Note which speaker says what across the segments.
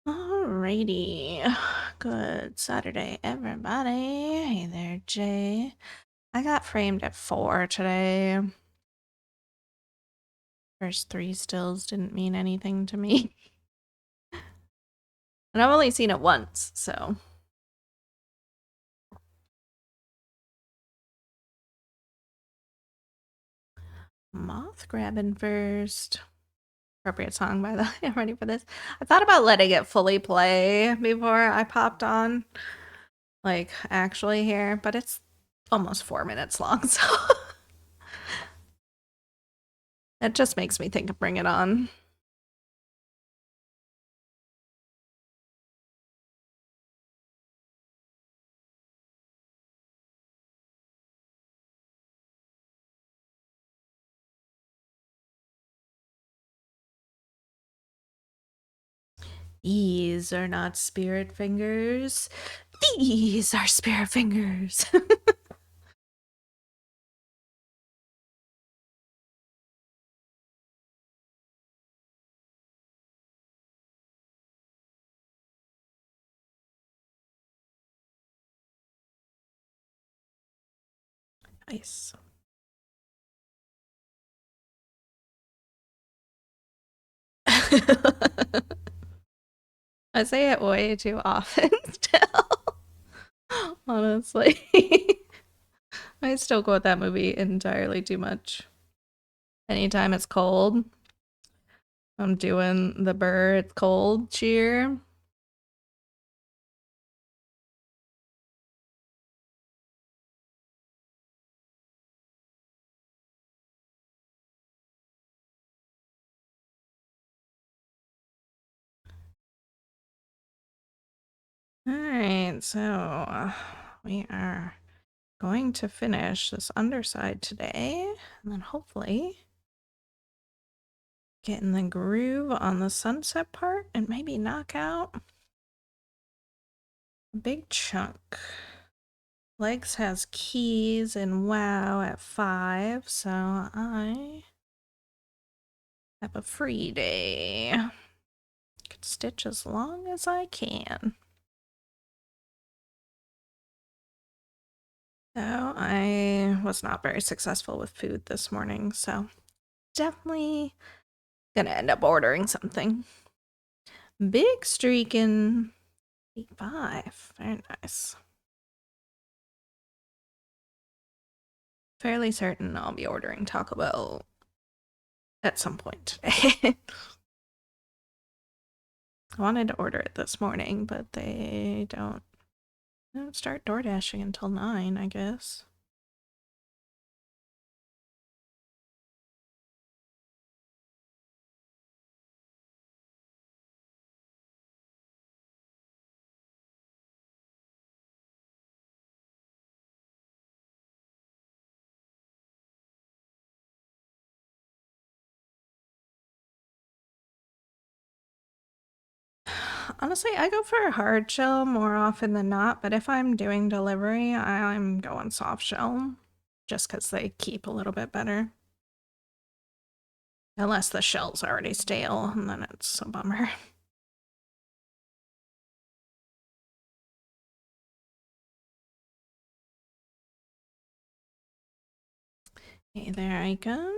Speaker 1: Alrighty. Good Saturday, everybody. Hey there, Jay. I got framed at 4 today. First 3 stills didn't mean anything to me. And I've only seen it once, so. Moth grabbing first. Appropriate song, by the way. I'm ready for this. I thought about letting it fully play before I popped on. Like, actually here, but it's almost 4 minutes long, so. It just makes me think of Bring It On. These are not spirit fingers. These are spirit fingers. Nice. I say it way too often still. Honestly. I still quote that movie entirely too much. Anytime it's cold, I'm doing the Burr It's Cold cheer. Alright, so we are going to finish this underside today, and then hopefully get in the groove on the sunset part and maybe knock out a big chunk. Legs has keys and wow at 5, so I have a free day. Could stitch as long as I can. So I was not very successful with food this morning, so definitely gonna end up ordering something. Big streaking. 5. Very nice. Fairly certain I'll be ordering Taco Bell at some point today. I wanted to order it this morning, but they don't start door dashing until 9, I guess. Honestly, I go for a hard shell more often than not, but if I'm doing delivery, I'm going soft shell just because they keep a little bit better. Unless the shell's already stale, and then it's a bummer. Okay, there I go.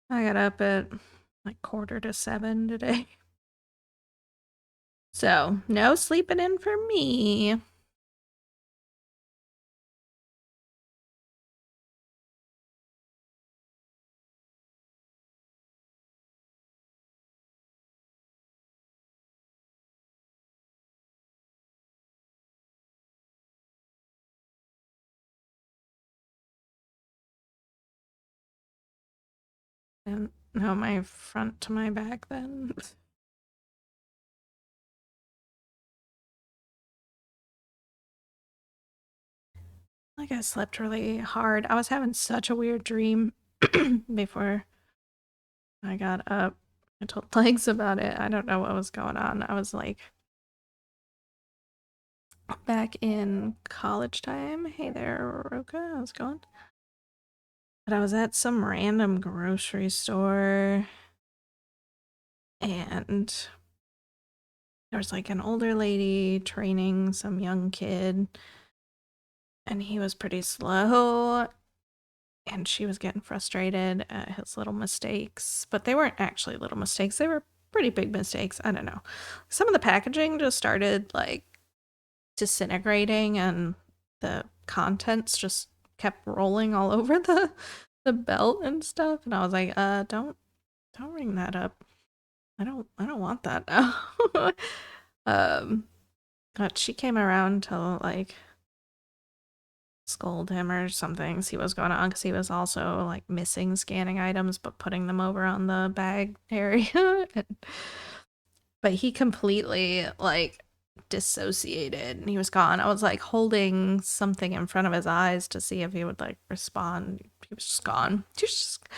Speaker 1: I got up at like 6:45 today. So, no sleeping in for me. And no, my front to my back then. Like I slept really hard. I was having such a weird dream before I got up. I told Legs about it. I don't know what was going on. I was like back in college time. Hey there, Roka. How's it going? But I was at some random grocery store and there was like an older lady training some young kid and he was pretty slow and she was getting frustrated at his little mistakes, but they weren't actually little mistakes. They were pretty big mistakes. I don't know. Some of the packaging just started like disintegrating and the contents just kept rolling all over the belt and stuff, and I was like, don't ring that up. I don't want that now. um but she came around to like scold him or something, see what's going on, because he was also like missing scanning items but putting them over on the bag area. But he completely like dissociated and he was gone. I was like holding something in front of his eyes to see if he would like respond. He was just gone. He was just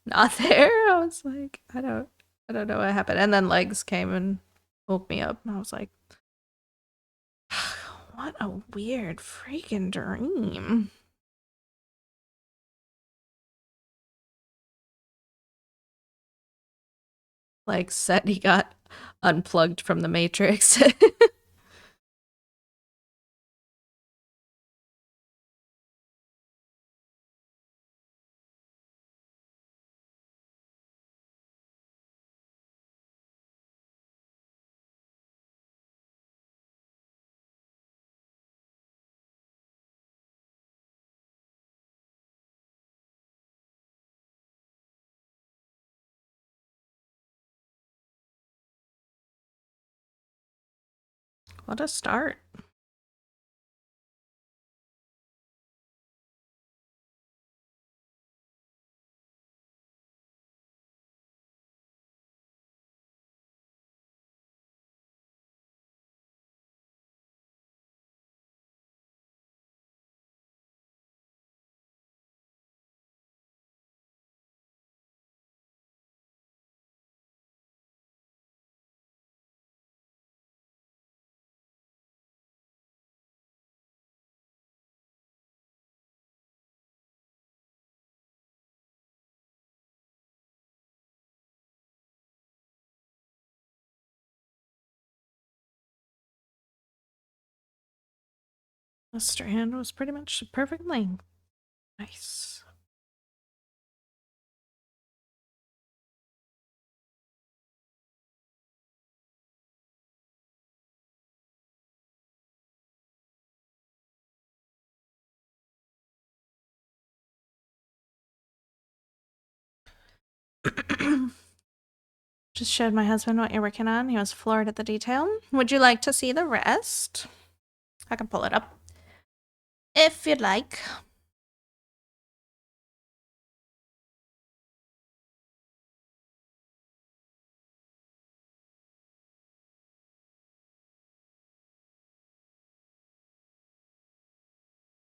Speaker 1: not there. I was like, I don't know what happened. And then Legs came and woke me up and I was like, what a weird freaking dream. Like said he got unplugged from the Matrix. What a start. The strand was pretty much the perfect length. Nice. Just showed my husband what you're working on. He was floored at the detail. Would you like to see the rest? I can pull it up if you'd like.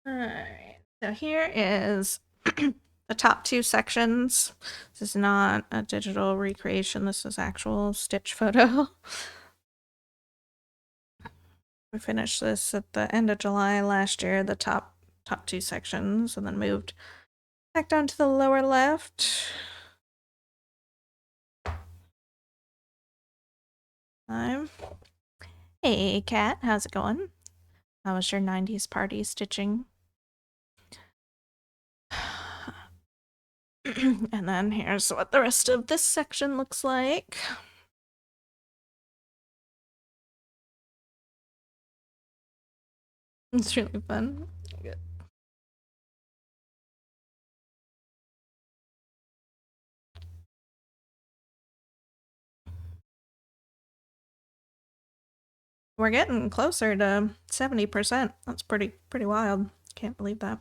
Speaker 1: Alright, so here is the top two sections. This is not a digital recreation, this is actual stitch photo. We finished this at the end of July last year, the top two sections, and then moved back down to the lower left. Hey Kat, how's it going? How was your 90s party stitching? And then here's what the rest of this section looks like. It's really fun. Good. We're getting closer to 70%. That's pretty wild. Can't believe that.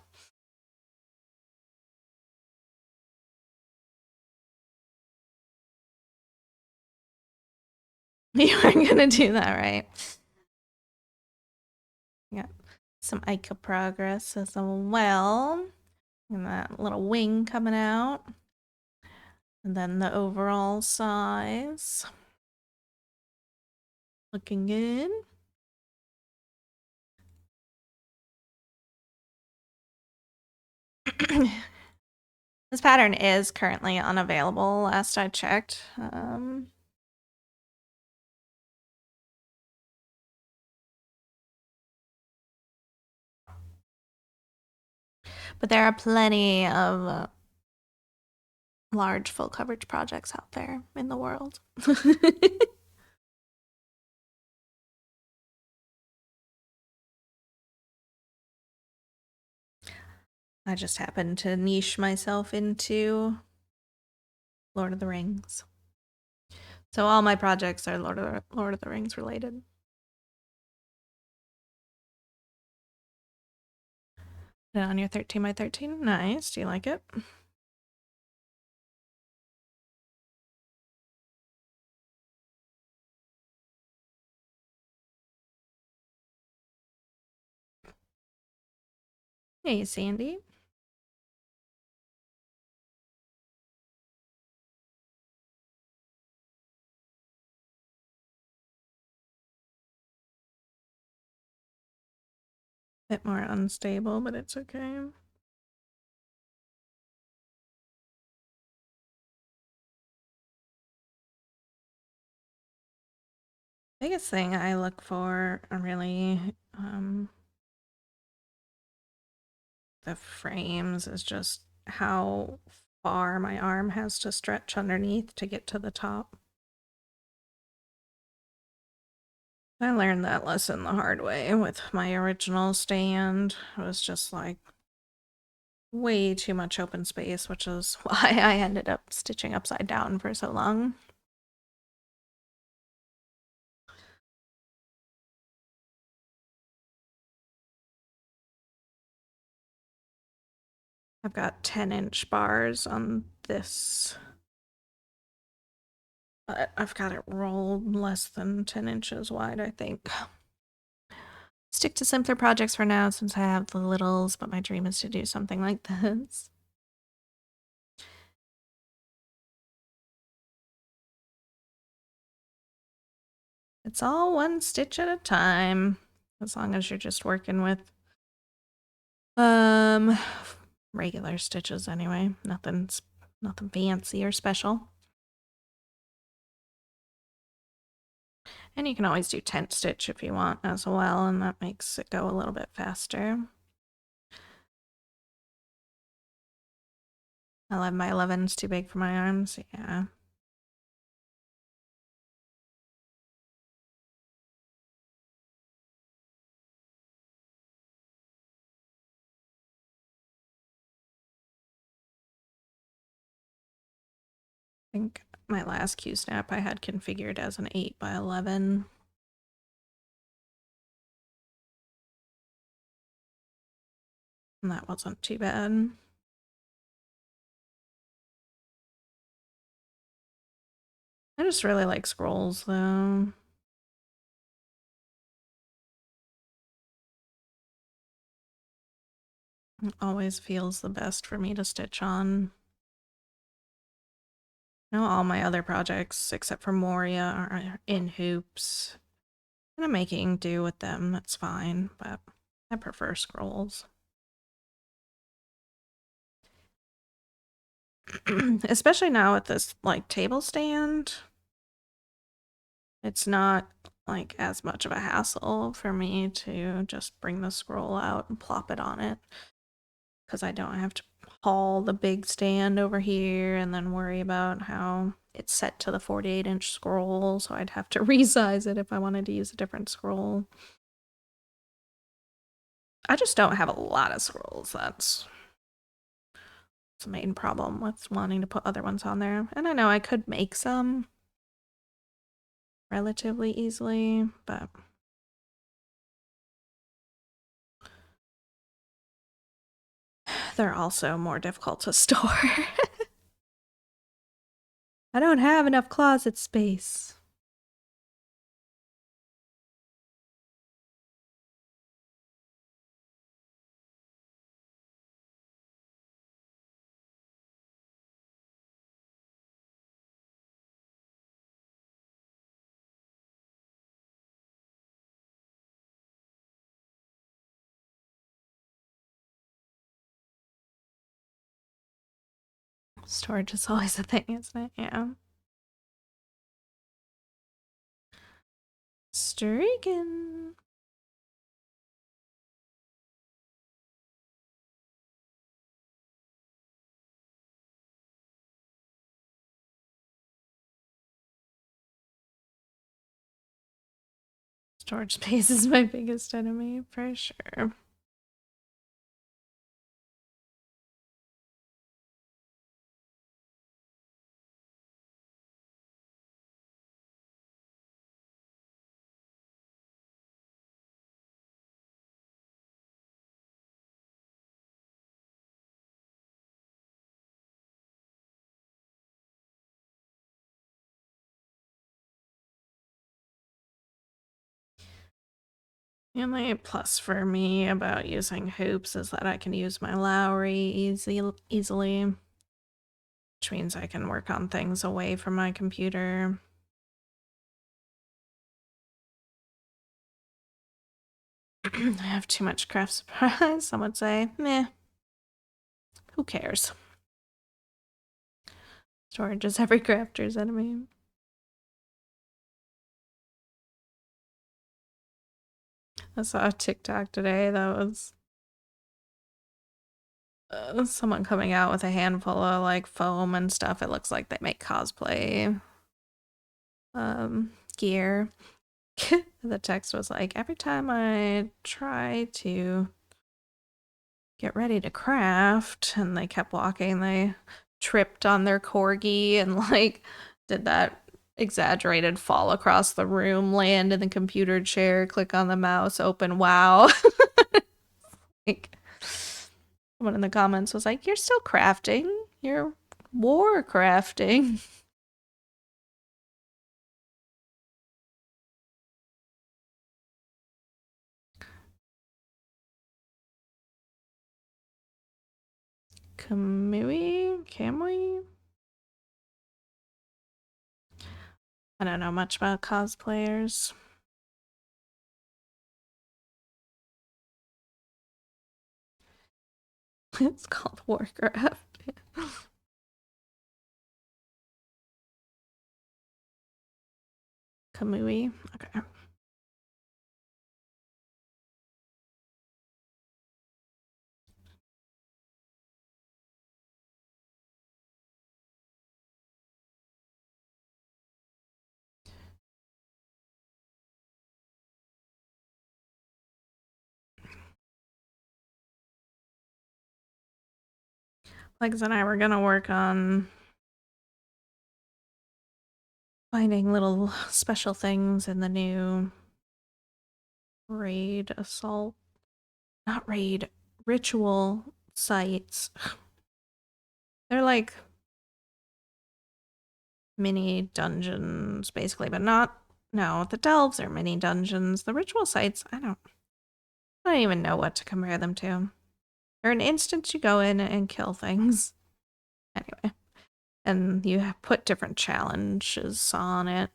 Speaker 1: You are gonna do that, right? Yeah. some Ica progress as well. And that little wing coming out. And then the overall size. Looking good. This pattern is currently unavailable, last I checked. But there are plenty of large full coverage projects out there in the world. I just happened to niche myself into Lord of the Rings. So all my projects are Lord of the Rings related. Put it on your 13 by 13. Nice. Do you like it? Hey, Sandy. Bit more unstable, but it's okay. Biggest thing I look for are really the frames is just how far my arm has to stretch underneath to get to the top. I learned that lesson the hard way with my original stand. It was just like way too much open space, which is why I ended up stitching upside down for so long. I've got 10-inch bars on this. I've got it rolled less than 10 inches wide, I think. Stick to simpler projects for now since I have the littles, but my dream is to do something like this. It's all one stitch at a time, as long as you're just working with regular stitches anyway. Nothing fancy or special. And you can always do tent stitch if you want as well, and that makes it go a little bit faster. I love my 11's too big for my arms, yeah. I think my last Q snap I had configured as an 8 by 11. And that wasn't too bad. I just really like scrolls though. It always feels the best for me to stitch on. Now all my other projects, except for Moria, are in hoops. And I'm making do with them, that's fine, but I prefer scrolls. Especially now with this like table stand. It's not like as much of a hassle for me to just bring the scroll out and plop it on it. Because I don't have to haul the big stand over here and then worry about how it's set to the 48-inch scroll, so I'd have to resize it if I wanted to use a different scroll. I just don't have a lot of scrolls. That's the main problem with wanting to put other ones on there. And I know I could make some relatively easily, but they're also more difficult to store. I don't have enough closet space. Storage is always a thing, isn't it? Yeah. Streaking. Storage space is my biggest enemy, for sure. The only plus for me about using hoops is that I can use my Lowry easily, which means I can work on things away from my computer. I have too much craft supplies, some would say. Meh. Who cares? Storage is every crafter's enemy. I saw a TikTok today that was someone coming out with a handful of like foam and stuff. It looks like they make cosplay gear. The text was like, every time I try to get ready to craft, and they kept walking, they tripped on their corgi and like did that exaggerated fall across the room, land in the computer chair, click on the mouse, open WoW. Like, someone in the comments was like, you're still crafting, you're war crafting. Kamui? I don't know much about cosplayers. It's called Warcraft. Kamui? Okay. Legs and I were gonna work on finding little special things in the new raid assault. Not raid, ritual sites. They're like mini dungeons, basically, but not. No, the delves are mini dungeons. The ritual sites, I don't even know what to compare them to. They're an instance you go in and kill things. Anyway. And you put different challenges on it.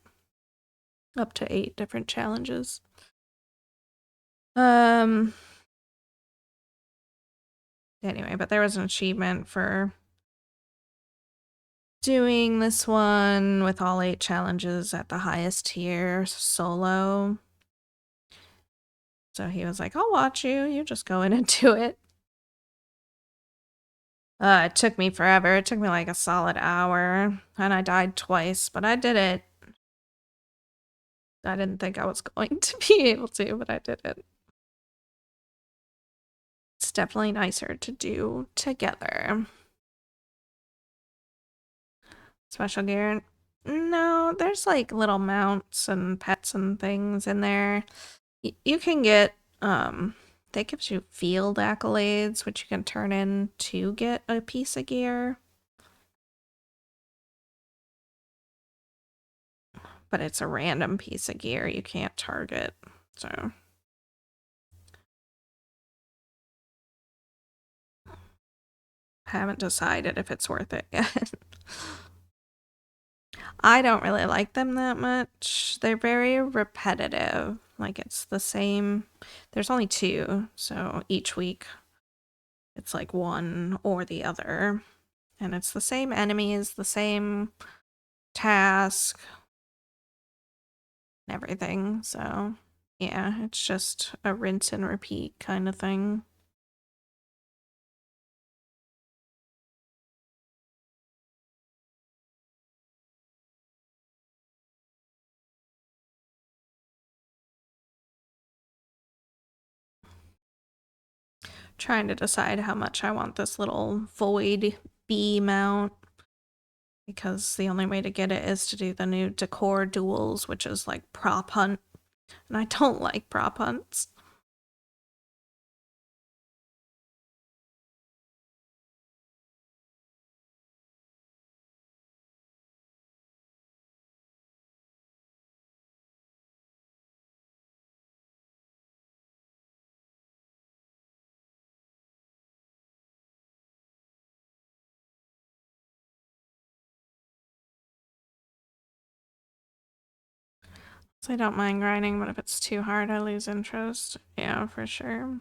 Speaker 1: Up to 8 different challenges. Anyway, but there was an achievement for doing this one with all 8 challenges at the highest tier, solo. So he was like, I'll watch you. You just go in and do it. It took me forever. It took me like a solid hour. And I died twice, but I did it. I didn't think I was going to be able to, but I did it. It's definitely nicer to do together. Special gear? No, there's like little mounts and pets and things in there. You can get, that gives you field accolades, which you can turn in to get a piece of gear. But it's a random piece of gear you can't target, so. Haven't decided if it's worth it yet. I don't really like them that much. They're very repetitive. Like, it's the same. There's only 2, so each week it's like one or the other. And it's the same enemies, the same task, and everything. So, yeah, it's just a rinse and repeat kind of thing. Trying to decide how much I want this little void bee mount, because the only way to get it is to do the new decor duels, which is like prop hunt, and I don't like prop hunts. So I don't mind grinding, but if it's too hard, I lose interest. Yeah, for sure.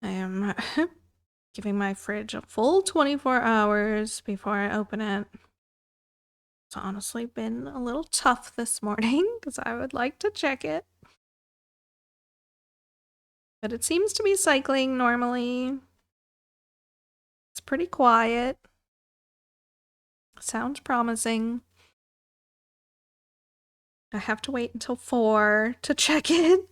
Speaker 1: I am giving my fridge a full 24 hours before I open it. It's honestly been a little tough this morning because I would like to check it. But it seems to be cycling normally. It's pretty quiet. Sounds promising. I have to wait until 4 to check it.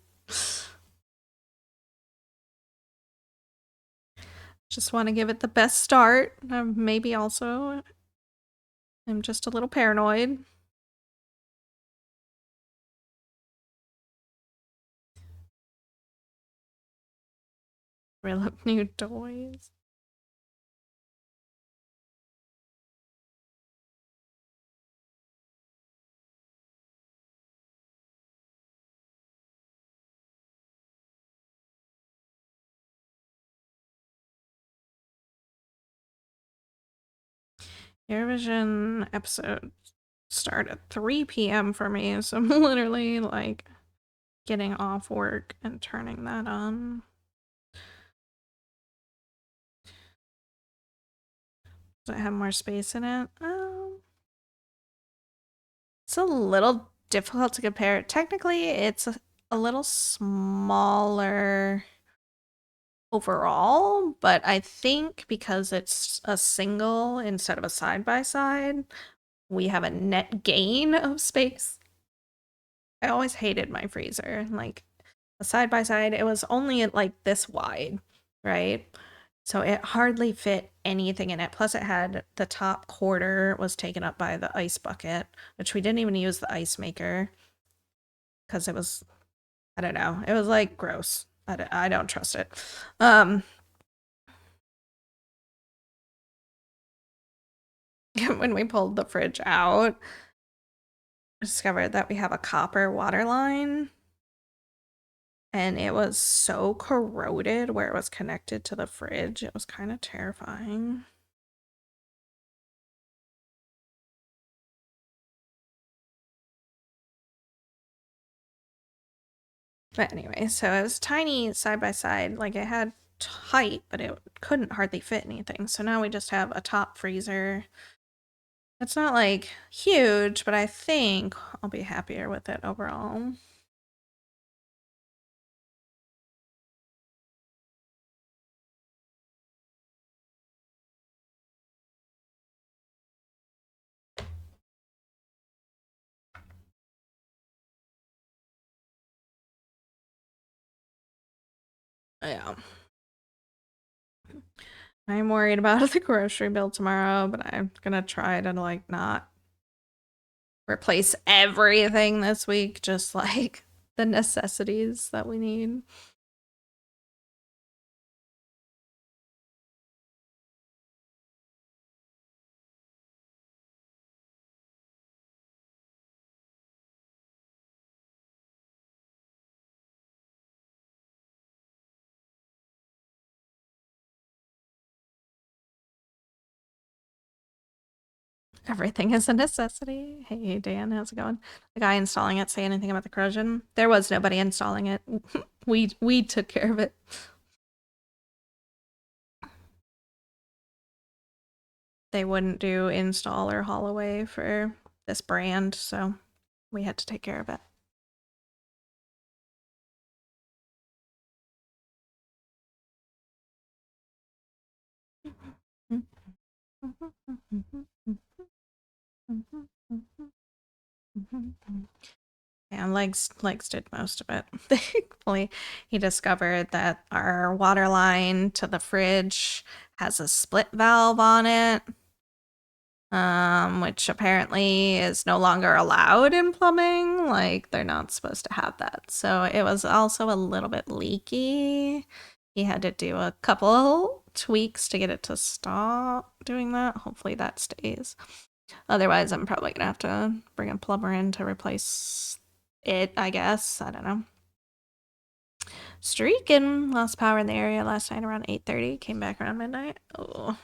Speaker 1: Just want to give it the best start. Maybe also I'm just a little paranoid. Real new toys. Eurovision episode start at 3 p.m. for me, so I'm literally like getting off work and turning that on. Does it have more space in it? It's a little difficult to compare. Technically, it's a little smaller overall, but I think because it's a single instead of a side by side, we have a net gain of space. I always hated my freezer. Like a side by side, it was only like this wide, right? So it hardly fit anything in it. Plus, it had the top quarter was taken up by the ice bucket, which we didn't even use the ice maker because it was, I don't know, it was like gross. I don't trust it. When we pulled the fridge out, discovered that we have a copper water line, and it was so corroded where it was connected to the fridge. It was kind of terrifying. But anyway, so it was tiny side by side. Like it had height, but it couldn't hardly fit anything. So now we just have a top freezer. It's not like huge, but I think I'll be happier with it overall. Yeah. I'm worried about the grocery bill tomorrow, but I'm gonna try to like not replace everything this week. Just like the necessities that we need. Everything is a necessity. Hey, Dan, how's it going? The guy installing it say anything about the corrosion? There was nobody installing it. we took care of it. They wouldn't do install or haul away for this brand, so we had to take care of it. Yeah, legs did most of it. Thankfully, he discovered that our water line to the fridge has a split valve on it, which apparently is no longer allowed in plumbing. Like, they're not supposed to have that. So it was also a little bit leaky. He had to do a couple tweaks to get it to stop doing that. Hopefully that stays. Otherwise, I'm probably gonna have to bring a plumber in to replace it, I guess. I don't know. Streaking. Lost power in the area last night around 8:30. Came back around midnight. Oh.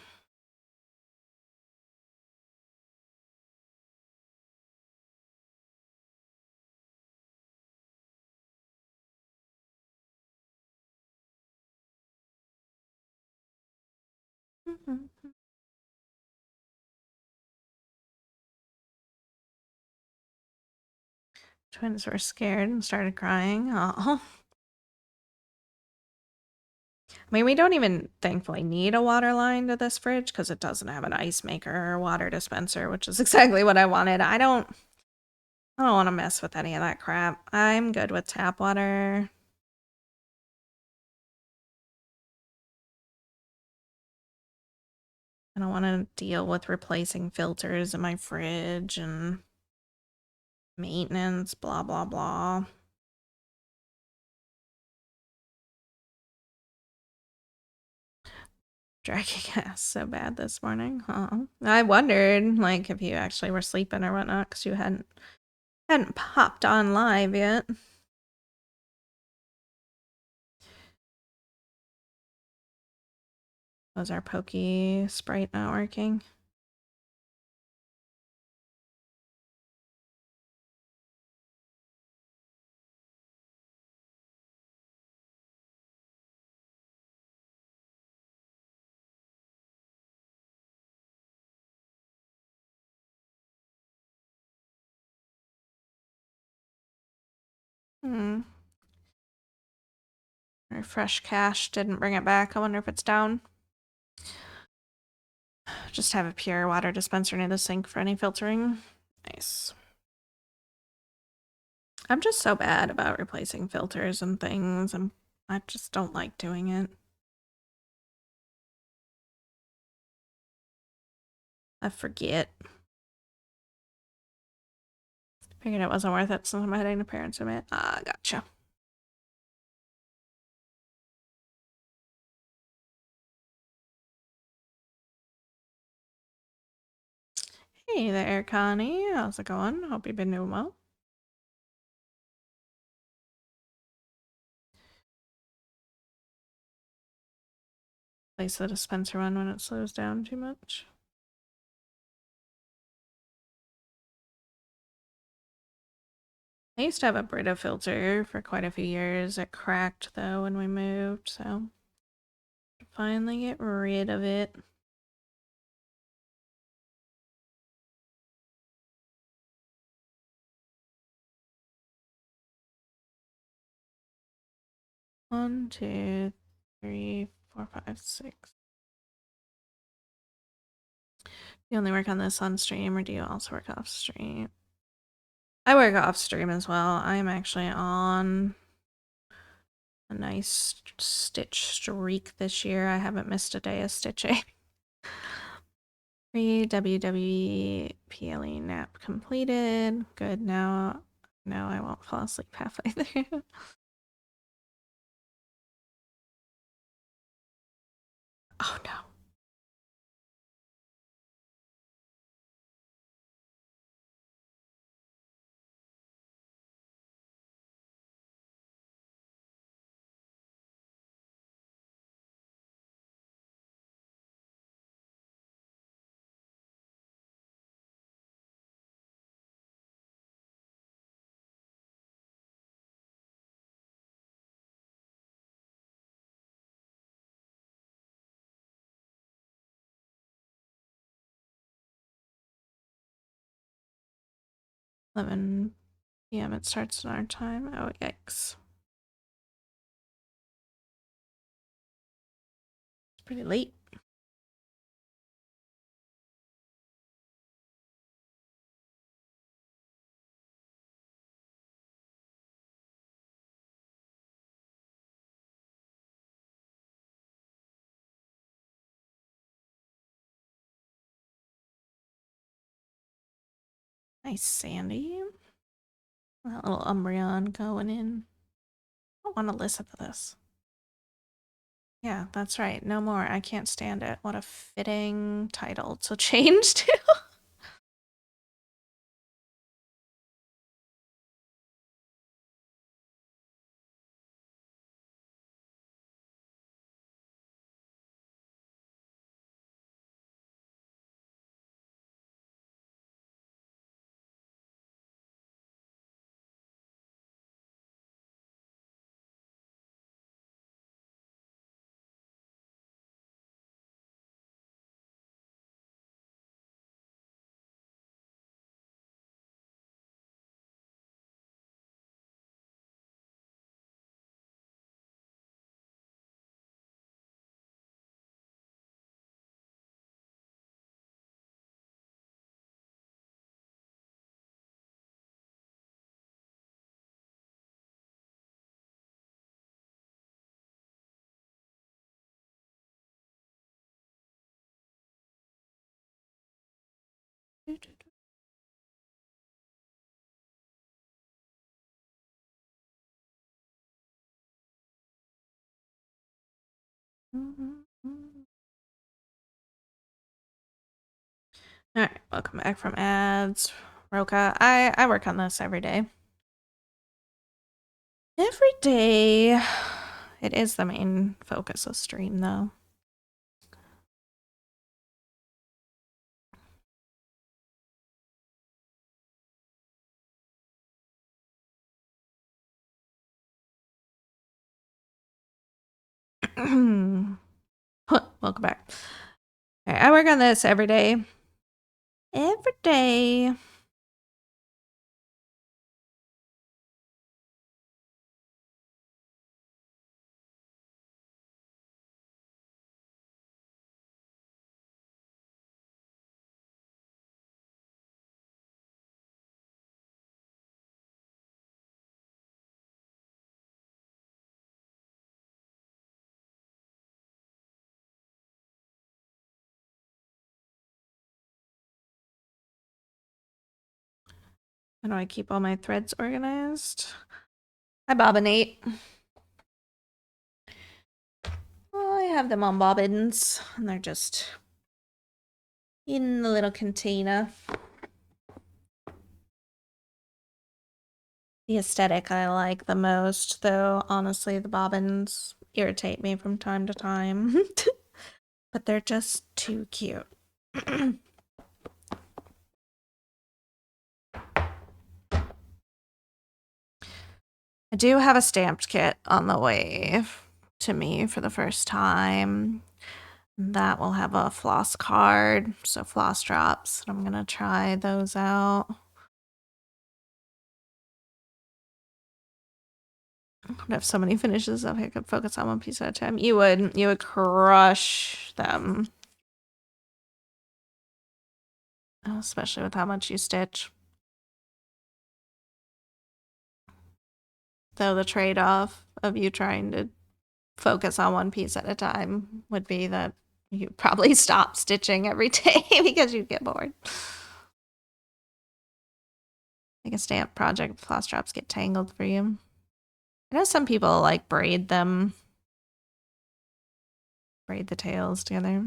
Speaker 1: Twins were scared and started crying. Oh. I mean, we don't even thankfully need a water line to this fridge because it doesn't have an ice maker or water dispenser, which is exactly what I wanted. I don't want to mess with any of that crap. I'm good with tap water. I don't want to deal with replacing filters in my fridge and maintenance, blah, blah, blah. Dragging ass so bad this morning. Huh? I wondered, like, if you actually were sleeping or whatnot, because you hadn't popped on live yet. Was our Pokey Sprite not working? Refresh cache didn't bring it back. I wonder if it's down. Just have a pure water dispenser near the sink for any filtering. Nice. I'm just so bad about replacing filters and things, and I just don't like doing it. I forget. Figured it wasn't worth it since I'm heading to parents' event. Ah, gotcha. Hey there, Connie. How's it going? Hope you've been doing well. Place the dispenser on when it slows down too much. I used to have a Brita filter for quite a few years. It cracked though when we moved, so finally get rid of it. One, two, three, four, five, six. You only work on this on stream, or do you also work off stream? I work off stream as well. I'm actually on a nice stitch streak this year. I haven't missed a day of stitching. Pre WWE PLE nap completed. Good, now No, I won't fall asleep halfway through. Oh no. Eleven p.m. It starts in our time. Oh yikes. It's pretty late. Nice, Sandy. That little Umbreon going in. I don't want to listen to this. Yeah, that's right. No more. I can't stand it. What a fitting title to change to. All right, welcome back from ads. Roka, I work on this every day. Every day. It is the main focus of stream, though. Welcome back. All right, I work on this every day. Every day. How do I keep all my threads organized? I bobbinate. Well, I have them on bobbins, and they're just in the little container. The aesthetic I like the most, though honestly the bobbins irritate me from time to time. But they're just too cute. I do have a stamped kit on the way to me for the first time. That will have a floss card, so floss drops. I'm gonna try those out. What if somebody finishes up, I could focus on one piece at a time. You would crush them. Especially with how much you stitch. Though the trade-off of you trying to focus on one piece at a time would be that you probably stop stitching every day because you get bored. Make a stamp project. Floss drops get tangled for you. I know some people like braid them. Braid the tails together.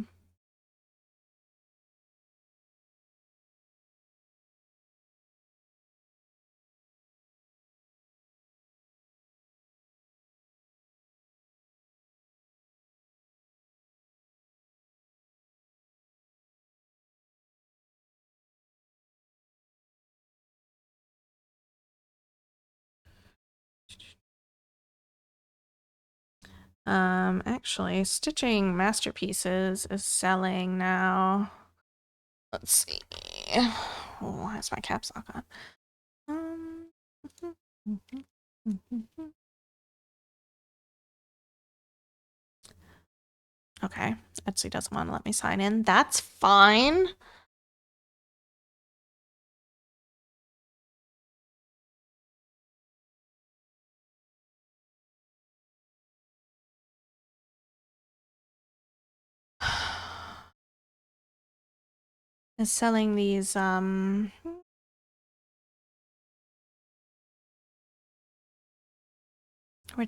Speaker 1: Actually, Stitching Masterpieces is selling now. Let's see. Oh, why is my caps lock on? Okay, Etsy doesn't want to let me sign in. That's fine. Is selling these, where'd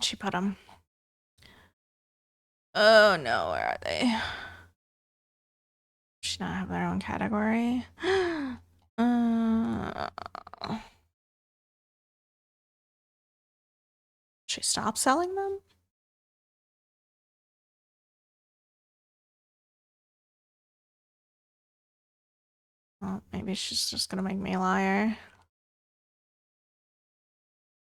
Speaker 1: she put them? Oh no, where are they? Should not have their own category. uh, she stopped selling them? Well, maybe she's just gonna make me a liar.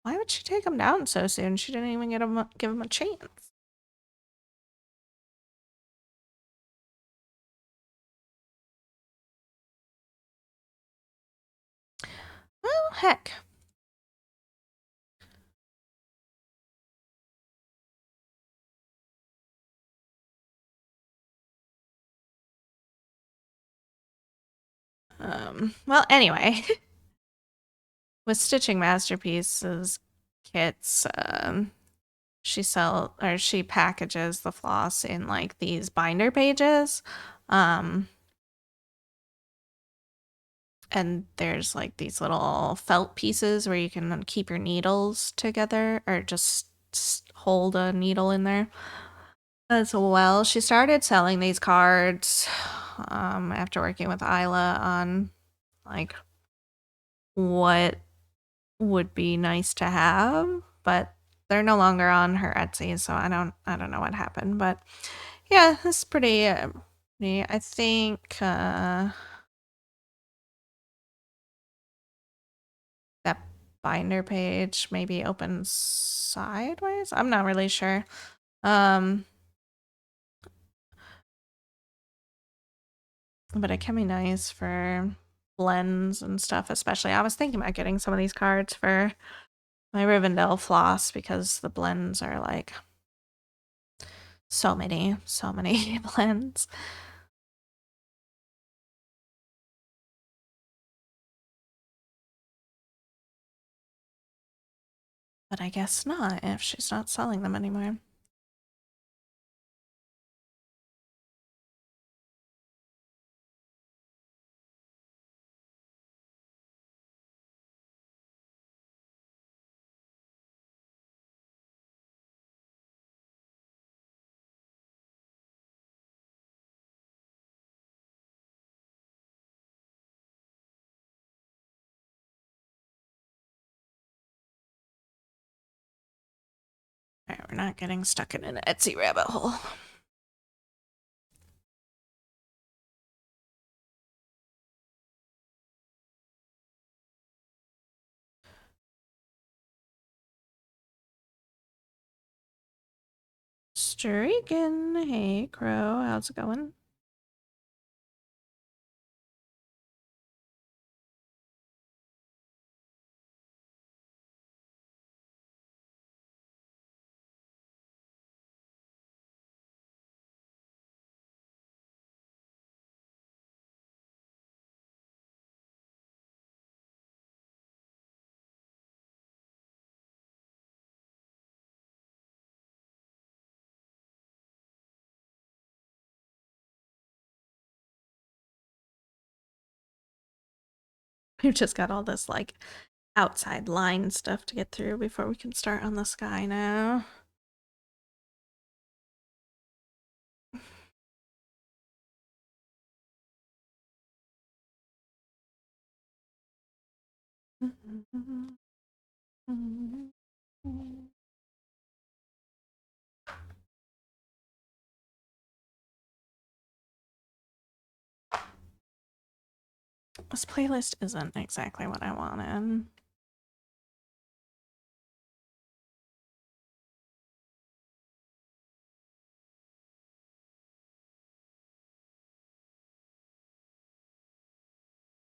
Speaker 1: Why would she take them down so soon? She didn't even give him a chance. Well, heck. Well, anyway. With Stitching Masterpieces kits, she packages the floss in like these binder pages. And there's like these little felt pieces where you can keep your needles together or just hold a needle in there as well. She started selling these cards after working with Isla on like what would be nice to have, but they're no longer on her Etsy, so I don't know what happened, but yeah, it's pretty neat. I think that binder page maybe opens sideways. I'm not really sure. But it can be nice for blends and stuff, especially. I was thinking about getting some of these cards for my Rivendell floss because the blends are like so many blends. But I guess not if she's not selling them anymore. Alright, we're not getting stuck in an Etsy rabbit hole. Streaking. Hey, Crow. How's it going? We've just got all this like outside line stuff to get through before we can start on the sky now. This playlist isn't exactly what I wanted.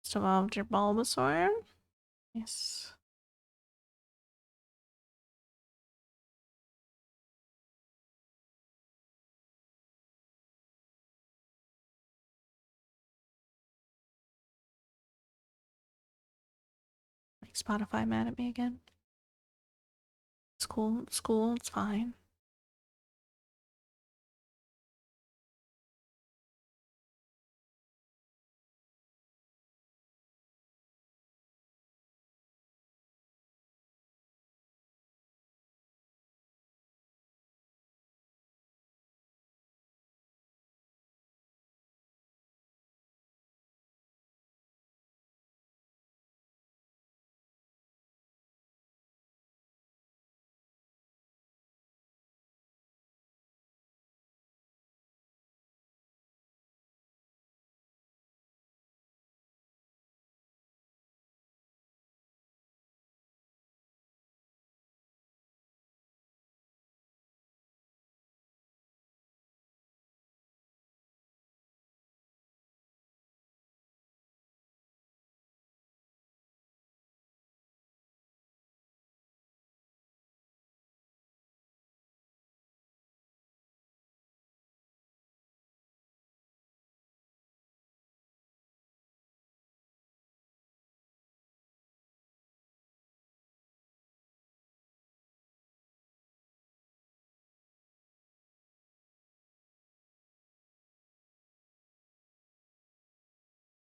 Speaker 1: Just evolved your Bulbasaur. Yes. Like Spotify mad at me again. It's cool. It's cool. It's fine.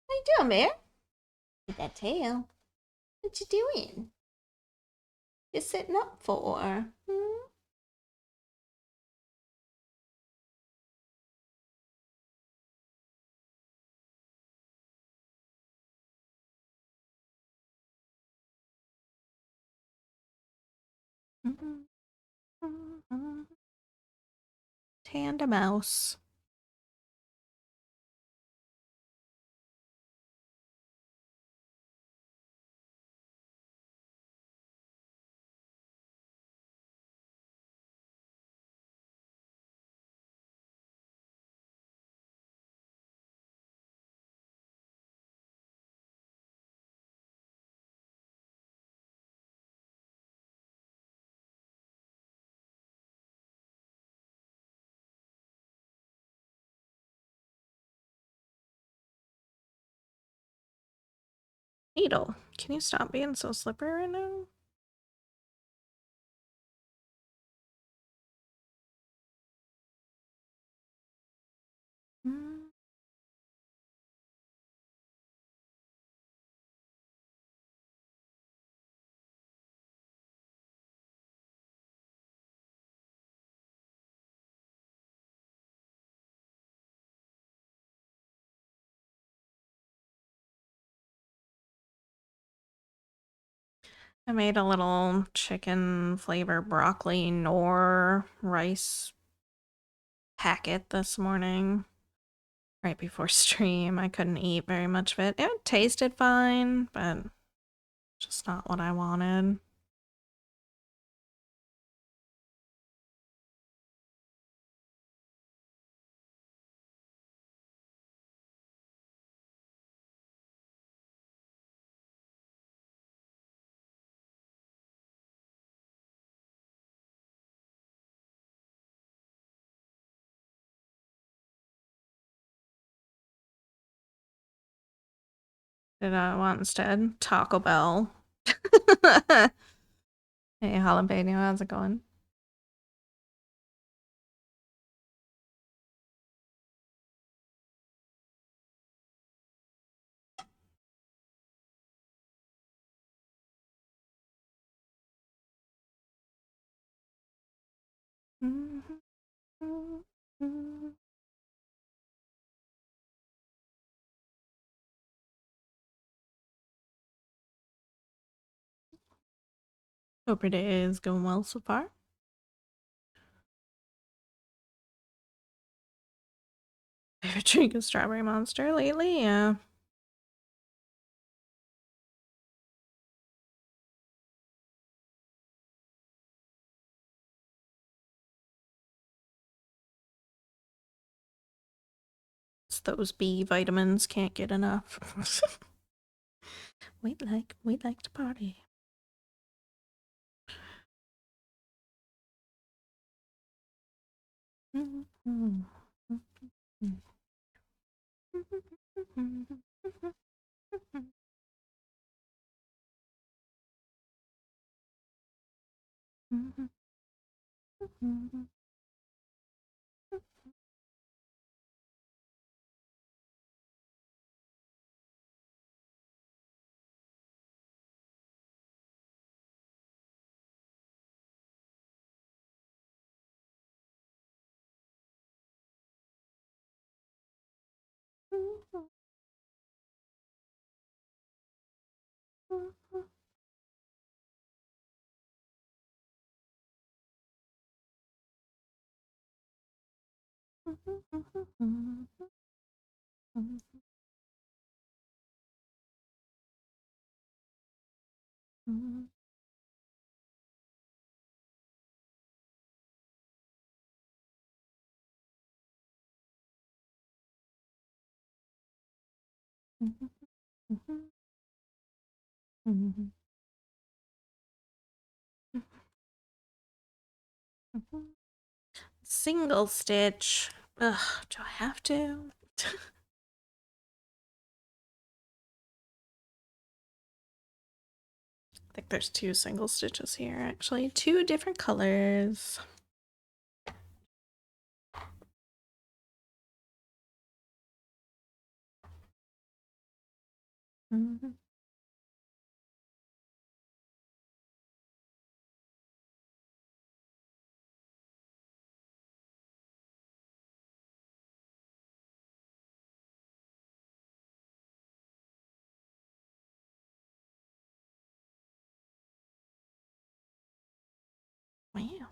Speaker 1: What you doing, Bear? With that tail. What you doing? Just sitting up for? Hmm? Tanda mouse. Needle, can you stop being so slippery right now? Mm. I made a little chicken flavor broccoli nor rice packet this morning right before stream. I couldn't eat very much of it. It tasted fine, but just not what I wanted. Did I want instead Taco Bell? Hey, jalapeno, how's it going? Hope your day is going well so far. Favorite drink is Strawberry Monster lately, yeah. It's those B vitamins, can't get enough. we like to party. Single stitch. Ugh, do I have to? I think there's two single stitches here, actually. Two different colors. Wow.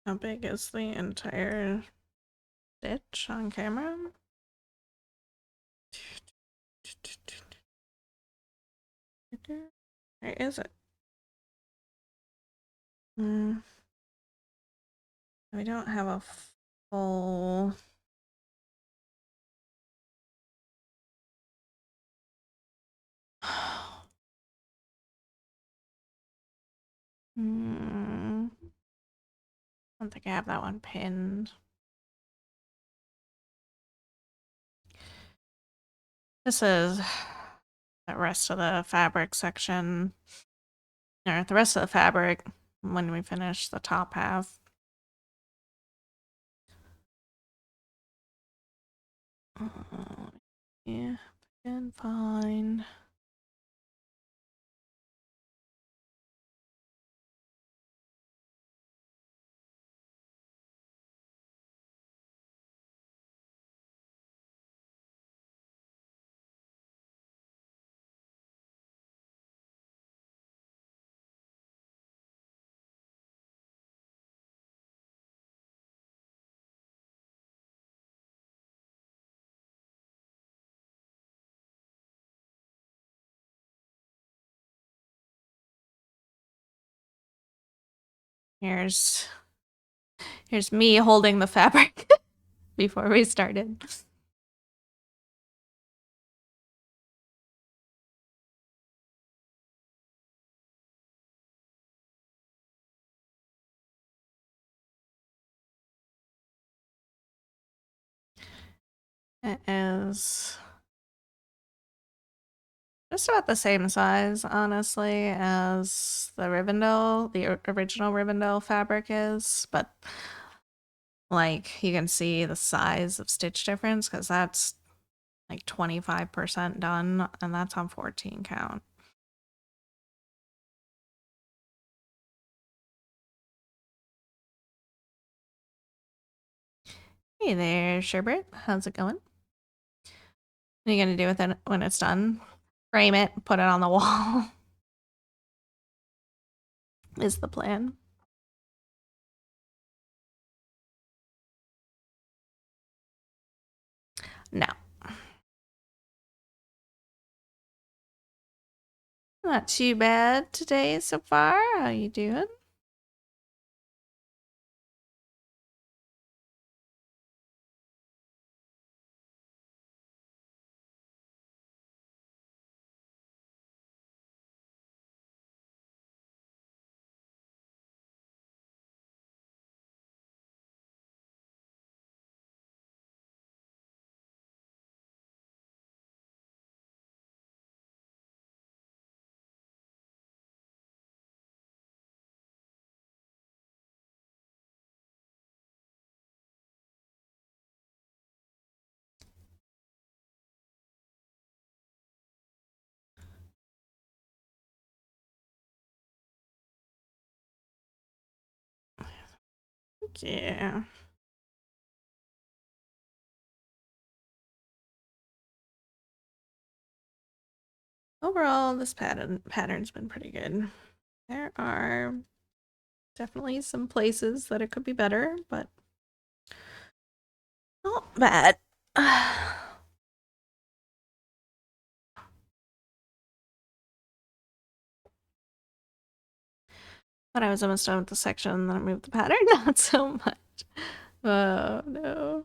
Speaker 1: How big is the entire stitch on camera? Where is it? We don't have a full... I don't think I have that one pinned. This is the rest of the fabric section. Or the rest of the fabric when we finish the top half. Yeah, and fine. Here's me holding the fabric before we started. It is just about the same size, honestly, as the Rivendell, the original Rivendell fabric is, but like you can see the size of stitch difference because that's like 25% done, and that's on 14 count. Hey there, Sherbert. How's it going? What are you gonna do with it when it's done? Frame it, put it on the wall. Is the plan. No. Not too bad today so far. How you doing? Yeah. Overall, this pattern's been pretty good. There are definitely some places that it could be better, but not bad. But I was almost done with the section, and then I moved the pattern. Not so much. Oh no.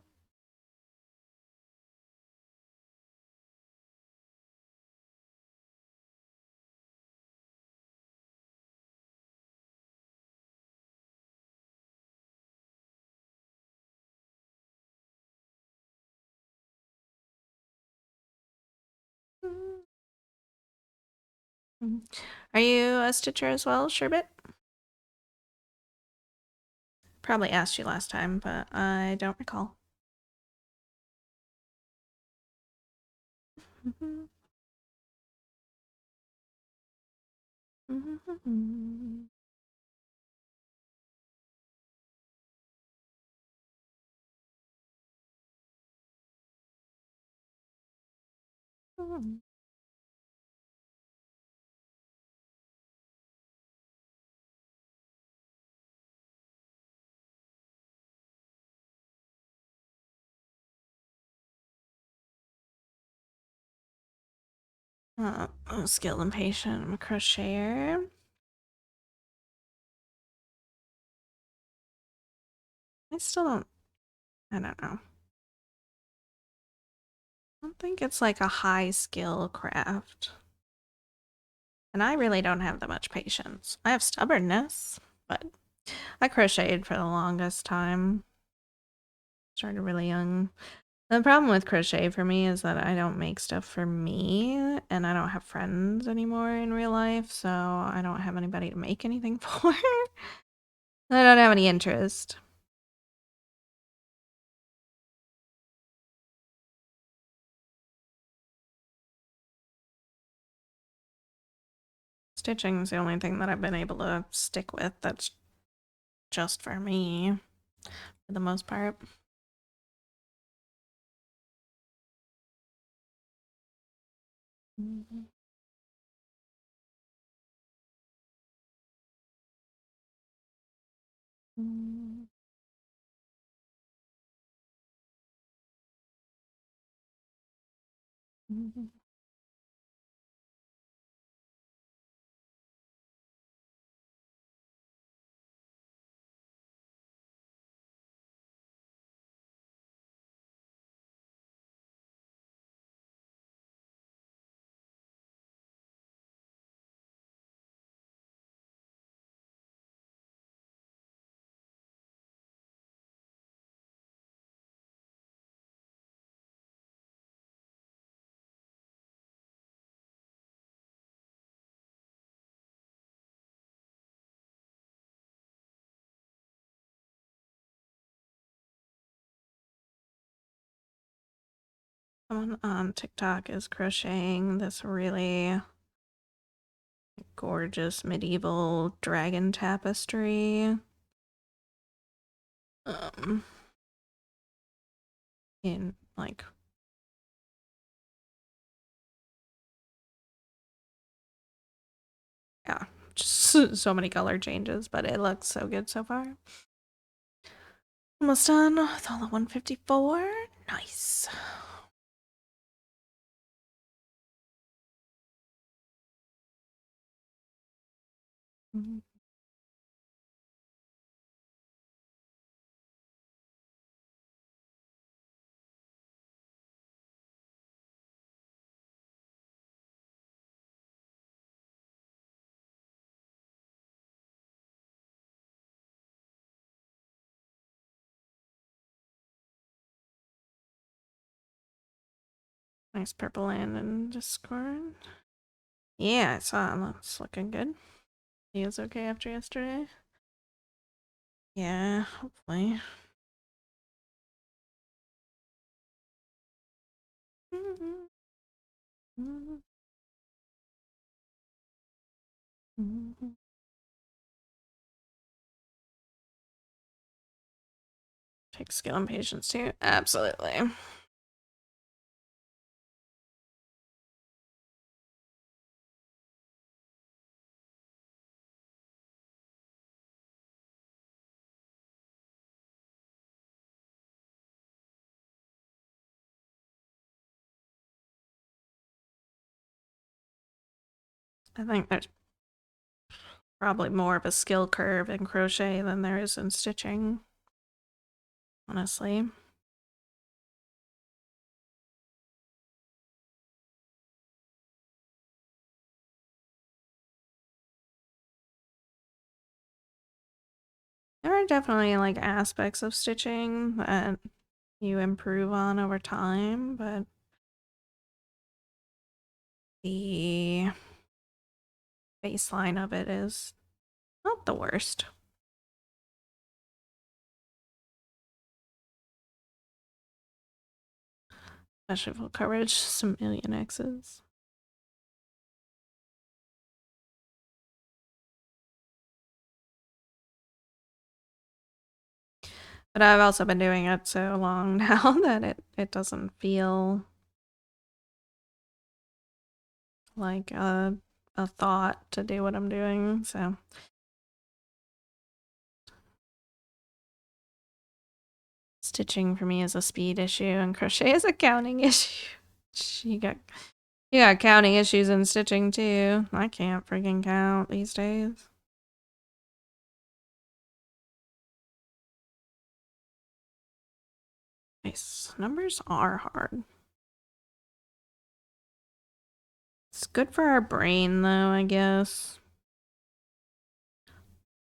Speaker 1: Are you a stitcher as well, Sherbet? Probably asked you last time, but I don't recall. Skilled and patient. I'm a crocheter. I still don't. I don't know. I don't think it's like a high skill craft. And I really don't have that much patience. I have stubbornness, but I crocheted for the longest time. Started really young. The problem with crochet for me is that I don't make stuff for me, and I don't have friends anymore in real life, so I don't have anybody to make anything for. I don't have any interest. Stitching is the only thing that I've been able to stick with that's just for me, for the most part. Someone on TikTok is crocheting this really gorgeous medieval dragon tapestry. In like yeah, just so many color changes, but it looks so good so far. Almost done with all the 154. Nice. Nice purple land in Discord. Yeah, I saw him. It's looking good. He is okay after yesterday. Yeah, hopefully. Take skill and patience too. Absolutely. I think there's probably more of a skill curve in crochet than there is in stitching, honestly. There are definitely like aspects of stitching that you improve on over time, but the baseline of it is not the worst. Especially full coverage, some million X's. But I've also been doing it so long now that it doesn't feel like a thought to do what I'm doing, so. Stitching for me is a speed issue and crochet is a counting issue. You got counting issues in stitching too. I can't freaking count these days. Nice. Numbers are hard. It's good for our brain though, I guess.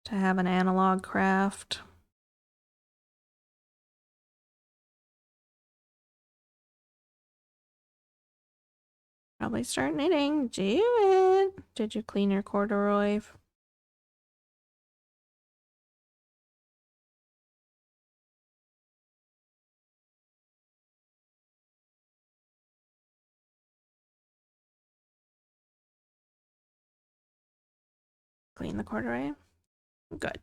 Speaker 1: To have an analog craft. Probably start knitting. Do it. Did you clean your corduroy? Clean the corduroy? Good.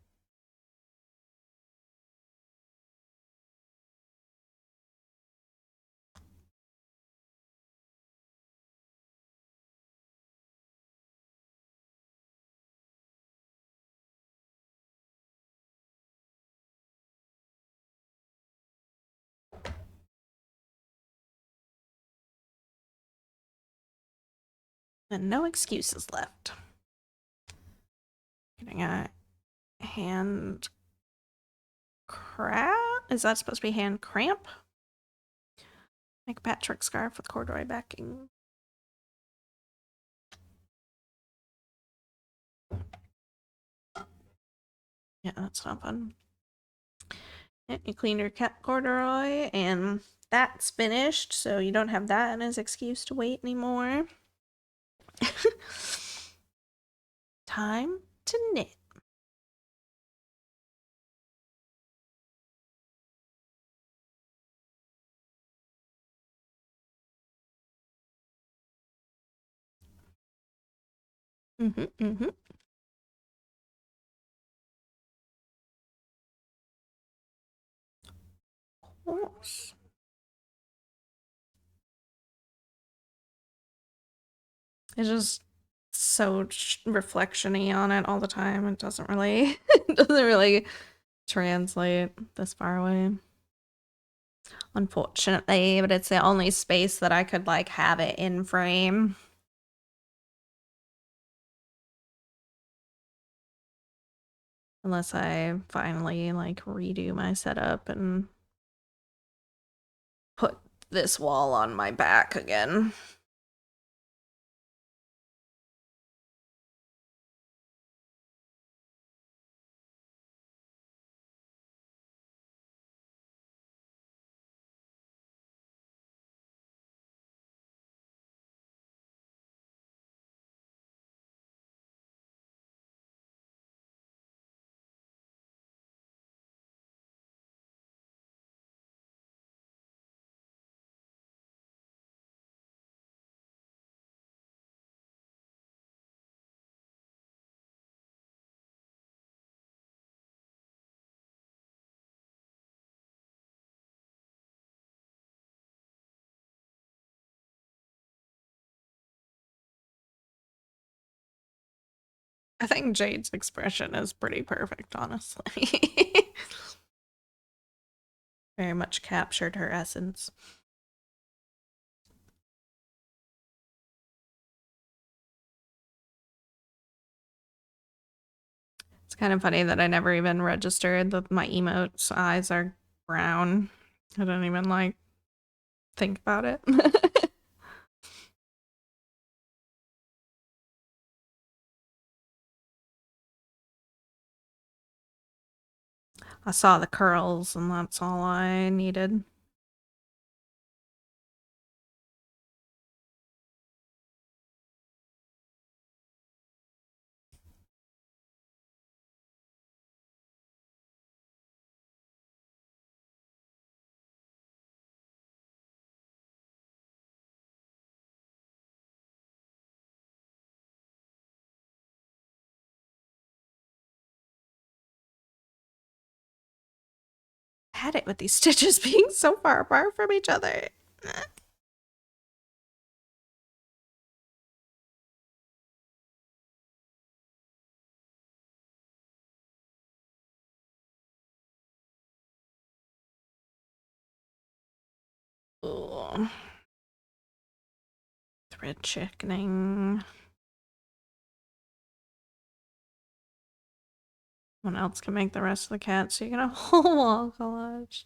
Speaker 1: And no excuses left. Getting a hand cramp? Is that supposed to be hand cramp? Make a patchwork scarf with corduroy backing. Yeah, that's not fun. Yeah, you cleaned your cat corduroy, and that's finished, so you don't have that as excuse to wait anymore. Time to knit. Mm-hmm. Of course. It's just so reflection-y on it all the time. It doesn't really it doesn't really translate this far away. Unfortunately, but it's the only space that I could like have it in frame. Unless I finally like redo my setup and put this wall on my back again. I think Jade's expression is pretty perfect, honestly. Very much captured her essence. It's kind of funny that I never even registered that my emote's eyes are brown. I don't even like think about it. I saw the curls and that's all I needed. I had it with these stitches being so far apart from each other. Ooh. Thread chickening. Someone else can make the rest of the cat so you can have a whole wall collage.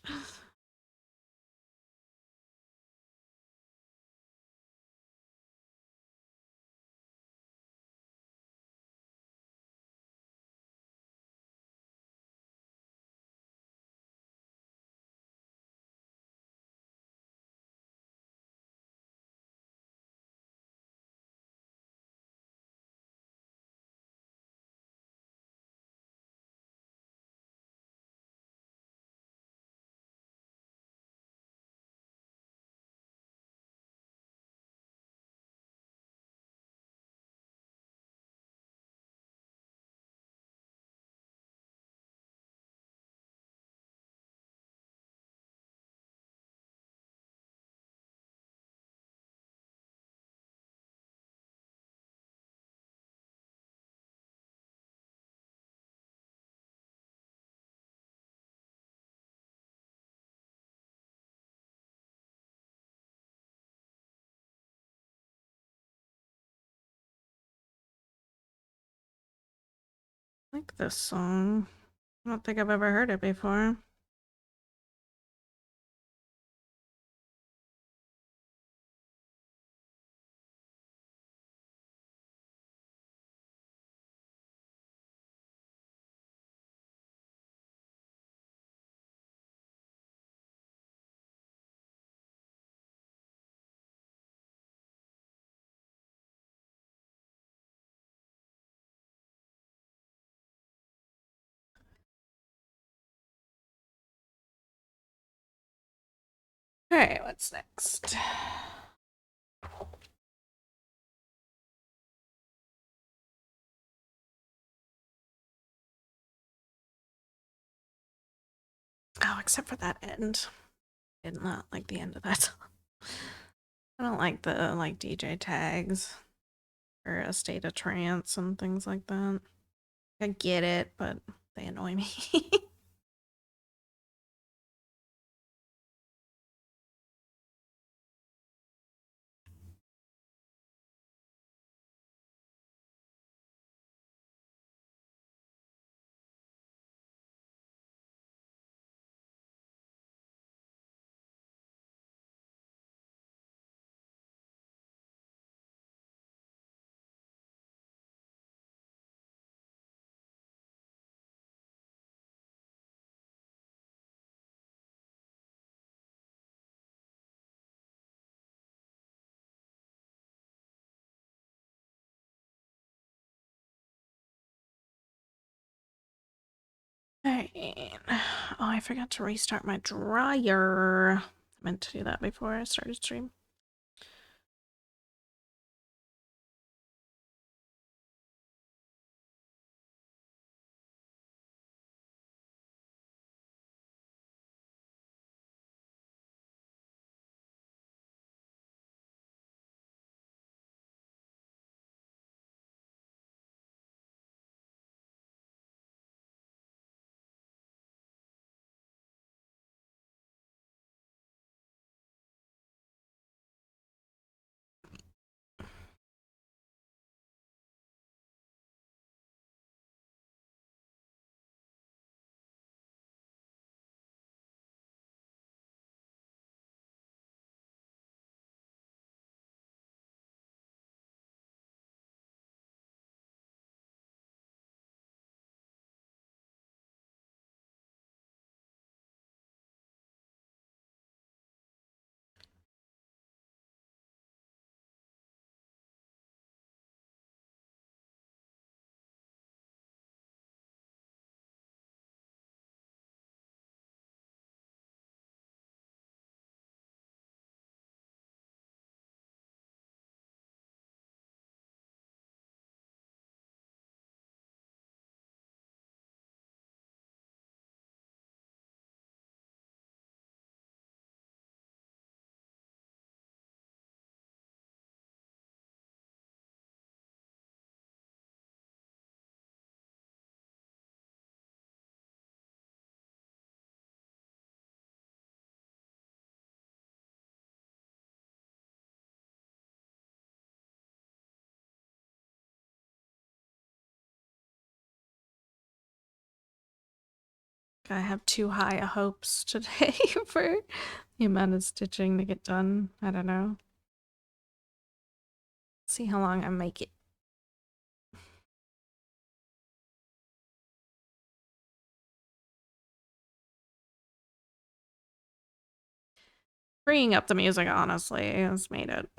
Speaker 1: I like this song. I don't think I've ever heard it before. Alright, what's next? Oh, except for that end. I did not like the end of that song. I don't like the DJ tags or a state of trance and things like that. I get it, but they annoy me. Alright. Oh, I forgot to restart my dryer. I meant to do that before I started stream. I have too high a hopes today for the amount of stitching to get done. I don't know. See how long I make it. Bringing up the music, honestly, has made it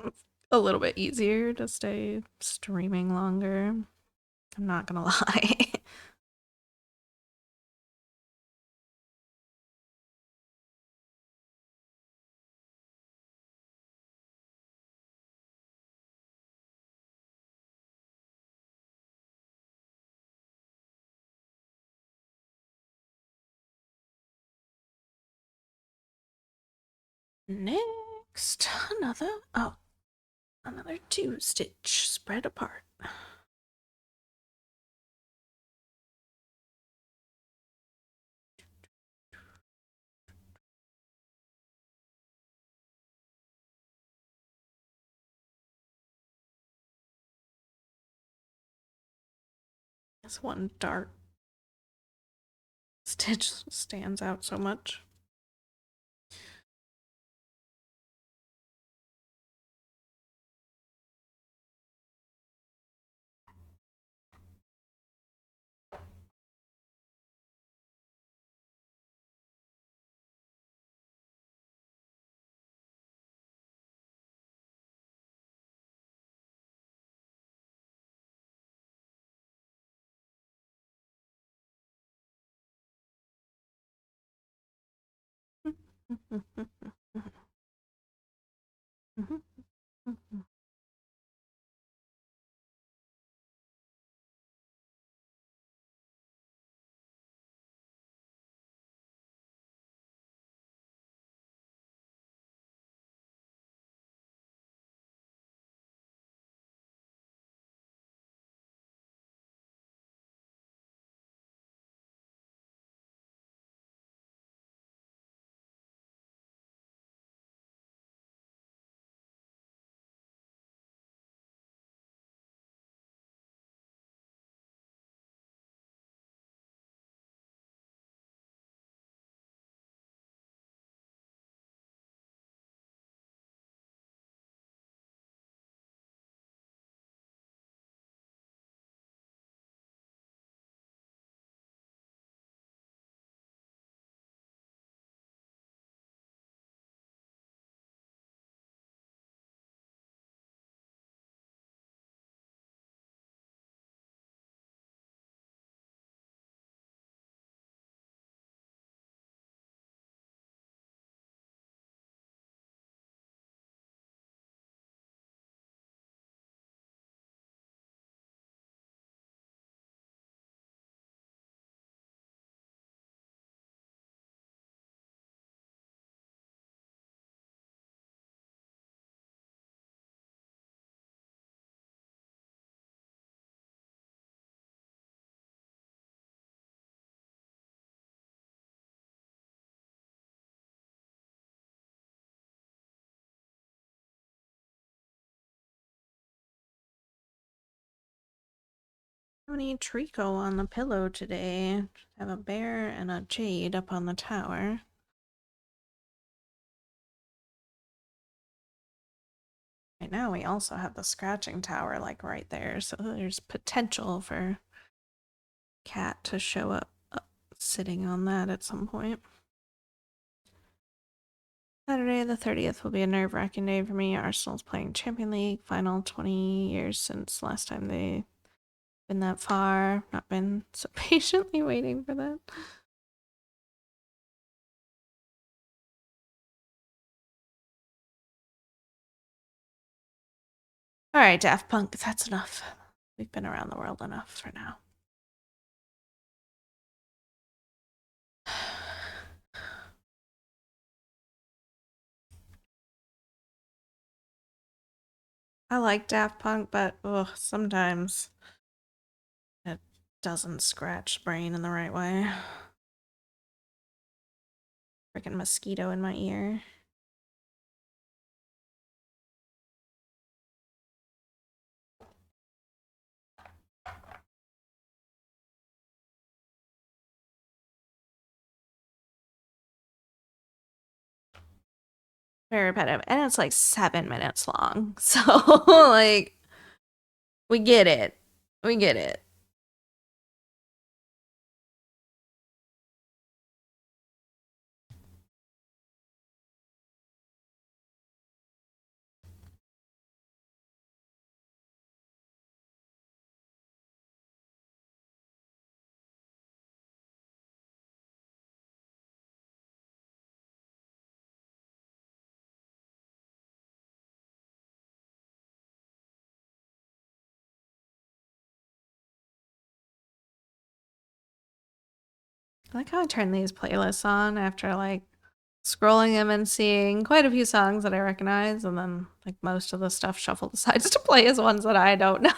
Speaker 1: a little bit easier to stay streaming longer. I'm not gonna lie. Next, another 2-stitch spread apart. This one dark stitch stands out so much. How many Trico on the pillow today? I have a bear and a jade up on the tower. Right now we also have the scratching tower like right there, so there's potential for Cat to show up sitting on that at some point. Saturday the 30th will be a nerve-wracking day for me. Arsenal's playing Champions League final 20 years since last time they've been that far. Not been so patiently waiting for that. All right, Daft Punk, that's enough. We've been around the world enough for now. I like Daft Punk, but sometimes it doesn't scratch brain in the right way. Freaking mosquito in my ear. Very repetitive. And it's like 7 minutes long. So, like, we get it. We get it. I like how I turn these playlists on after like scrolling them and seeing quite a few songs that I recognize, and then like most of the stuff Shuffle decides to play is ones that I don't know.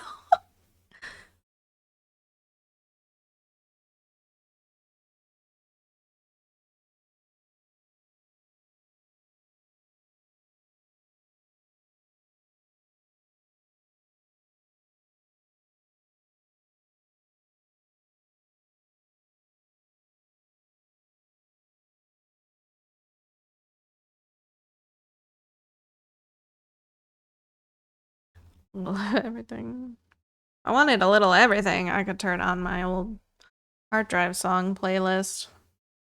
Speaker 1: Everything. I wanted a little everything. I could turn on my old hard drive song playlist,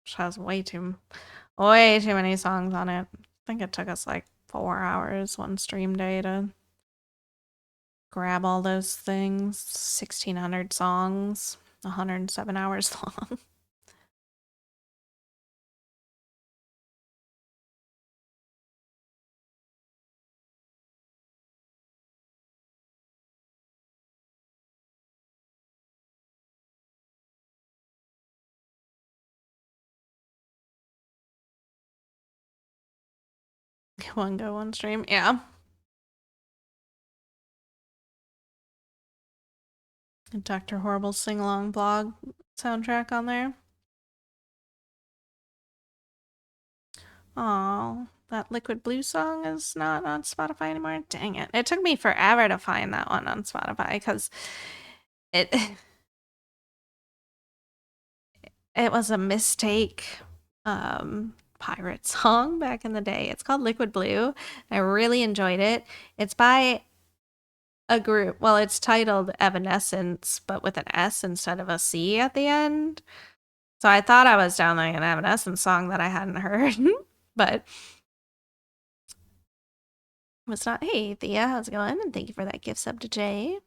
Speaker 1: which has way too many songs on it. I think it took us like 4 hours one stream day to grab all those things. 1,600 songs, 107 hours long. One go, one stream. Yeah. Dr. Horrible's sing along blog soundtrack on there. Oh, that Liquid Blue song is not on Spotify anymore. Dang it. It took me forever to find that one on Spotify because it it was a mistake pirate song back in the day. It's called Liquid Blue. I really enjoyed it. It's by a group. Well, it's titled Evanescence, but with an S instead of a C at the end. So I thought I was downloading an Evanescence song that I hadn't heard, but it's not. Hey, Thea, how's it going? And thank you for that gift sub to Jay.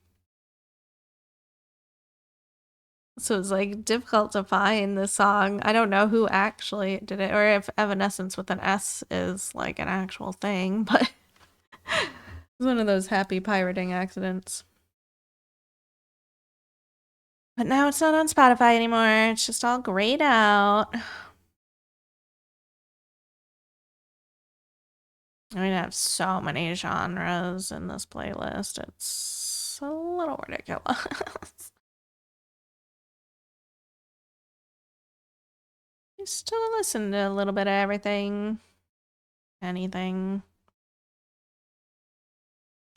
Speaker 1: So it's like difficult to find the song. I don't know who actually did it, or if Evanescence with an S is like an actual thing, but it's one of those happy pirating accidents. But now it's not on Spotify anymore. It's just all grayed out. I mean, I have so many genres in this playlist. It's a little ridiculous. I still listen to a little bit of everything, anything.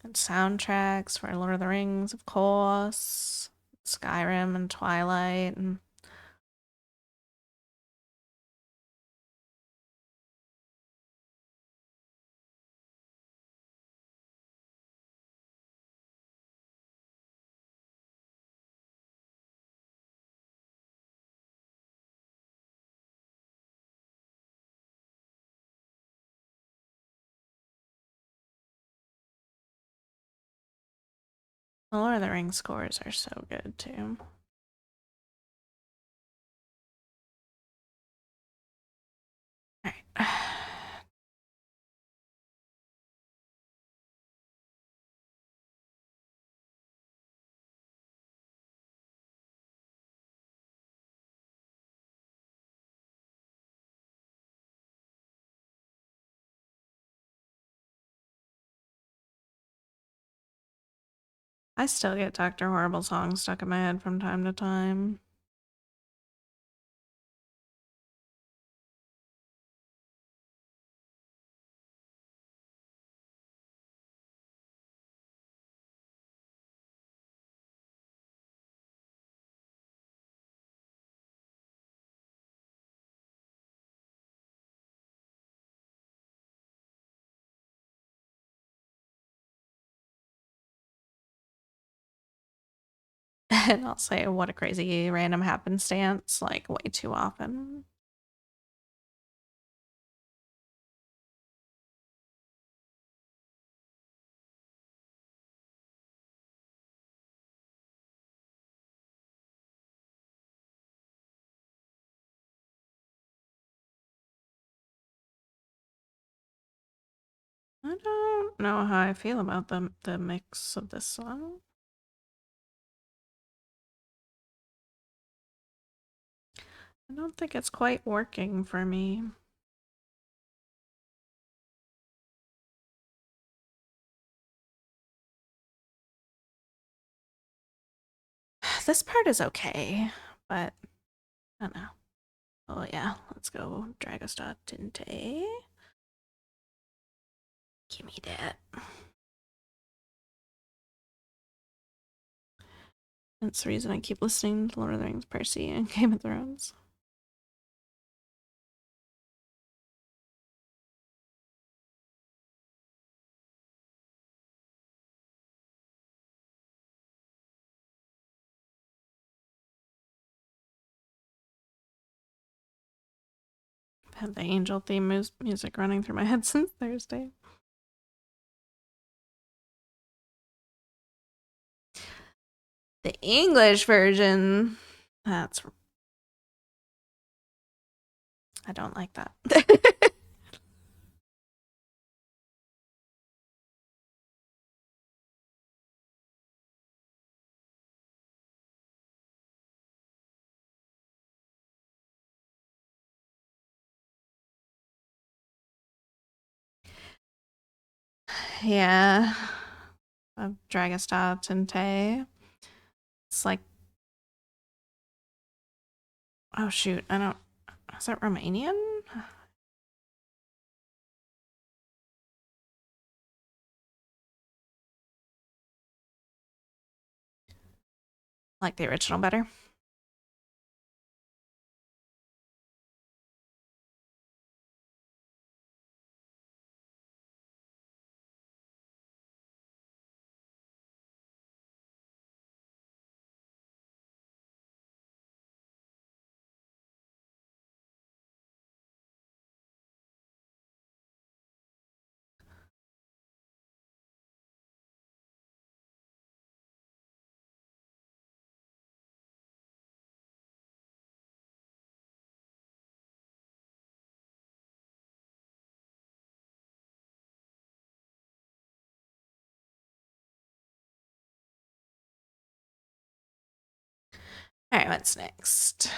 Speaker 1: And soundtracks for Lord of the Rings, of course. Skyrim and Twilight and the Lord of the Rings scores are so good too. All right. I still get Dr. Horrible songs stuck in my head from time to time. And I'll say, what a crazy random happenstance, like way too often. I don't know how I feel about the mix of this song. I don't think it's quite working for me. This part is okay, but I don't know. Oh yeah, let's go Dragostea Tinte. Give me that. That's the reason I keep listening to Lord of the Rings, Percy, and Game of Thrones. I've had the Angel theme music running through my head since Thursday. The English version. That's. I don't like that. Yeah. Of Dragostea Tinte. It's like. Oh shoot, I don't. Is that Romanian? Like the original better? All right, what's next?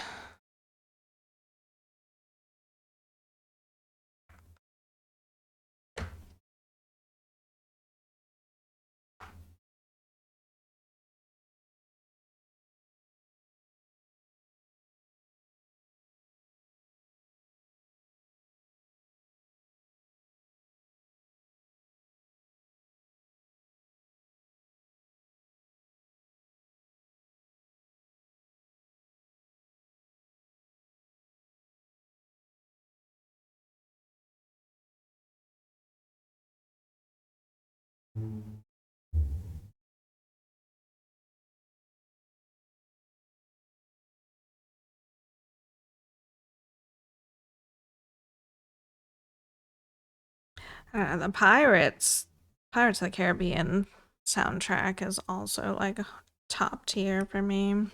Speaker 1: The Pirates of the Caribbean soundtrack is also like top tier for me.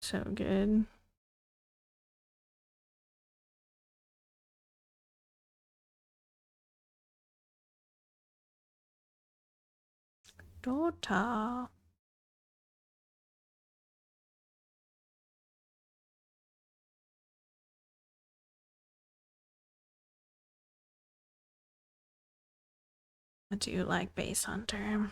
Speaker 1: So good. Dota. I do like Base Hunter.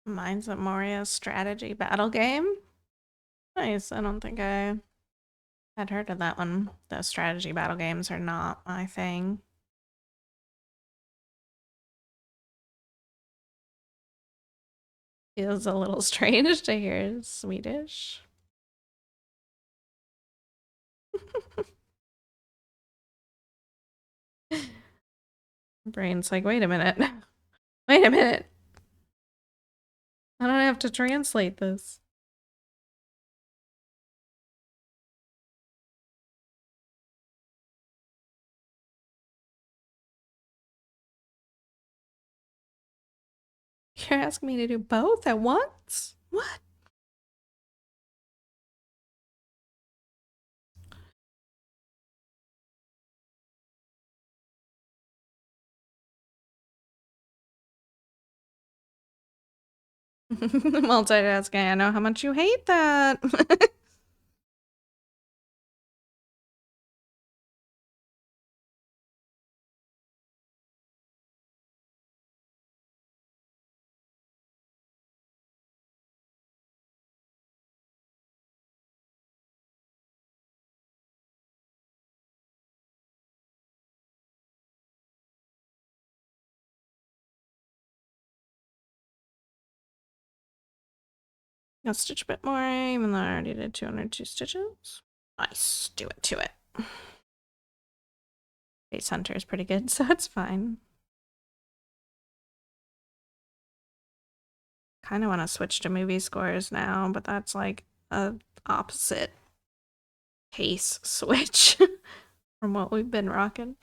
Speaker 1: Mine's a Moria strategy battle game. Nice. I don't think I had heard of that one. The strategy battle games are not my thing. Feels a little strange to hear Swedish. Brain's like, wait a minute. Wait a minute. I don't have to translate this. You're asking me to do both at once? What? Multitasking. I know how much you hate that. I'll stitch a bit more, even though I already did 202 stitches. Nice. Do it to it. Base Hunter is pretty good, so it's fine. Kind of want to switch to movie scores now, but that's like a opposite pace switch from what we've been rocking.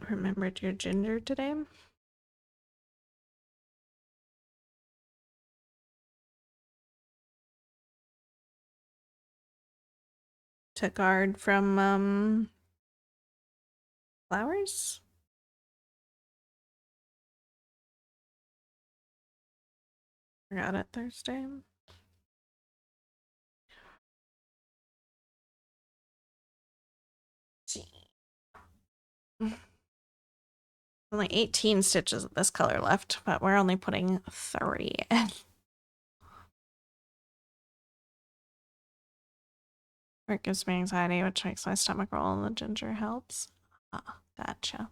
Speaker 1: Remembered your ginger today? To guard from flowers? Forgot it Thursday. Only 18 stitches of this color left, but we're only putting 3 in. It gives me anxiety, which makes my stomach roll, and the ginger helps. Ah, gotcha.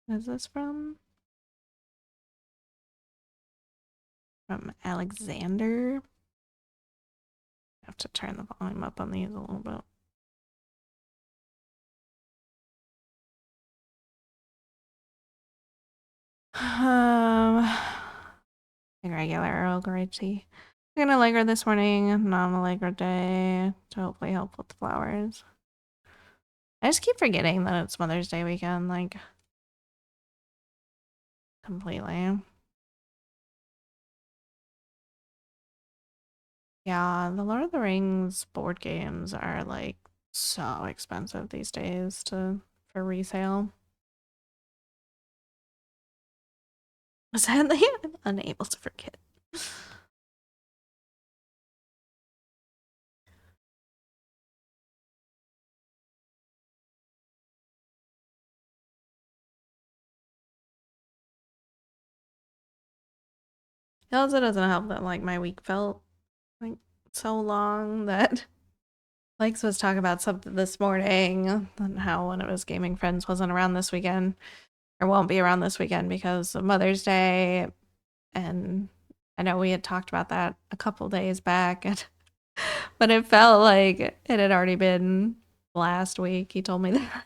Speaker 1: What is this from? From Alexander. I have to turn the volume up on these a little bit. Regular Earl Grey tea. I'm gonna Allegra this morning, non-Allegra day to hopefully help with the flowers. I just keep forgetting that it's Mother's Day weekend, like, completely. Yeah, the Lord of the Rings board games are, like, so expensive these days for resale. Sadly, I'm unable to forget. It also doesn't help that, like, my week felt, like, so long that Likes was talking about something this morning and how one of his gaming friends wasn't around this weekend or won't be around this weekend because of Mother's Day. And I know we had talked about that a couple days back, but it felt like it had already been last week. He told me that.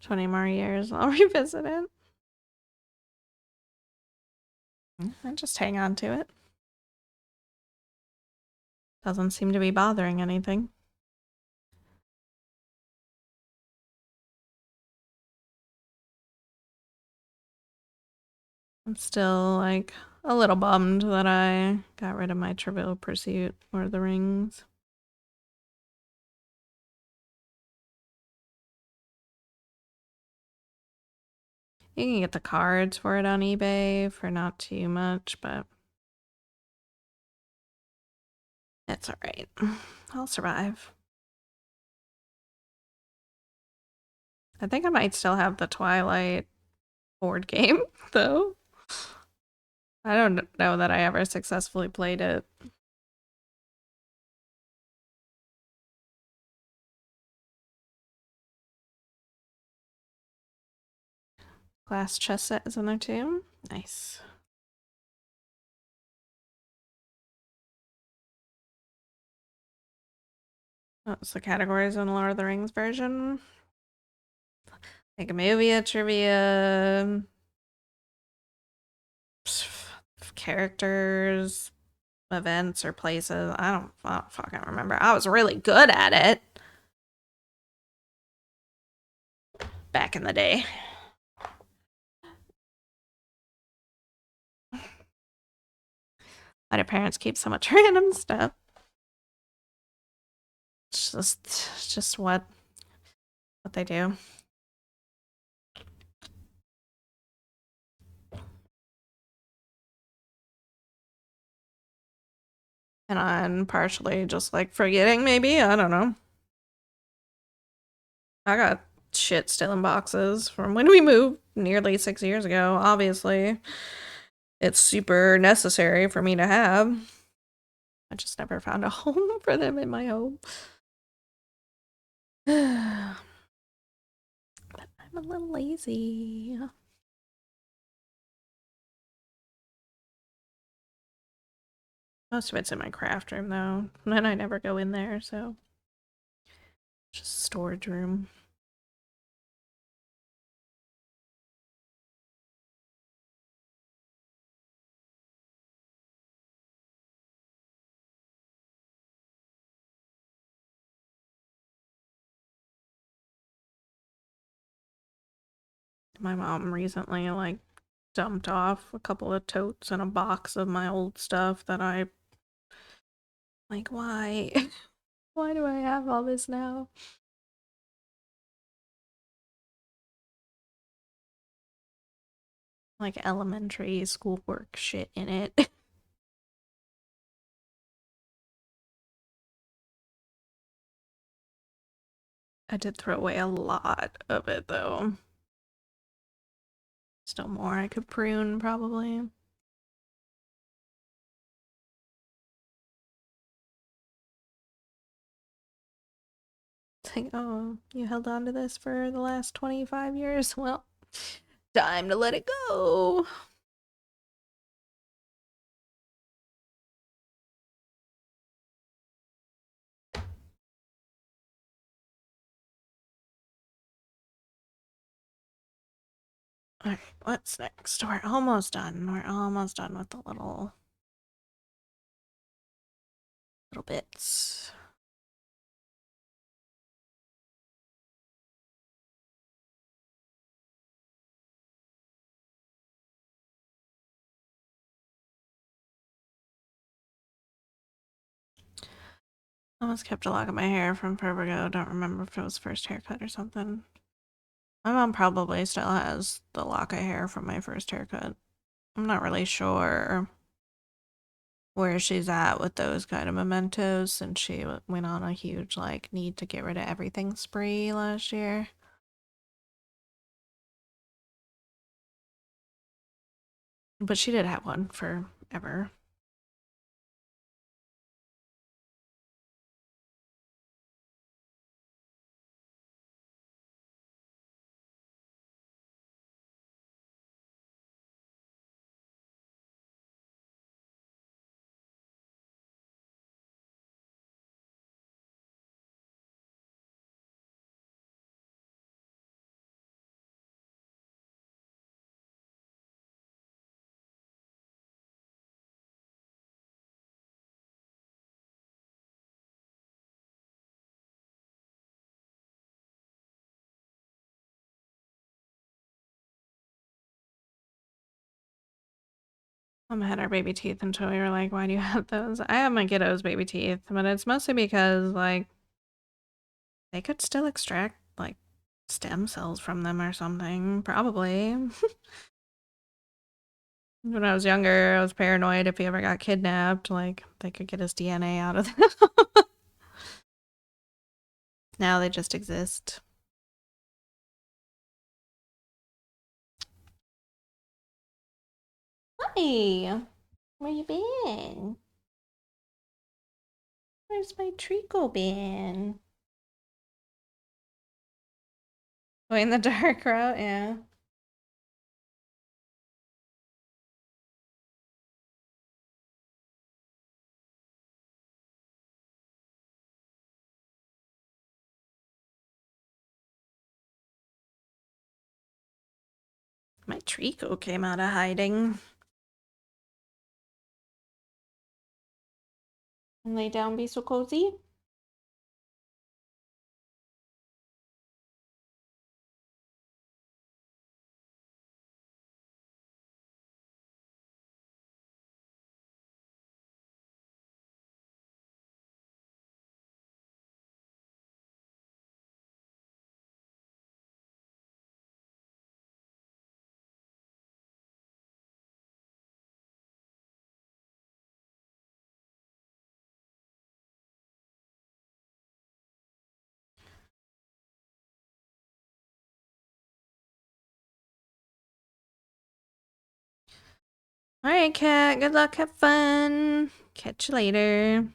Speaker 1: "20 more years, I'll revisit it." I just hang on to it. Doesn't seem to be bothering anything. I'm still, like, a little bummed that I got rid of my Trivial Pursuit or the Rings. You can get the cards for it on eBay for not too much, but it's alright. I'll survive. I think I might still have the Twilight board game, though. I don't know that I ever successfully played it. Glass chess set is in there too. Nice. What's the categories in Lord of the Rings version? Like a movie, a trivia, characters, events, or places. I don't fucking remember. I was really good at it back in the day. Why do parents keep so much random stuff? It's just what they do. And I'm partially just like forgetting, maybe. I don't know. I got shit still in boxes from when we moved nearly 6 years ago. Obviously, it's super necessary for me to have. I just never found a home for them in my home. But I'm a little lazy. Most of it's in my craft room, though. And I never go in there, so. Just storage room. My mom recently, like, dumped off a couple of totes and a box of my old stuff that I. Like, why? Why do I have all this now? Like elementary schoolwork shit in it. I did throw away a lot of it though. Still more I could prune probably. It's like, oh, you held on to this for the last 25 years? Well, time to let it go. Alright, what's next? We're almost done. We're almost done with the little bits. I almost kept a lock of my hair from forever ago. Don't remember if it was first haircut or something. My mom probably still has the lock of hair from my first haircut. I'm not really sure where she's at with those kind of mementos since she went on a huge, like, need to get rid of everything spree last year. But she did have one forever. Mom had our baby teeth until we were like, why do you have those? I have my kiddos' baby teeth, but it's mostly because, like, they could still extract, like, stem cells from them or something. Probably. When I was younger, I was paranoid if he ever got kidnapped, like, they could get his DNA out of them. Now they just exist. Hi! Where you been? Where's my treacle been? Going the dark route, yeah. My treacle came out of hiding. Lay down, be so cozy. Alright, cat. Good luck. Have fun. Catch you later.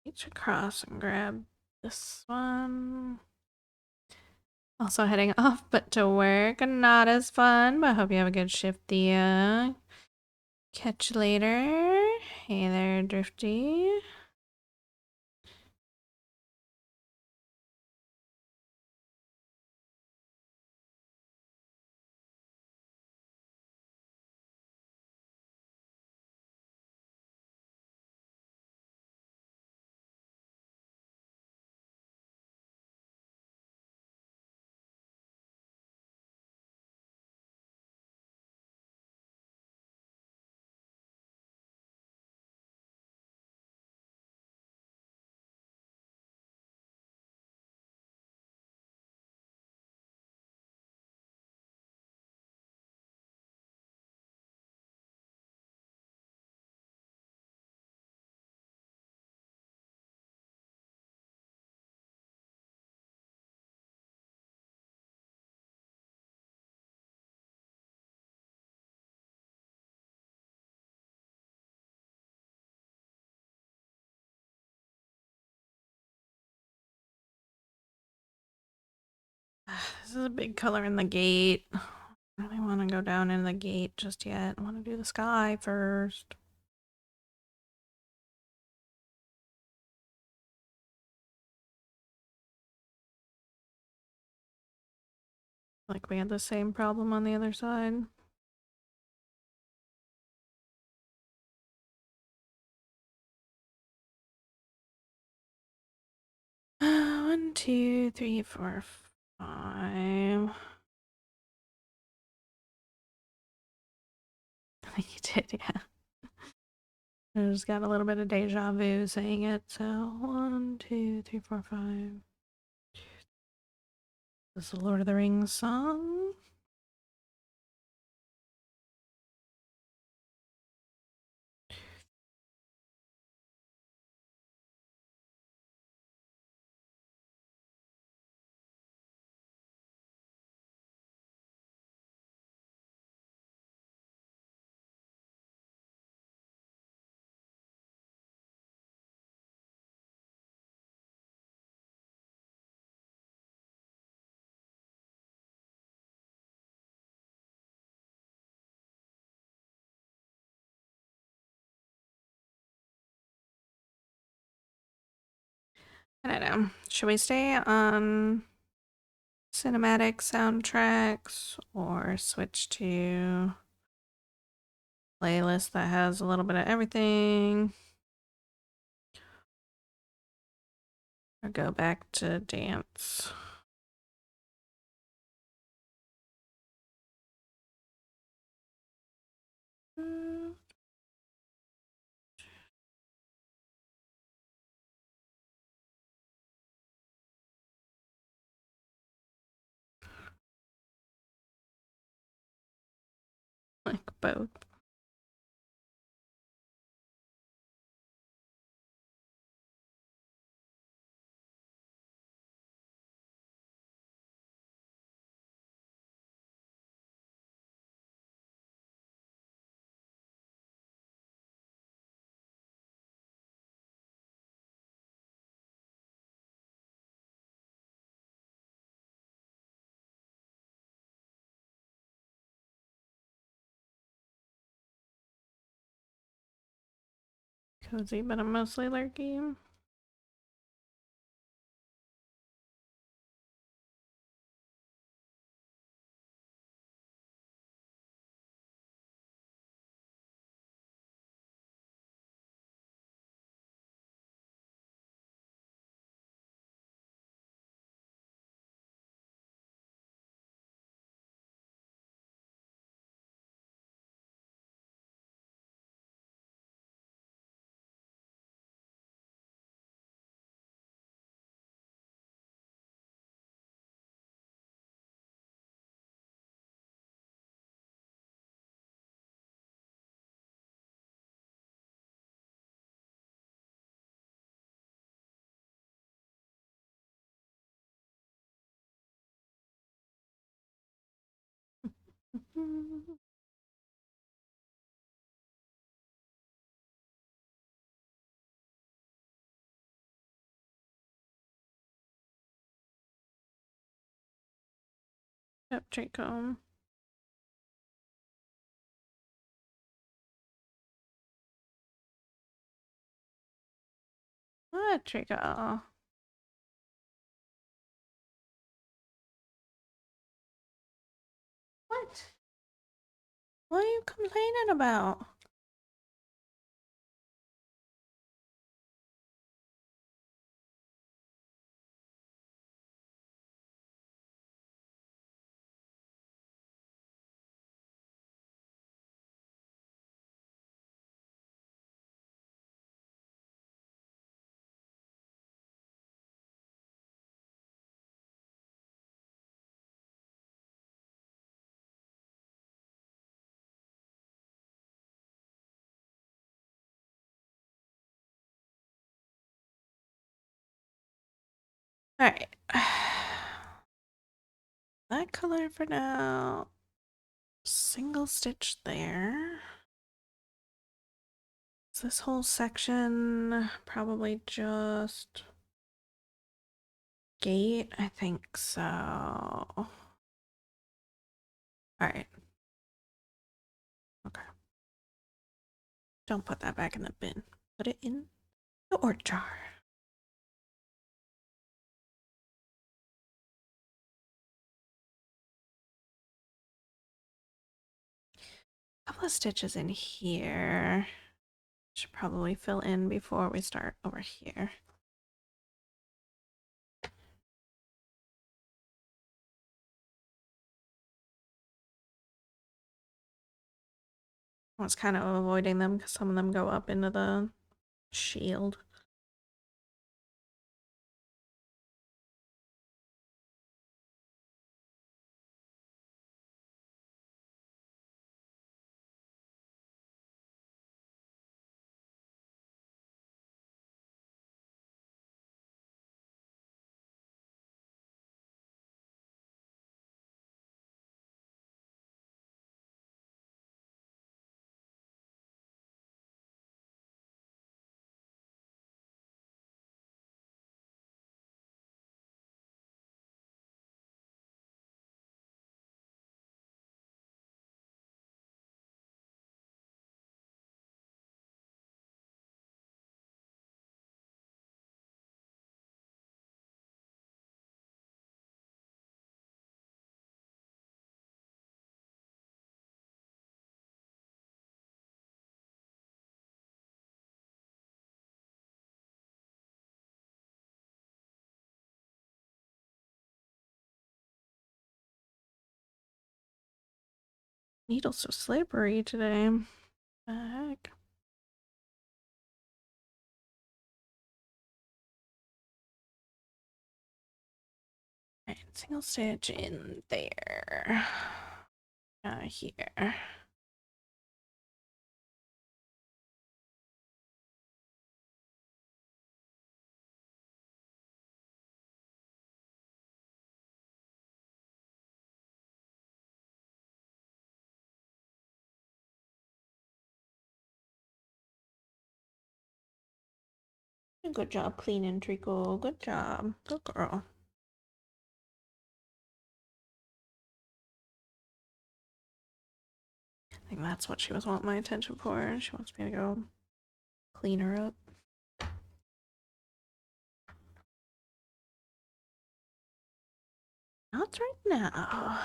Speaker 1: Reach across and grab this one. Also heading off, but to work. Not as fun, but I hope you have a good shift, Thea. Catch you later. Hey there, Drifty. This is a big color in the gate. I don't really want to go down in the gate just yet. I want to do the sky first. Like we had the same problem on the other side. One, two, three, four, five. I think you did, yeah. I just got a little bit of deja vu saying it. So 1, 2, 3, 4, 5. This is the Lord of the Rings song. I don't know. Should we stay on cinematic soundtracks or switch to playlist that has a little bit of everything? Or go back to dance? Like both. Cozy, but I'm mostly lurky. Yep, Draco. What, Draco? What? What are you complaining about? Alright. That color for now. Single stitch there. Is this whole section probably just gate? I think so. Alright. Okay. Don't put that back in the bin. Put it in the org jar. Couple of stitches in here. Should probably fill in before we start over here. I was kind of avoiding them because some of them go up into the shield. Needle's so slippery today. What the heck? Alright, single stitch in there. Here. Good job cleaning, Treacle. Good job. Good girl. I think that's what she was wanting my attention for. She wants me to go clean her up. Not right now.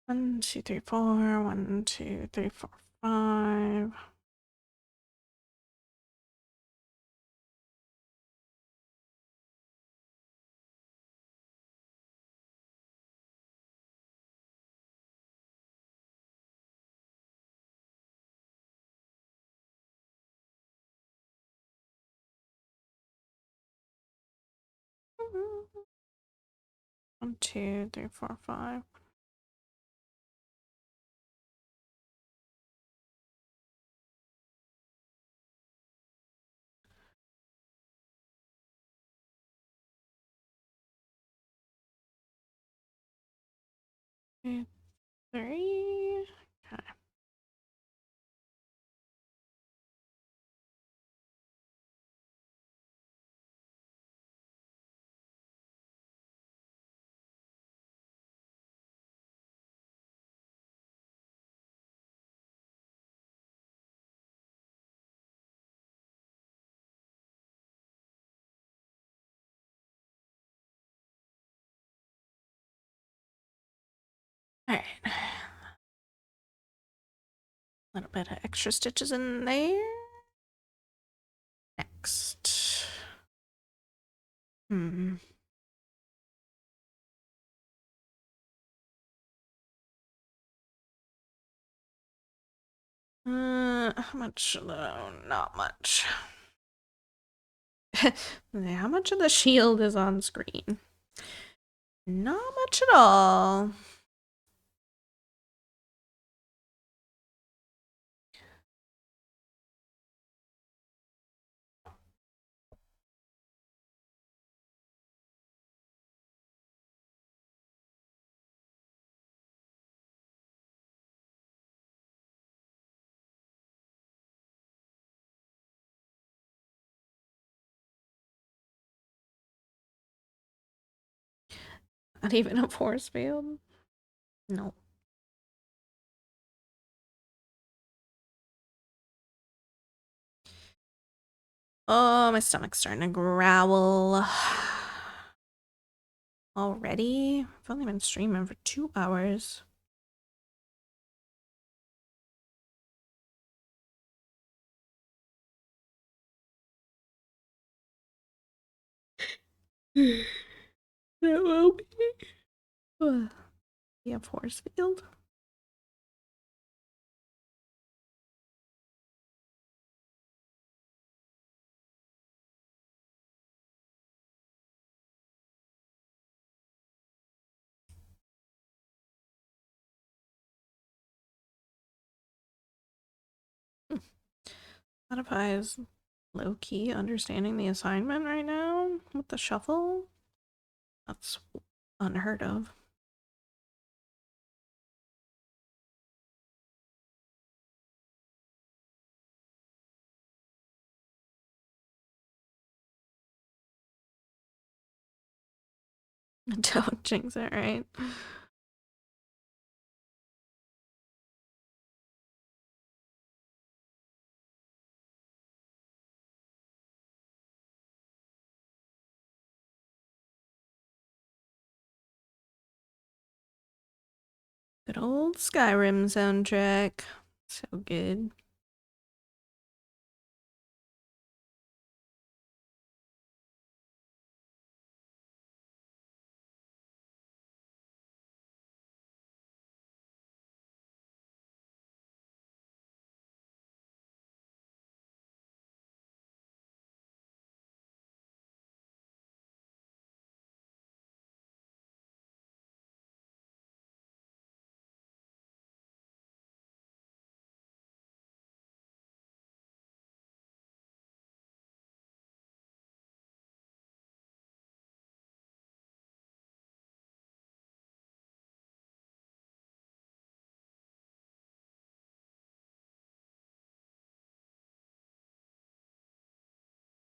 Speaker 1: 1, 2, 3, 4. 1, 2, 3, 4, 5. One, two, three, four, five. Two, three. Okay. All right. A little bit of extra stitches in there. Next. Hmm. How much though? Not much. How much of the shield is on screen? Not much at all. Not even a force field? No. Oh, my stomach's starting to growl. Already? I've only been streaming for 2 hours. It will be. Be a force field. Spotify is low-key understanding the assignment right now with the shuffle. That's unheard of. Don't jinx it, right? Good old Skyrim soundtrack. So good.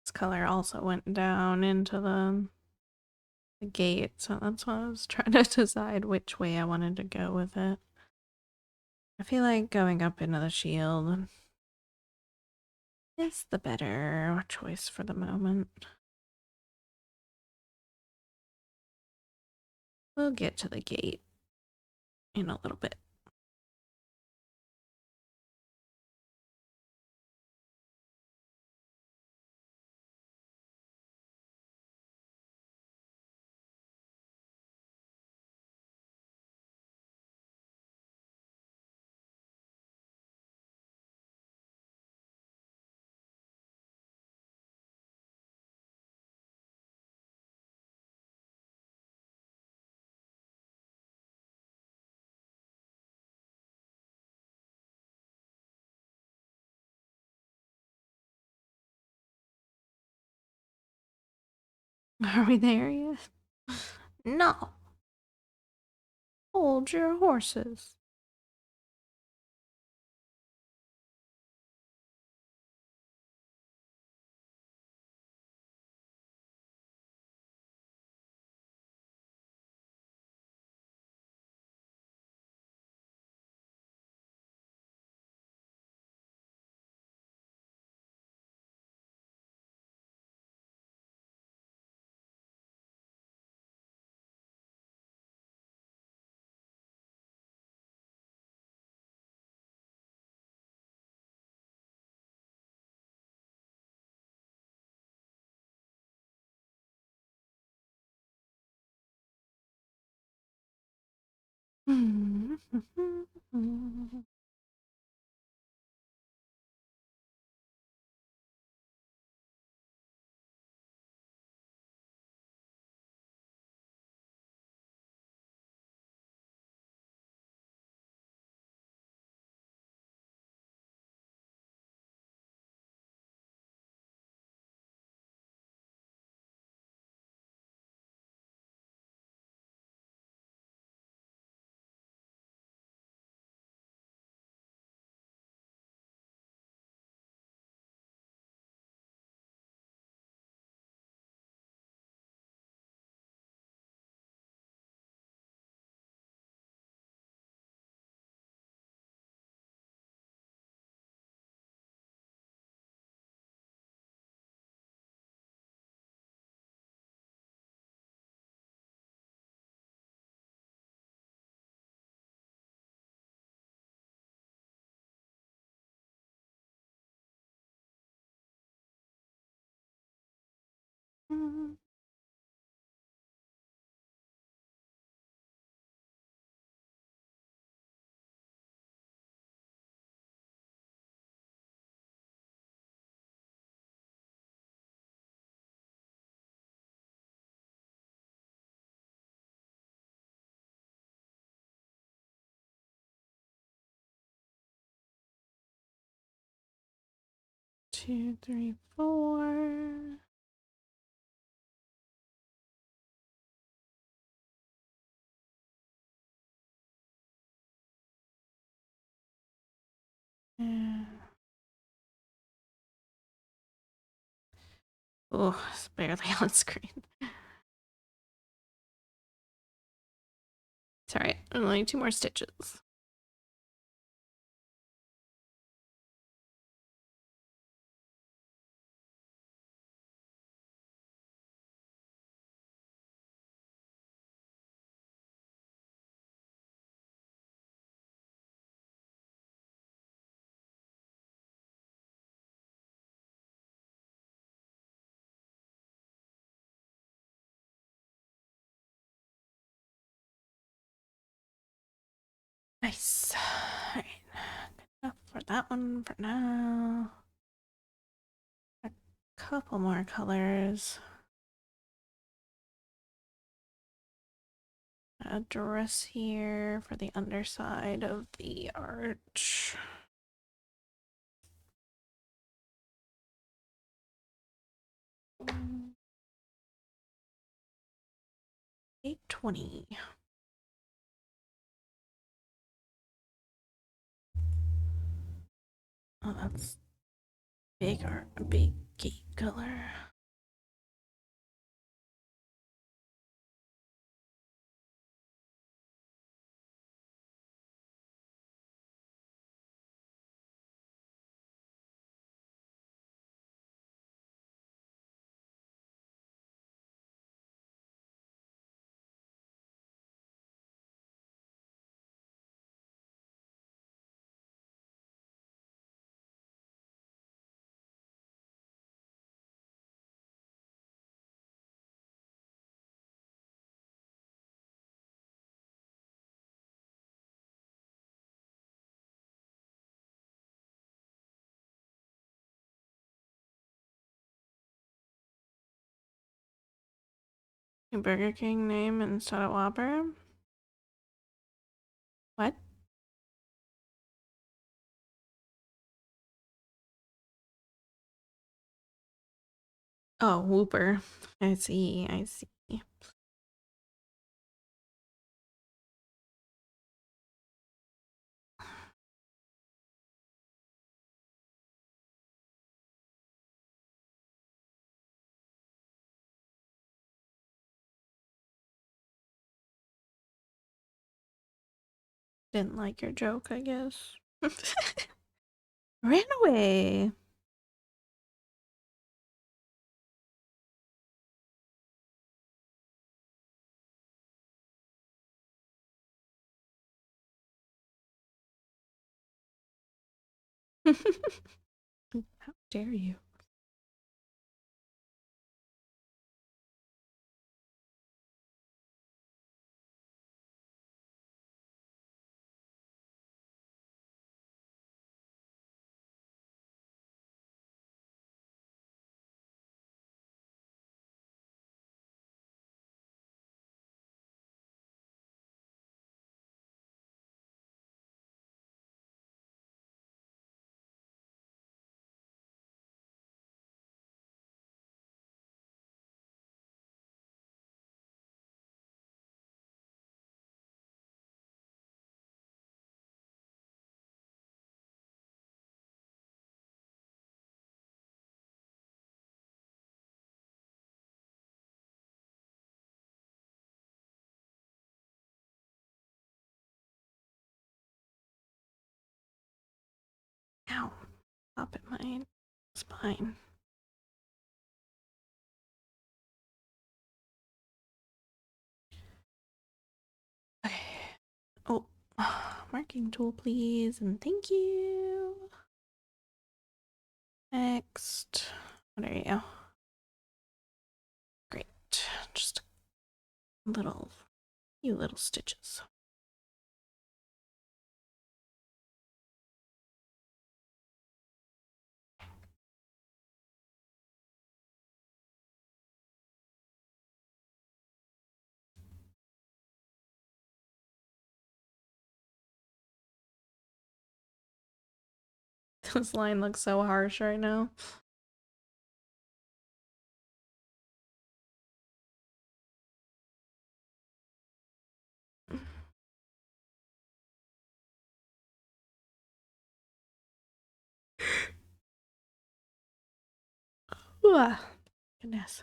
Speaker 1: This color also went down into the gate, so that's why I was trying to decide which way I wanted to go with it. I feel like going up into the shield is the better choice for the moment. We'll get to the gate in a little bit. Are we there yet? No. Hold your horses. Two, three, four. Yeah. Oh, it's barely on screen. It's alright. Only 2 more stitches. Nice. Alright. Good enough for that one for now. A couple more colors. A dress here for the underside of the arch. $8.20. Oh, that's big art, a big gate color. New Burger King name instead of Whopper? What? Oh, Whooper. I see, I see. Didn't like your joke, I guess. Ran away. How dare you? Ow. Pop at my spine. Okay. Oh, marking tool, please, and thank you. Next. What are you? Great. Just a few little stitches. This line looks so harsh right now. Ooh, goodness.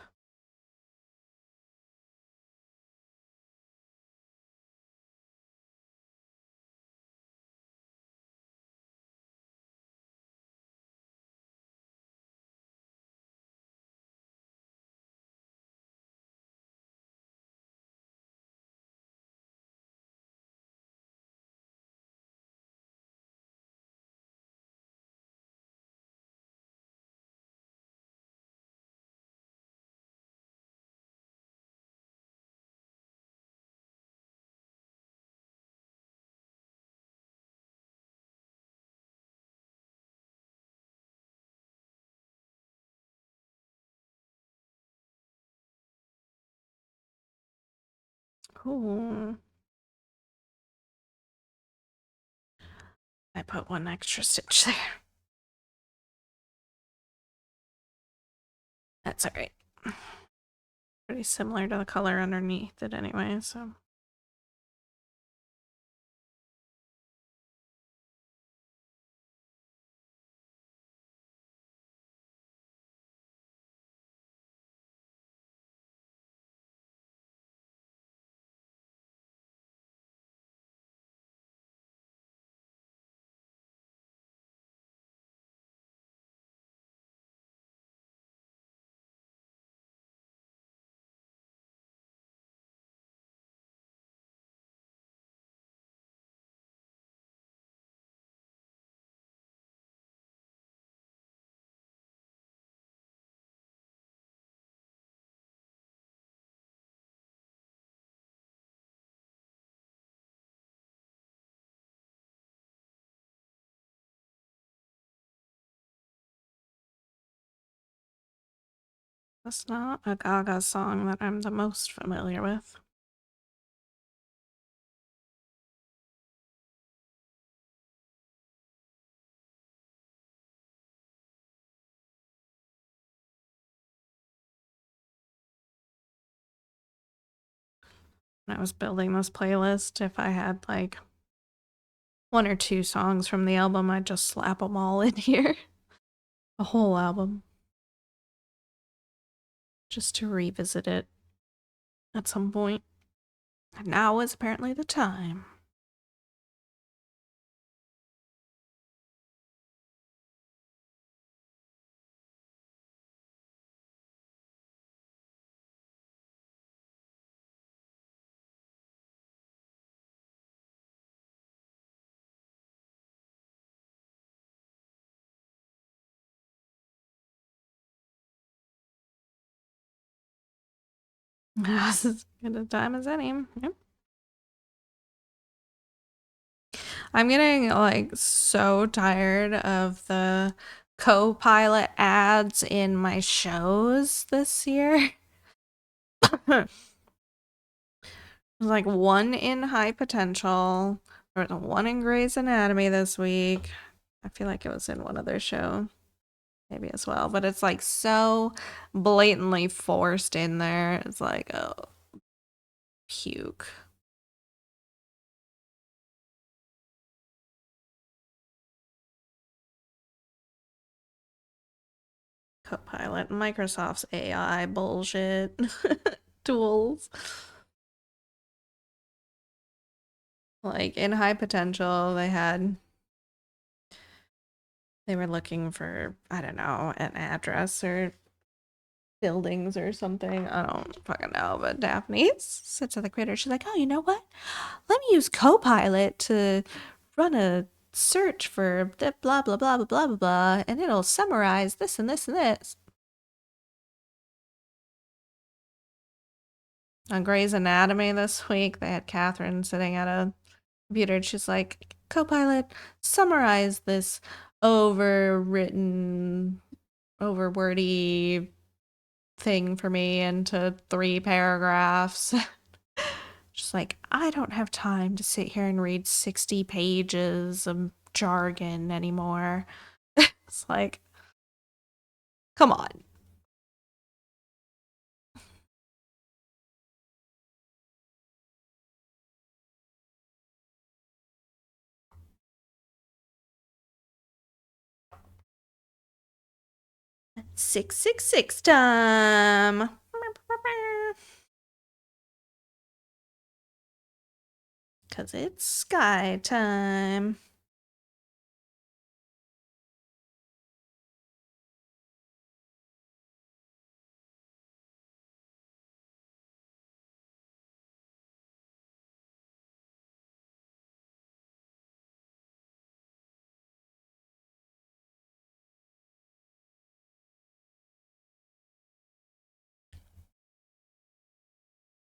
Speaker 1: Cool. I put one extra stitch there. That's all right. Pretty similar to the color underneath it anyway, so. That's not a Gaga song that I'm the most familiar with. When I was building this playlist, if I had like one or two songs from the album, I'd just slap them all in here. The whole album. Just to revisit it at some point. And now is apparently the time. This is as good a time as any. Yep. I'm getting like so tired of the co-pilot ads in my shows this year. There's like one in High Potential. There was one in Grey's Anatomy this week. I feel like it was in one other show, maybe as well. But it's like so blatantly forced in there. It's like, oh, puke. Copilot, Microsoft's AI bullshit tools. Like in High Potential, they were looking for, I don't know, an address or buildings or something. I don't fucking know. But Daphne said to the creator, she's like, oh, you know what? Let me use Copilot to run a search for blah, blah, blah, blah, blah, blah, blah, and it'll summarize this and this and this. On Grey's Anatomy this week, they had Catherine sitting at a computer and she's like, Copilot, summarize this overwritten, overwordy thing for me into 3 paragraphs. Just like, I don't have time to sit here and read 60 pages of jargon anymore. It's like, come on. It's 666 time. Because it's sky time.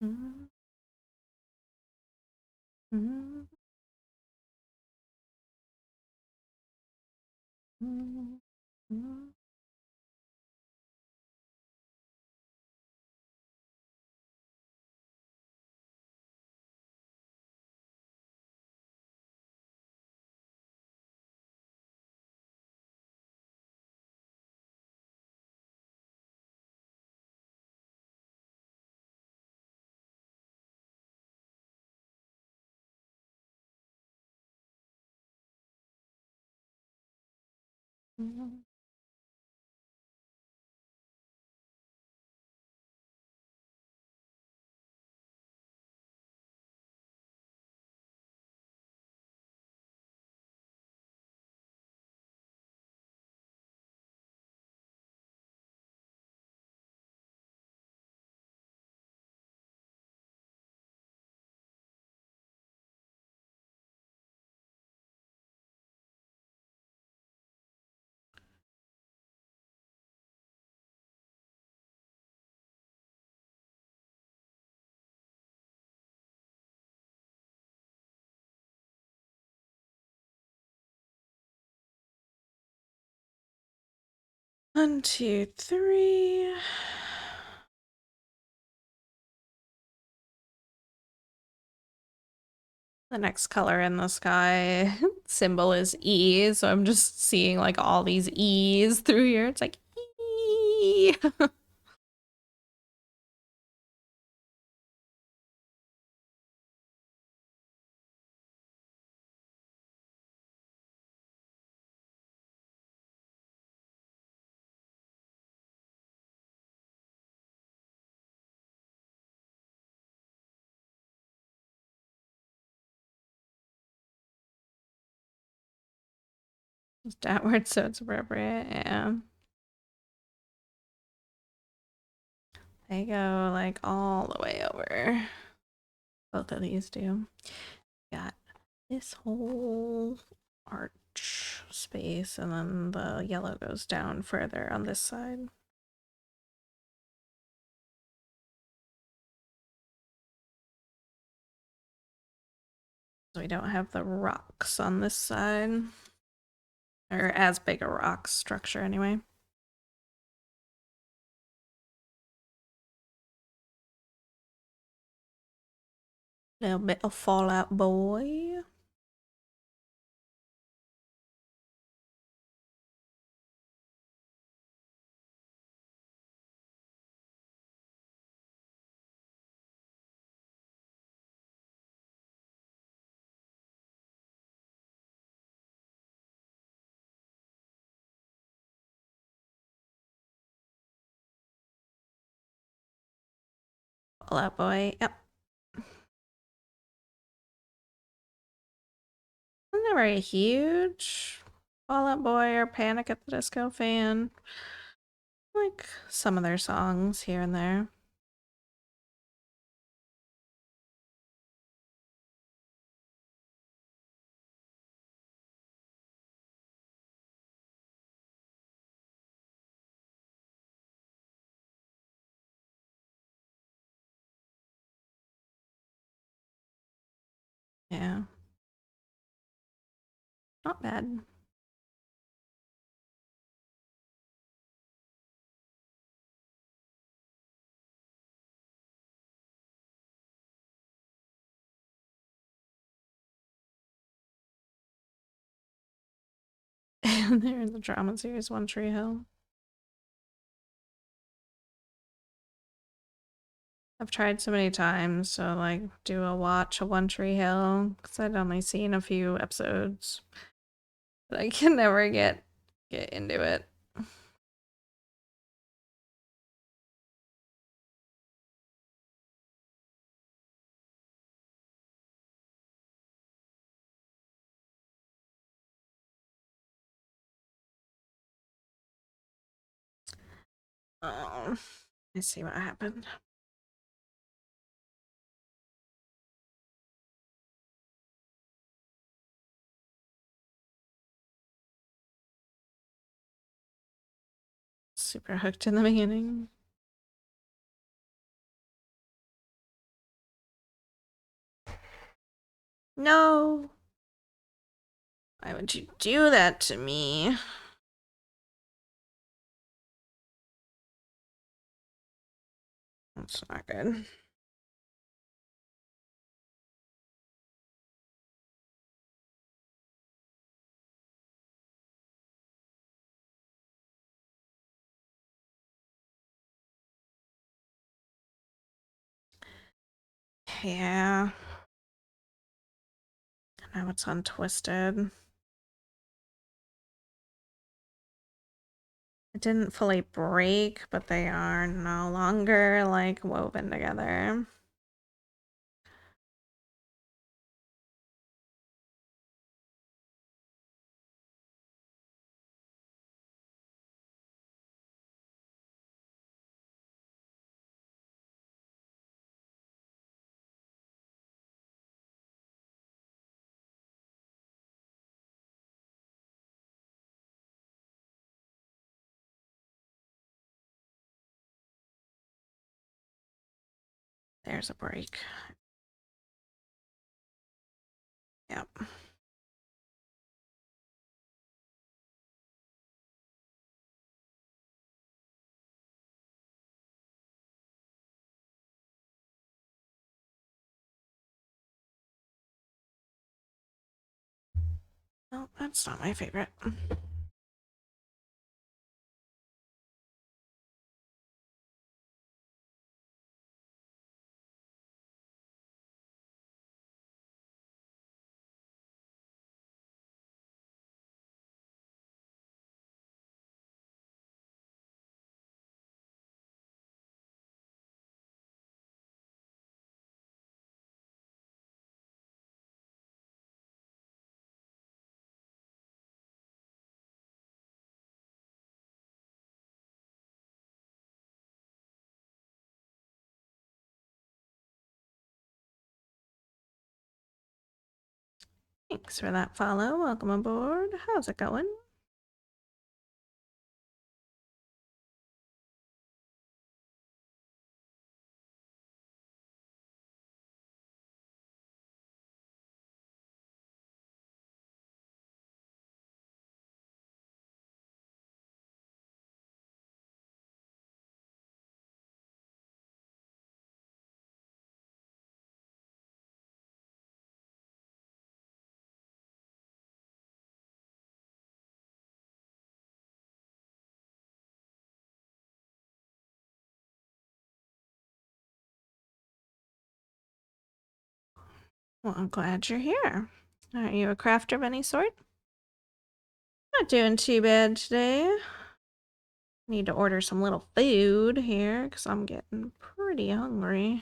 Speaker 1: Mm-hmm. Mm-hmm. Mm-hmm. Mm-hmm. One, two, three. The next color in the sky symbol is E, so I'm just seeing like all these E's through here. It's like E. Just downward, so it's appropriate. Yeah. They go like all the way over. Both of these do. Got this whole arch space, and then the yellow goes down further on this side. So we don't have the rocks on this side. Or as big a rock structure anyway. Little bit of Fall Out Boy. Fall Out Boy. Yep. I'm never a huge Fall Out Boy or Panic at the Disco fan. Like some of their songs here and there. Yeah. Not bad. And they're in the drama series One Tree Hill. I've tried so many times to like do a watch a One Tree Hill because I'd only seen a few episodes, but I can never get into it. Oh, I see what happened. Super hooked in the beginning. No. Why would you do that to me? That's not good. Yeah. Now it's untwisted. It didn't fully break, but they are no longer like woven together. There's a break. Yep. No, that's not my favorite. Thanks for that follow. Welcome aboard. How's it going? Well, I'm glad you're here. Are you a crafter of any sort? Not doing too bad today. Need to order some little food here because I'm getting pretty hungry.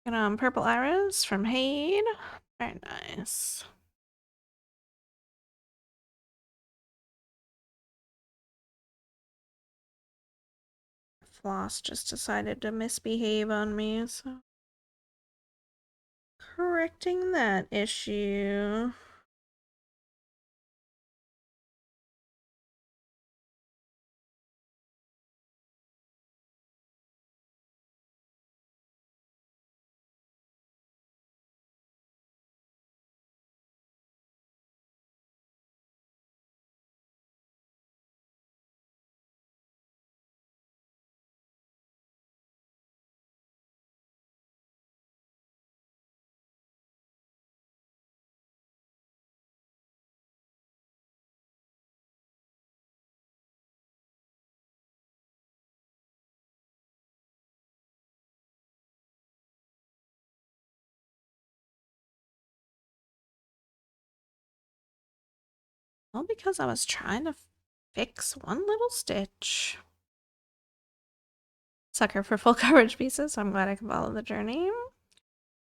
Speaker 1: Got purple arrows from Hade. Very nice. Floss just decided to misbehave on me, so correcting that issue. All because I was trying to fix one little stitch. Sucker for full coverage pieces, so I'm glad I can follow the journey.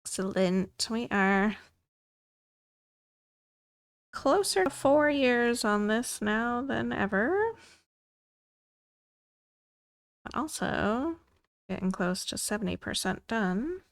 Speaker 1: Excellent. We are closer to 4 years on this now than ever. But also getting close to 70% done.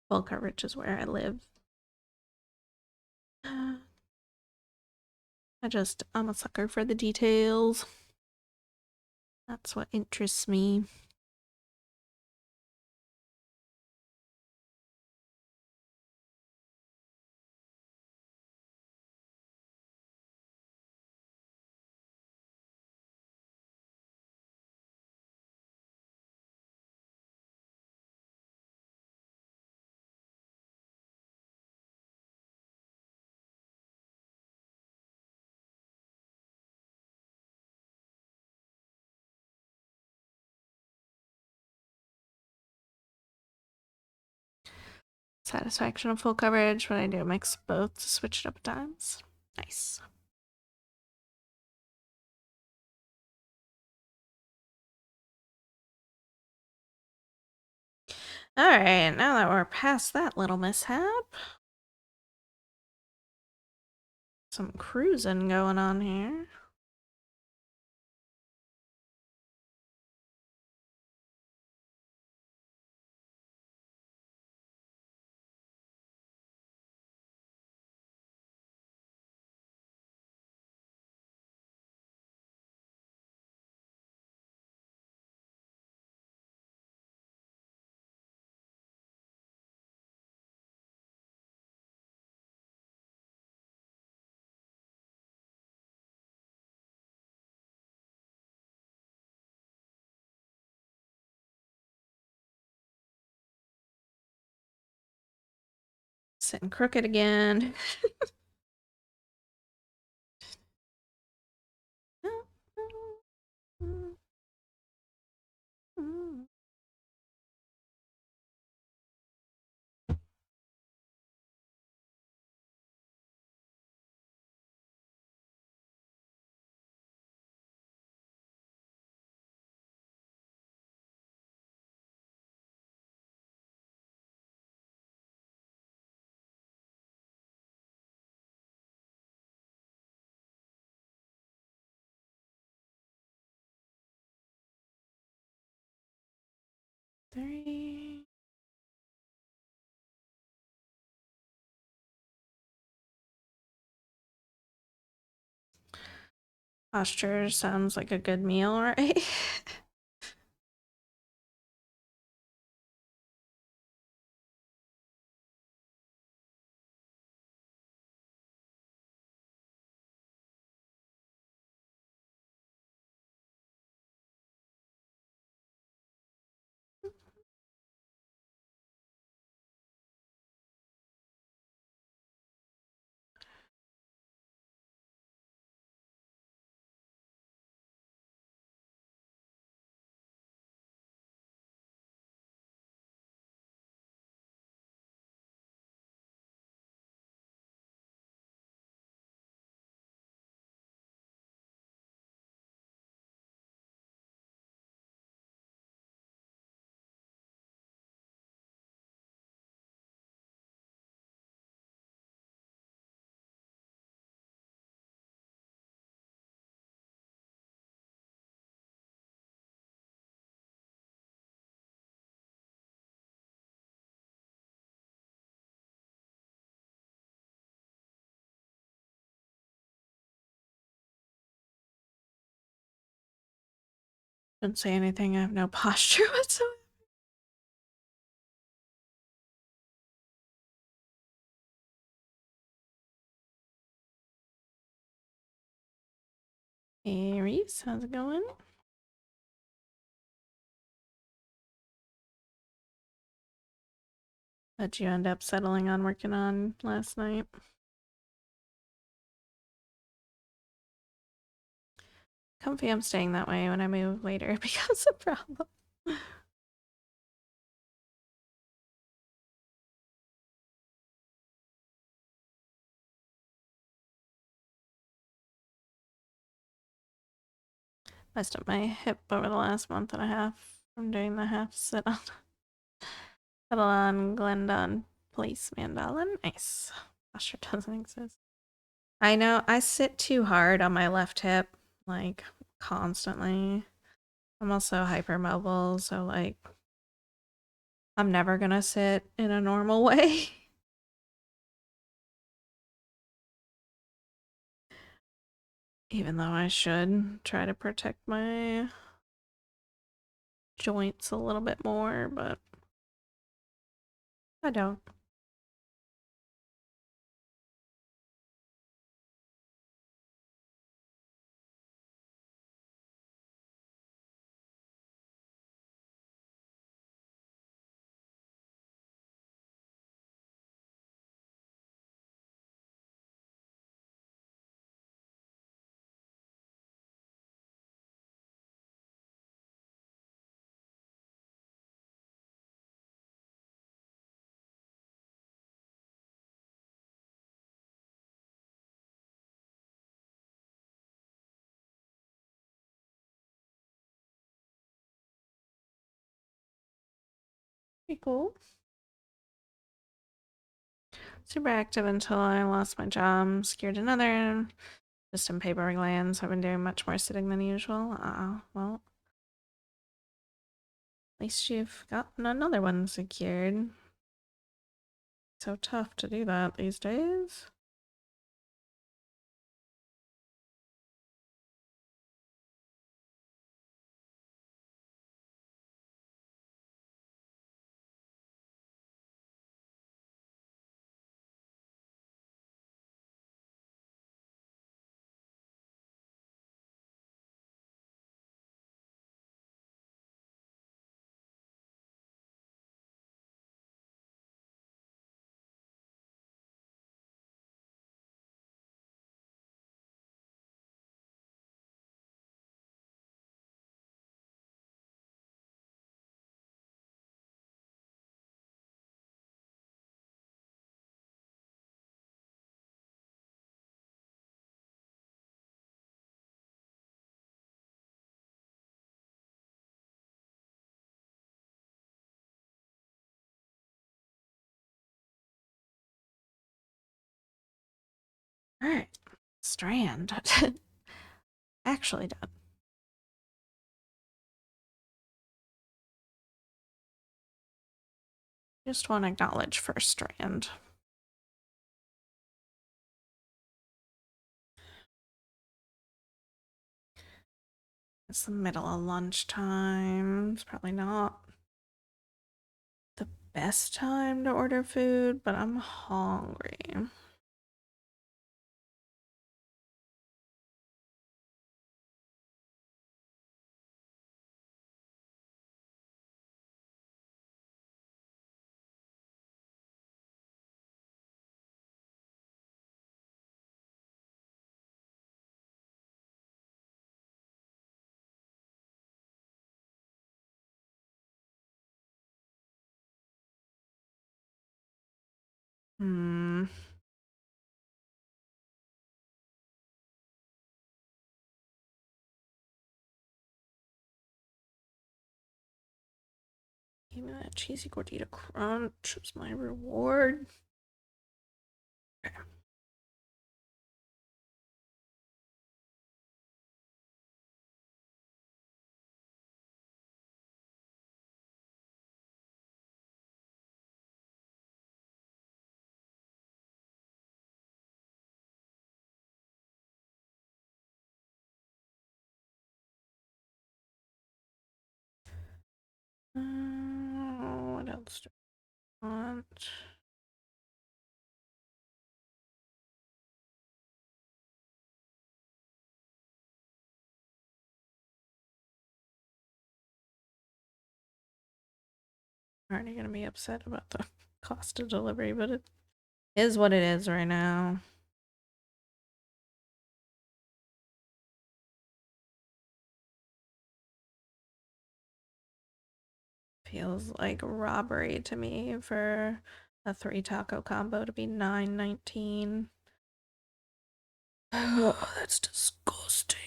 Speaker 1: Full coverage is where I live. I'm a sucker for the details. That's what interests me. Satisfaction of full coverage. What I do, mix both to switch it up at times. Nice. Alright, now that we're past that little mishap. Some cruising going on here. Sitting crooked again. Three. Posture sounds like a good meal, right? Don't say anything, I have no posture whatsoever. Hey Reese, how's it going? What'd you end up settling on working on last night? Comfy, I'm staying that way. When I move later, it becomes a problem. Messed up my hip over the last month and a half from doing the half sit on. Settle on Glendon Place Mandala. Nice. Posture doesn't exist. I know, I sit too hard on my left hip, like, constantly. I'm also hypermobile, so, like, I'm never gonna sit in a normal way. Even though I should try to protect my joints a little bit more, but I don't. Pretty cool. Super active until I lost my job, secured another, just in paper lands. I've been doing much more sitting than usual. Well, at least you've gotten another one secured. So tough to do that these days. Alright. Strand. Actually done. Just want to acknowledge first strand. It's the middle of lunchtime. It's probably not the best time to order food, but I'm hungry. Hmm. Give me that cheesy gordita crunch as my reward. Okay. What else do I want? Already gonna be upset about the cost of delivery, but it is what it is right now. Feels like robbery to me for a 3 taco combo to be $9.19. Oh, that's disgusting.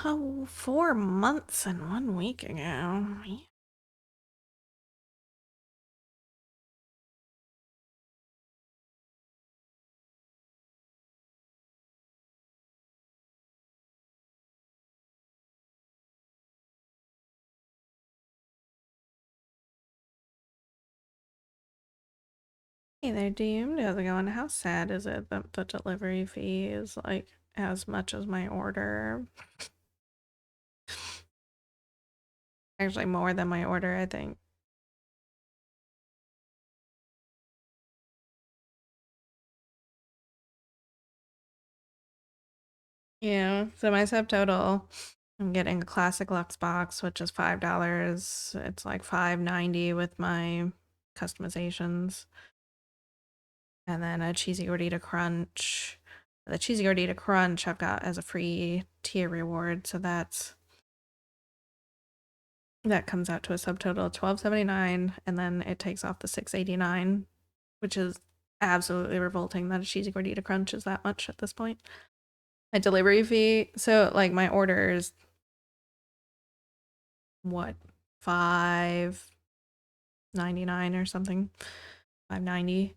Speaker 1: Oh, 4 months and 1 week ago. Hey there, Doom. How's it going? How sad is it that the delivery fee is like as much as my order? Actually, more than my order, I think. Yeah, so my subtotal, I'm getting a classic Lux box, which is $5. It's like $5.90 with my customizations. And then a cheesy gordita crunch. The cheesy gordita crunch I've got as a free tier reward, so that comes out to a subtotal of $12.79, and then it takes off the $6.89, which is absolutely revolting that a cheesy gordita crunch is that much at this point. My delivery fee, so like my order is what, $5.99 or something, $5.90.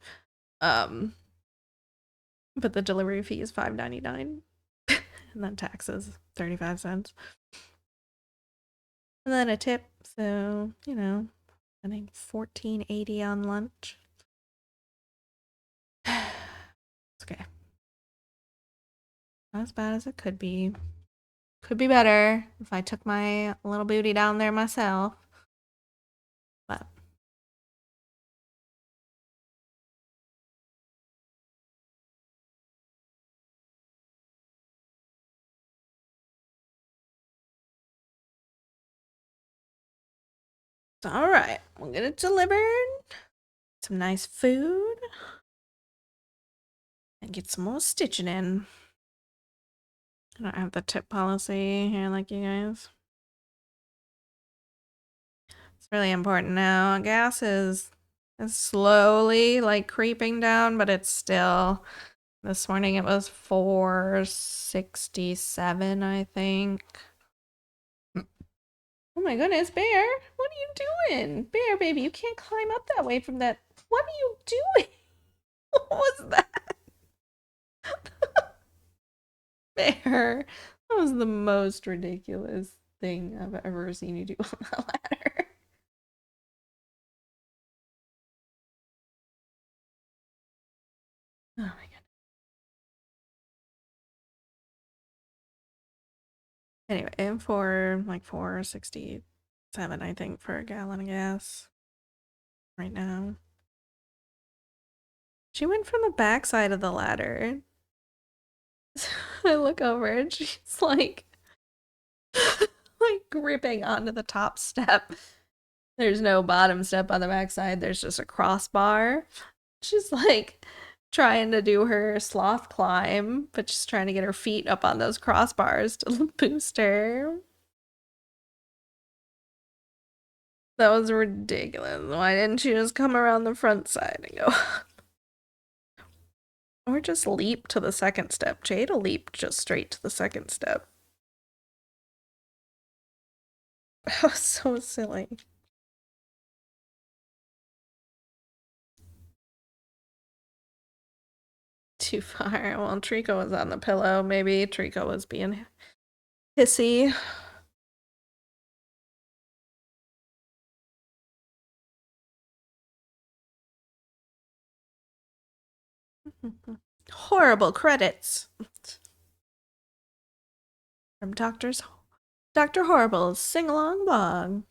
Speaker 1: But the delivery fee is $5.99, and then taxes 35 cents, and then a tip. So I think $14.80 on lunch. It's okay. Not as bad as it could be. Could be better if I took my little booty down there myself. But it's all right. We'll get it delivered. Some nice food. And get some more stitching in. I don't have the tip policy here like you guys. It's really important now. Gas is slowly like creeping down, but it's still, this morning it was $4.67, I think. Oh my goodness, Bear, what are you doing? Bear, baby, you can't climb up that way from that. What are you doing? What was that? Bear, that was the most ridiculous thing I've ever seen you do on that ladder. Oh my god. Anyway, for like $4.67, I think, for a gallon of gas right now. She went from the back side of the ladder. I look over and she's like gripping onto the top step. There's no bottom step on the backside. There's just a crossbar. She's like trying to do her sloth climb, but she's trying to get her feet up on those crossbars to boost her. That was ridiculous. Why didn't she just come around the front side and go? Or just leap to the second step. Jada leaped just straight to the second step. That was so silly. Too far. Well, Trico was on the pillow. Maybe Trico was being hissy. Horrible credits from Dr. Horrible's sing along blog.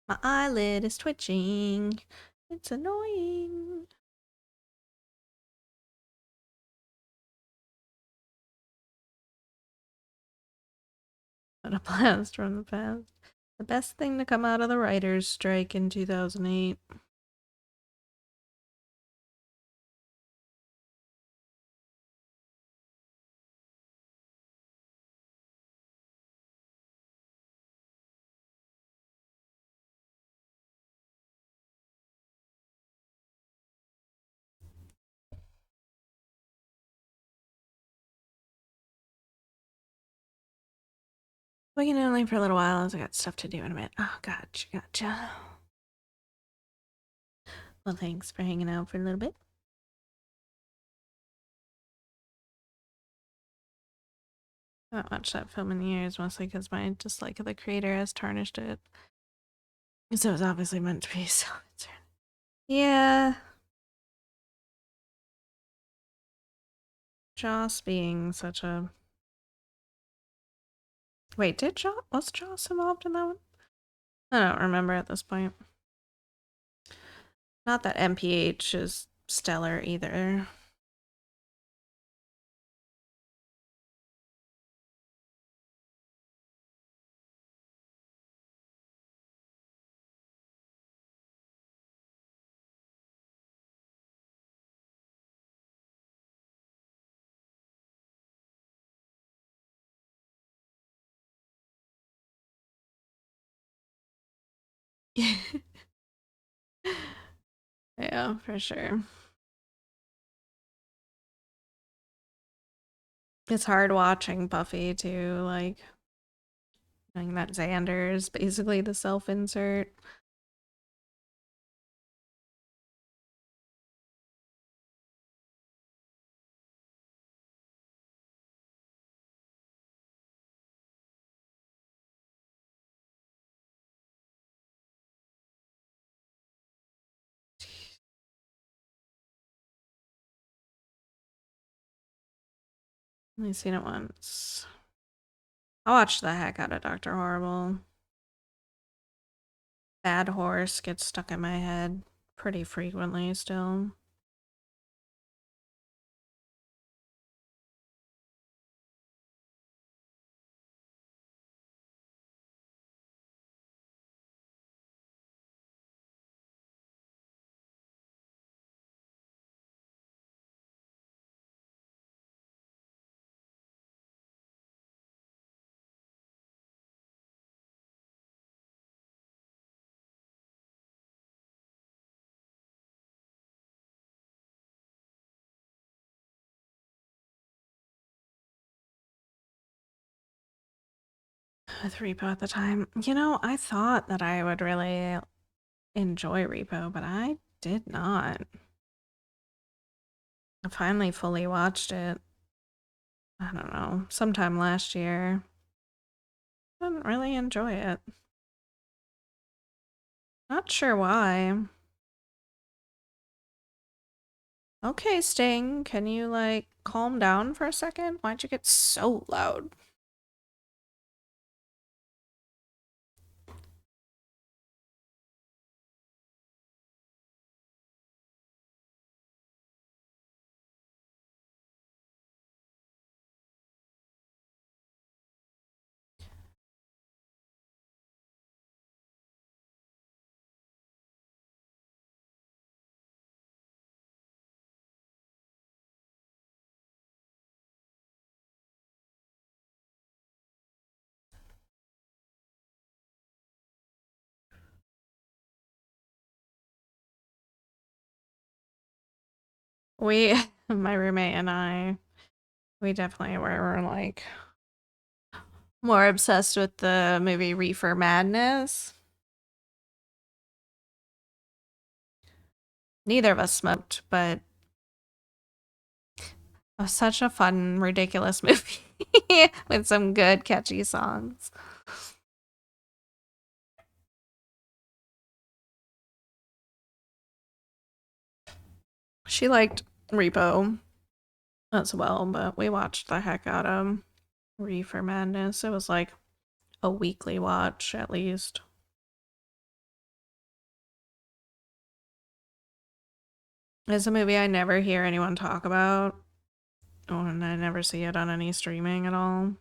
Speaker 1: My eyelid is twitching. It's annoying. What a blast from the past. The best thing to come out of the writer's strike in 2008. We can only for a little while as I got stuff to do in a minute. Oh, gotcha. Well, thanks for hanging out for a little bit. not watched that film in years, mostly because my dislike of the creator has tarnished it. So it was obviously meant to be so. Yeah. Joss being such a... Wait, was Joss involved in that one? I don't remember at this point. Not that MPH is stellar either. Yeah, for sure. It's hard watching Buffy too, like knowing that Xander is basically the self-insert. Only seen it once. I watched the heck out of Dr. Horrible. Bad Horse gets stuck in my head pretty frequently still. With Repo at the time. You know, I thought that I would really enjoy Repo, but I did not. I finally fully watched it. I don't know, sometime last year. I didn't really enjoy it. Not sure why. Okay, Sting, can you like calm down for a second? Why'd you get so loud? We, my roommate and I, we definitely were like more obsessed with the movie Reefer Madness. Neither of us smoked, but it was such a fun, ridiculous movie with some good, catchy songs. She liked Repo as well, but we watched the heck out of Reefer Madness. It was like a weekly watch at least. It's a movie I never hear anyone talk about. Oh, and I never see it on any streaming at all.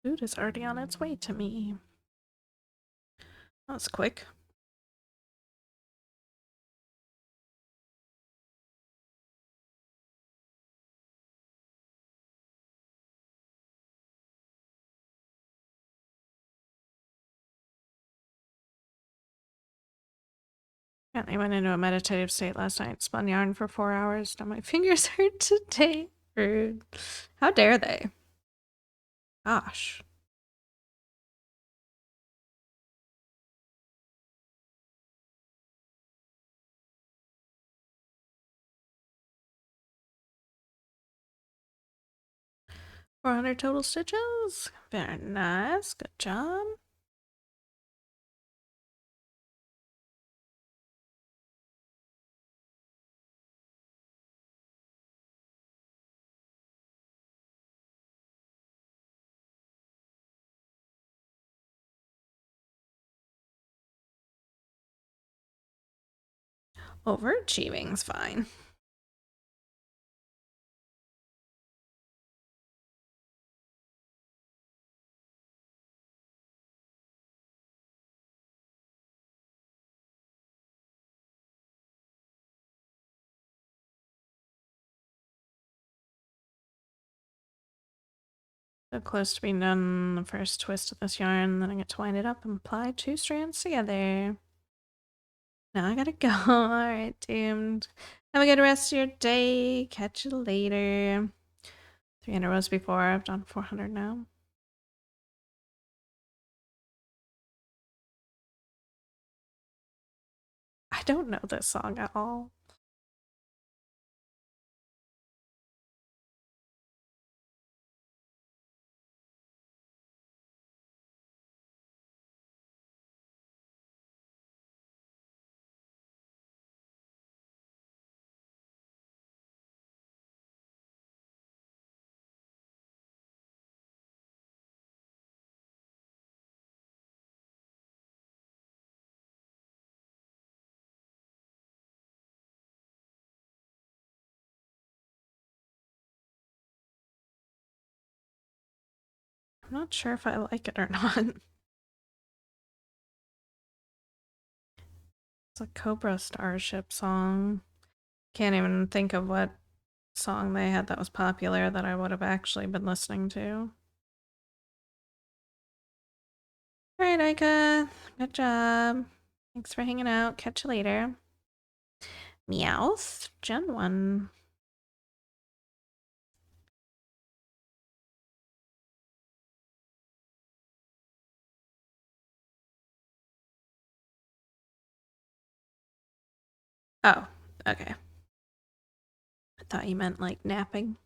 Speaker 1: Food is already on its way to me. That was quick. I went into a meditative state last night, spun yarn for 4 hours. Now my fingers hurt today. Rude. How dare they? Gosh. $400 total stitches. Very nice. Good job. Overachieving's fine. So close to being done the first twist of this yarn, then I get to wind it up and apply 2 strands together. Now I gotta go. Alright, doomed. Have a good rest of your day. Catch you later. 300 rows before. I've done 400 now. I don't know this song at all. I'm not sure if I like it or not. It's a Cobra Starship song. Can't even think of what song they had that was popular that I would have actually been listening to. Alright, Aika. Good job. Thanks for hanging out. Catch you later. Meowth. Gen 1. Oh, okay. I thought you meant like napping.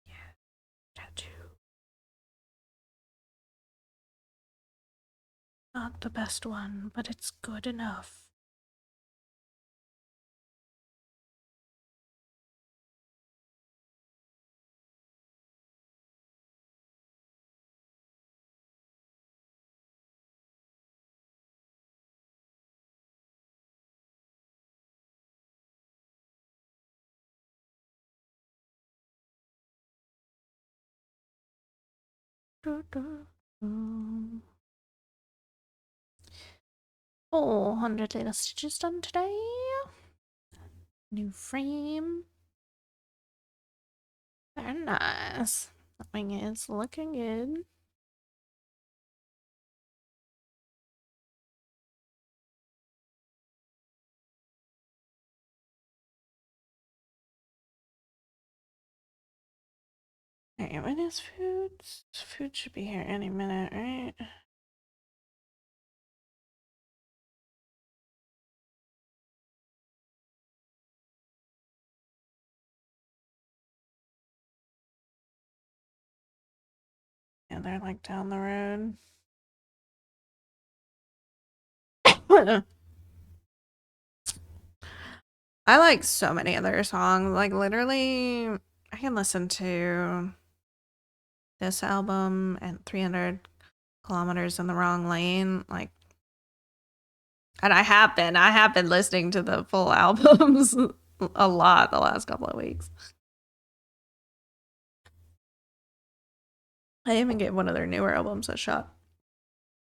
Speaker 1: Yeah, tattoo. Not the best one, but it's good enough. Oh, 100 little stitches done today. New frame. Very nice. That wing is looking good. Alright, when is food? Food should be here any minute, right? they're like down the road. I like so many of their songs. Like literally, I can listen to this album and 300 Kilometers in the Wrong Lane. Like, and I have been listening to the full albums a lot the last couple of weeks. I even gave one of their newer albums a shot.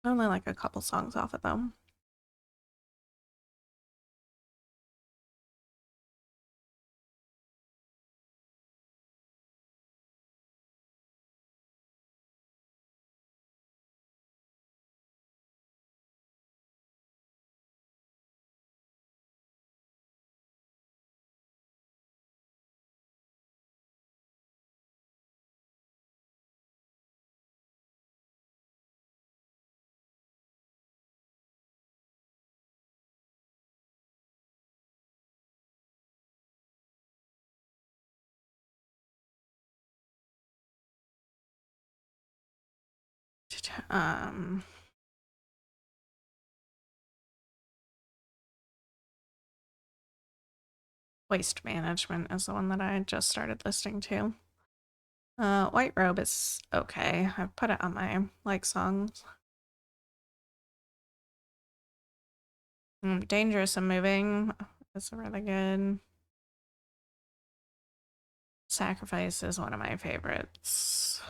Speaker 1: I only like a couple songs off of them. Um, Waste Management is the one that I just started listening to. White Robe is okay. I've put it on my like songs. Dangerous and Moving is really good. Sacrifice is one of my favorites.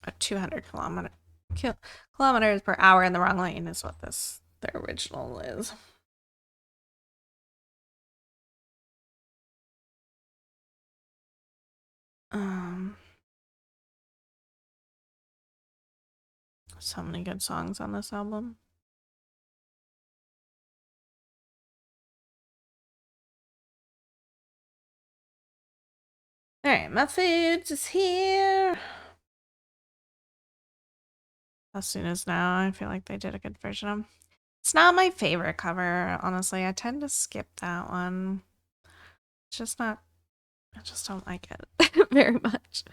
Speaker 1: A 200 kilometers per hour in the wrong lane is what their original is. So many good songs on this album. All right, my food is here. As soon as now, I feel like they did a good version of. It's not my favorite cover, honestly. I tend to skip that one. It's just not. I just don't like it very much.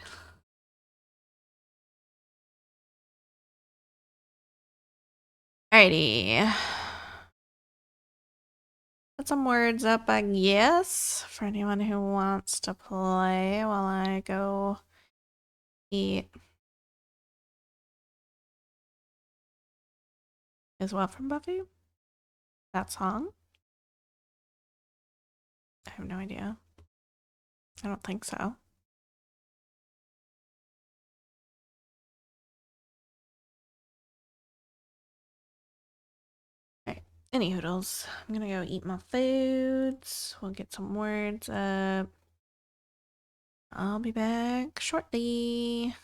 Speaker 1: Alrighty. Put some words up, I guess, for anyone who wants to play while I go eat. Is what from Buffy? That song? I have no idea. I don't think so. Alright, any hoodles. I'm gonna go eat my foods. We'll get some words up. I'll be back shortly.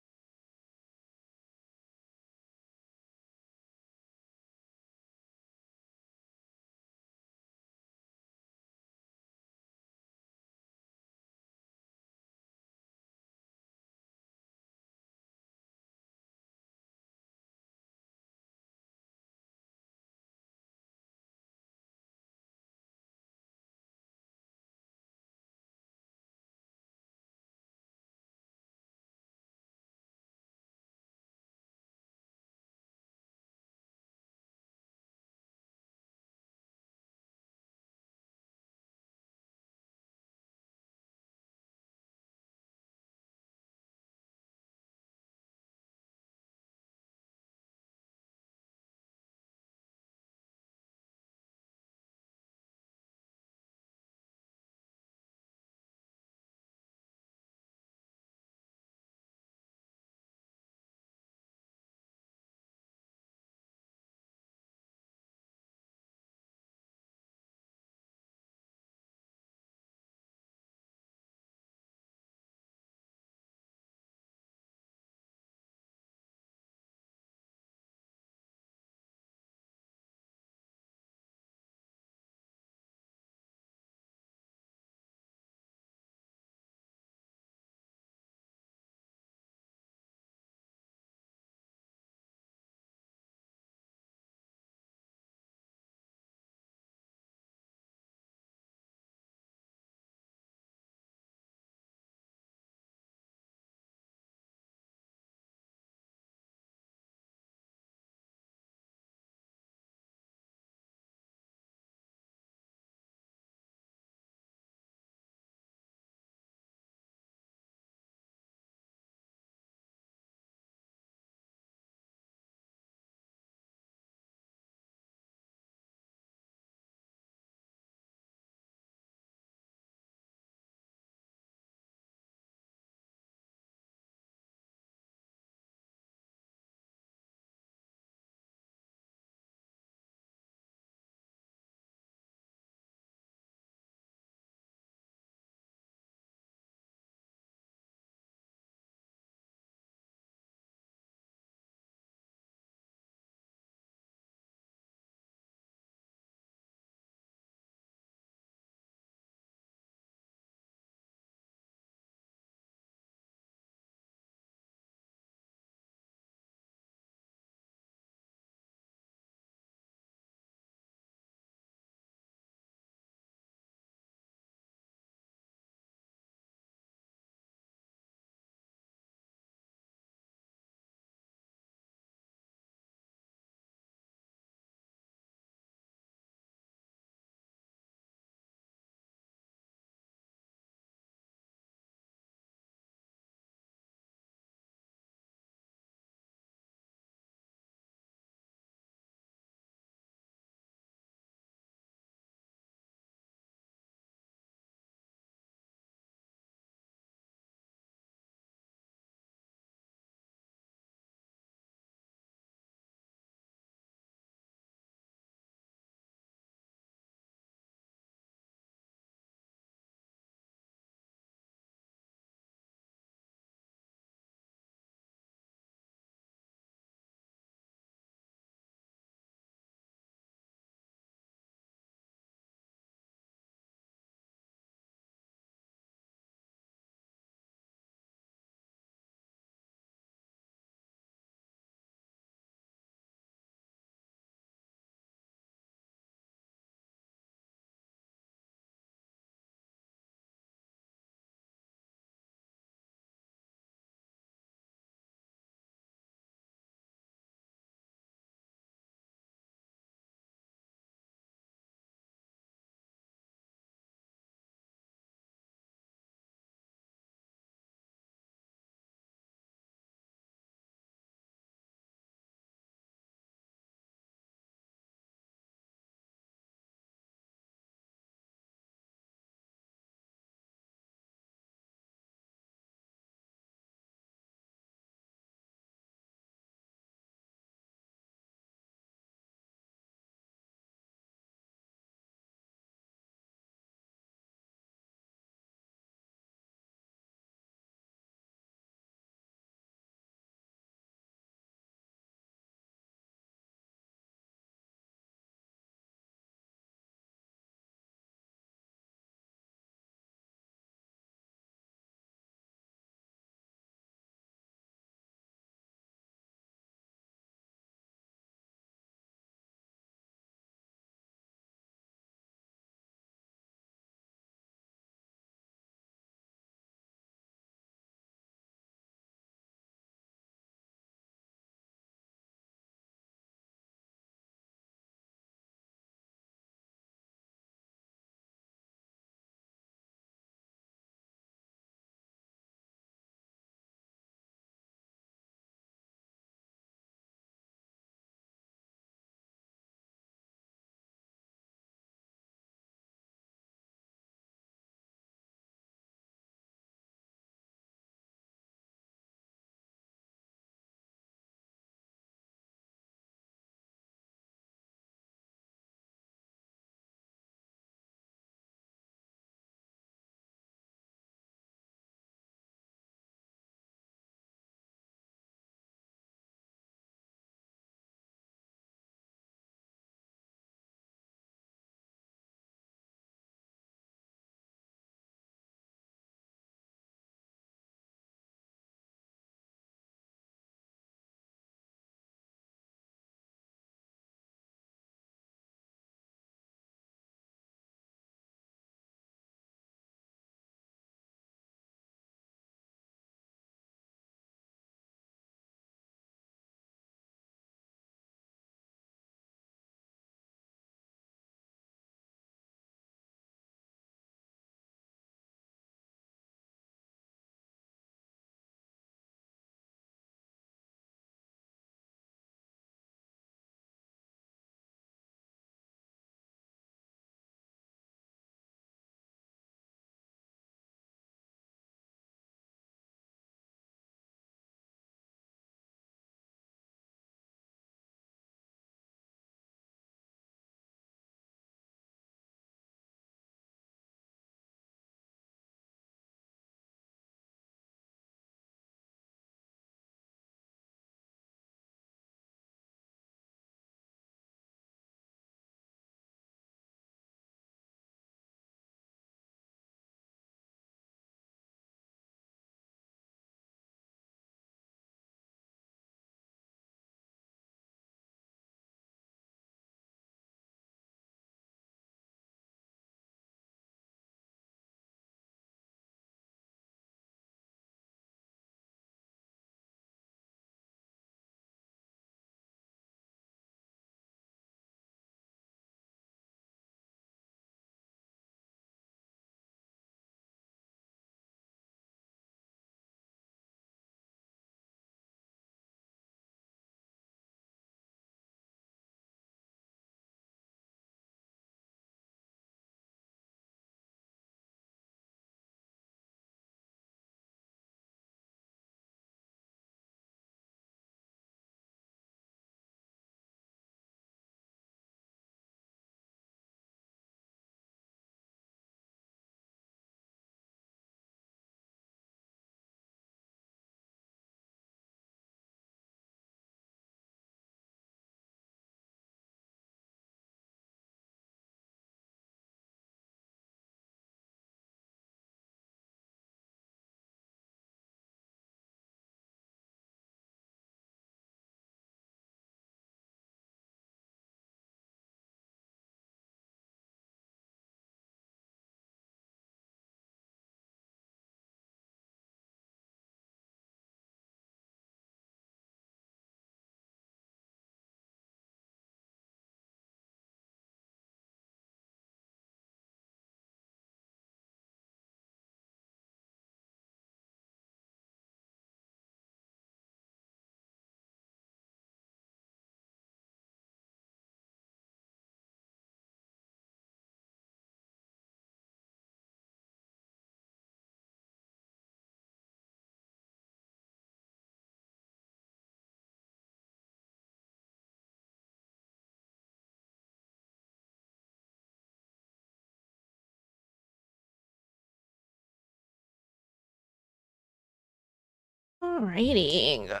Speaker 1: Alrighty.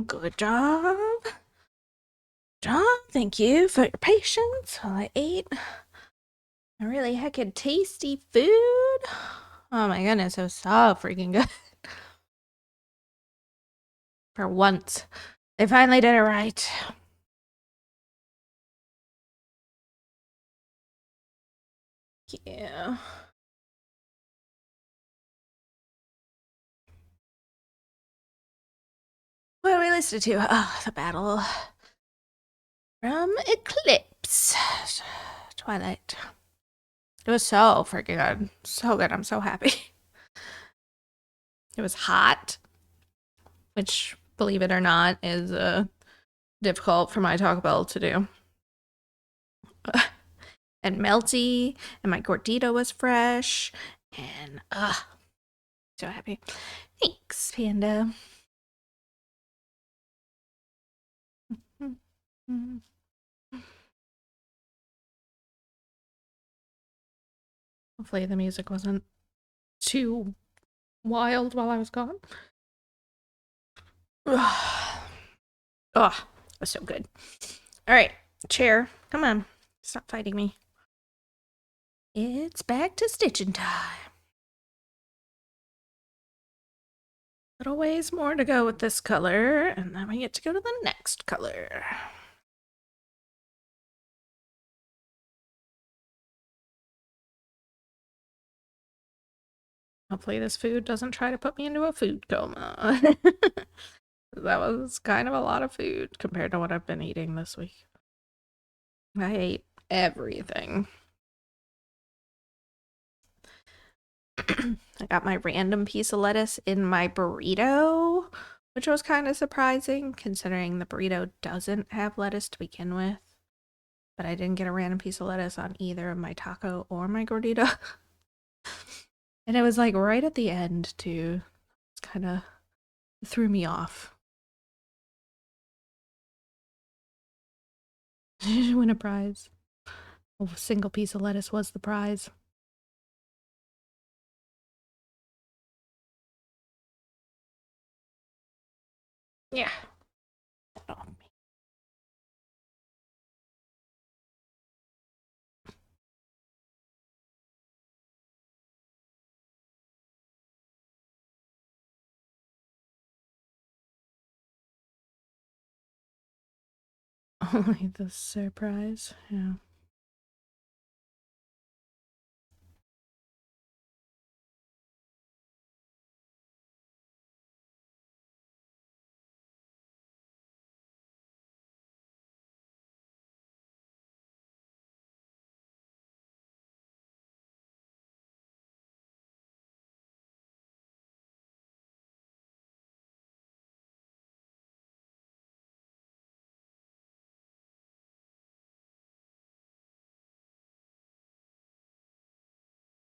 Speaker 1: Good job. Job. Thank you for your patience while I ate a really heckin' tasty food. Oh my goodness, it was so freaking good. For once. They finally did it right. Yeah. What are we listening to? Oh, the battle from Eclipse. Twilight. It was so freaking good. So good. I'm so happy. It was hot, which, believe it or not, is difficult for my Taco Bell to do. And melty, and my gordita was fresh, and so happy. Thanks, Panda. Hopefully the music wasn't too wild while I was gone. Oh, it was so good. All right, chair, come on. Stop fighting me. It's back to stitching time. Little ways more to go with this color, and then we get to go to the next color. Hopefully this food doesn't try to put me into a food coma. That was kind of a lot of food compared to what I've been eating this week. I ate everything. I got my random piece of lettuce in my burrito, which was kind of surprising considering the burrito doesn't have lettuce to begin with. But I didn't get a random piece of lettuce on either of my taco or my gordita. And it was like right at the end too. It's kind of threw me off. Win a prize. A single piece of lettuce was the prize. Yeah. Only the surprise. Yeah.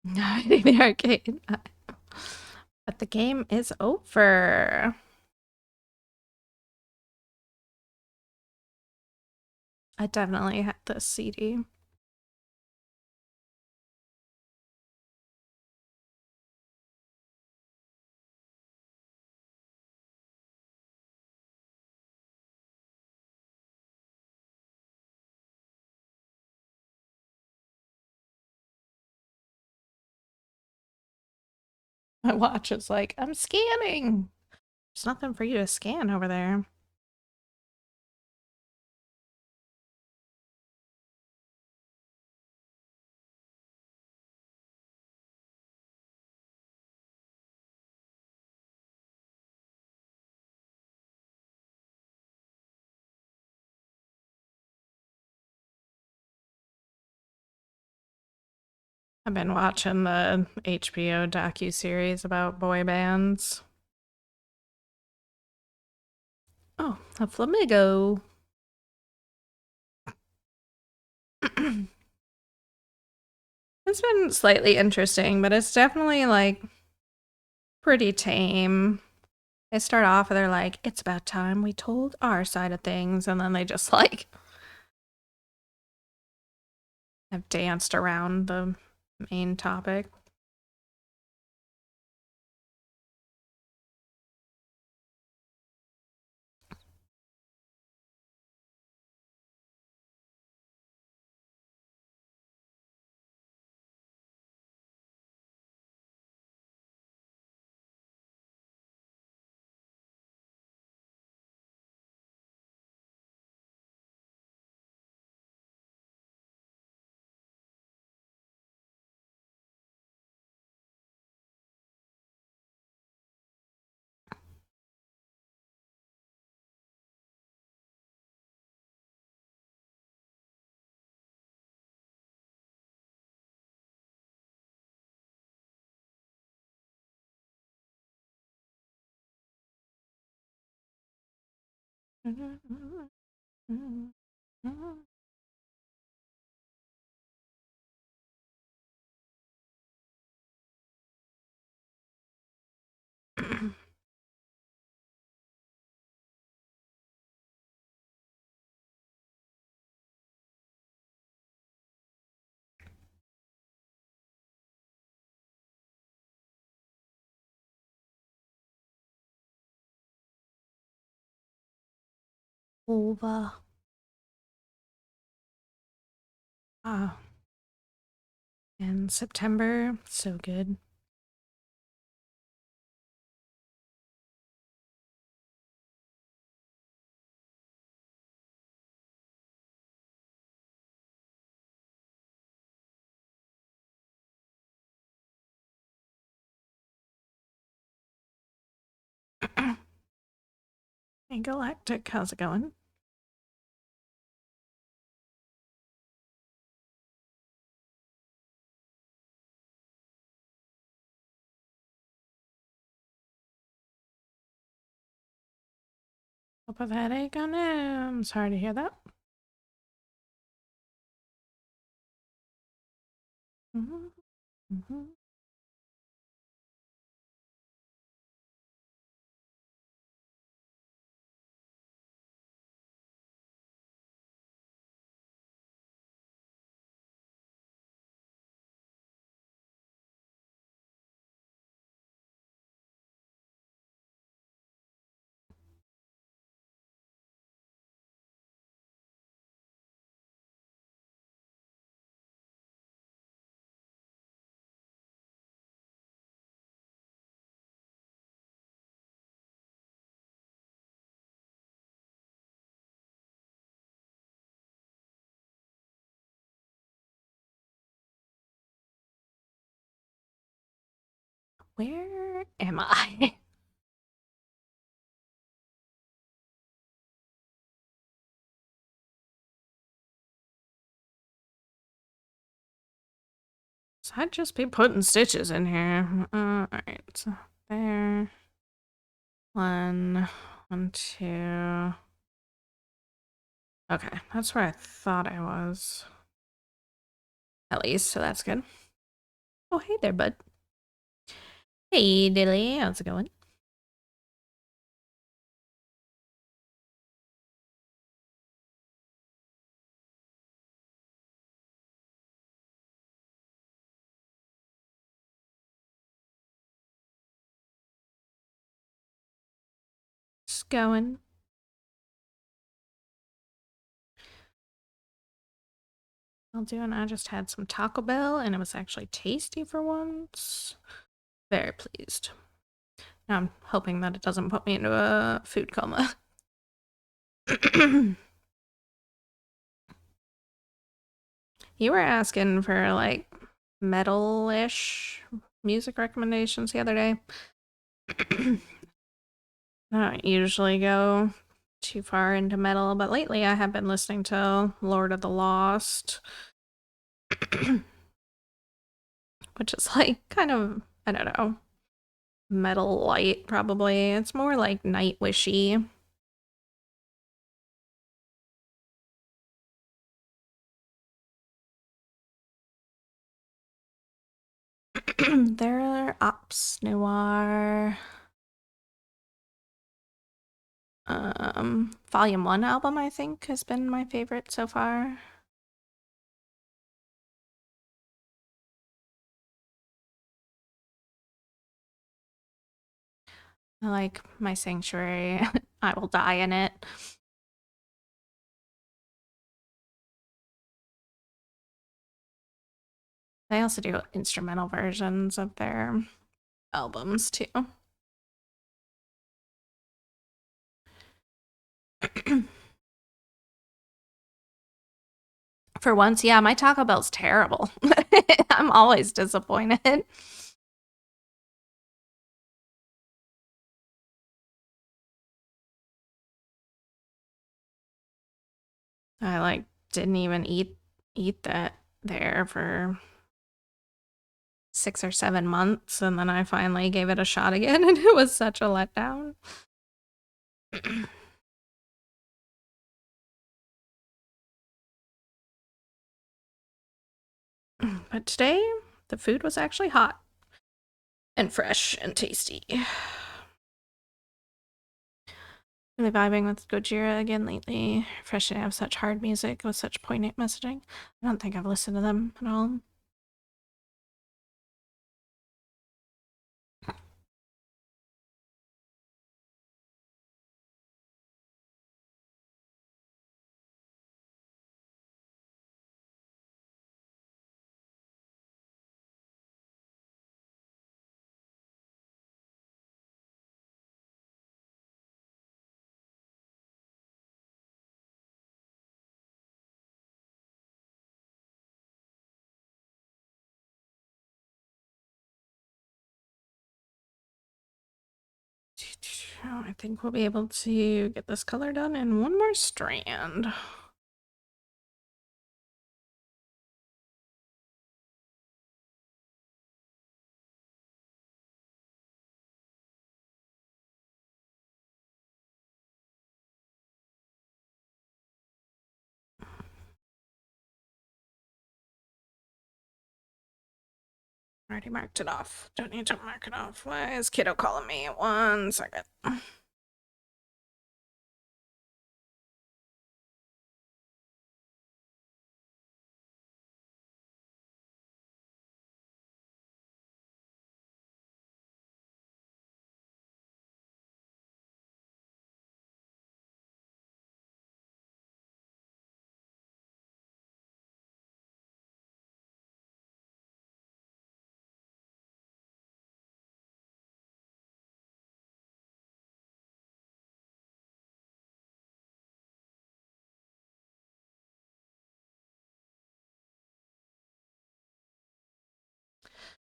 Speaker 1: In the arcade. But the game is over. I definitely had this CD. My watch is like, I'm scanning. There's nothing for you to scan over there. I've been watching the HBO docu-series about boy bands. Oh, a flamingo. It's been slightly interesting, but it's definitely like pretty tame. They start off and they're like, it's about time we told our side of things, and then they just like have danced around the main topic. Over. Ah, and September, so good. Hey, Galactic, how's it going? Hope I've had headache on it. I'm sorry to hear that. Where am I? So I'd just be putting stitches in here. Alright, so there. One, one, two. Okay, that's where I thought I was. At least, so that's good. Oh, hey there, bud. Hey, Dilly, how's it going? Just going. I'll do, and I just had some Taco Bell, and it was actually tasty for once. Very pleased. Now I'm hoping that it doesn't put me into a food coma. You were asking for like metal-ish music recommendations the other day. I don't usually go too far into metal, but lately I have been listening to Lord of the Lost, which is like kind of, I don't know, metal light probably. It's more like Nightwishy. Their Ops Noir Volume 1 album, I think, has been my favorite so far. I like My Sanctuary. I Will Die in It. They also do instrumental versions of their albums too. For once, yeah, my Taco Bell's terrible. I'm always disappointed. I like didn't even eat that there for 6 or 7 months, and then I finally gave it a shot again, and it was such a letdown. But today, the food was actually hot and fresh and tasty. Really vibing with Gojira again lately. Fresh to have such hard music with such poignant messaging. I don't think I've listened to them at all. I think we'll be able to get this color done in one more strand. Already marked it off. Don't need to mark it off. Why is Kiddo calling me? 1 second.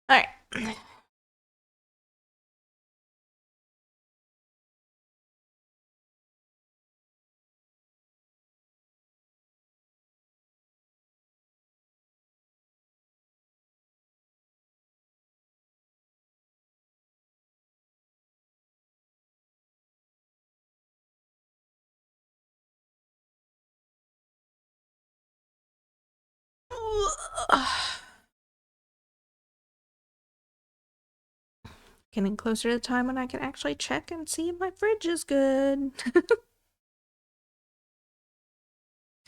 Speaker 1: All right. Getting closer to the time when I can actually check and see if my fridge is good.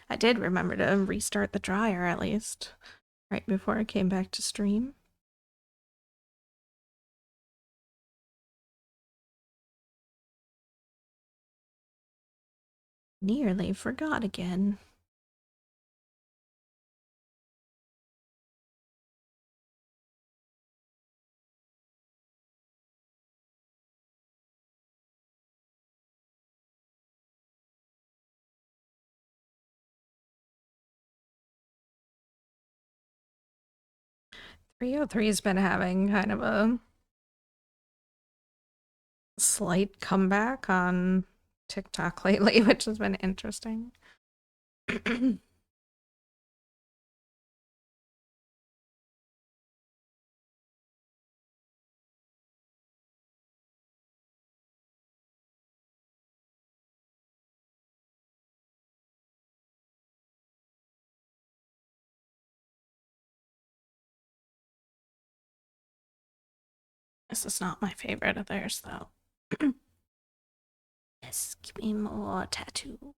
Speaker 1: I did remember to restart the dryer at least, right before I came back to stream. Nearly forgot again. .303 has been having kind of a slight comeback on TikTok lately, which has been interesting. This is not my favorite of theirs, though. Yes, give me more tattoo.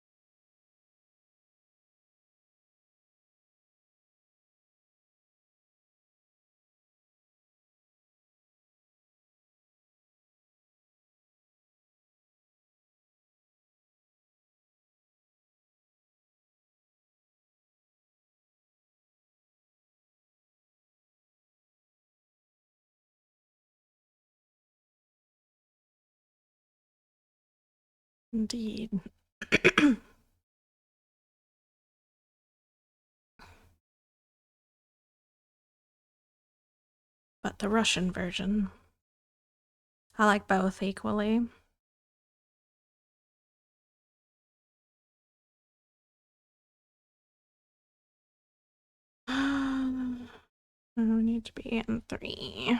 Speaker 1: Indeed. But the Russian version. I like both equally. I need to be in 3.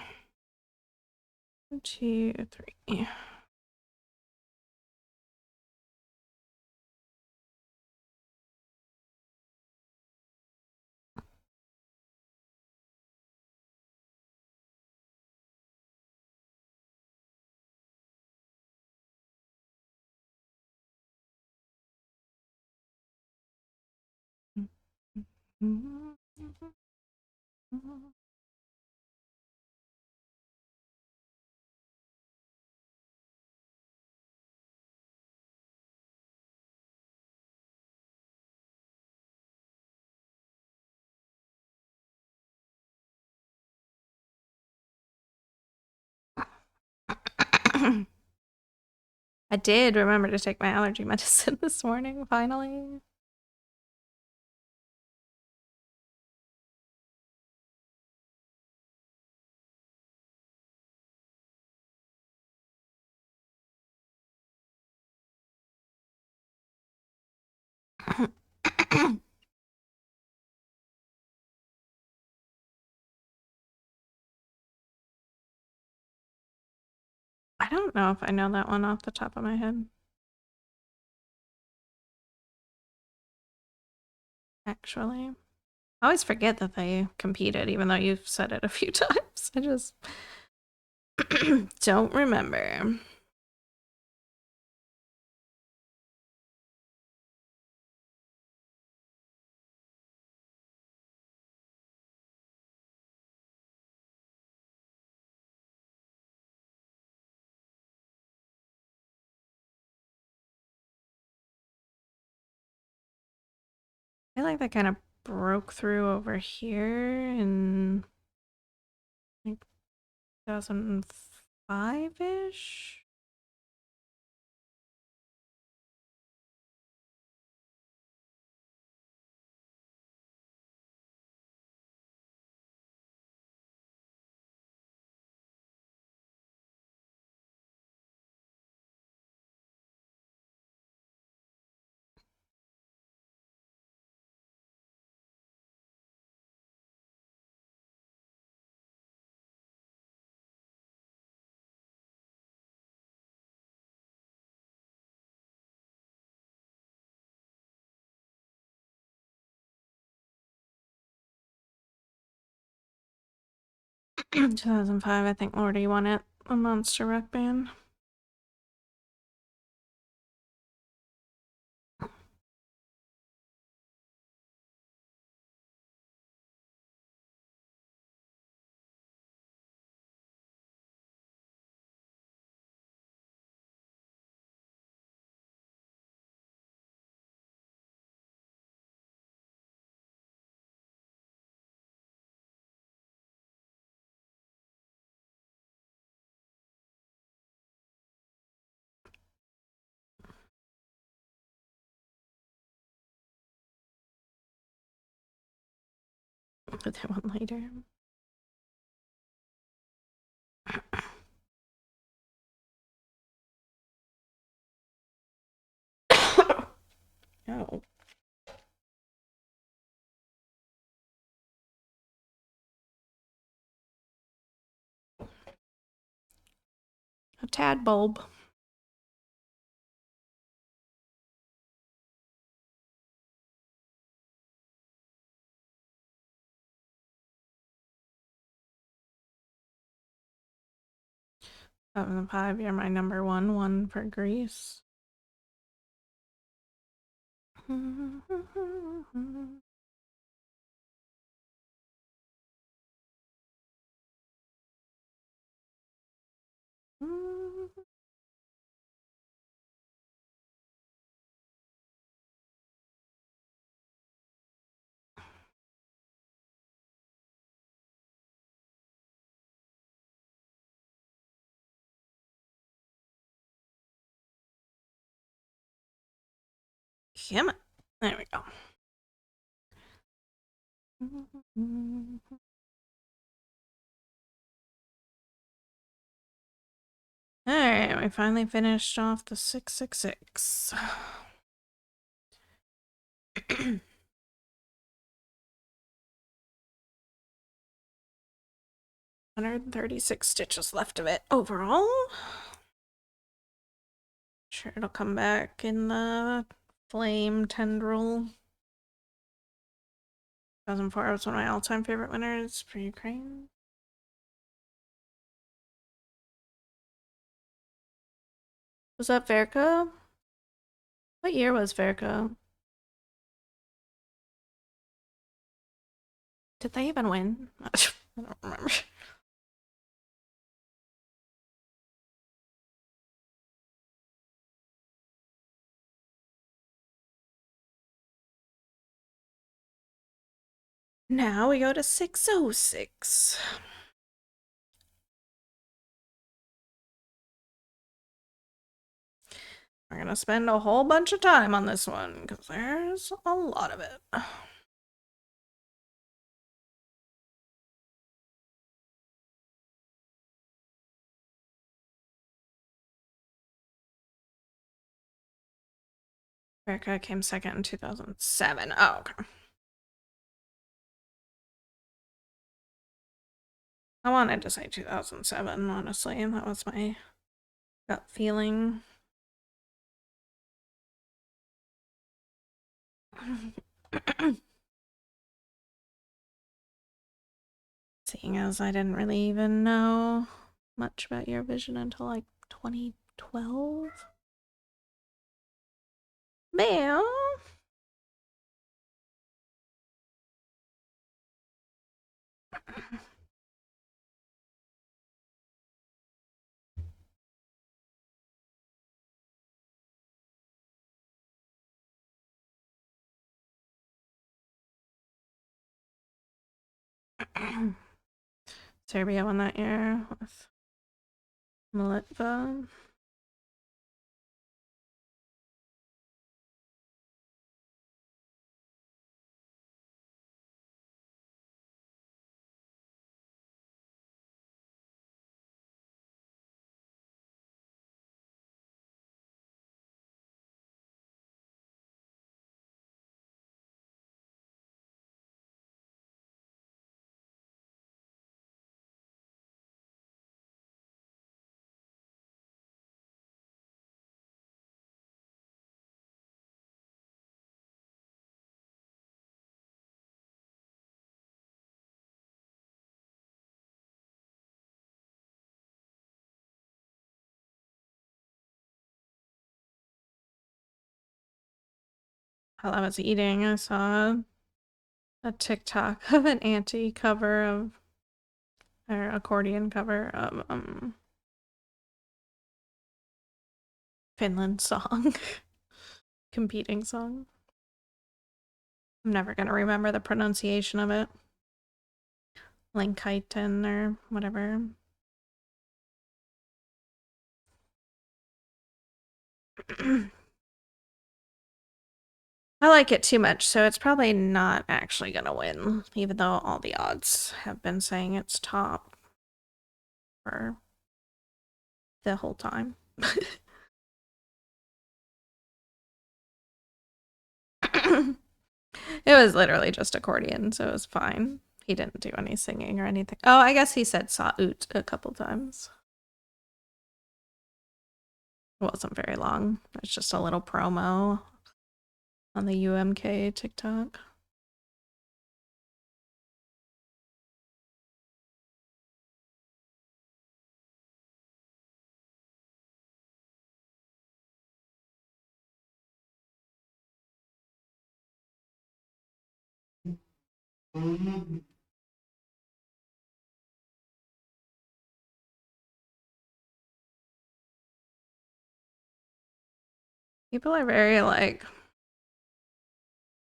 Speaker 1: 1, 2, 3. I did remember to take my allergy medicine this morning, finally. I don't know if I know that one off the top of my head. Actually, I always forget that they competed, even though you've said it a few times. I just don't remember. I feel like that kind of broke through over here in like 2005-ish. In 2005, I think Lordy won it. A Monster Rock Band. But that one later. Oh. A tad bulb. Out of the 5, you're my number one for Greece. Come on. There we go. Alright, we finally finished off the 666. 136 stitches left of it overall. Sure, it'll come back in the flame tendril. 2004 was one of my all-time favorite winners for Ukraine. Was that Verka? What year was Verka? Did they even win? I don't remember. Now we go to 606. We're gonna spend a whole bunch of time on this one because there's a lot of it. America came second in 2007. Oh, okay. I wanted to say 2007, honestly, and that was my gut feeling. Seeing as I didn't really even know much about Eurovision until like 2012. Bam! Serbia won that year with Militva. While I was eating, I saw a TikTok of an auntie cover of, or accordion cover of Finland song. Competing song. I'm never gonna remember the pronunciation of it. Lankaiten or whatever. I like it too much, so it's probably not actually gonna win, even though all the odds have been saying it's top for the whole time. It was literally just accordion, so it was fine. He didn't do any singing or anything. Oh, I guess he said Sa'ut a couple times. It wasn't very long. It's just a little promo on the UMK TikTok. People are very like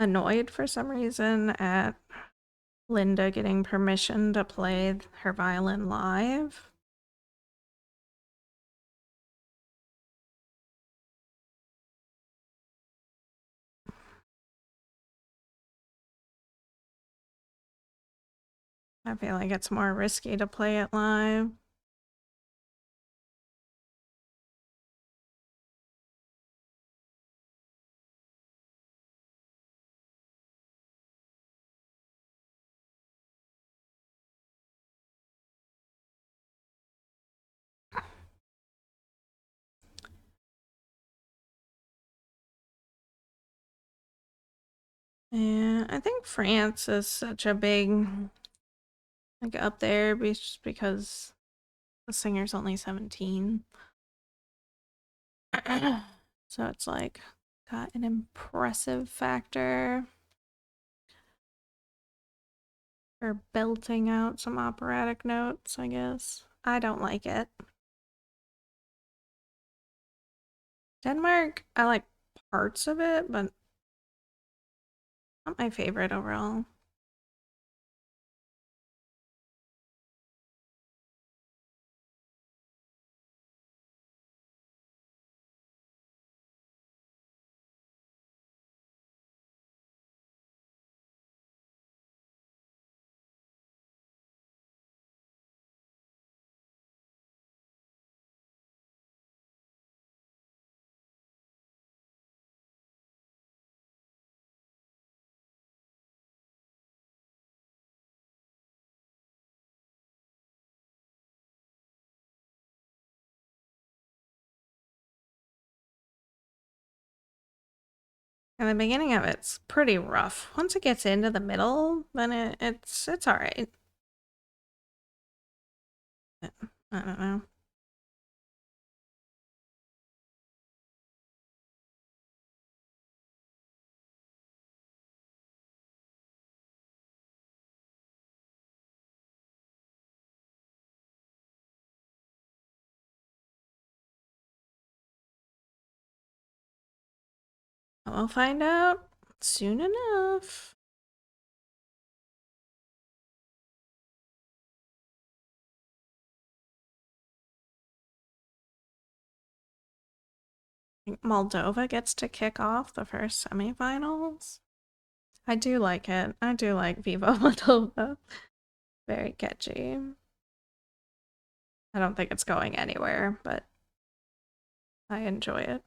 Speaker 1: annoyed for some reason at Linda getting permission to play her violin live. I feel like it's more risky to play it live. Yeah, I think France is such a big, like, up there just because the singer's only 17. So it's like got an impressive factor. Or belting out some operatic notes, I guess. I don't like it. Denmark, I like parts of it, but not my favorite overall. And the beginning of it's pretty rough. Once it gets into the middle, then it's all right. I don't know. We'll find out soon enough. Moldova gets to kick off the first semifinals. I do like it. I do like Viva Moldova. Very catchy. I don't think it's going anywhere, but I enjoy it.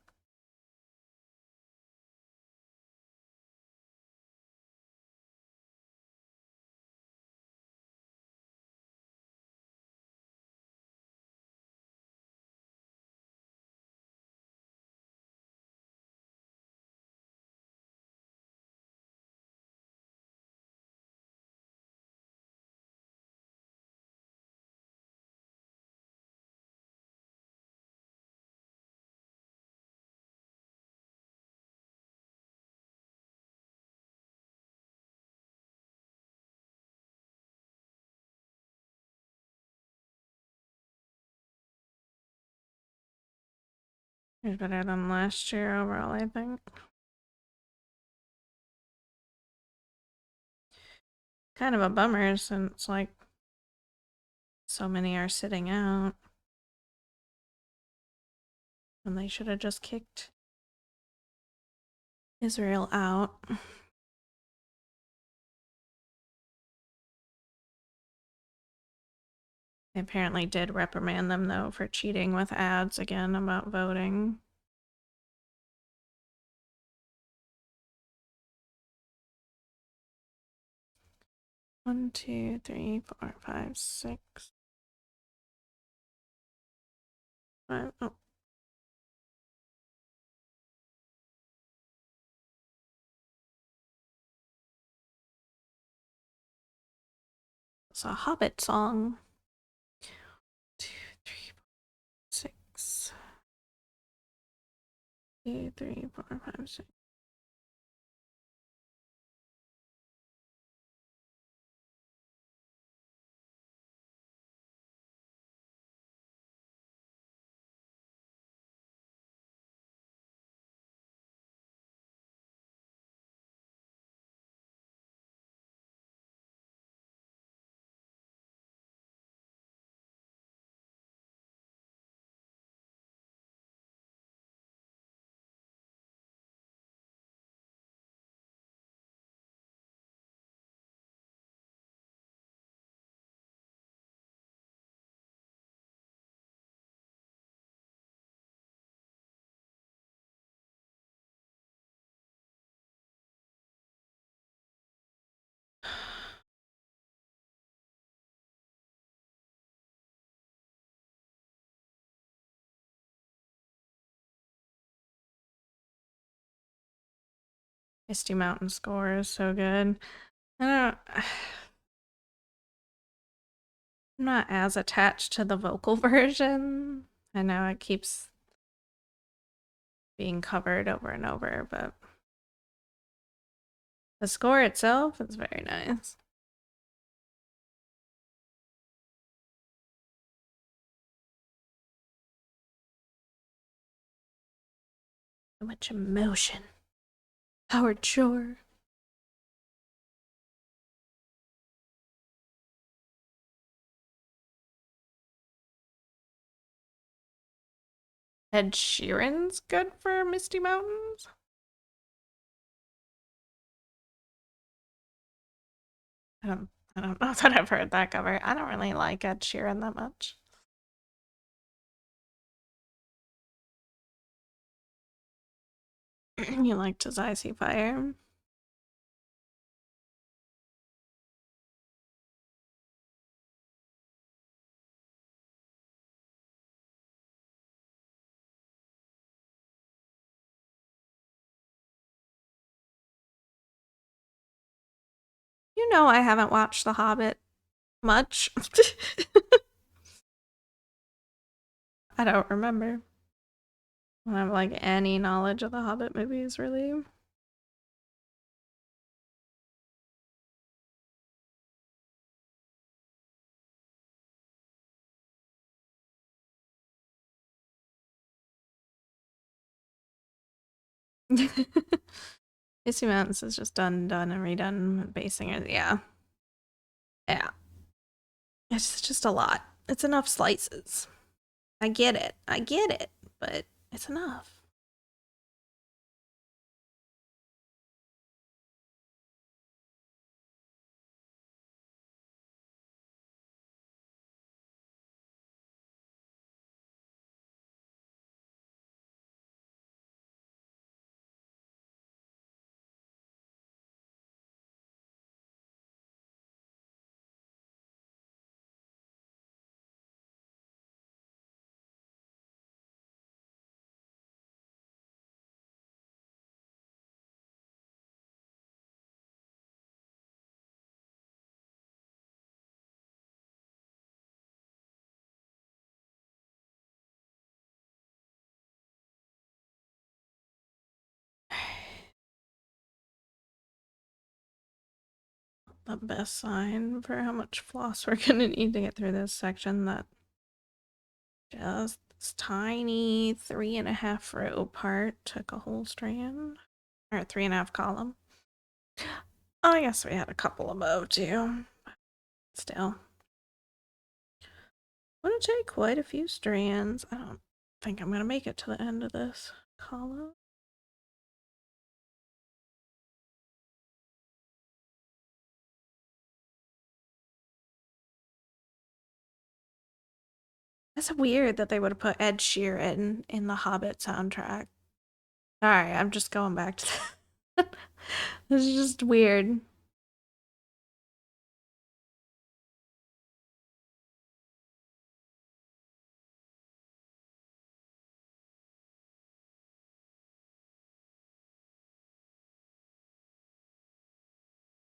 Speaker 1: It's better than last year overall, I think. Kind of a bummer since, like, so many are sitting out. And they should have just kicked Israel out. They apparently did reprimand them, though, for cheating with ads again about voting. One, two, three, four, five, six. Five. Oh. It's a Hobbit song. 2, 3, 6. 2, 3, 4, 5, 6. Misty Mountain score is so good. I don't. I'm not as attached to the vocal version. I know it keeps being covered over and over, but the score itself is very nice. So much emotion. Howard Shore. Ed Sheeran's good for Misty Mountains? I don't know that I've heard that cover. I don't really like Ed Sheeran that much. You liked his Icy Fire. You know I haven't watched The Hobbit much. I don't remember. I don't have like any knowledge of the Hobbit movies, really. Misty Mountains is just done and redone. Basing it, yeah. Yeah. It's just a lot. It's enough slices. I get it. I get it. But it's enough. The best sign for how much floss we're gonna need to get through this section. That just this tiny 3.5 row part took a whole strand. Or 3.5 column. Oh, I guess we had a couple above too. But still. Would take quite a few strands. I don't think I'm gonna make it to the end of this column. It's weird that they would have put Ed Sheeran in the Hobbit soundtrack. Alright, I'm just going back to that. This is just weird.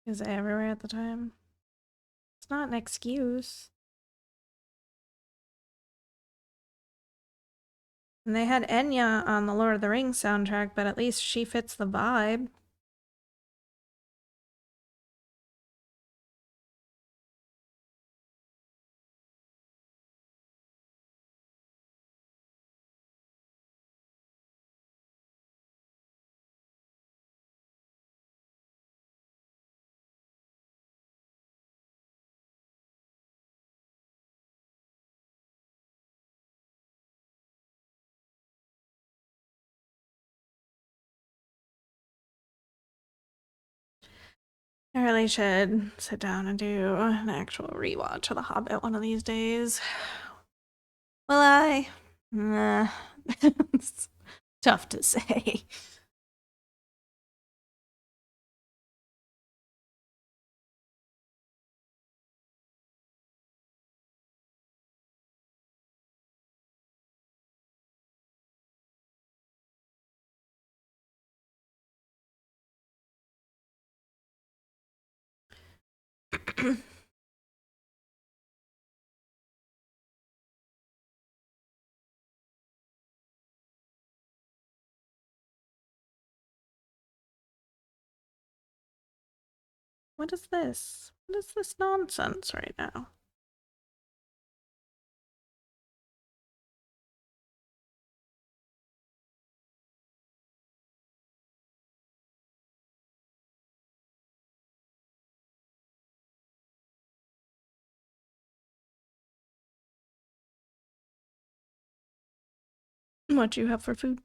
Speaker 1: Is it everywhere at the time? It's not an excuse. And they had Enya on the Lord of the Rings soundtrack, but at least she fits the vibe. I really should sit down and do an actual rewatch of The Hobbit one of these days. Will I? Nah. It's tough to say. What is this? What is this nonsense right now? What do you have for food?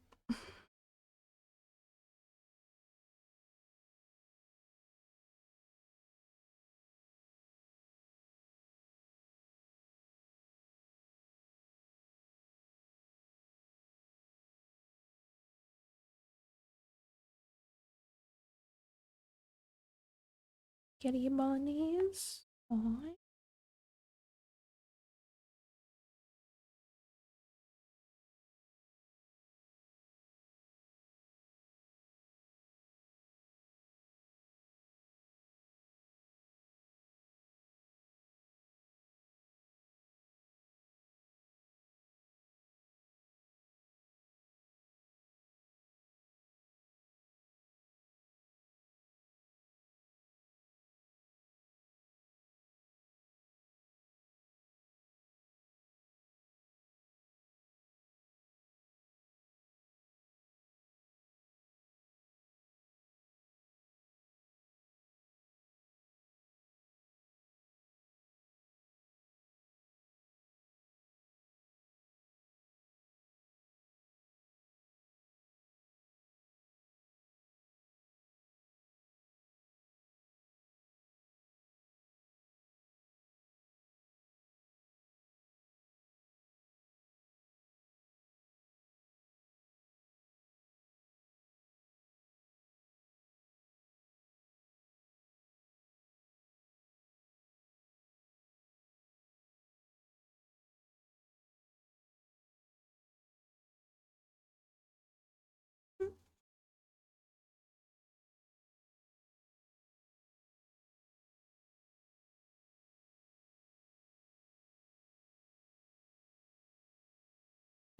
Speaker 1: Spaghetti bolognese. Boy.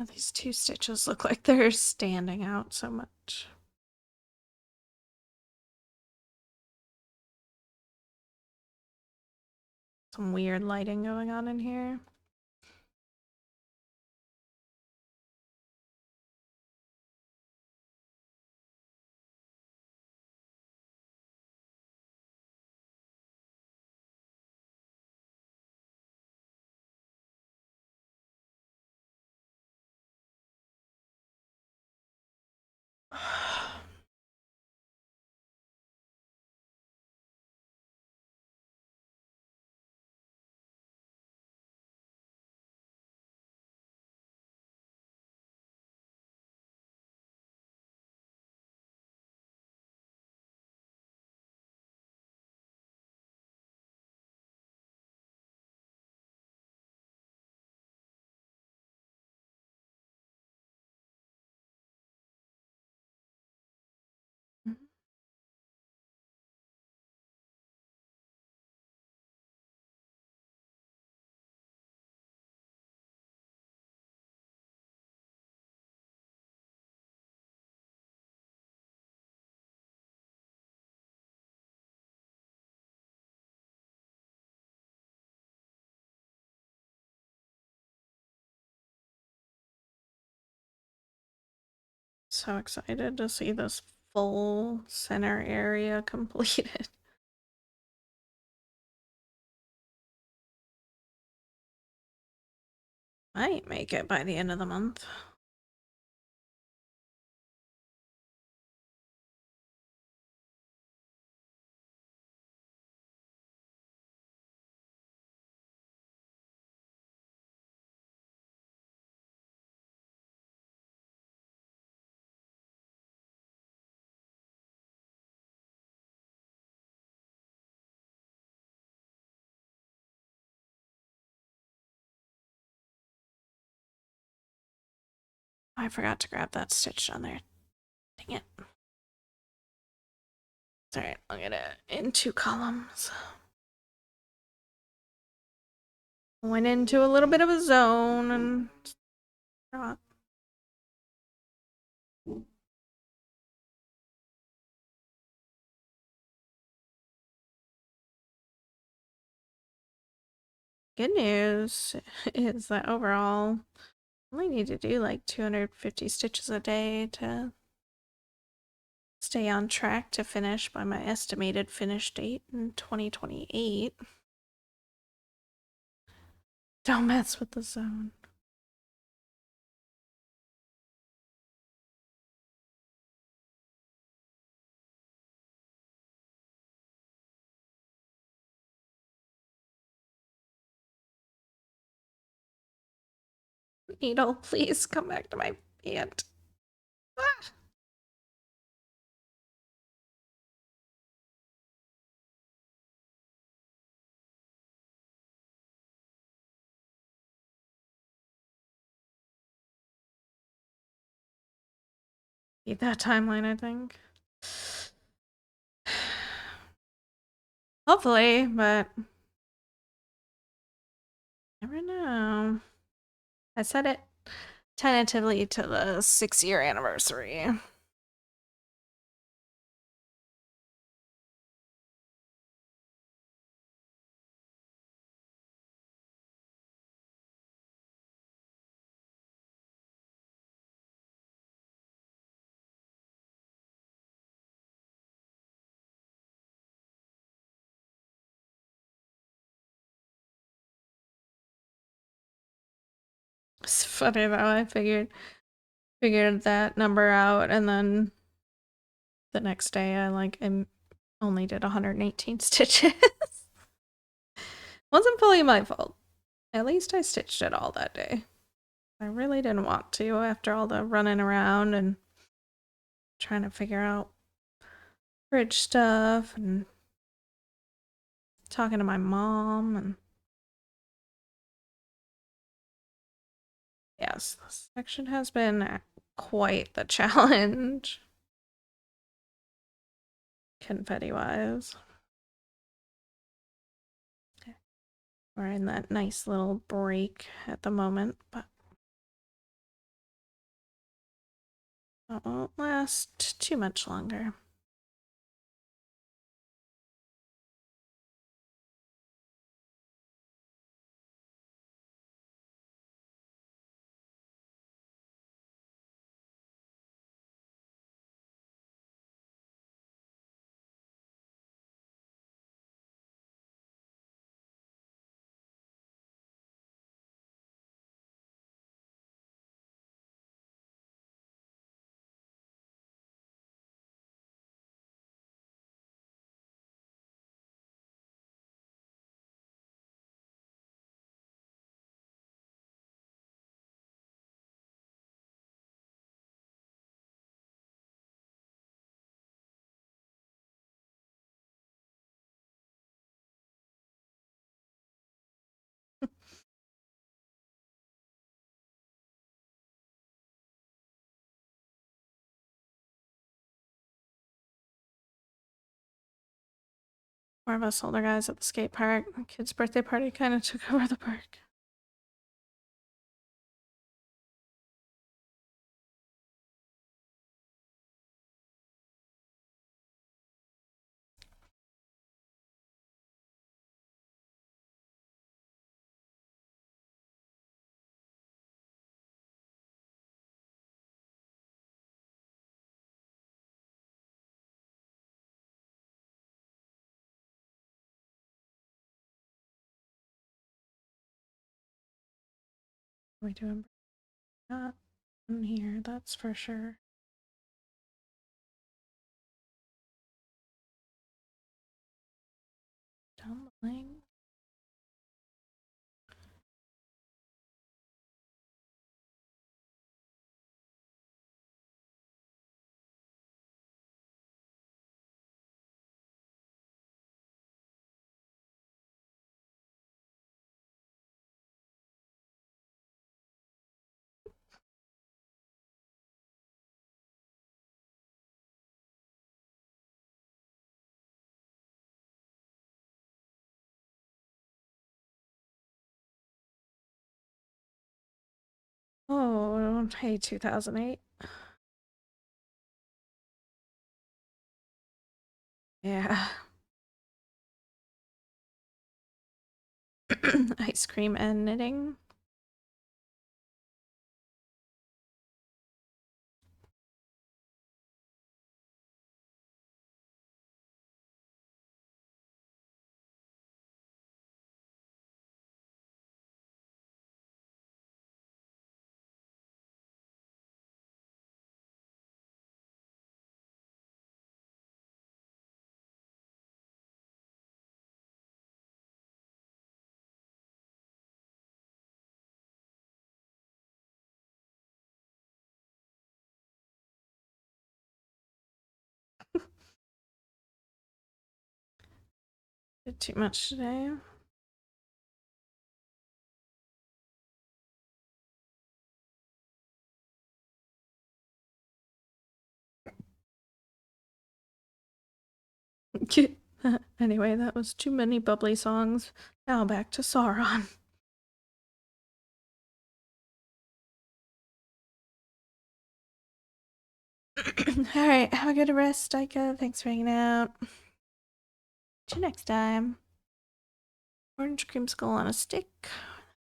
Speaker 1: Oh, these two stitches look like they're standing out so much. Some weird lighting going on in here. So excited to see this full center area completed. Might make it by the end of the month. I forgot to grab that stitch on there. Dang it. It's alright, I'll get it in 2 columns. Went into a little bit of a zone and forgot. Good news is that overall, I only need to do like 250 stitches a day to stay on track to finish by my estimated finish date in 2028. Don't mess with the zone. Needle, please come back to my hand. Ah! Beat that timeline, I think. Hopefully, but never know. I set it tentatively to the 6-year anniversary. It's funny though, I figured that number out, and then the next day I only did 118 stitches. Wasn't fully my fault. At least I stitched it all that day. I really didn't want to after all the running around and trying to figure out bridge stuff and talking to my mom. And yes, this section has been quite the challenge, confetti wise. We're in that nice little break at the moment, but it won't last too much longer. More of us older guys at the skate park. The kid's birthday party kind of took over the park. Are we doing not in here? That's for sure. Dumpling. Oh, hey, 2008. Yeah. Ice cream and knitting. Did too much today. Anyway, that was too many bubbly songs. Now back to Sauron. Alright, have a good rest, Ika. Thanks for hanging out. See you next time. Orange creamsicle on a stick.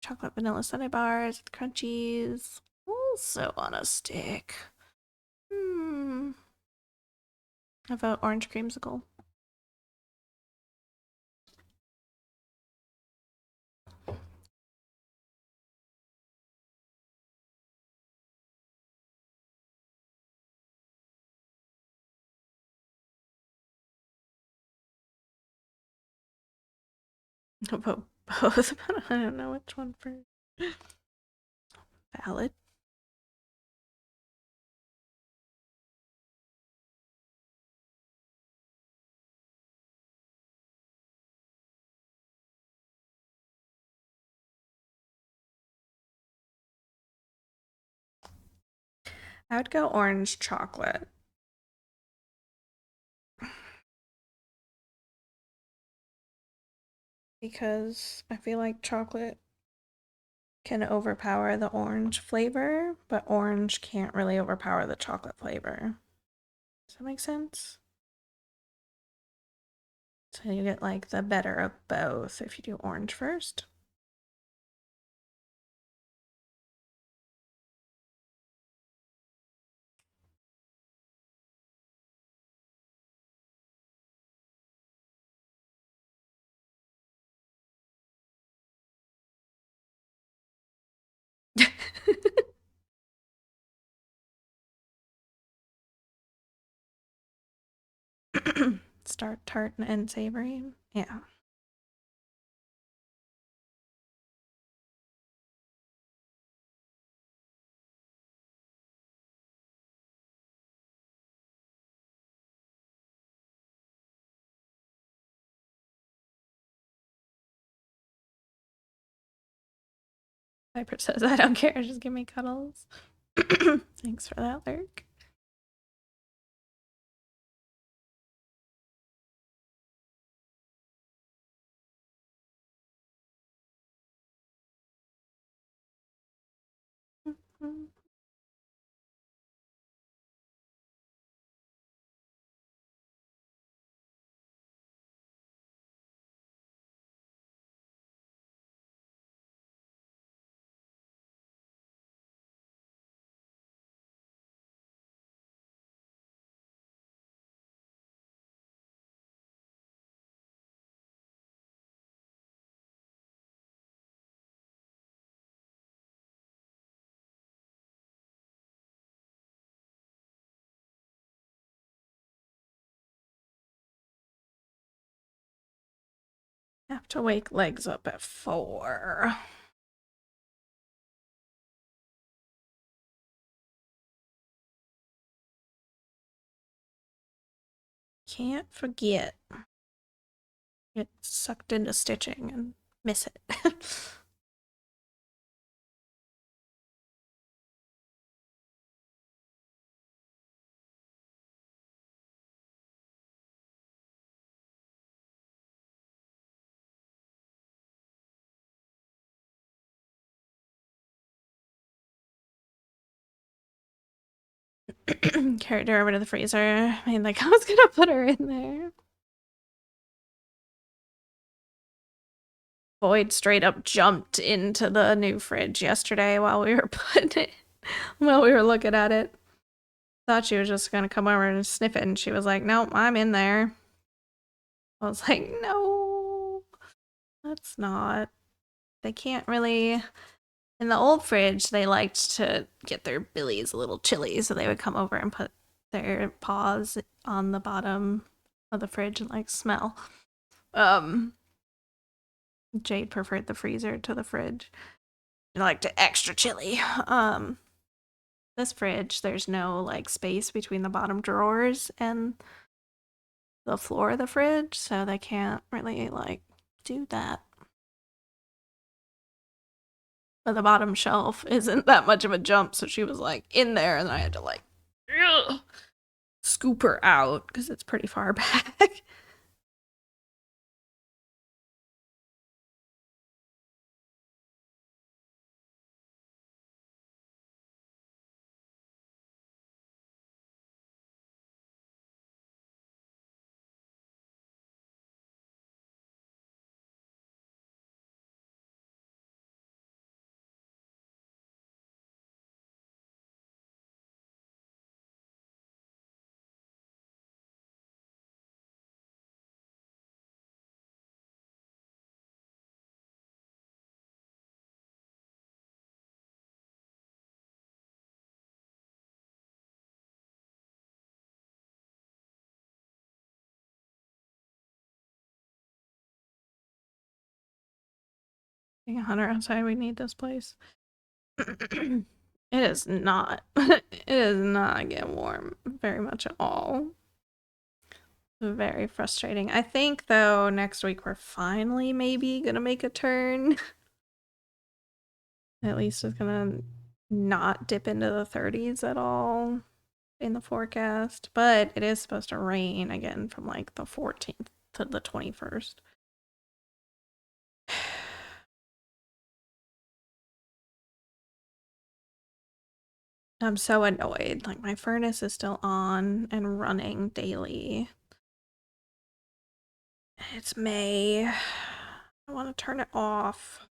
Speaker 1: Chocolate vanilla sundae bars with crunchies. Also on a stick. I vote orange creamsicle. I vote both, but I don't know which one first. Valid. I would go orange chocolate. Because I feel like chocolate can overpower the orange flavor, but orange can't really overpower the chocolate flavor. Does that make sense? So you get like the better of both if you do orange first. Start tart and end savory. Yeah. Piper says, I don't care, just give me cuddles. Thanks for that, Lurk. Have to wake legs up at 4. Can't forget. Get sucked into stitching and miss it. Carried her over to the freezer. I mean, like, I was gonna put her in there. Boyd straight up jumped into the new fridge yesterday while we were putting it, while we were looking at it. Thought she was just gonna come over and sniff it, and she was like, nope, I'm in there. I was like, no, that's not. They can't really. In the old fridge, they liked to get their billies a little chilly, so they would come over and put their paws on the bottom of the fridge and like smell. Jade preferred the freezer to the fridge. She liked it extra chilly. This fridge, there's no like space between the bottom drawers and the floor of the fridge, so they can't really like do that. But the bottom shelf isn't that much of a jump, so she was like in there, and I had to like scoop her out because it's pretty far back. Being a hunter outside, we need this place. It is not. It is not getting warm very much at all. Very frustrating. I think though next week we're finally maybe gonna make a turn. At least it's gonna not dip into the 30s at all in the forecast. But it is supposed to rain again from like the 14th to the 21st. I'm so annoyed. Like my furnace is still on and running daily. It's May. I want to turn it off.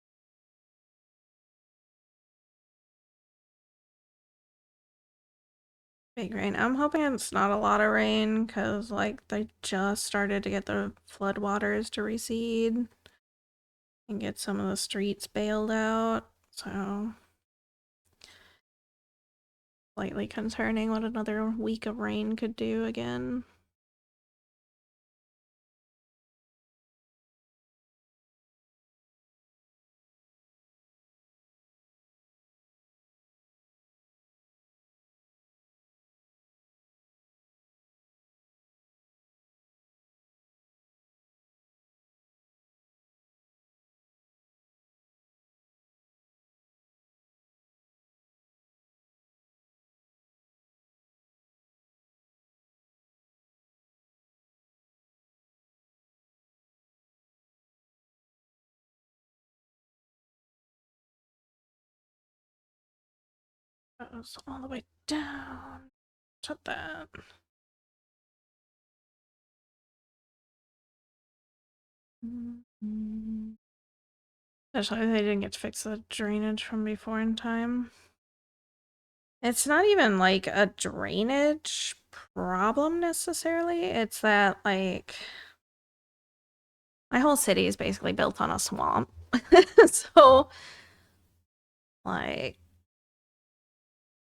Speaker 1: Big rain. I'm hoping it's not a lot of rain because, like, they just started to get the floodwaters to recede and get some of the streets bailed out. So, slightly concerning what another week of rain could do again. Goes all the way down. Shut that. Especially they didn't get to fix the drainage from before in time. It's not even like a drainage problem necessarily. It's that like my whole city is basically built on a swamp. So like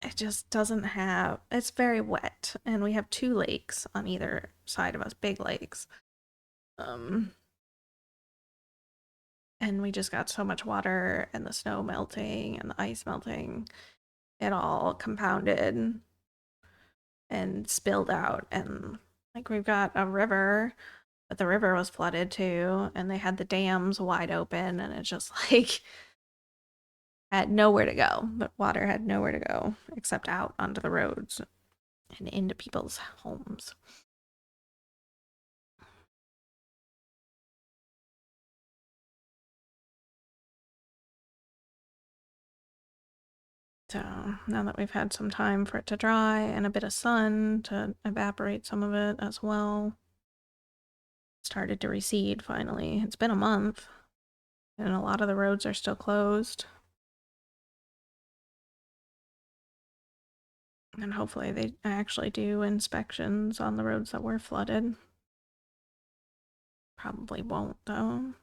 Speaker 1: it just doesn't have, it's very wet, and we have two lakes on either side of us, big lakes. And we just got so much water and the snow melting and the ice melting, it all compounded and spilled out. And like we've got a river, but the river was flooded too, and they had the dams wide open, and it just like had nowhere to go. The water had nowhere to go except out onto the roads and into people's homes. So now that we've had some time for it to dry and a bit of sun to evaporate some of it as well, it started to recede finally. It's been a month, and a lot of the roads are still closed. And hopefully they actually do inspections on the roads that were flooded. Probably won't, though.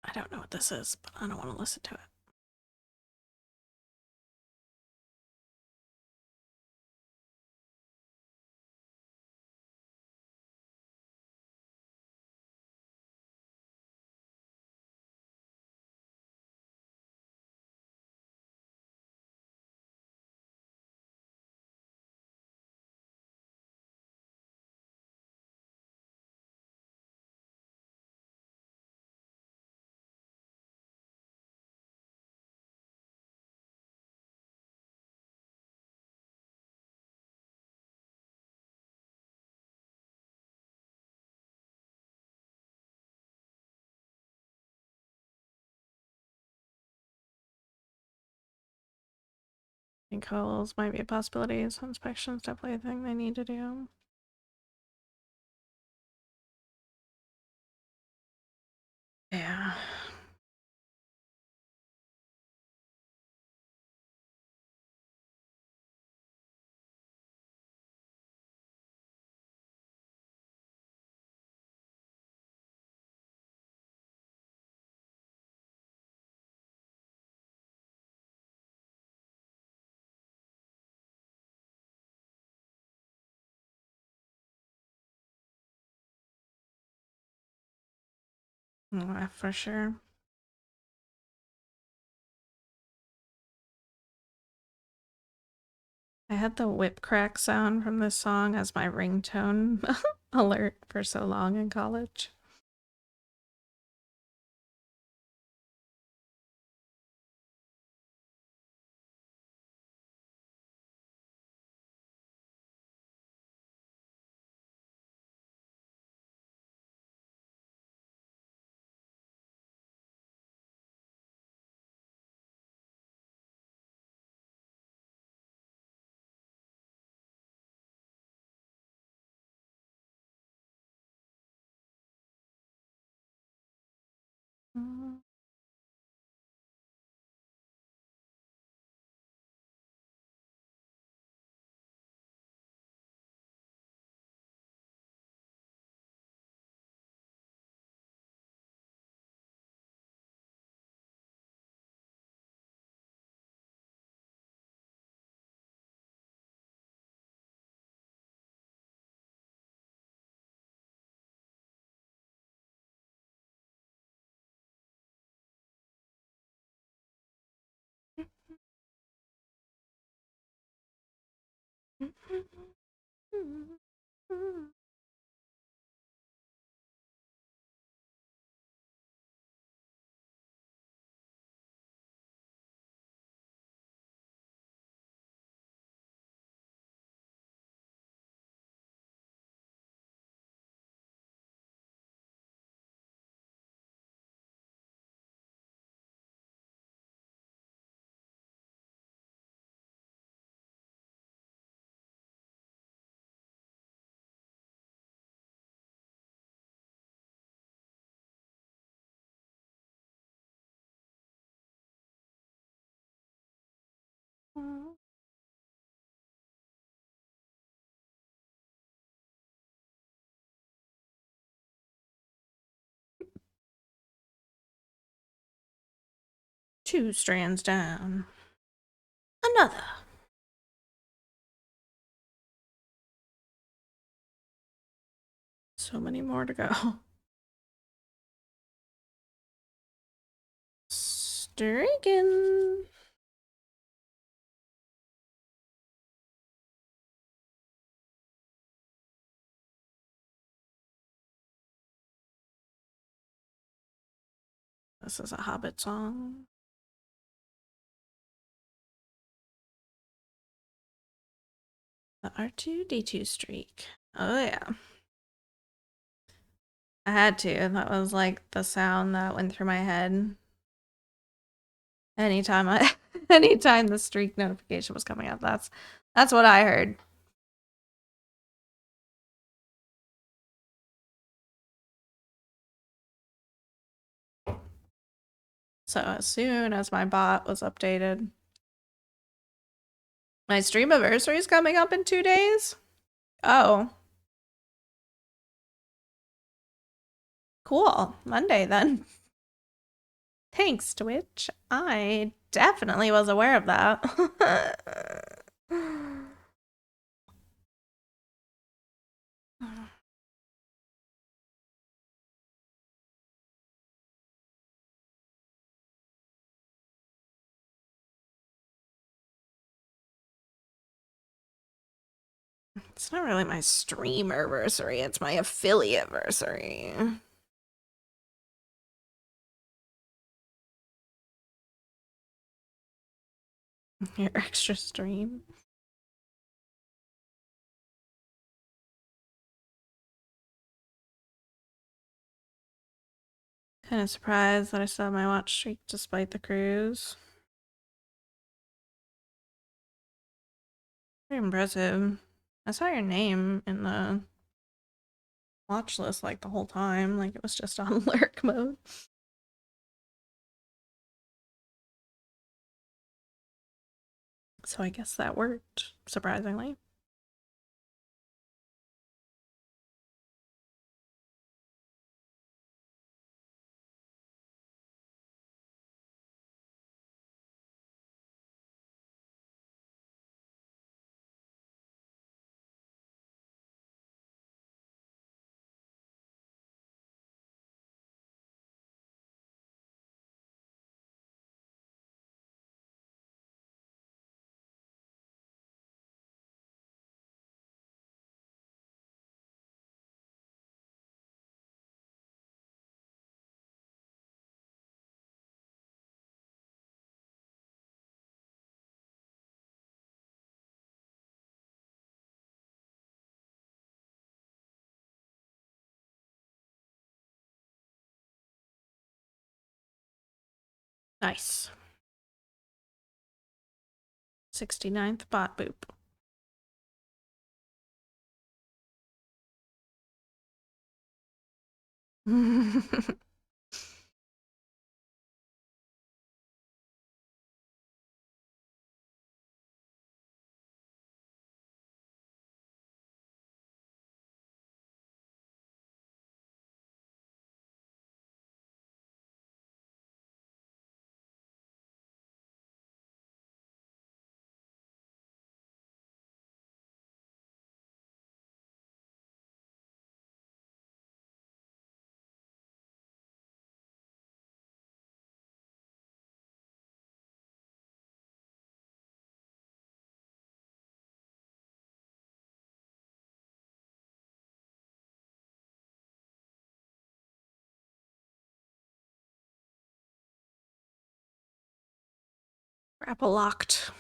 Speaker 1: I don't know what this is, but I don't want to listen to it. think colos might be a possibility, so inspection's definitely a thing they need to do. Yeah. For sure. I had the whip crack sound from this song as my ringtone alert for so long in college. Two strands down. Another. So many more to go. Streaking. This is a Hobbit song. The R2D2 streak. Oh, yeah. I had to. That was like the sound that went through my head. Anytime the streak notification was coming up, that's what I heard. So as soon as my bot was updated, my stream anniversary is coming up in 2 days. Oh, cool. Monday then. Thanks, Twitch. I definitely was aware of that. It's not really my stream anniversary, it's my affiliate anniversary. Your extra stream. Kind of surprised that I still have my watch streak despite the cruise. Pretty impressive. I saw your name in the watch list like the whole time, like it was just on lurk mode. So I guess that worked, surprisingly. Nice. 69th bot boop. Grapple locked.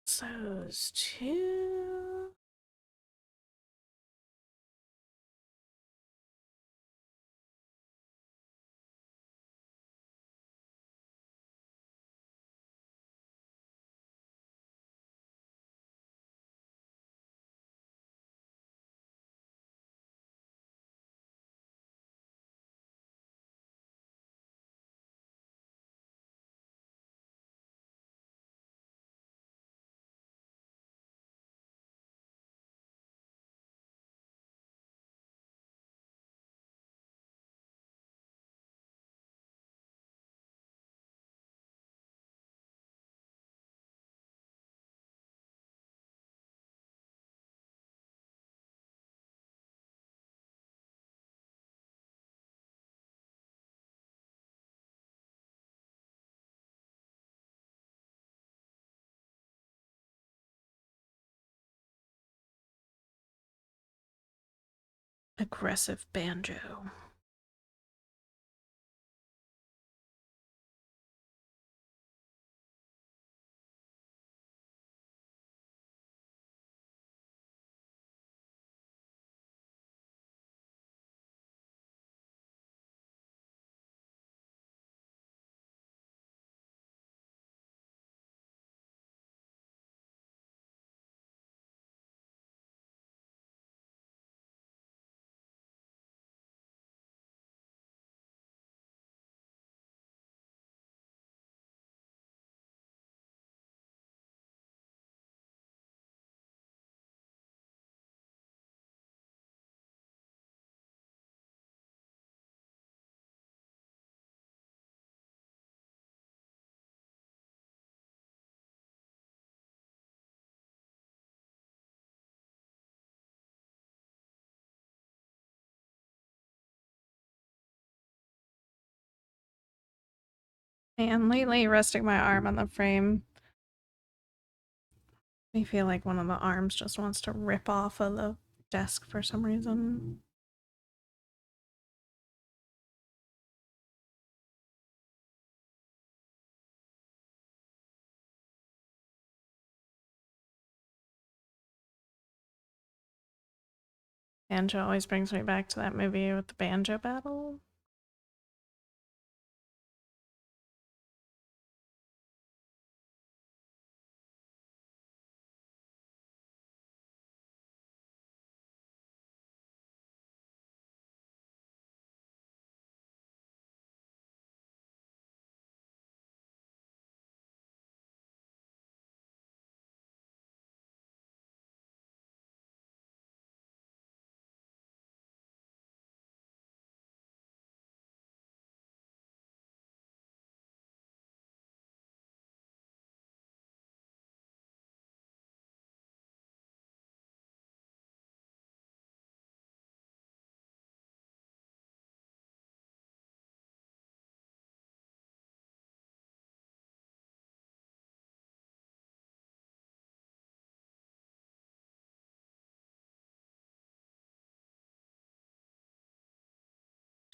Speaker 1: So those two. Aggressive banjo. And lately, resting my arm on the frame, I feel like one of the arms just wants to rip off of the desk for some reason. Banjo always brings me back to that movie with the banjo battle.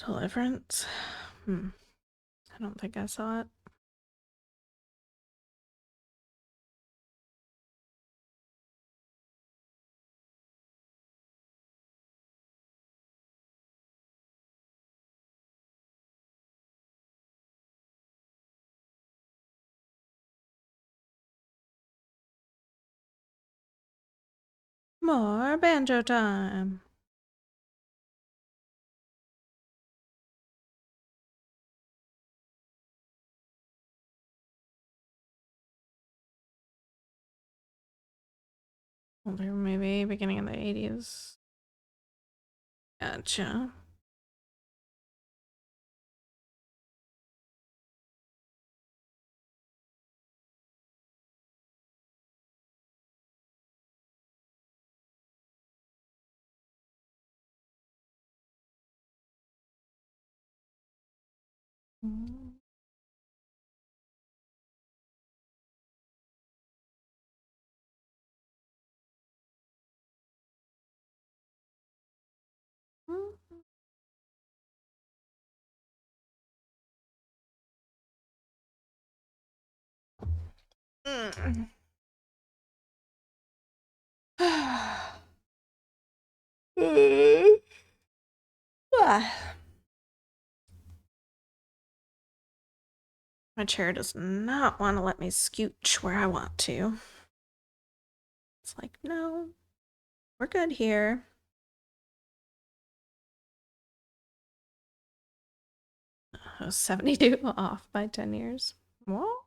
Speaker 1: Deliverance? I don't think I saw it. More banjo time. Older movie, beginning of the 80s. Gotcha. My chair does not want to let me scooch where I want to. It's like, no, we're good here. I was 72 off by 10 years. What?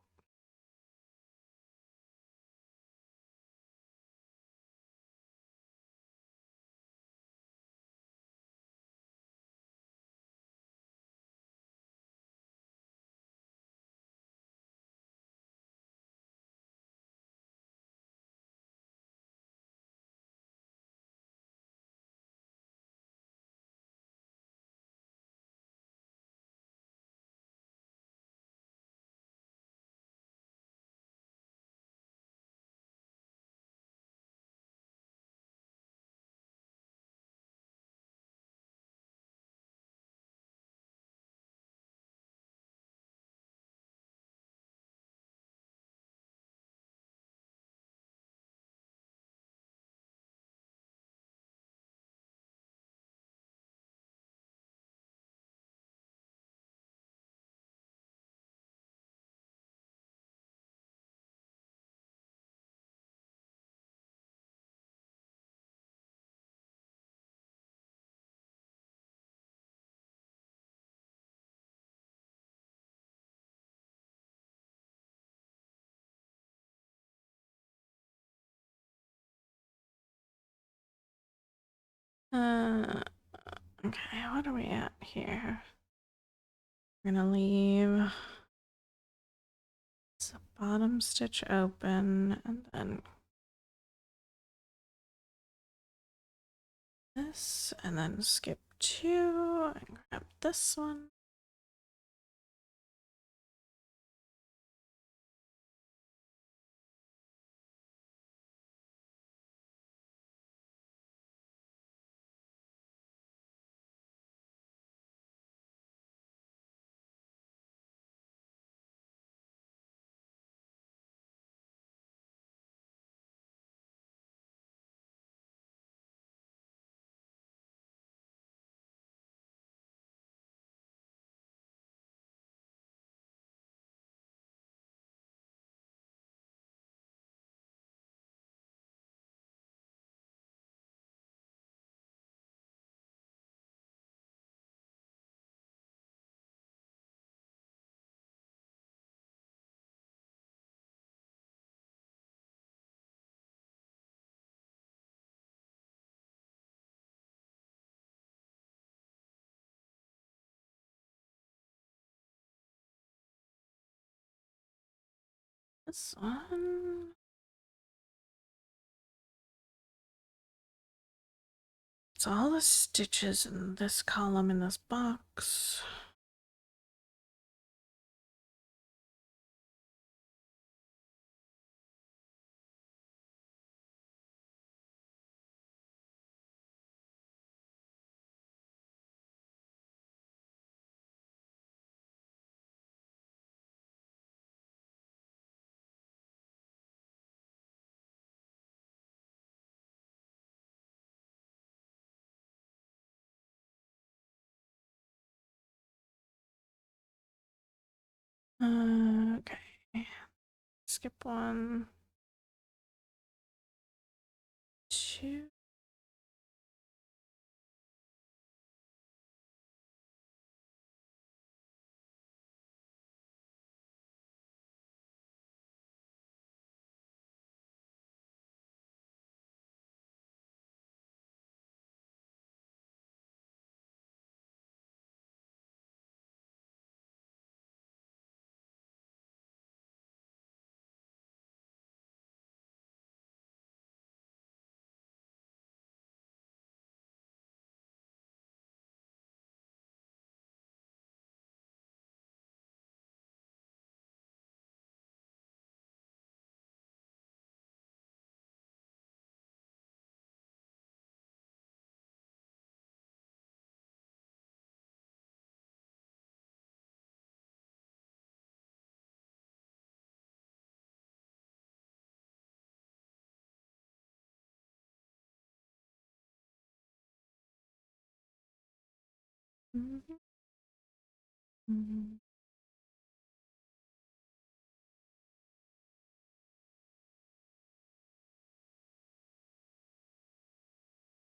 Speaker 1: Uh, okay, what are we at here? We're gonna leave the bottom stitch open and then this, and then skip 2 and grab this one. This one. It's all the stitches in this column in this box. Okay. Skip one. Two. Mm-hmm. Mm-hmm.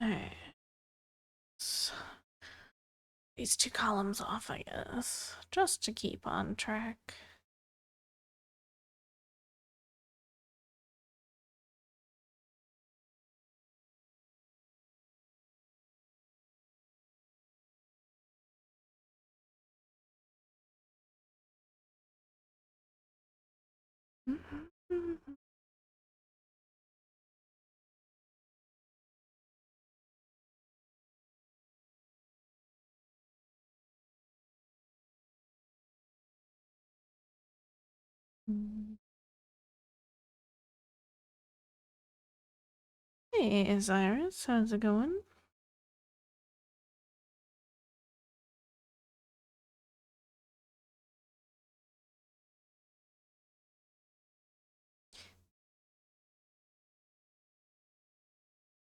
Speaker 1: Alright. These two columns off, I guess, just to keep on track. Hey, Cyrus, how's it going?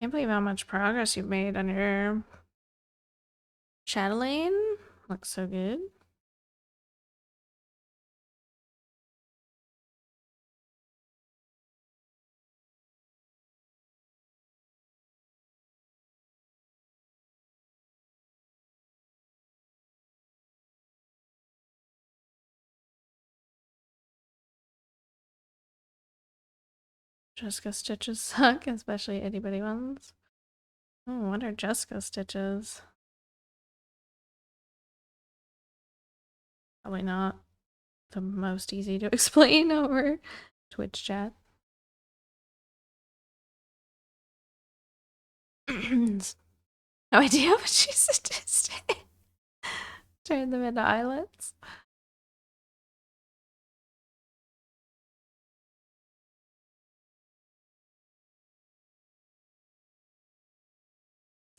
Speaker 1: Can't believe how much progress you've made on your chatelaine. Looks so good. Jessica stitches suck, especially itty bitty ones. Oh, what are Jessica stitches? Probably not the most easy to explain over Twitch chat. No idea what she said to say. Turn them into eyelets.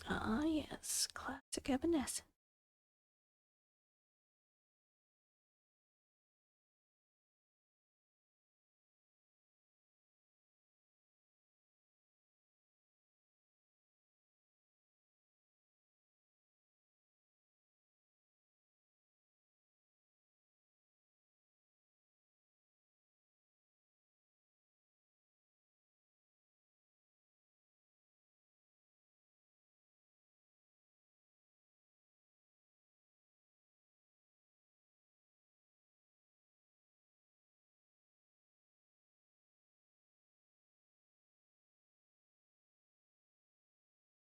Speaker 1: Ah, yes, classic Evanescence.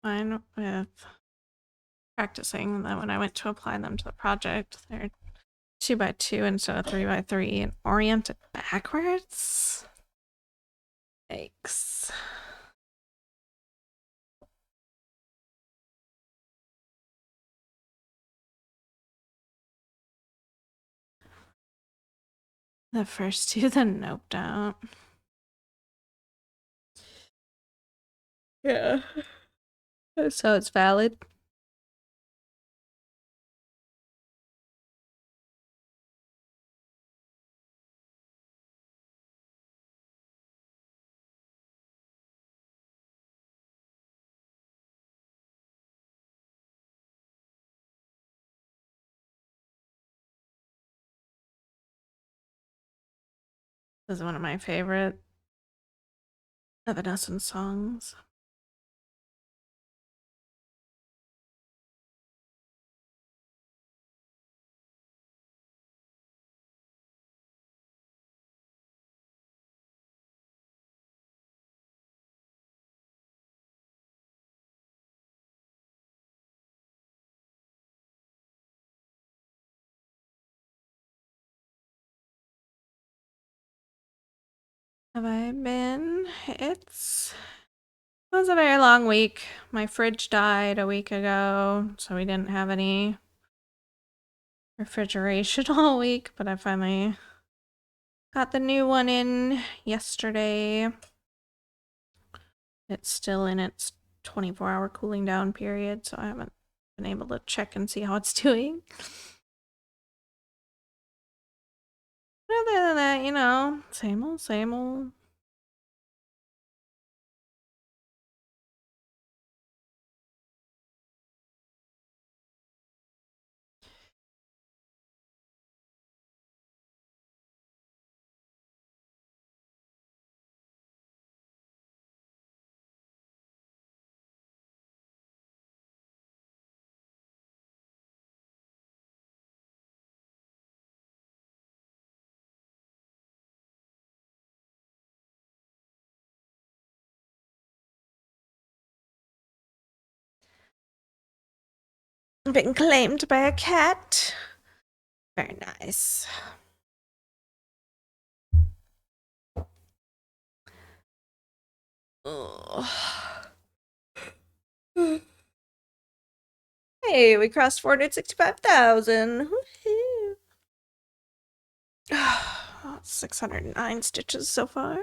Speaker 1: Fine with practicing, and then when I went to apply them to the project, they're 2x2 instead of 3x3 and orient it backwards? Yikes. The first two, then nope, don't. Yeah. So it's valid. This is one of my favorite Evanescence songs. Have I been? It was a very long week. My fridge died a week ago, so we didn't have any refrigeration all week, but I finally got the new one in yesterday. It's still in its 24-hour cooling down period, so I haven't been able to check and see how it's doing. Other than that, you know, same old, same old. Been claimed by a cat. Very nice. Hey, we crossed 465,000. Woohoo. 609 stitches so far.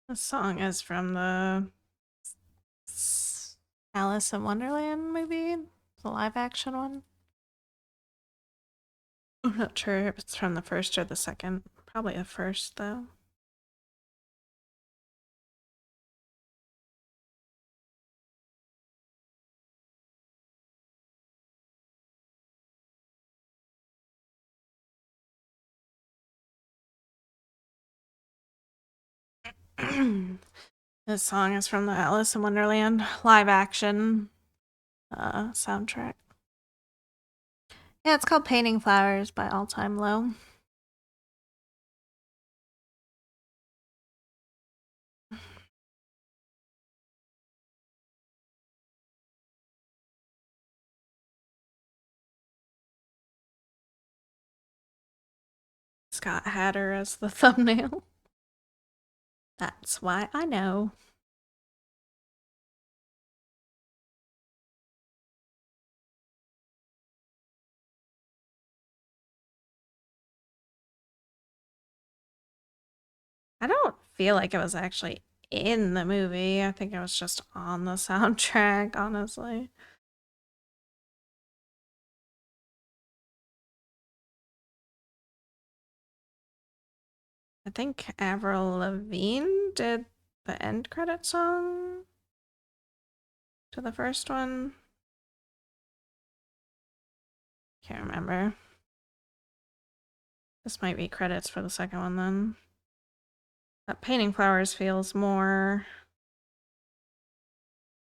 Speaker 1: The song is from the Alice in Wonderland movie, the live action one. I'm not sure if it's from the first or the second. Probably the first, though. This song is from the Alice in Wonderland live action soundtrack. Yeah, it's called Painting Flowers by All Time Low. Scott Hatter as the thumbnail. That's why I know. I don't feel like it was actually in the movie. I think it was just on the soundtrack, honestly. I think Avril Lavigne did the end credit song to the first one. Can't remember. This might be credits for the second one then. That Painting Flowers feels more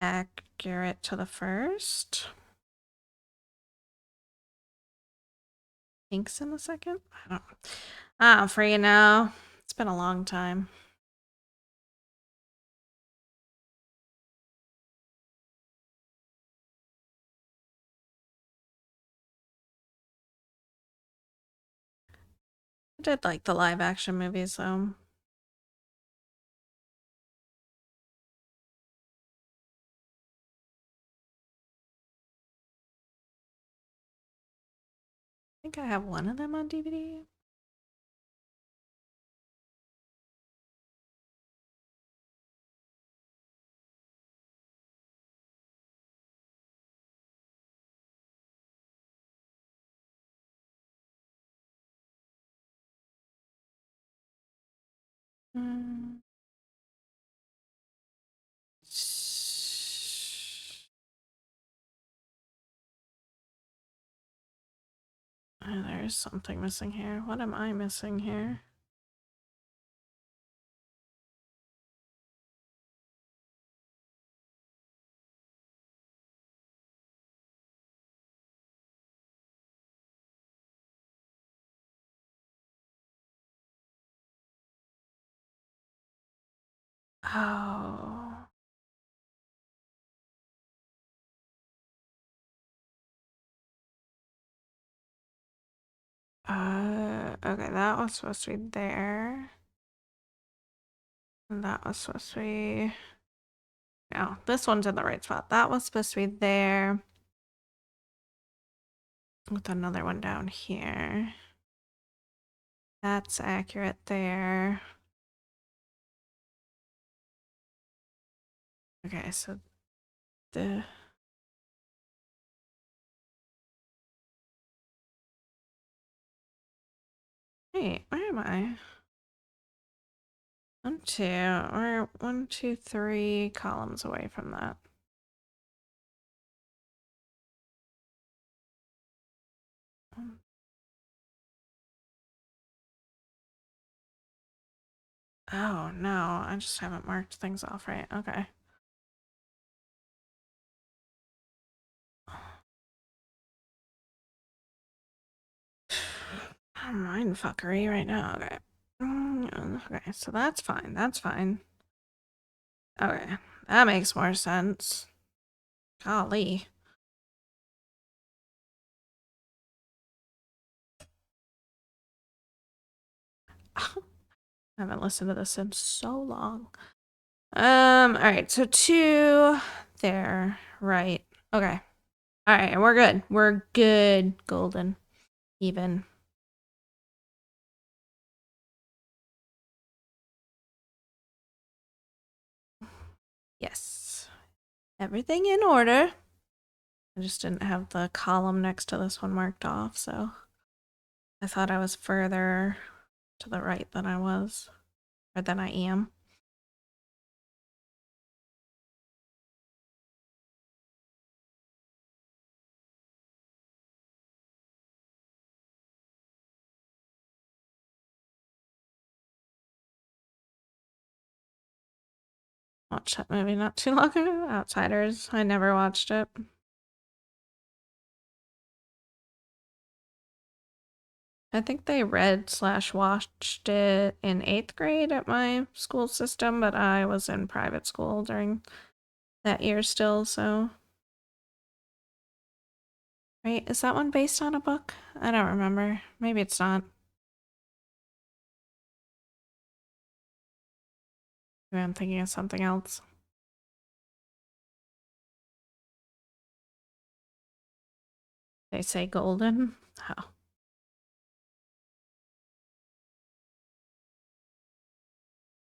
Speaker 1: accurate to the first. Pink's in the second? I don't freaking know. It's been a long time. I did like the live action movies though. I think I have one of them on DVD. Mm. Oh, there's something missing here. What am I missing here? Oh. Okay, that was supposed to be there. And that was supposed to be... No, this one's in the right spot. That was supposed to be there. With another one down here. That's accurate there. Okay, so the... Wait, where am I? 1, 2, or 1, 2, 3 columns away from that. Oh no, I just haven't marked things off right. Okay. Mind fuckery right now. Okay. Okay, so that's fine. That's fine. Okay, that makes more sense. Golly. I haven't listened to this in so long. All right, so 2 there, right. Okay. All right, we're good. We're good, Golden. Even. Yes. Everything in order. I just didn't have the column next to this one marked off, so I thought I was further to the right than I was, or than I am. Watched that movie not too long ago. Outsiders. I never watched it. I think they read/watched it in 8th grade at my school system, but I was in private school during that year still, so. Right, is that one based on a book? I don't remember. Maybe it's not. Maybe I'm thinking of something else. They say golden? Oh.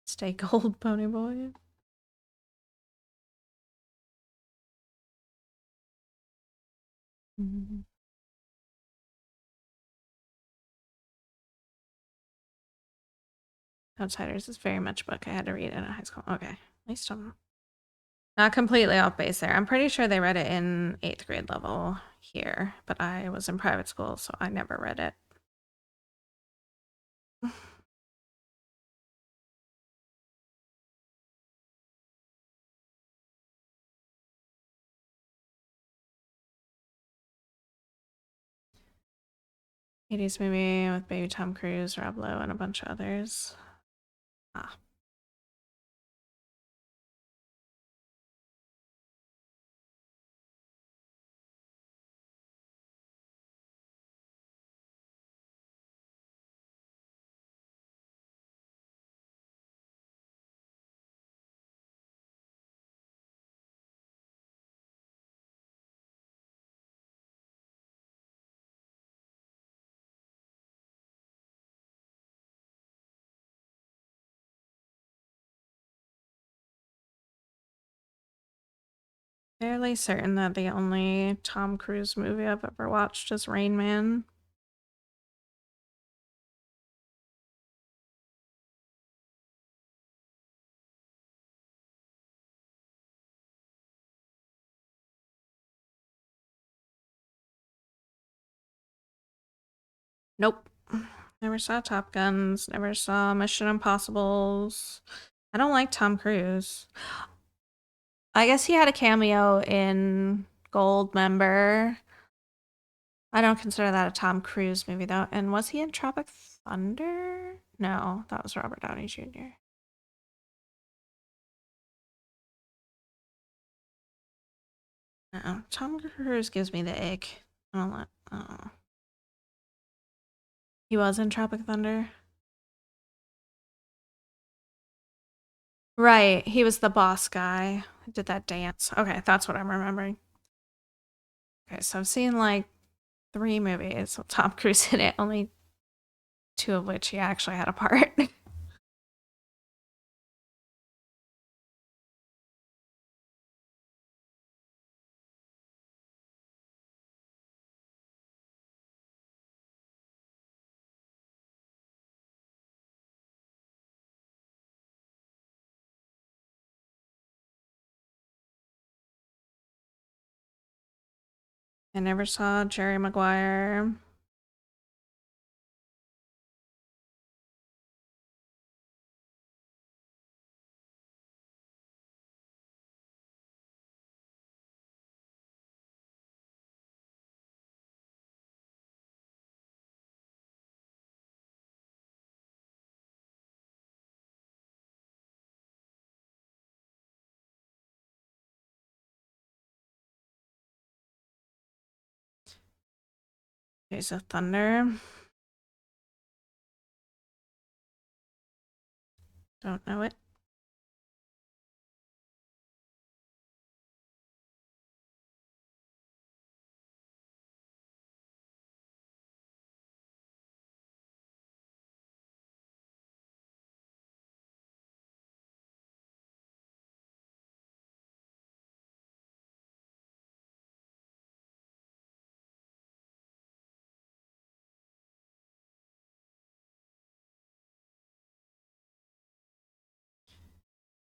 Speaker 1: Stay gold, pony boy. Mm-hmm. Outsiders is very much a book I had to read in high school. Okay, at least I'm not completely off base there. I'm pretty sure they read it in 8th grade level here, but I was in private school, so I never read it. '80s movie with baby Tom Cruise, Rob Lowe, and a bunch of others. Ah. Fairly certain that the only Tom Cruise movie I've ever watched is Rain Man. Nope. Never saw Top Guns, never saw Mission Impossibles. I don't like Tom Cruise. I guess he had a cameo in Goldmember. I don't consider that a Tom Cruise movie though. And was he in Tropic Thunder? No, that was Robert Downey Jr. No, Tom Cruise gives me the ick. I don't like. Oh. He was in Tropic Thunder. Right, he was the boss guy. Did that dance. Okay, that's what I'm remembering. Okay, so I've seen like 3 movies with Tom Cruise in it, only 2 of which he actually had a part. I never saw Jerry Maguire. Days of Thunder. Don't know it.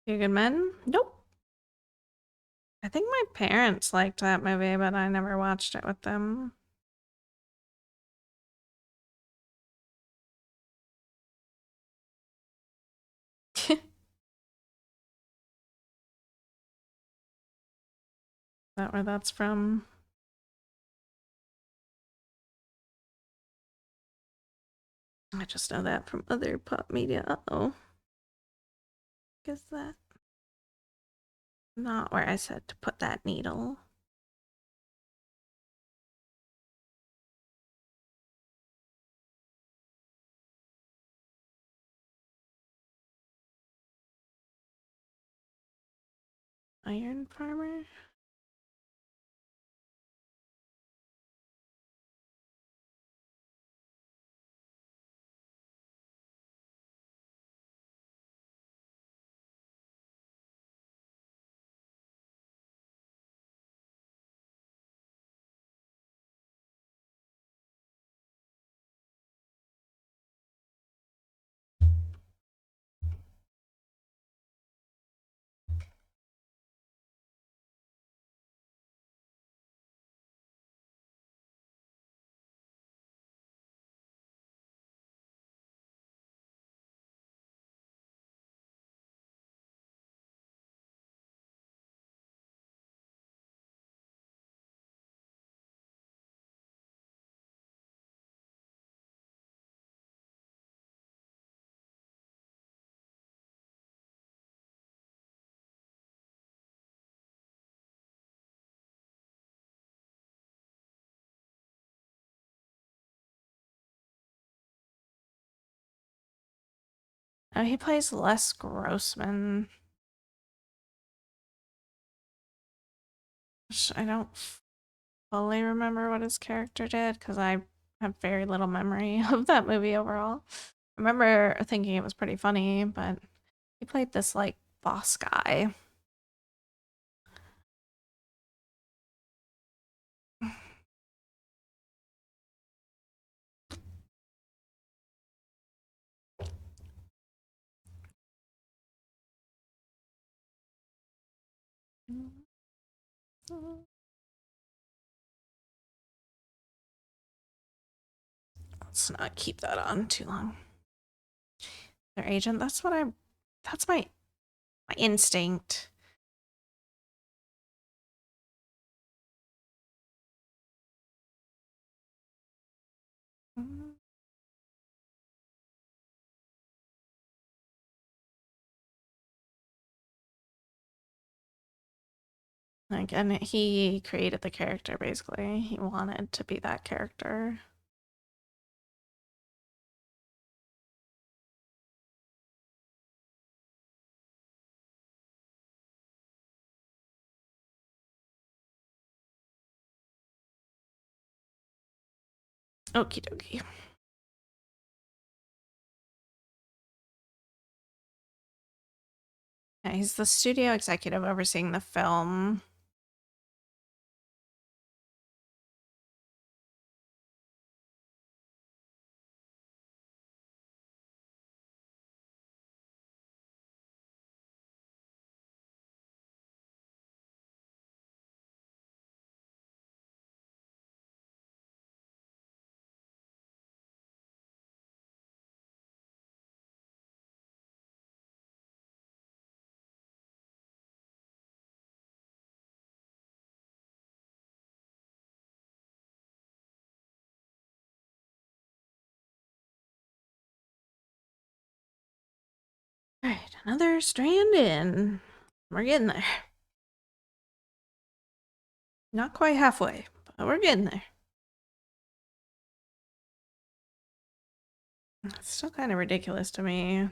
Speaker 1: Few Good Men? Nope. I think my parents liked that movie, but I never watched it with them. that where that's from? I just know that from other pop media. Uh-oh. Guess that not where I said to put that needle. Iron farmer? Oh, he plays Les Grossman. I don't fully remember what his character did because I have very little memory of that movie overall. I remember thinking it was pretty funny, but he played this like boss guy. Let's not keep that on too long. Their agent, that's my instinct. Like, and he created the character basically. He wanted to be that character. Okie dokie. Yeah, he's the studio executive overseeing the film. All right, another strand in. We're getting there. Not quite halfway, but we're getting there. It's still kind of ridiculous to me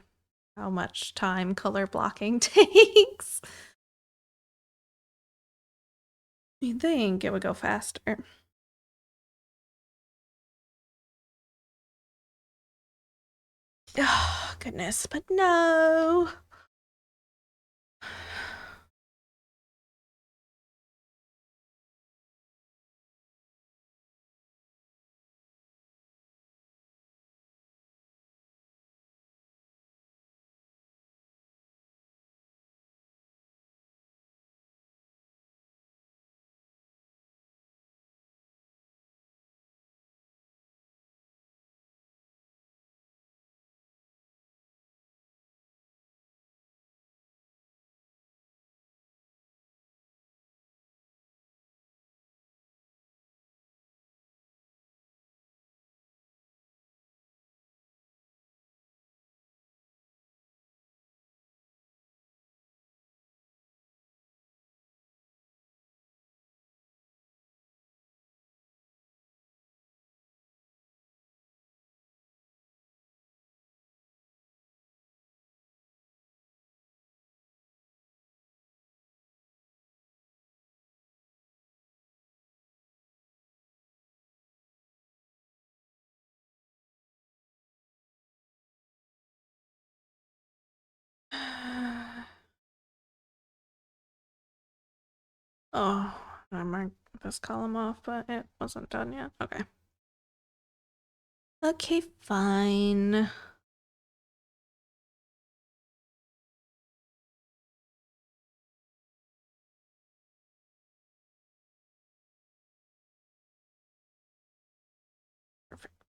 Speaker 1: how much time color blocking takes. You'd think it would go faster. Oh, goodness, but no. Oh, I marked this column off, but it wasn't done yet. Okay. Okay, fine. Perfect.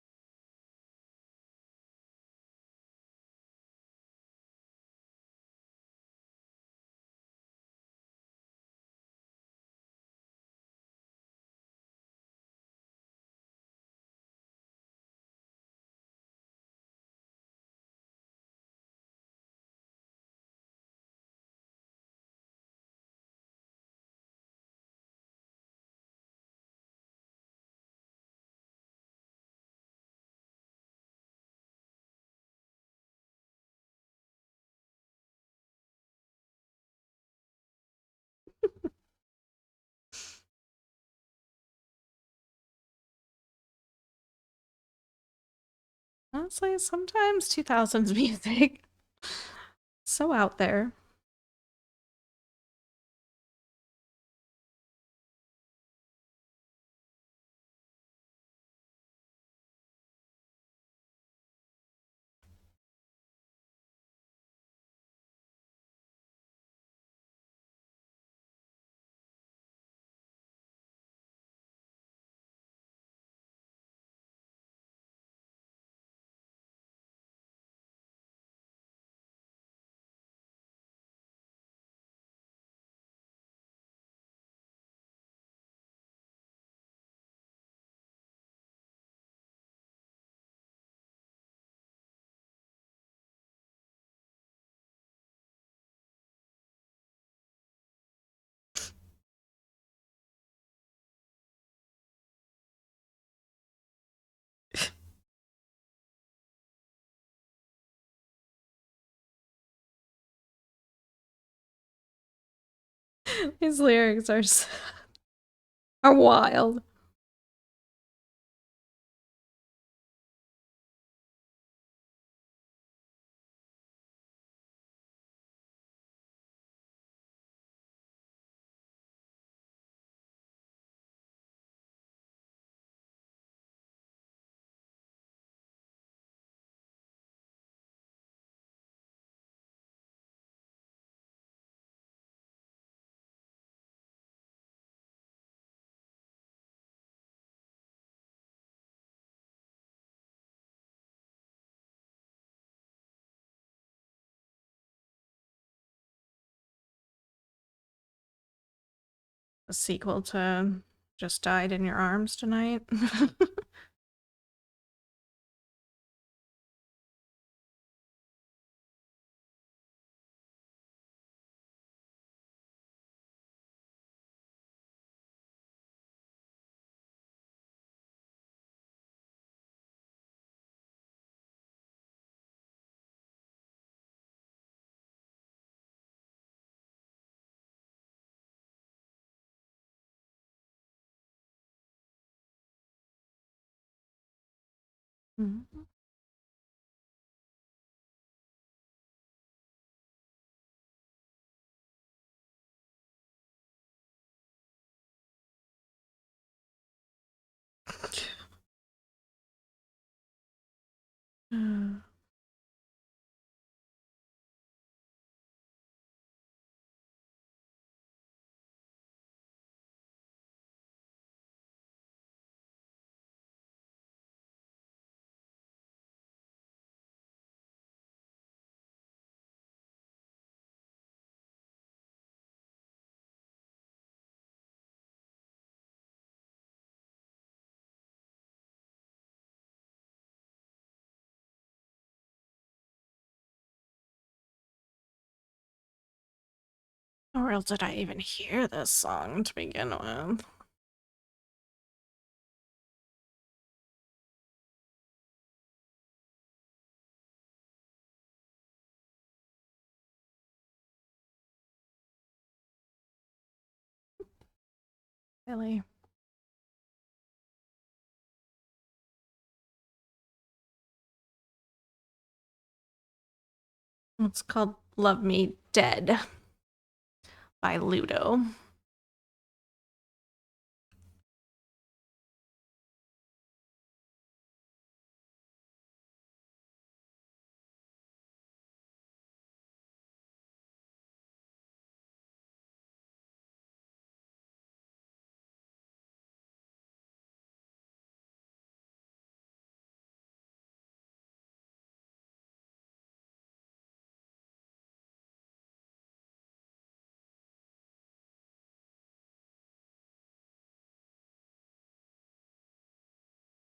Speaker 1: Honestly, sometimes 2000s music so out there. These lyrics are wild. A sequel to Just Died in Your Arms Tonight. Mhm. Or else did I even hear this song to begin with? Really? It's called Love Me Dead by Ludo.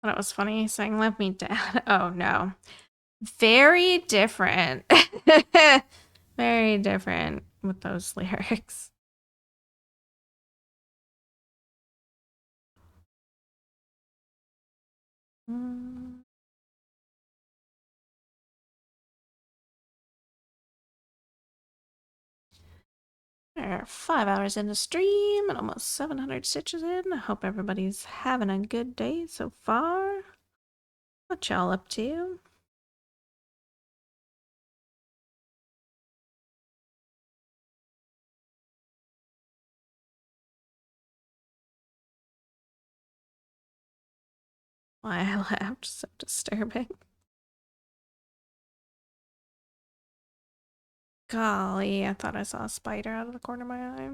Speaker 1: That was funny saying Love Me Dead. Oh no. Very different. Very different with those lyrics. Mm. We're 5 hours into stream and almost 700 stitches in. I hope everybody's having a good day so far. What y'all up to? Why I laughed, so disturbing. Golly, I thought I saw a spider out of the corner of my eye.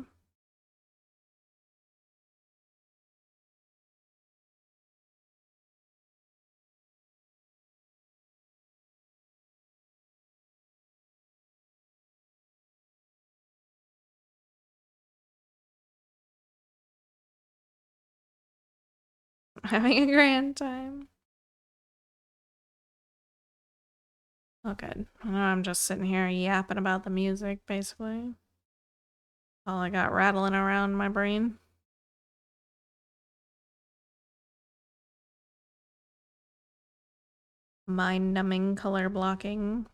Speaker 1: Having a grand time. Oh, good. I know I'm just sitting here yapping about the music, basically. All I got rattling around my brain. Mind-numbing color blocking.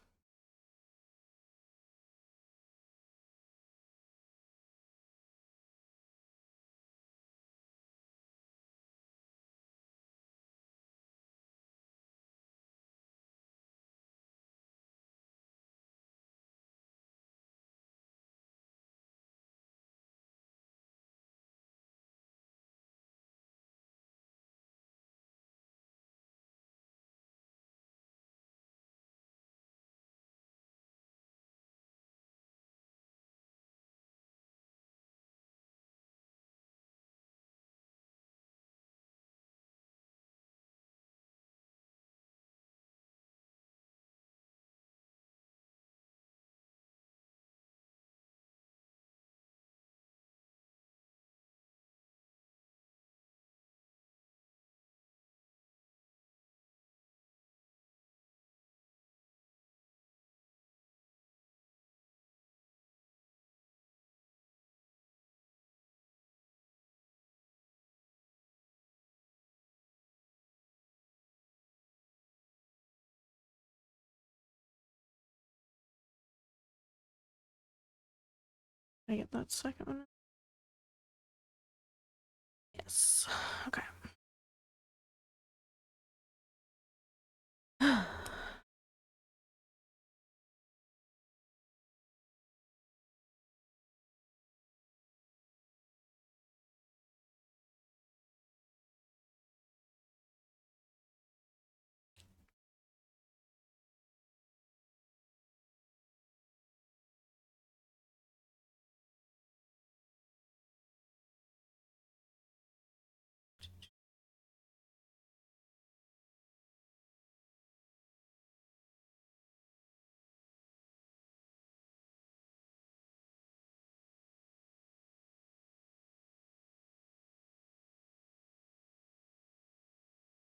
Speaker 1: I get that second one. Yes. Okay.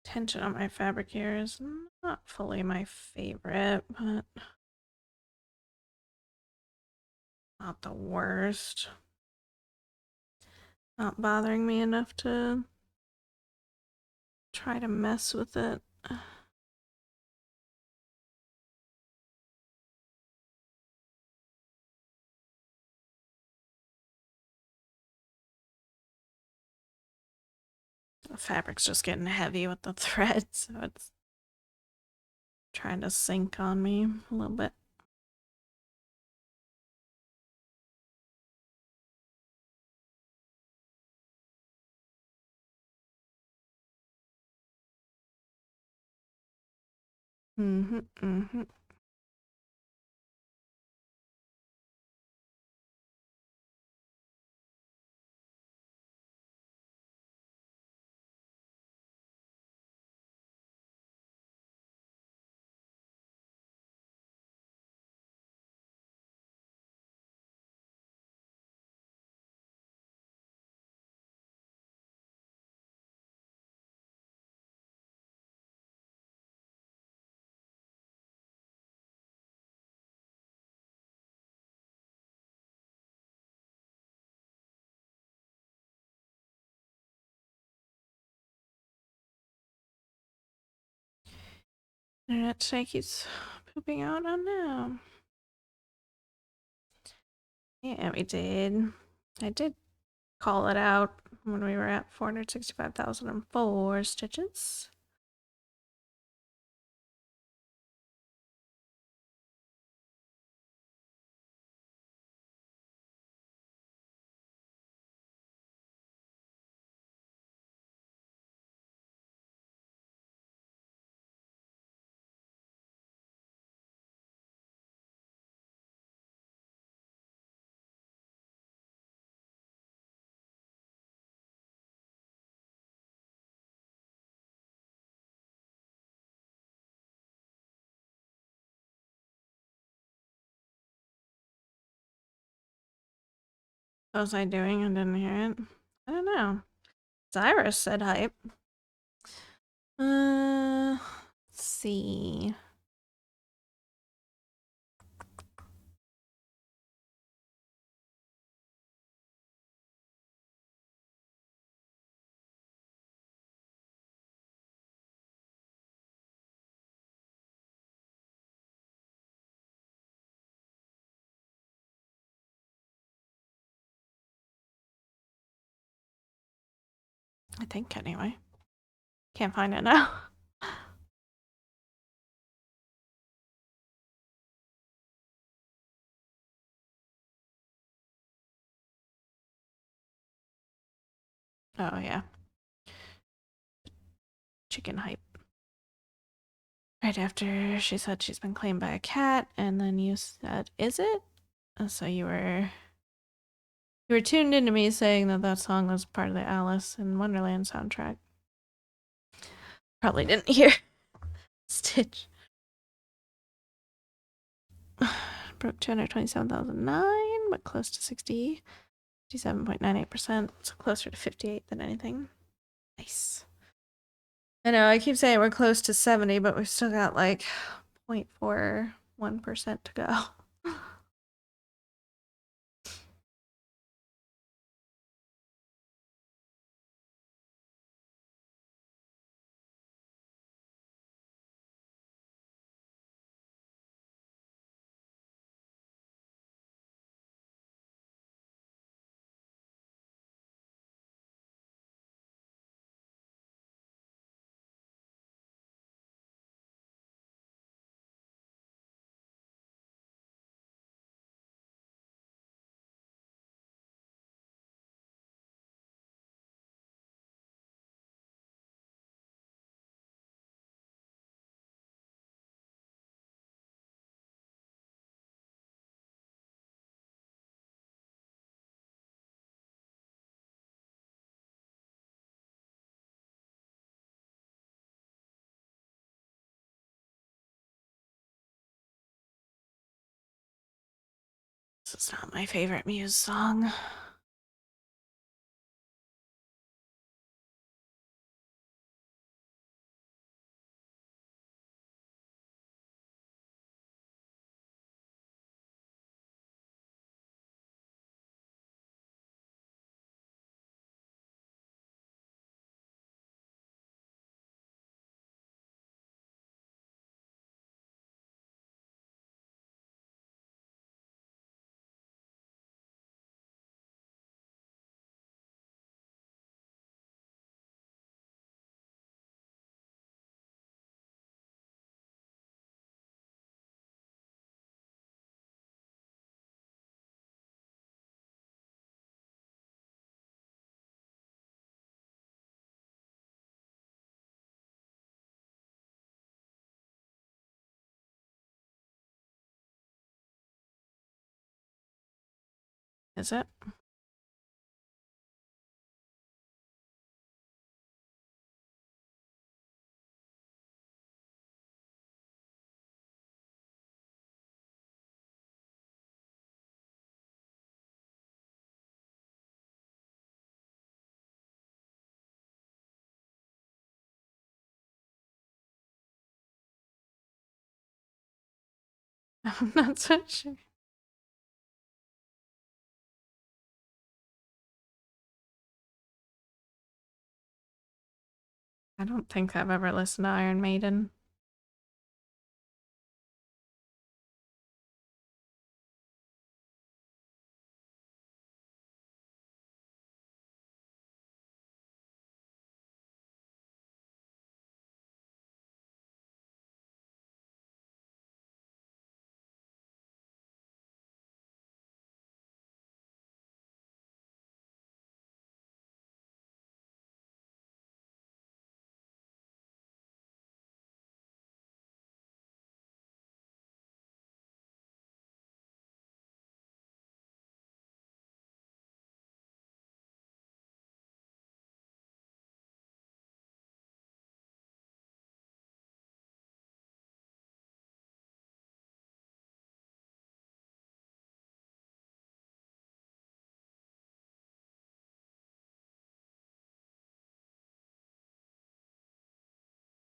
Speaker 1: Tension on my fabric here is not fully my favorite, but not the worst. Not bothering me enough to try to mess with it. The fabric's just getting heavy with the thread, so it's trying to sink on me a little bit. Mm-hmm, mm-hmm. Internet today keeps pooping out on now. Yeah, we did. I did call it out when we were at 465,004 stitches. What was I doing? I didn't hear it. I don't know. Cyrus said hype. Let's see. I think anyway. Can't find it now. Oh yeah. Chicken hype. Right after she said she's been claimed by a cat, and then you said, "Is it?" So you were tuned into me saying that that song was part of the Alice in Wonderland soundtrack. Probably didn't hear Stitch. Broke 227,009, but close to 60. 57.98%, so closer to 58 than anything. Nice. I know, I keep saying we're close to 70, but we've still got like 0.41% to go. This is not my favorite Muse song. Is it? I'm not so sure. I don't think I've ever listened to Iron Maiden.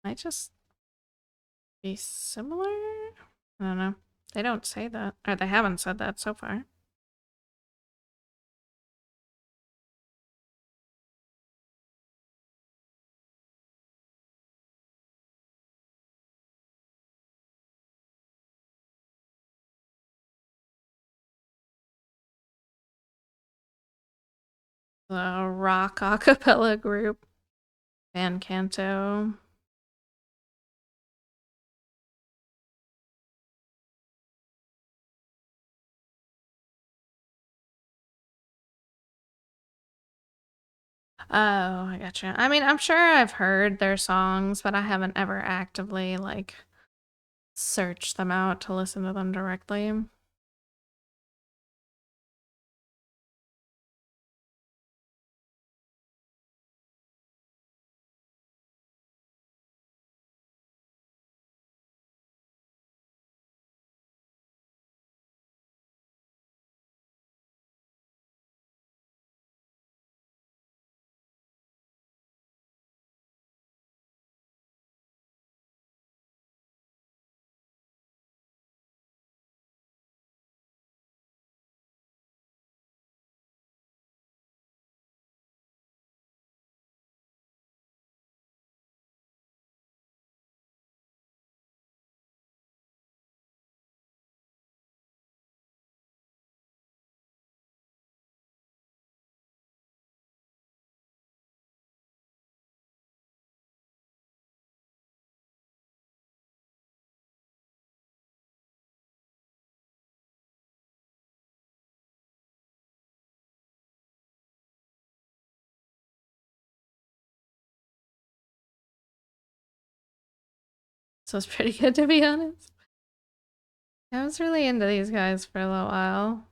Speaker 1: Might just be similar? I don't know. They don't say that. Or they haven't said that so far. The rock a cappella group. Van Canto. Oh, I gotcha. I mean, I'm sure I've heard their songs, but I haven't ever actively, like, searched them out to listen to them directly. So it's pretty good, to be honest. I was really into these guys for a little while.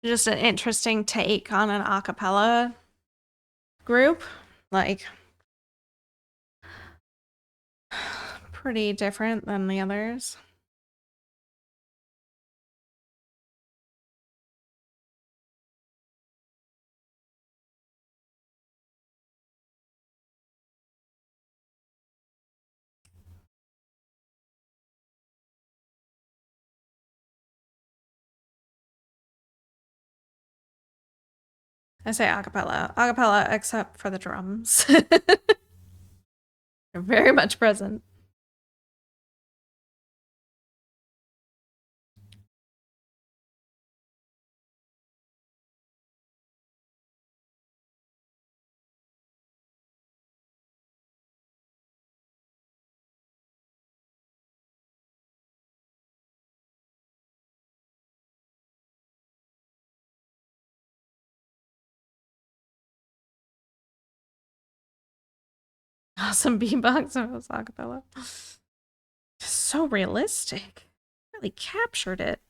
Speaker 1: Just an interesting take on an a cappella group. Like, pretty different than the others. I say acapella. Acapella, except for the drums. They're very much present. Awesome beatbox of acapella. So realistic. Really captured it.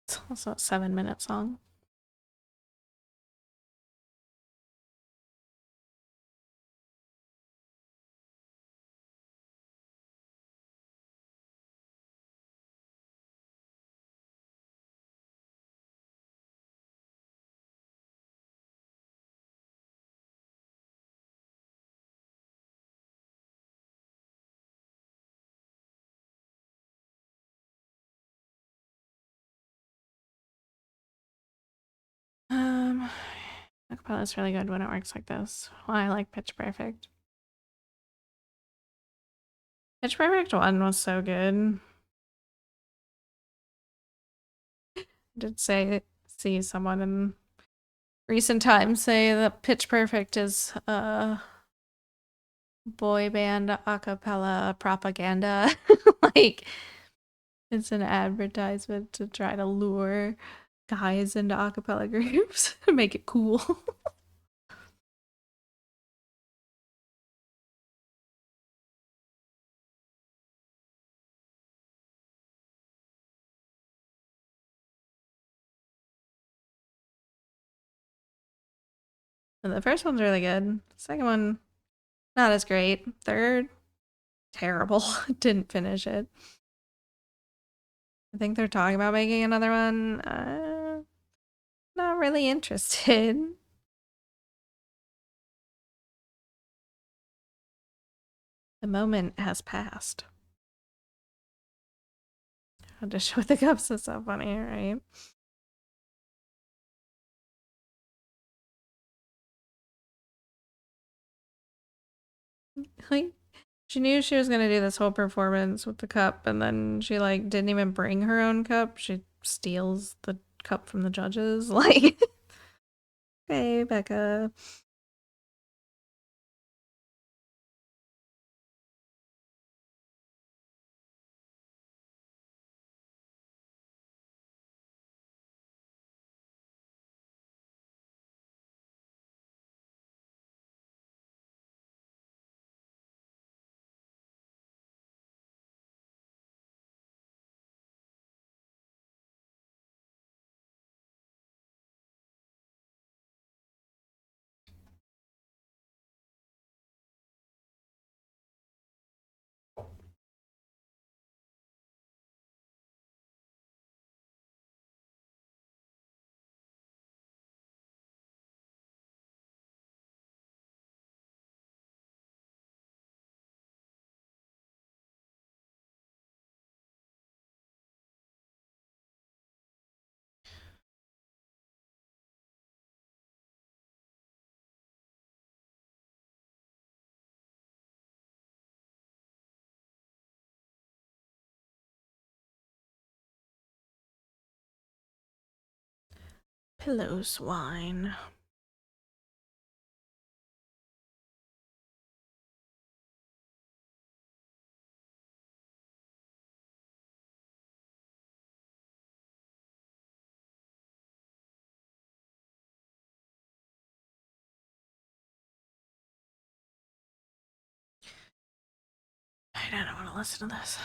Speaker 1: It's also a 7-minute song. Acapella is really good when it works like this. Well, I like Pitch Perfect. Pitch Perfect 1 was so good. I did see someone in recent times say that Pitch Perfect is boy band acapella propaganda. Like, it's an advertisement to try to lure guys into acapella groups and make it cool. And the first one's really good. Second one, not as great. Third, terrible. Didn't finish it. I think they're talking about making another one. Not really interested. The moment has passed. Audition with the Cups is so funny, right? Like, she knew she was gonna do this whole performance with the cup, and then she like didn't even bring her own cup. She steals the cup from the judges. Like, hey, Becca. Pillow swine. I don't want to listen to this.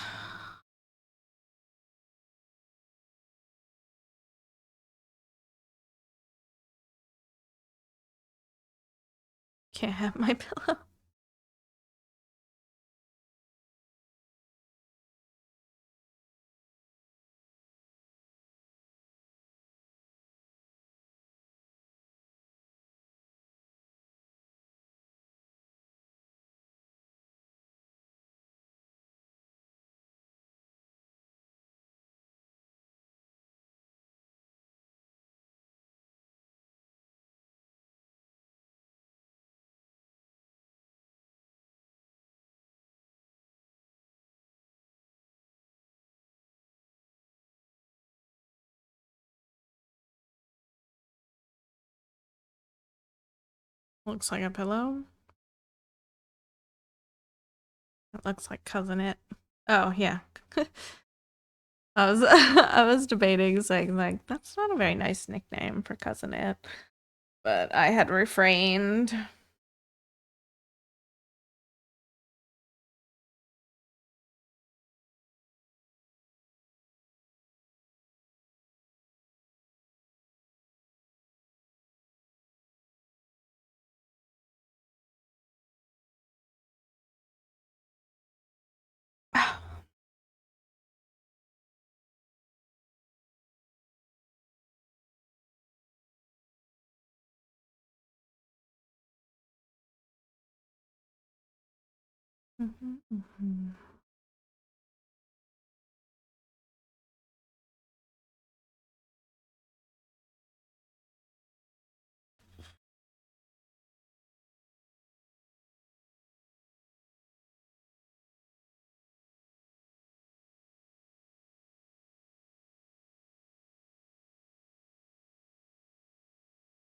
Speaker 1: Can't have my pillow. Looks like a pillow. It looks like Cousin It. Oh, yeah. I was debating saying like that's not a very nice nickname for Cousin It, but I had refrained. Mhm, mhm.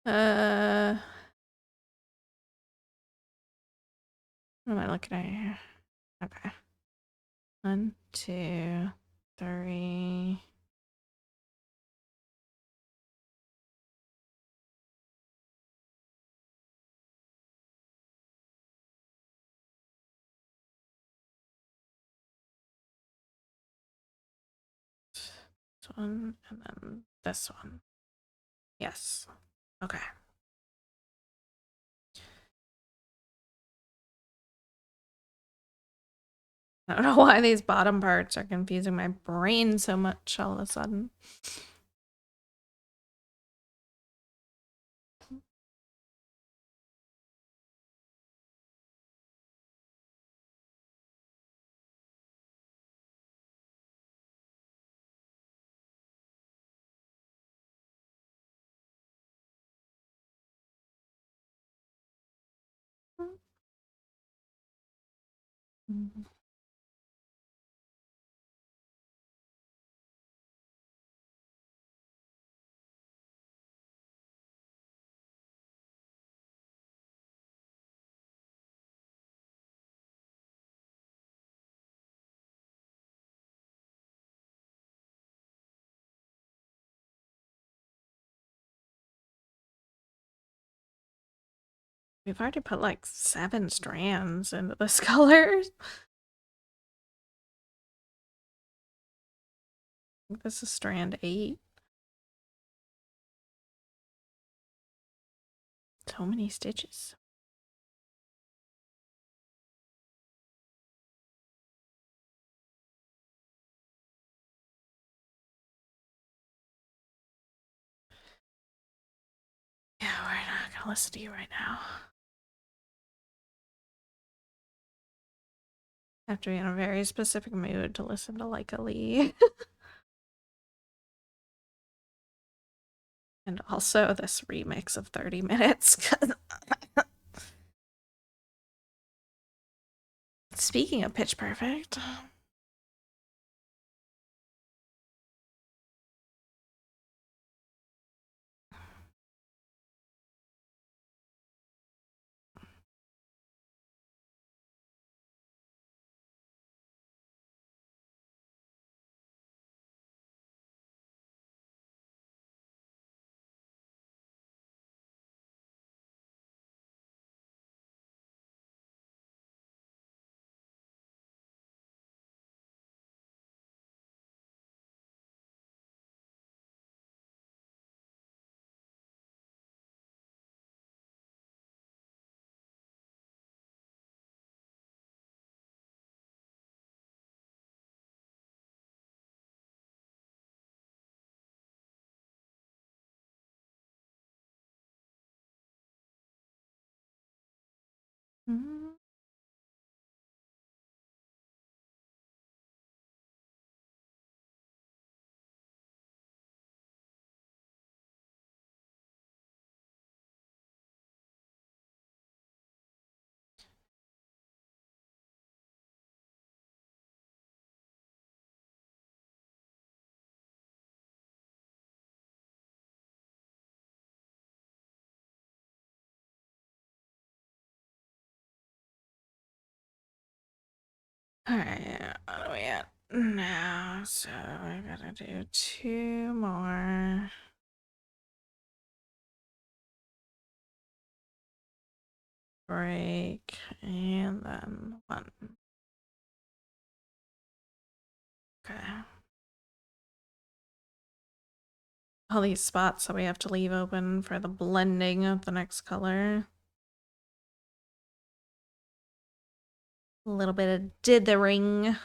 Speaker 1: Uh, what am I looking at here? Okay. 1, 2, 3. This one and then this one. Yes. Okay. I don't know why these bottom parts are confusing my brain so much all of a sudden. Mhm. We've already put like 7 strands into this color. This is strand 8. So many stitches. Yeah, we're not gonna listen to you right now. I have to be in a very specific mood to listen to like a Lee. And also this remix of 30 minutes. Speaking of Pitch Perfect. Mm. Alright, what are we at now? So I gotta do 2 more. Break, and then 1. Okay. All these spots that we have to leave open for the blending of the next color. A little bit of dithering.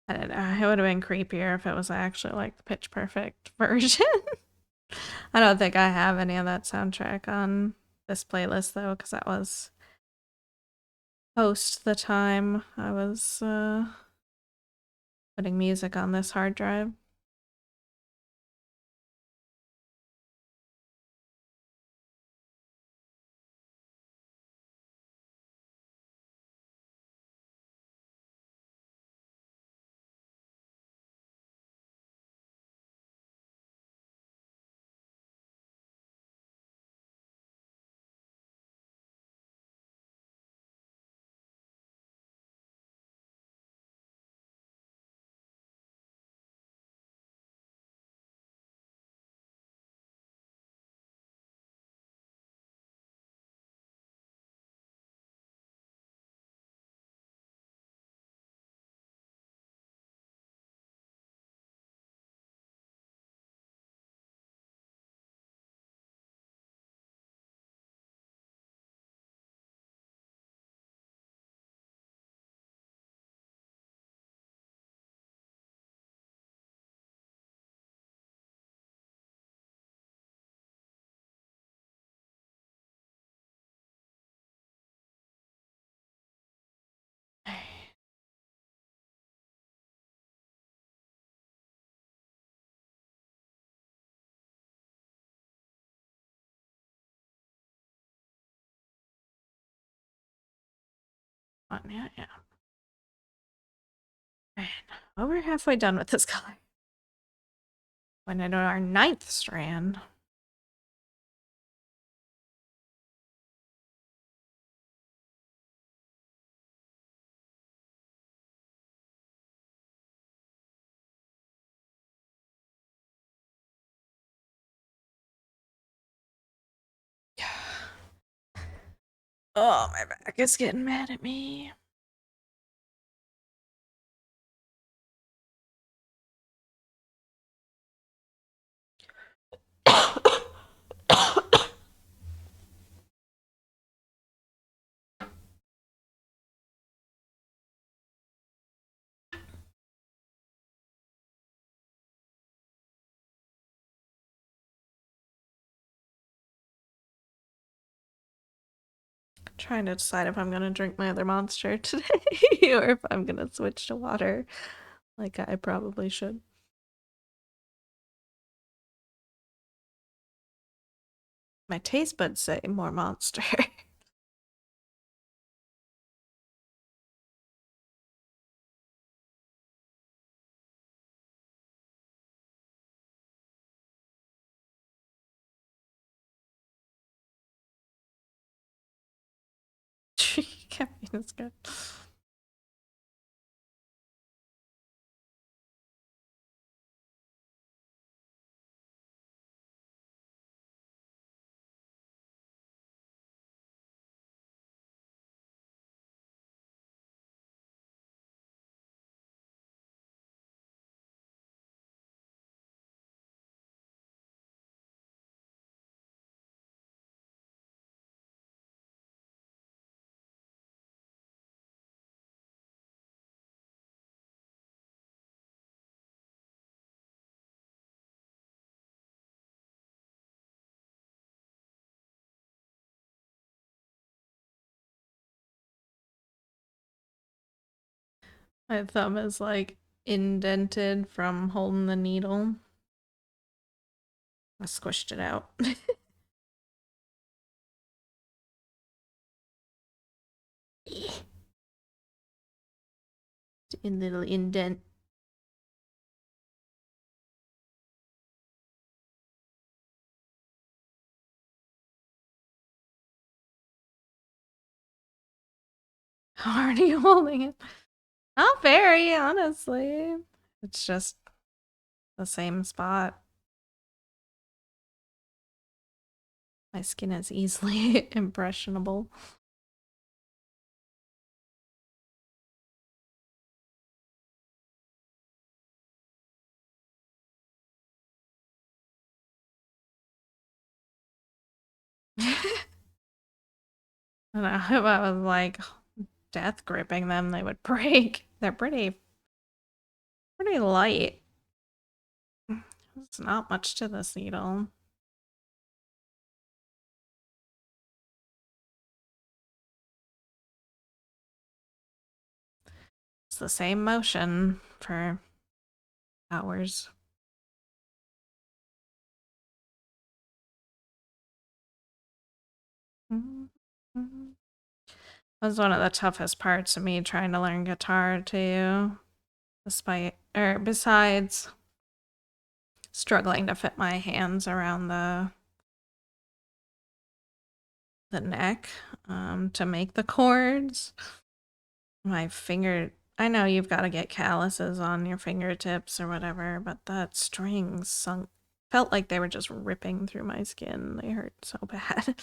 Speaker 1: I don't know. It would have been creepier if it was actually like the Pitch Perfect version. I don't think I have any of that soundtrack on this playlist though, because that was post the time I was putting music on this hard drive. Yeah, yeah. Right. Well, we're halfway done with this color. When I know our 9th strand. Oh, my back is getting mad at me. Trying to decide if I'm gonna drink my other monster today or if I'm gonna switch to water like I probably should. My taste buds say more monster. Caffeine is good. My thumb is like indented from holding the needle. I squished it out. A little indent. How hard are you holding it? Not very, honestly. It's just the same spot. My skin is easily impressionable. I don't know if I was like death gripping them, they would break. They're pretty light. There's not much to this needle. It's the same motion for hours. That was one of the toughest parts of me trying to learn guitar too. Besides struggling to fit my hands around the neck to make the chords. My finger, I know you've got to get calluses on your fingertips or whatever, but that string felt like they were just ripping through my skin. They hurt so bad.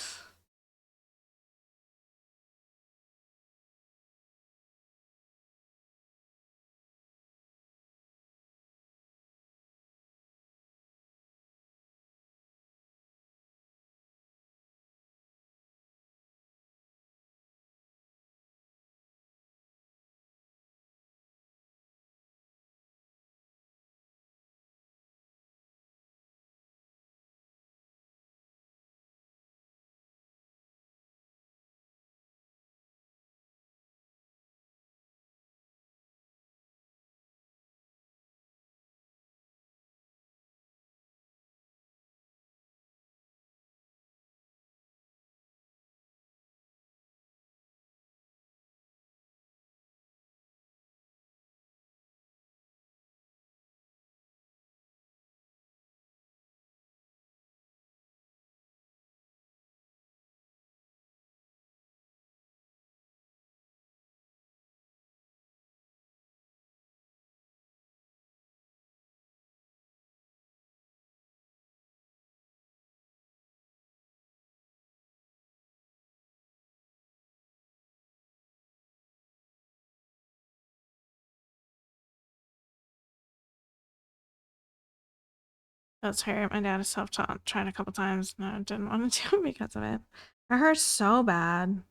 Speaker 1: That's hurt. My dad has self-taught, tried a couple times. No, didn't want to do it because of it. It hurts so bad.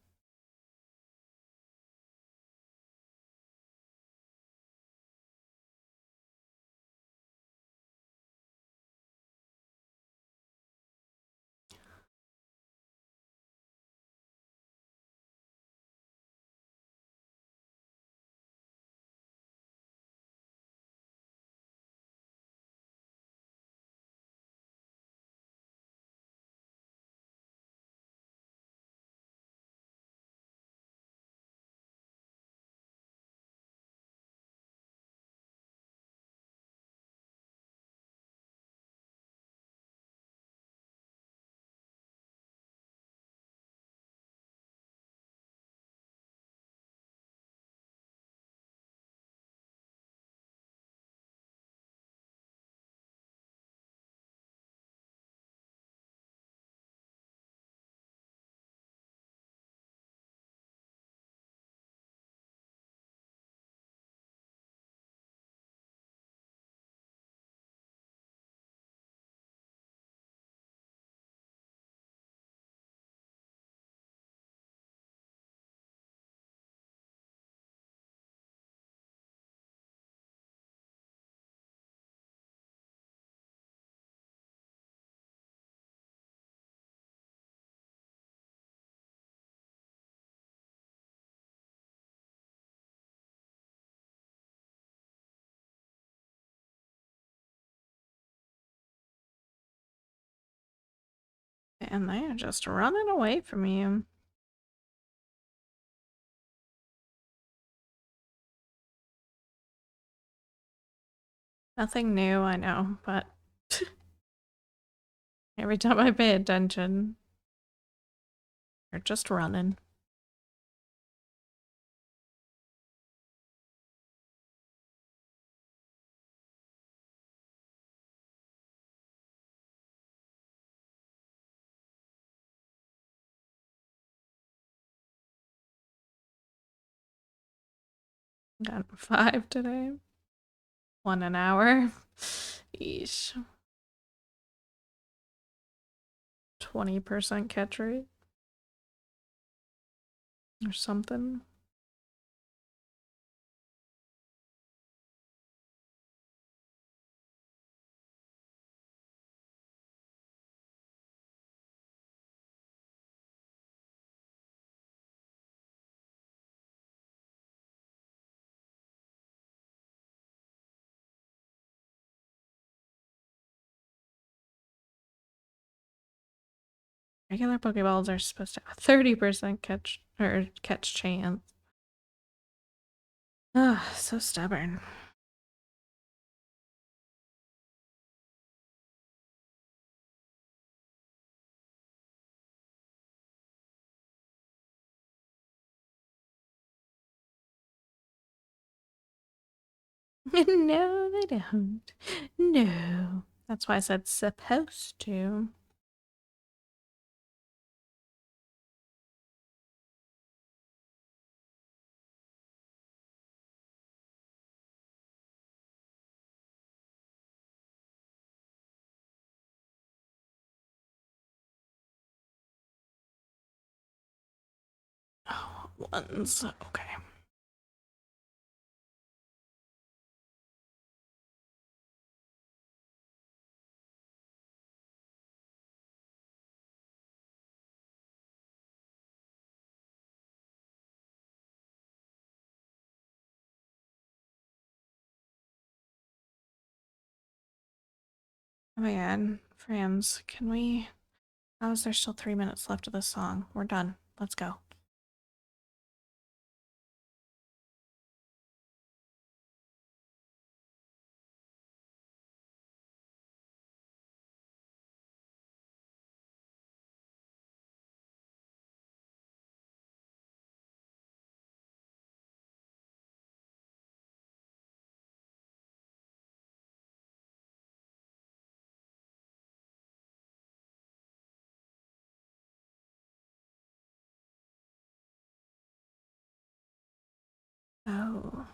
Speaker 1: And they are just running away from you. Nothing new, I know, but every time I pay attention, they're just running. Got 5 today. 1 an hour. Eesh. 20% catch rate. Or something. Regular Pokeballs are supposed to have a 30% catch chance. Ugh, so stubborn. No, they don't. No. That's why I said supposed to. Oh, ones. Okay. Oh my god, friends, can we... How is there still 3 minutes left of this song? We're done. Let's go. Oh.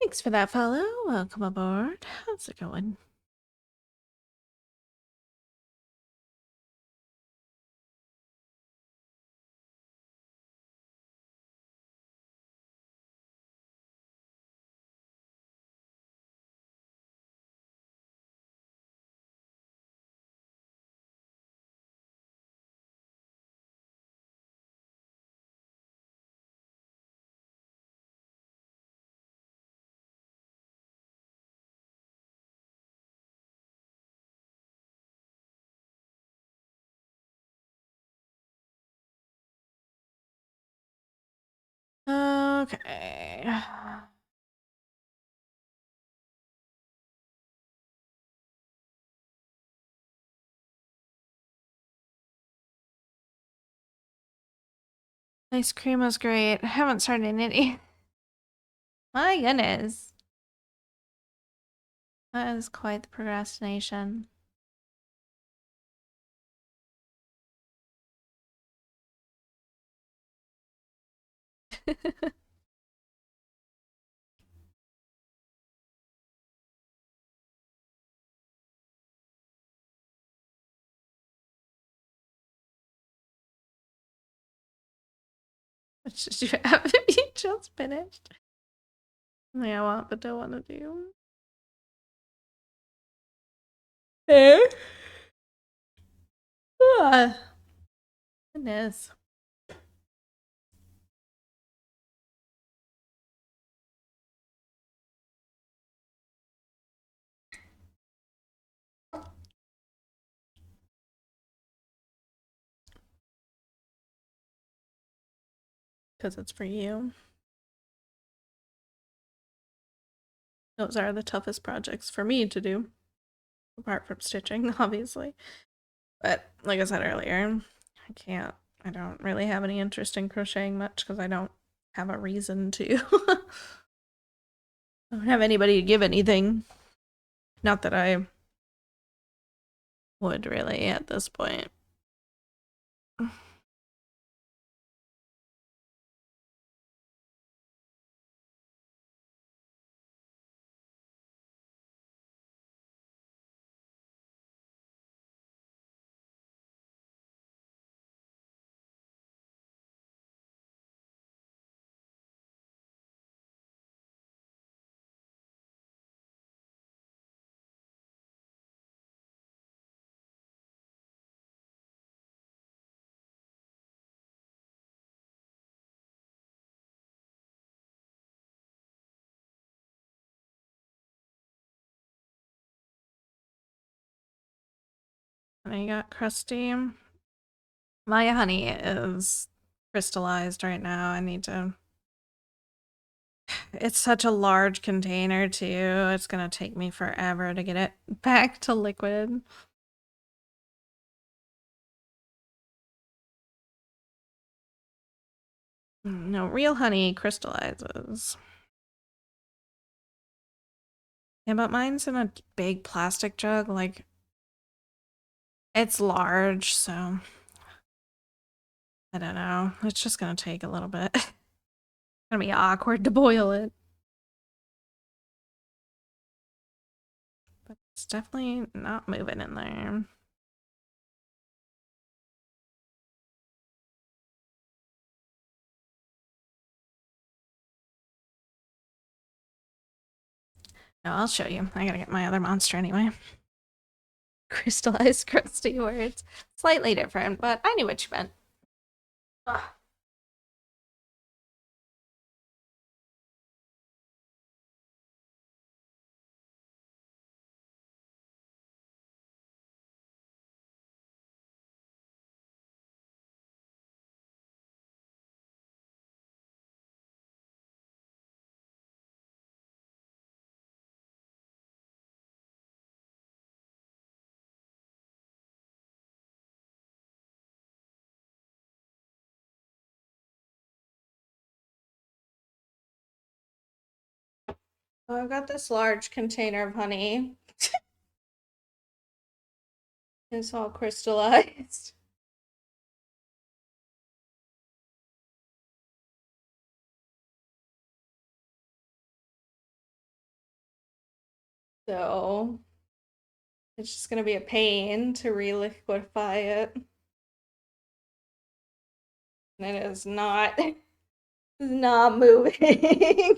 Speaker 1: Thanks for that follow. Welcome aboard. How's it going? Okay. Ice cream was great. I haven't started any. My goodness. That is quite the procrastination. What should you have if you just finished? Yeah, I want, but don't want to do. Eh? Ah, goodness. Because it's for you. Those are the toughest projects for me to do, apart from stitching, obviously. But like I said earlier, I don't really have any interest in crocheting much because I don't have a reason to. I don't have anybody to give anything. Not that I would really at this point. I got crusty. My honey is crystallized right now. I need to. It's such a large container, too. It's gonna take me forever to get it back to liquid. No, real honey crystallizes. Yeah, but mine's in a big plastic jug. Like, it's large, so I don't know. It's just gonna take a little bit. It's gonna be awkward to boil it. But it's definitely not moving in there. No, I'll show you. I gotta get my other monster anyway. Crystallized crusty words. Slightly different, but I knew what you meant. Ugh. Oh, I've got this large container of honey. It's all crystallized. So it's just gonna be a pain to reliquify it. And it is not not moving.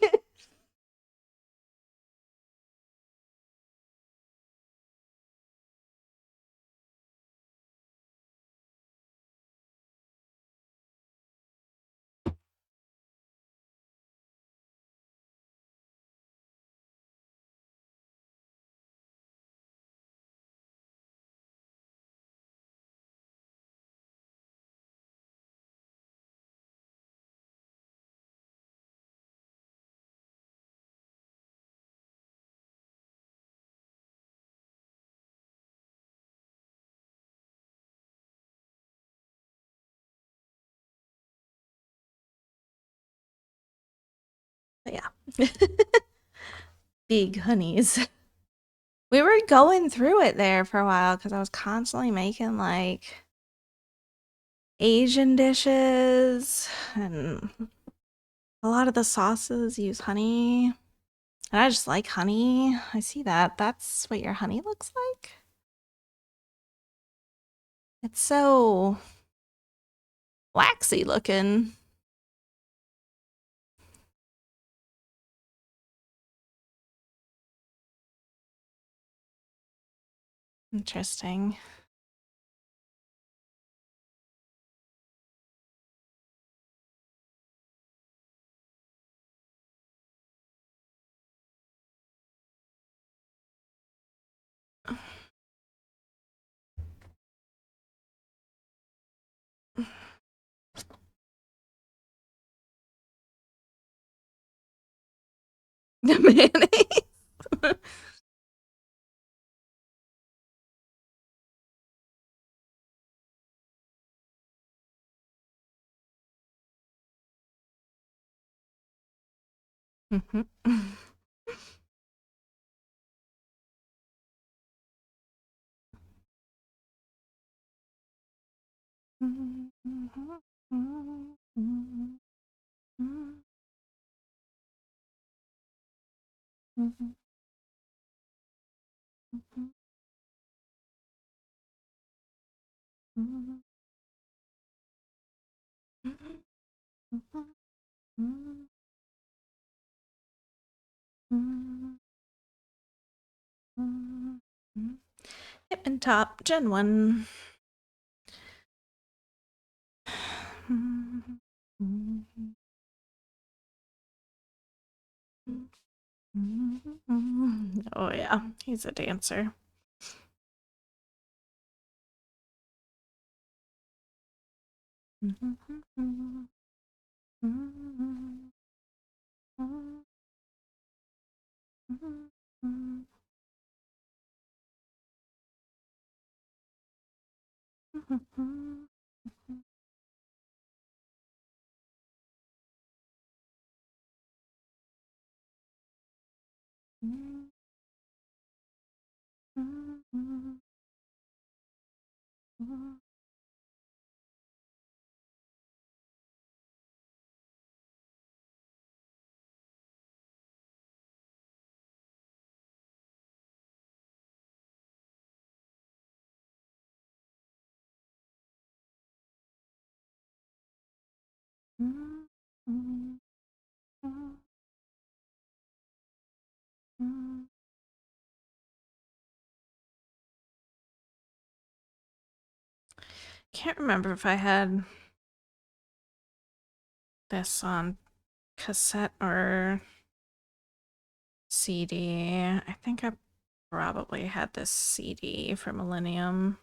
Speaker 1: But yeah. Big honeys. We were going through it there for a while because I was constantly making like Asian dishes, and a lot of the sauces use honey. And I just like honey. I see that. That's what your honey looks like. It's so waxy looking. Interesting. The mayonnaise. Mhm. Yep, and top, Gen 1. Oh, yeah, he's a dancer. Can't remember if I had this on cassette or CD. I think I probably had this CD for Millennium.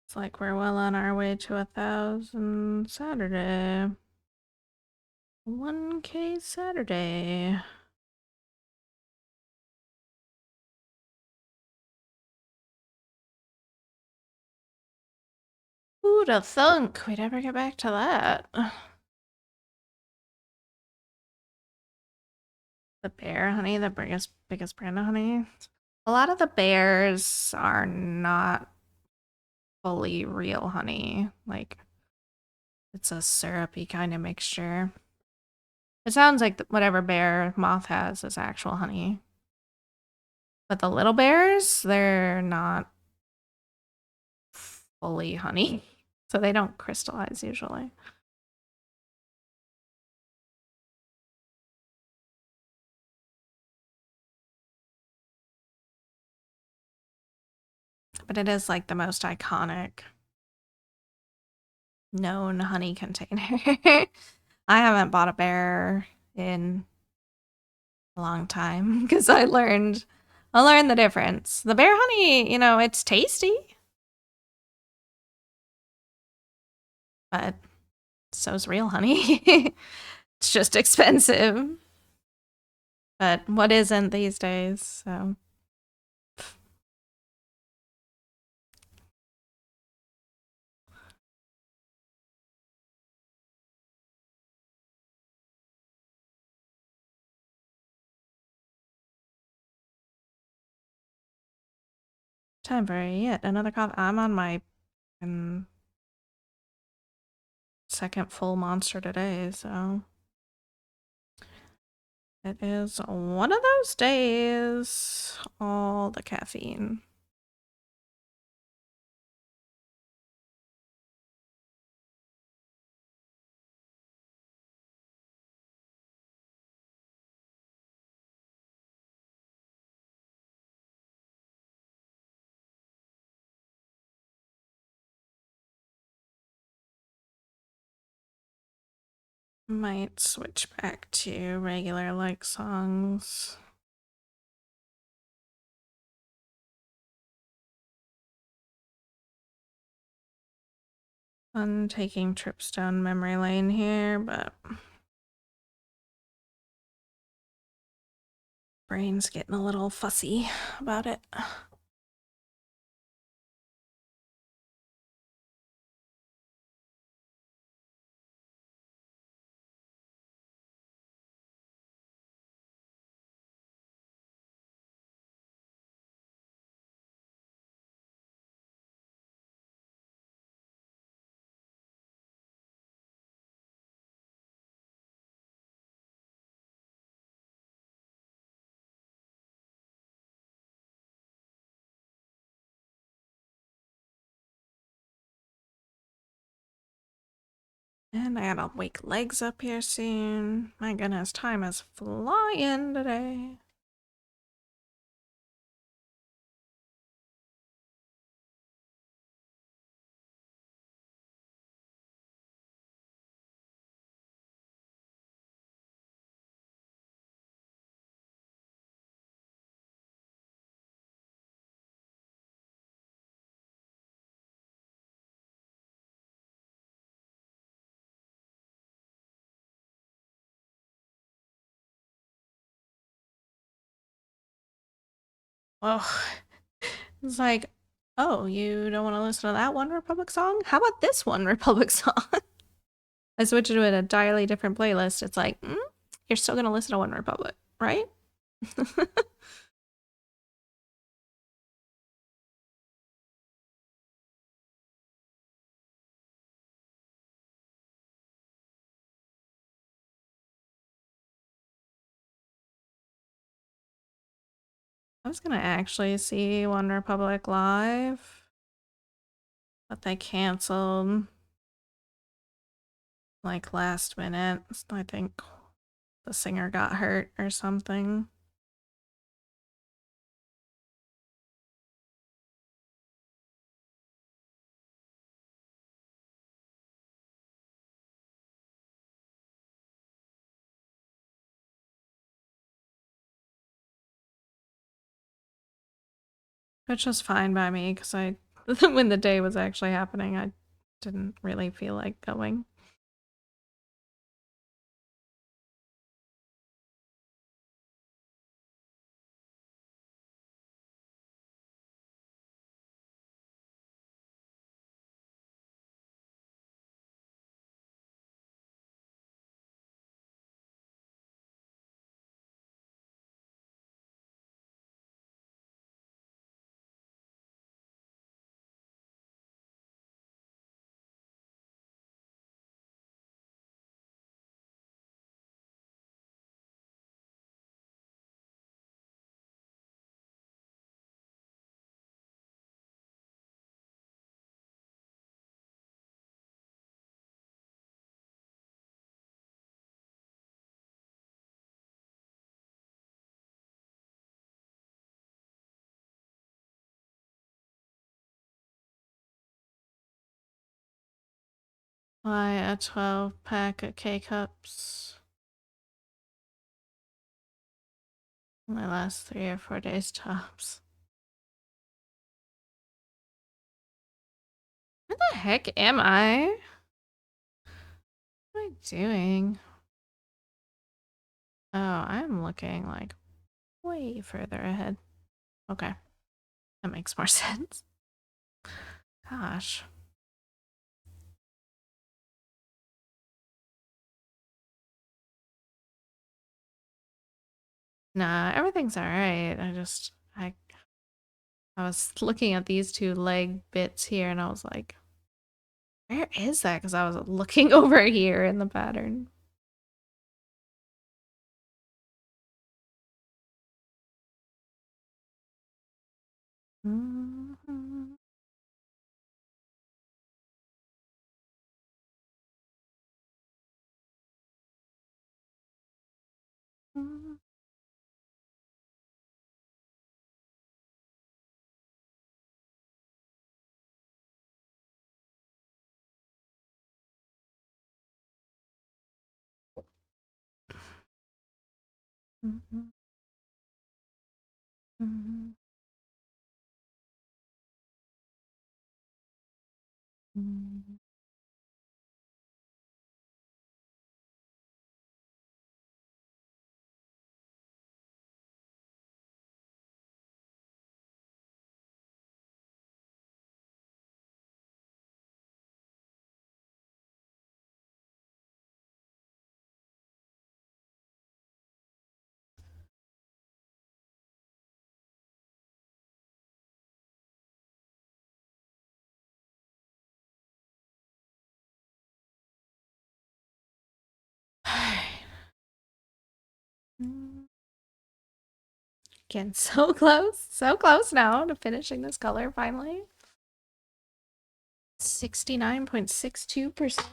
Speaker 1: It's like we're well on our way to 1,000 Saturday. 1K Saturday. Who'd have thunk we'd ever get back to that? The bear honey, the biggest brand of honey. A lot of the bears are not fully real honey. Like, it's a syrupy kind of mixture. It sounds like whatever bear moth has is actual honey. But the little bears, they're not fully honey. So they don't crystallize usually. But it is like the most iconic known honey container. I haven't bought a bear in a long time because I learned the difference. The bear honey, it's tasty, but so's real honey. It's just expensive. But what isn't these days? So time for yet another coffee. I'm on my second full monster today, so it is one of those days. All the caffeine. Might switch back to regular like songs. Fun taking trips down memory lane here, but brain's getting a little fussy about it. And I gotta wake legs up here soon. My goodness, time is flying today. Oh, it's like, oh, you don't want to listen to that One Republic song? How about this One Republic song? I switch it to an entirely different playlist, it's like, you're still gonna listen to One Republic, right? I was gonna actually see One Republic live, but they canceled like last minute. I think the singer got hurt or something. Which was fine by me because I, when the day was actually happening, I didn't really feel like going. Buy a 12-pack of K-Cups. My last 3 or 4 days tops. Where the heck am I? What am I doing? Oh, I'm looking like way further ahead. Okay. That makes more sense. Gosh. Nah, everything's alright. I was looking at these 2 leg bits here and I was like, where is that? Because I was looking over here in the pattern. Mm-hmm. Mm-hmm. Mm-hmm. Mm-hmm. Mm-hmm. Getting so close now to finishing this color finally. 69.62%.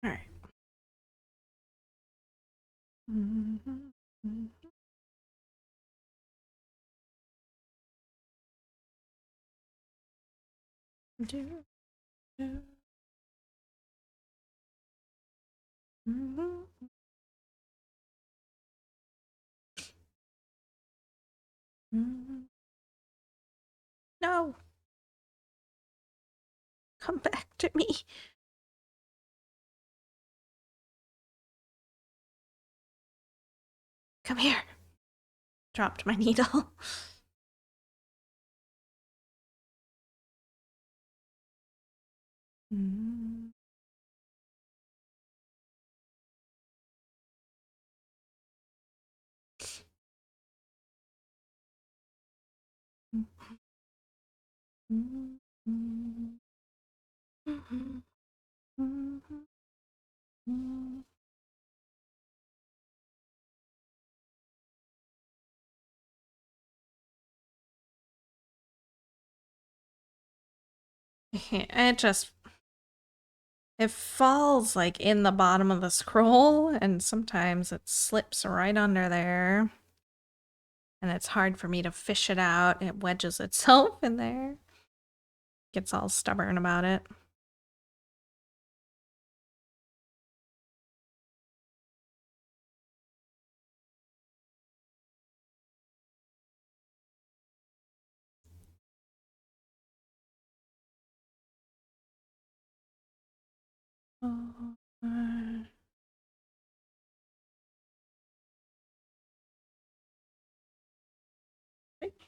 Speaker 1: All right. Mm-hmm. No, come back to me. Come here. Dropped my needle. It falls like in the bottom of the scroll, and sometimes it slips right under there. And it's hard for me to fish it out. It wedges itself in there. Gets all stubborn about it.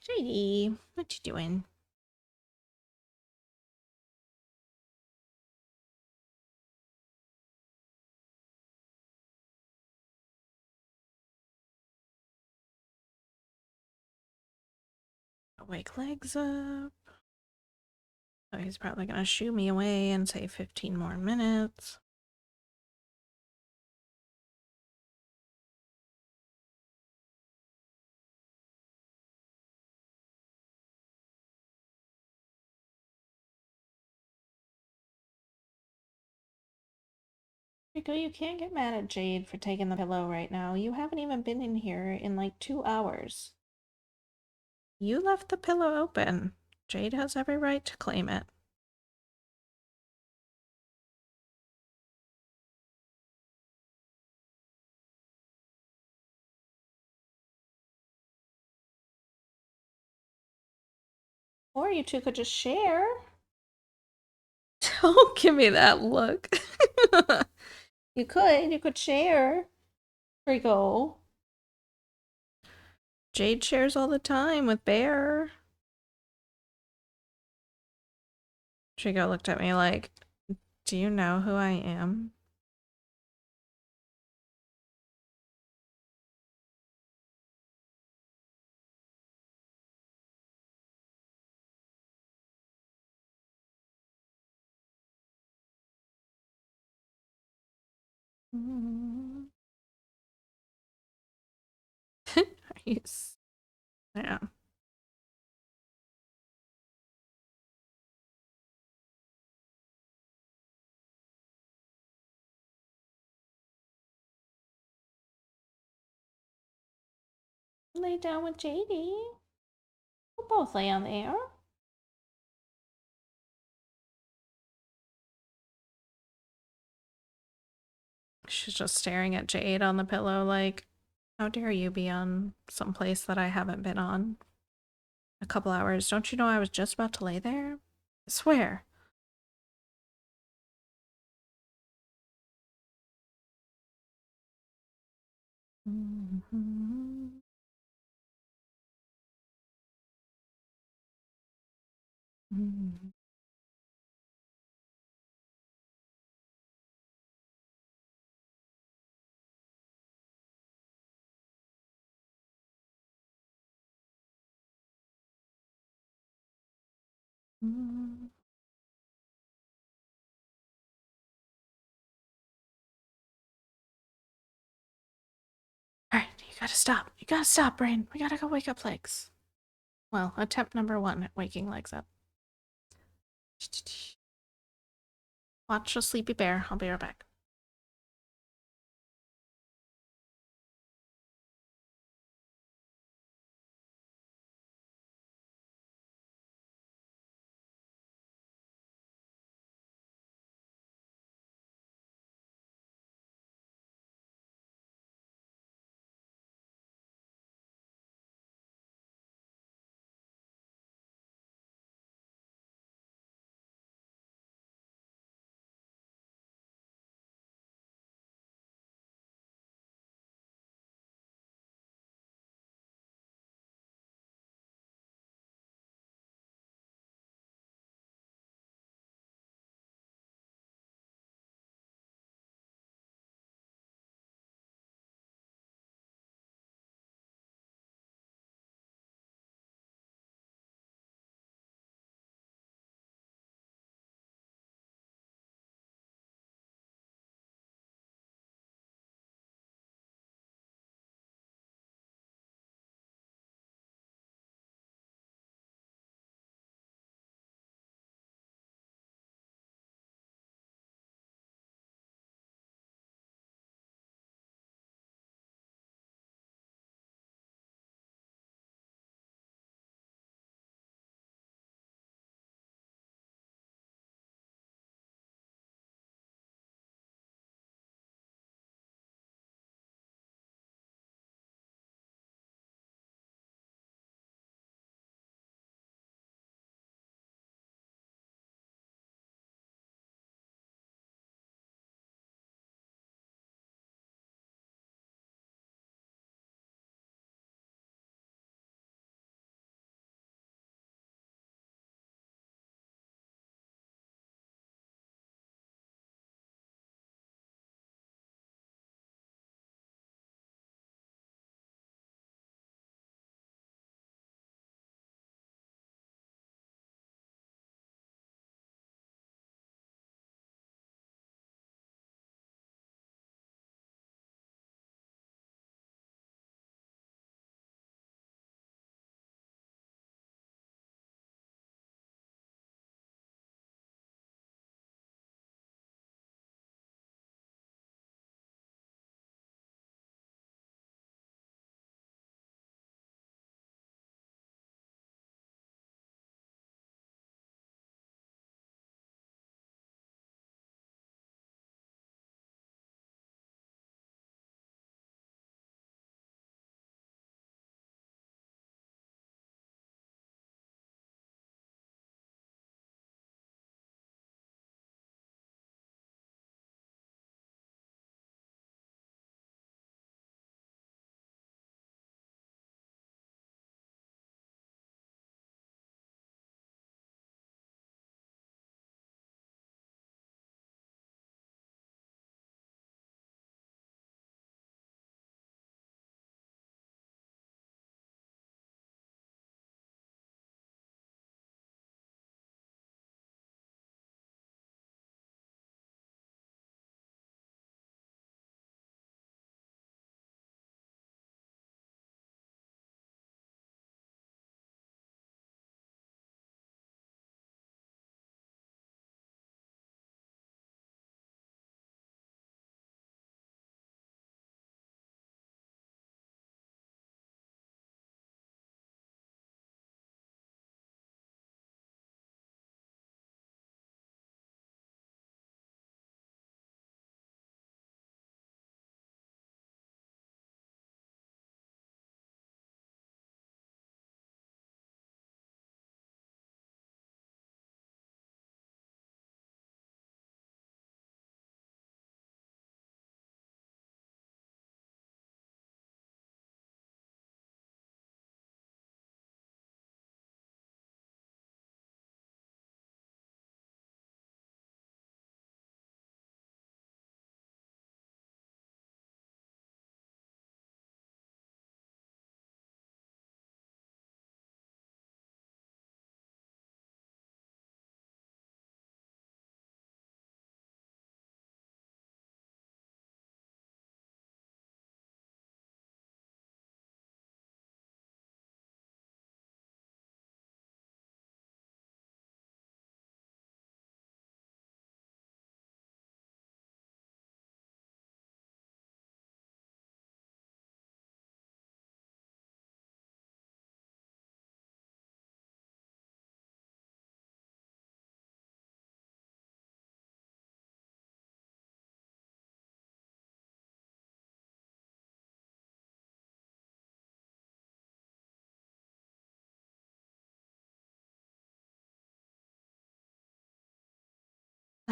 Speaker 1: JD, what you doing? Wake legs up. Oh, he's probably gonna shoo me away and say 15 more minutes. Rico, you can't get mad at Jade for taking the pillow right now. You haven't even been in here in like 2 hours. You left the pillow open. Jade has every right to claim it. Or you two could just share. Don't give me that look. You could share. Rico. Jade shares all the time with Bear. Trico looked at me like, do you know who I am? Yeah. Lay down with JD. We'll both lay on there. She's just staring at Jade on the pillow like, how dare you be on some place that I haven't been on? A couple hours. Don't you know I was just about to lay there? I swear. Alright, you gotta stop. You gotta stop, Brain. We gotta go wake up Legs. Well, attempt number 1 at waking Legs up. Watch a sleepy bear. I'll be right back.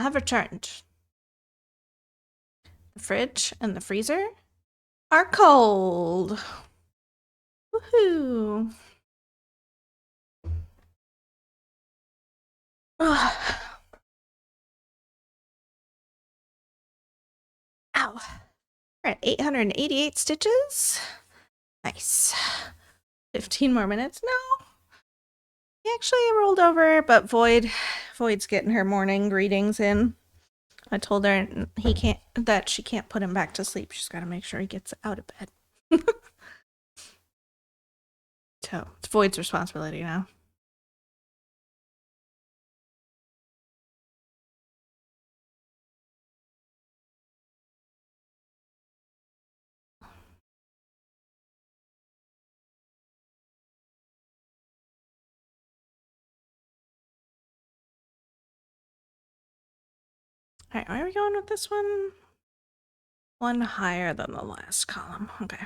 Speaker 1: have returned. The fridge and the freezer are cold. Woohoo. Ugh. Ow. We're at 888 stitches. Nice. 15 more minutes. No. He actually rolled over, but Void's getting her morning greetings in. I told her that she can't put him back to sleep. She's got to make sure he gets out of bed. So it's Void's responsibility now. All right, where are we going with this one? One higher than the last column. Okay.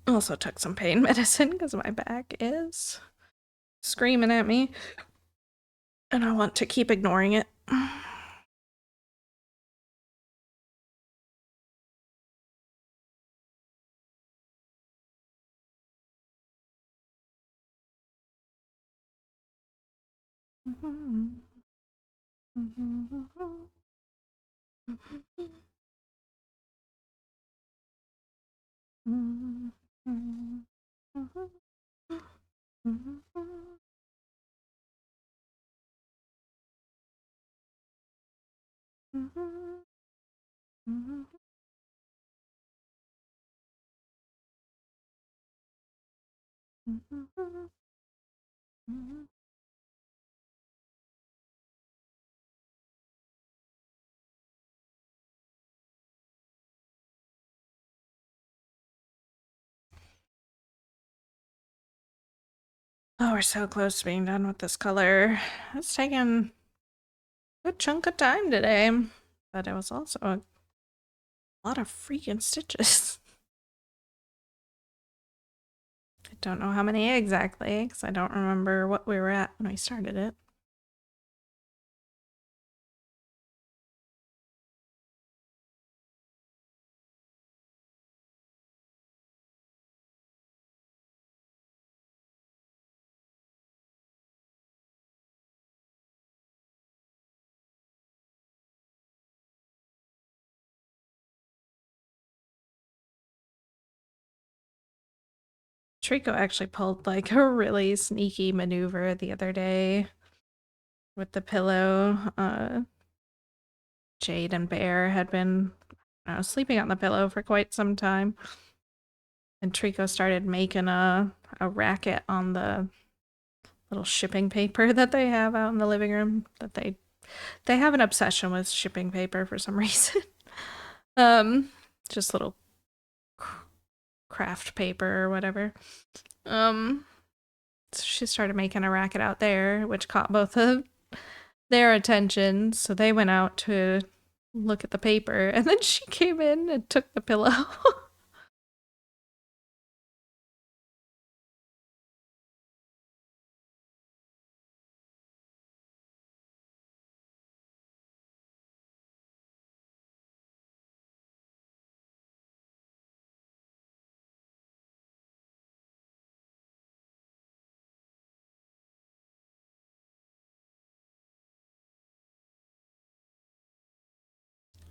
Speaker 1: Also took some pain medicine because my back is screaming at me. And I want to keep ignoring it. Oh, we're so close to being done with this color. It's taken a good chunk of time today, but it was also a lot of freaking stitches. I don't know how many exactly, because I don't remember what we were at when we started it. Trico actually pulled like a really sneaky maneuver the other day with the pillow. Jade and Bear had been sleeping on the pillow for quite some time. And Trico started making a racket on the little shipping paper that they have out in the living room. That they have an obsession with shipping paper for some reason. Just little craft paper or whatever. So she started making a racket out there, which caught both of their attention. So they went out to look at the paper, and then she came in and took the pillow.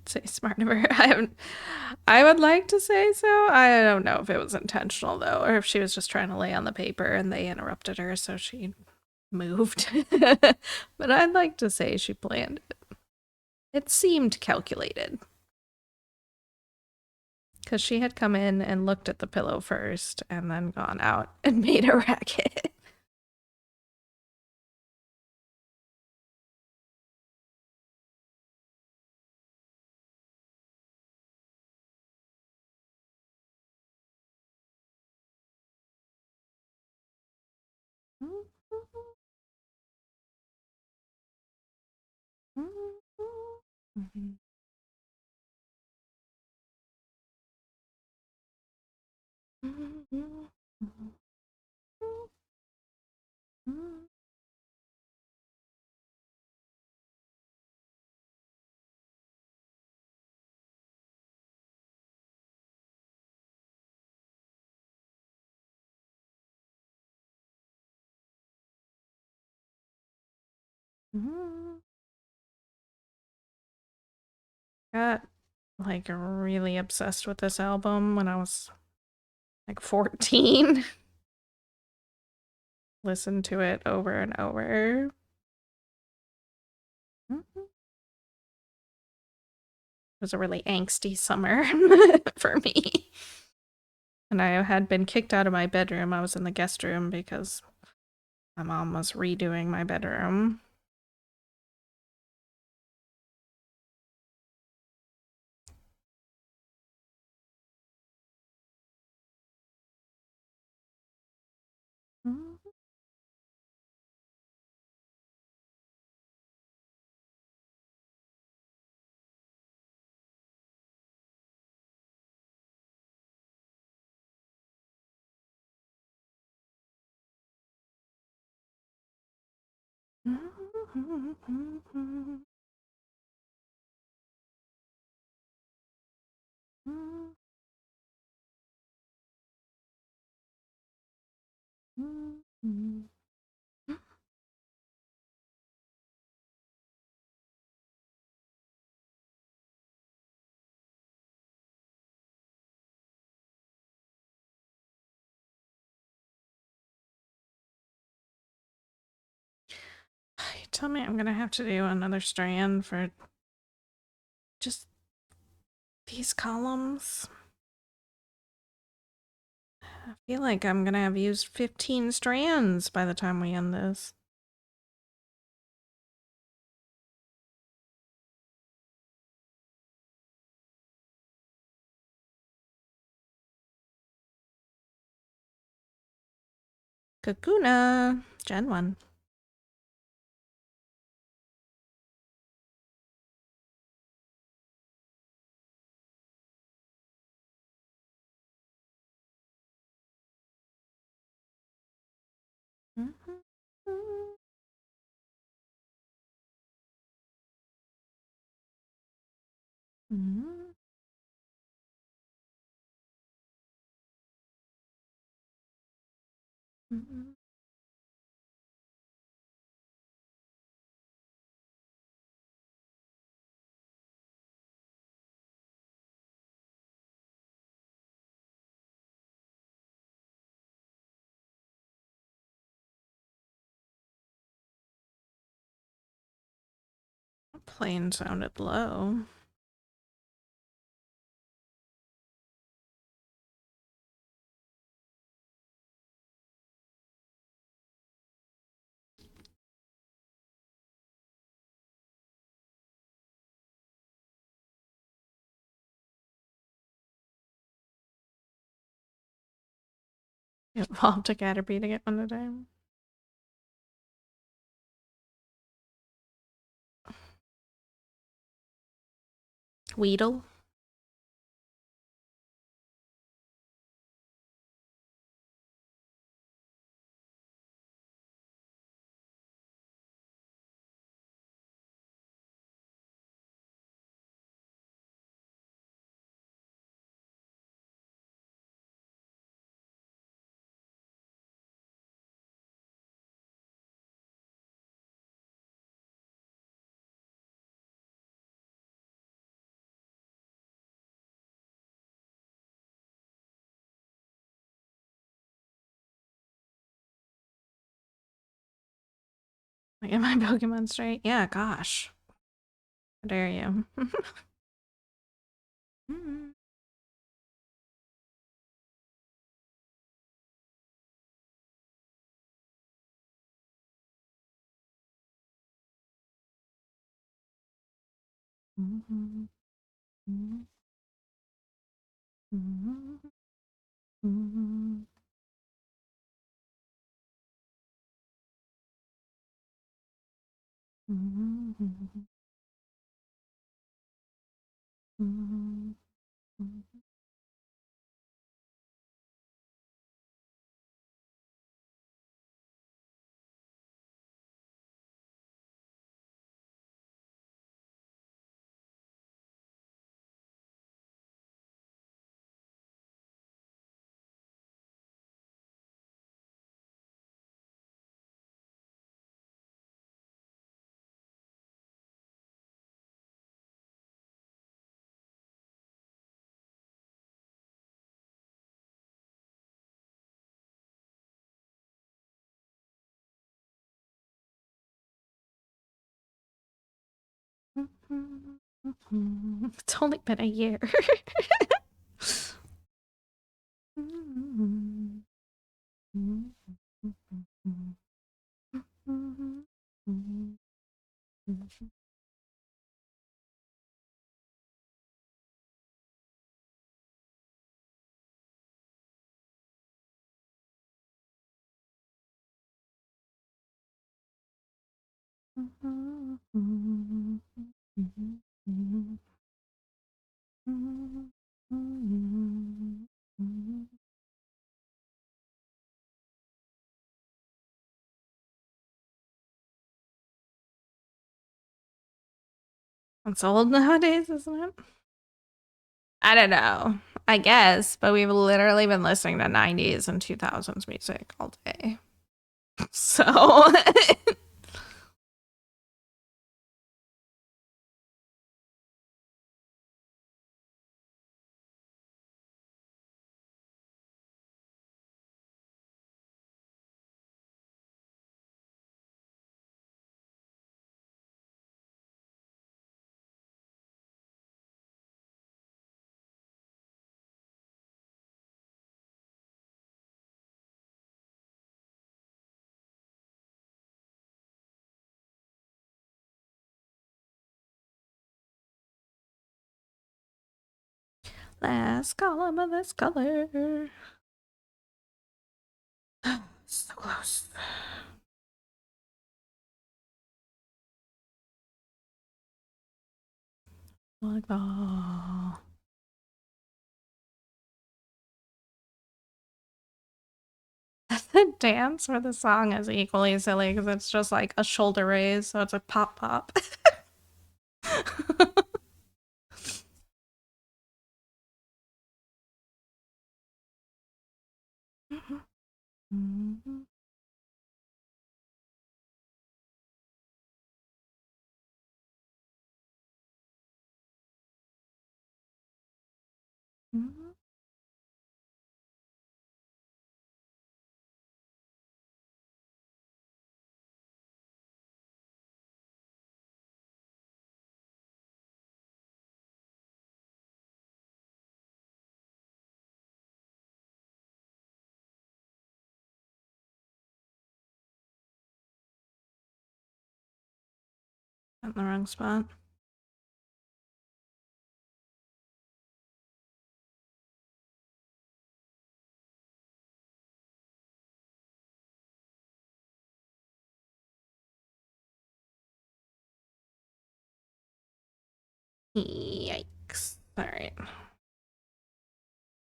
Speaker 1: Say smart of her. I would like to say so. I don't know if it was intentional though, or if she was just trying to lay on the paper and they interrupted her, so she moved. But I'd like to say she planned it. It seemed calculated. Because she had come in and looked at the pillow first and then gone out and made a racket. Mhm. Got like really obsessed with this album when I was like 14. Listened to it over and over. Mhm. It was a really angsty summer for me. And I had been kicked out of my bedroom. I was in the guest room because my mom was redoing my bedroom. Mhm. Tell me I'm gonna have to do another strand for just these columns. I feel like I'm gonna have used 15 strands by the time we end this. Kakuna, Gen 1. Plane sounded low. Evolved a Caterpie to get one today. Weedle. I get my Pokemon straight. Yeah, gosh. How dare you? It's only been a year. It's old nowadays, isn't it? I don't know. I guess, but we've literally been listening to 90s and 2000s music all day. So, last column of this color. So close. Like that. The dance or the song is equally silly because it's just like a shoulder raise, so it's a pop pop. In the wrong spot. Yikes. Alright.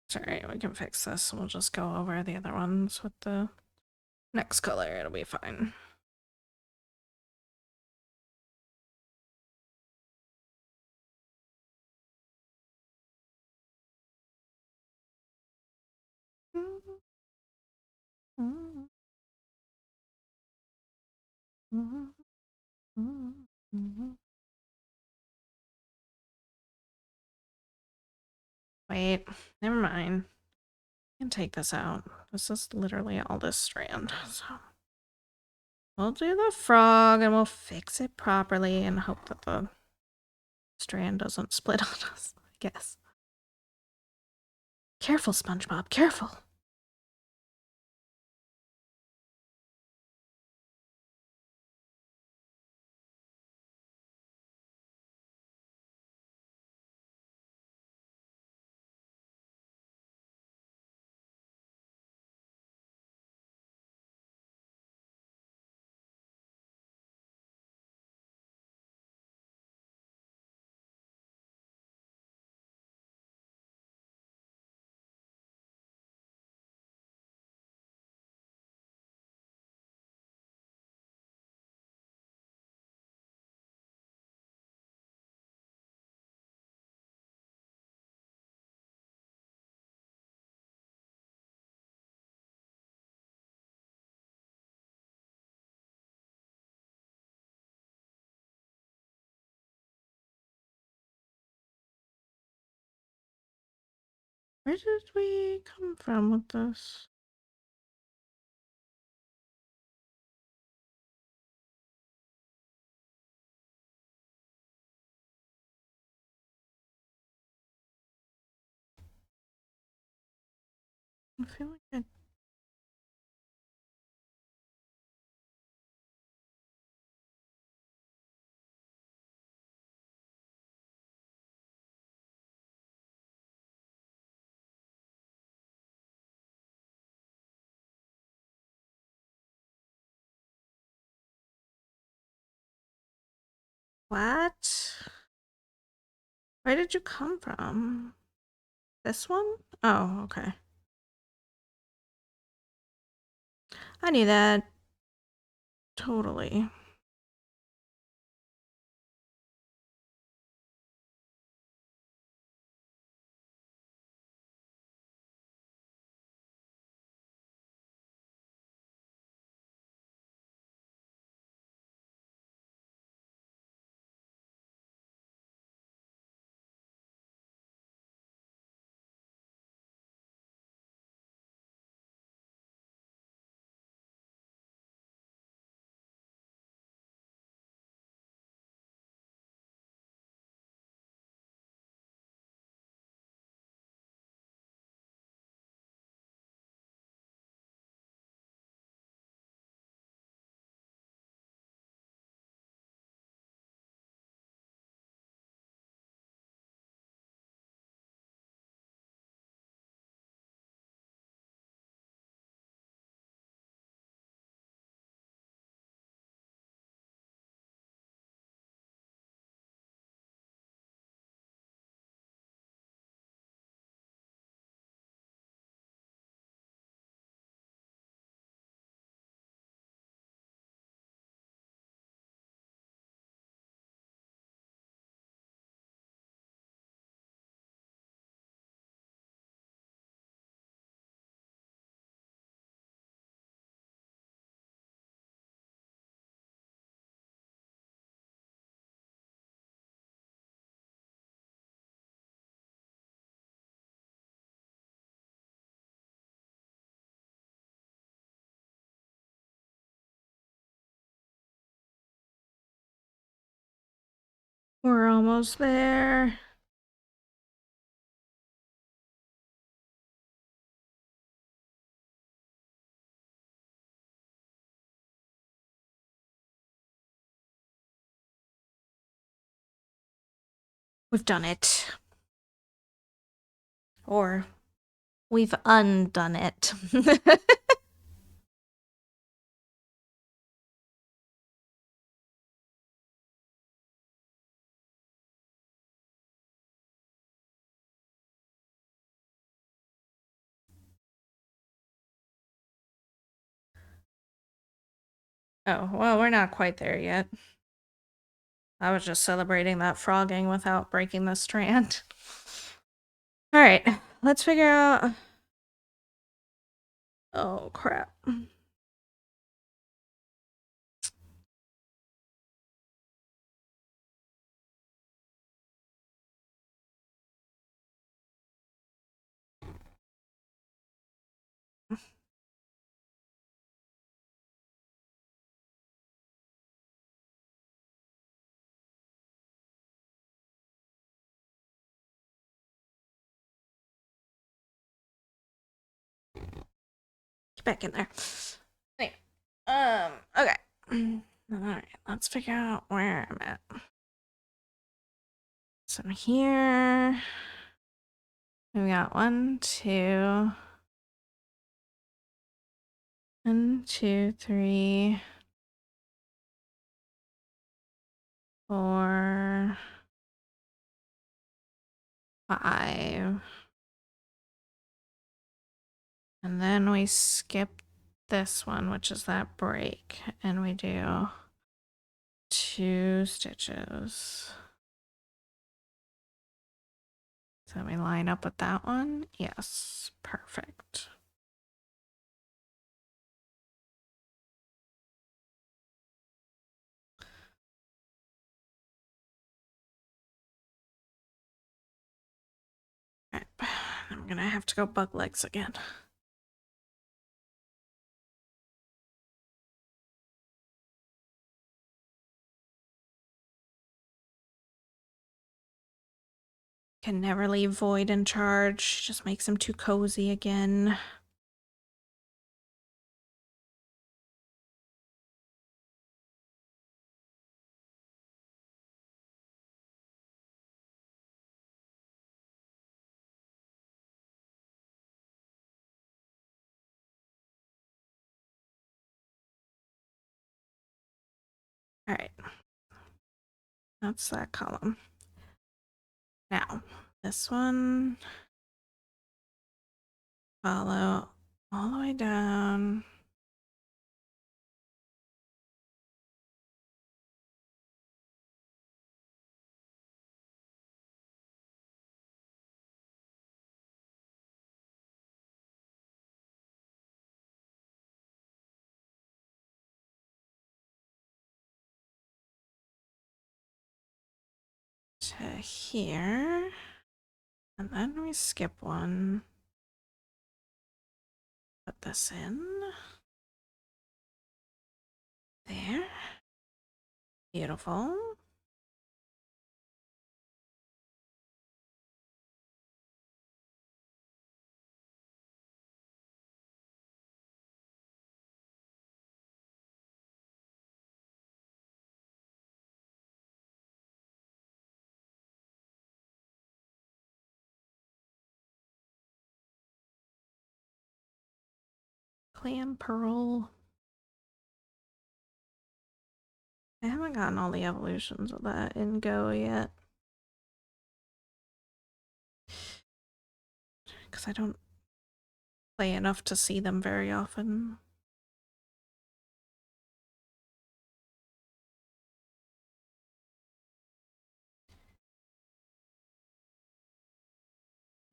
Speaker 1: It's alright, we can fix this. We'll just go over the other ones with the next color. It'll be fine. Wait, never mind. I can take this out. This is literally all this strand. So we'll do the frog and we'll fix it properly and hope that the strand doesn't split on us, I guess. Careful, SpongeBob, careful. Where did we come from with this? I feel like I... What? Where did you come from? This one? Oh, okay. I knew that. Totally. We're almost there. We've done it. Or we've undone it. Oh, well, we're not quite there yet. I was just celebrating that frogging without breaking the strand. Alright, let's figure out... Oh, crap. Get back in there. Wait. Okay. Alright, let's figure out where I'm at. So here... We got 1, 2... 1, 2, 3... 4... 5... And then we skip this one, which is that break, and we do 2 stitches. So we line up with that one. Yes, perfect. Right. I'm gonna have to go bug legs again. Can never leave Void in charge. Just makes him too cozy again. All right. That's that column. Now, this one, follow all the way down. To here. And then we skip one. Put this in. There. Beautiful. Clam Pearl. I haven't gotten all the evolutions of that in Go yet. Because I don't play enough to see them very often.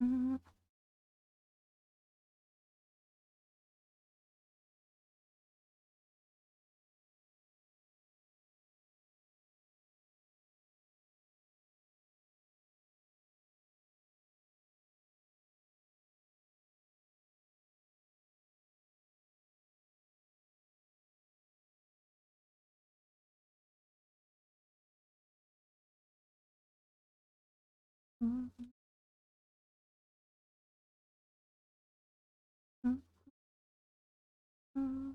Speaker 1: Mm. Mm. Mm. Mm.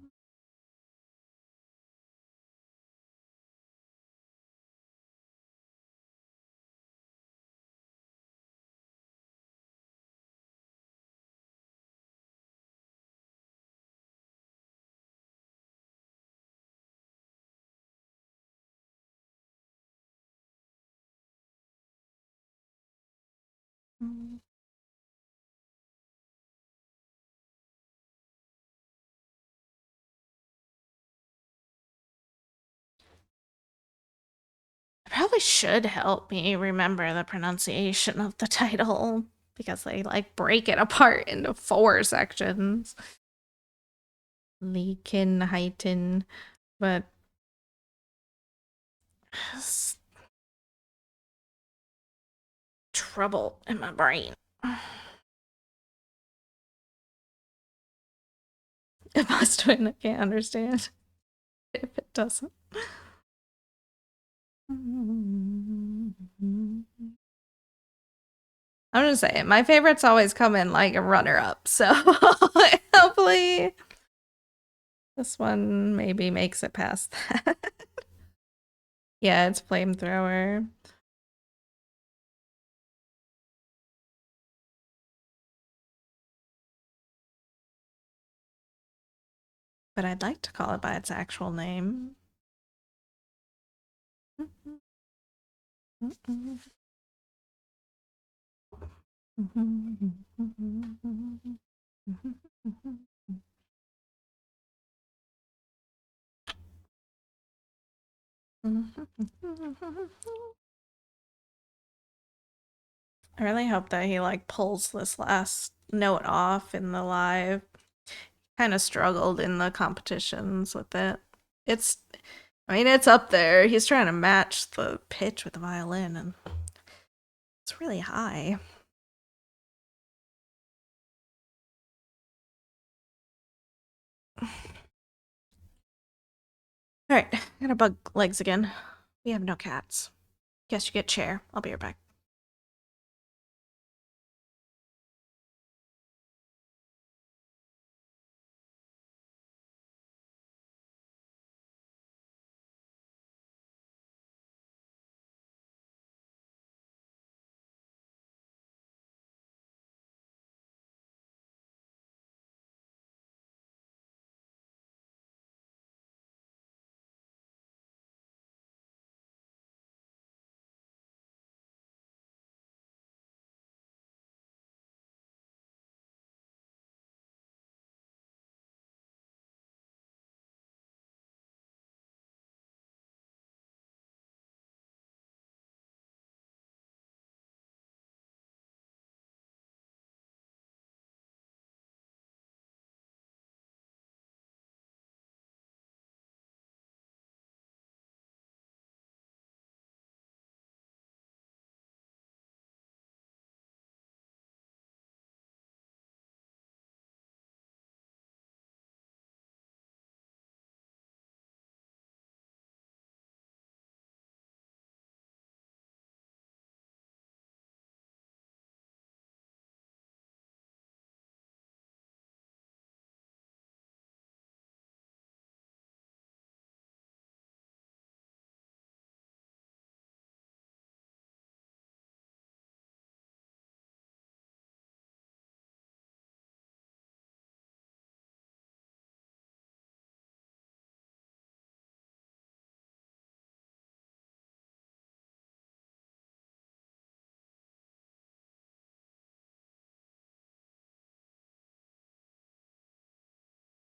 Speaker 1: Mm. It probably should help me remember the pronunciation of the title because they like break it apart into 4 sections. Leakin, heighten, but trouble in my brain. It must win. I can't understand if it doesn't. I'm just saying, my favorites always come in like a runner-up, so hopefully this one maybe makes it past that. Yeah, it's flamethrower. But I'd like to call it by its actual name. I really hope that he like pulls this last note off in the live. Kind of struggled in the competitions with it. It's, I mean, it's up there. He's trying to match the pitch with the violin, and it's really high. All right, I gotta bug legs again. We have no cats. Guess you get chair. I'll be right back.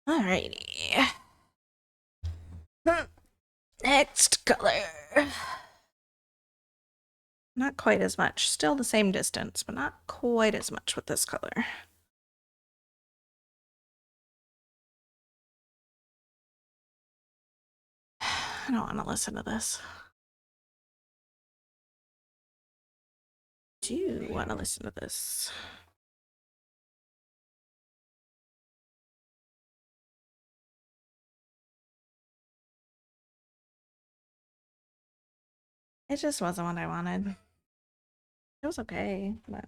Speaker 1: Alrighty. Next color. Not quite as much. Still the same distance, but not quite as much with this color. I don't want to listen to this. Do want to listen to this. It just wasn't what I wanted. It was okay, but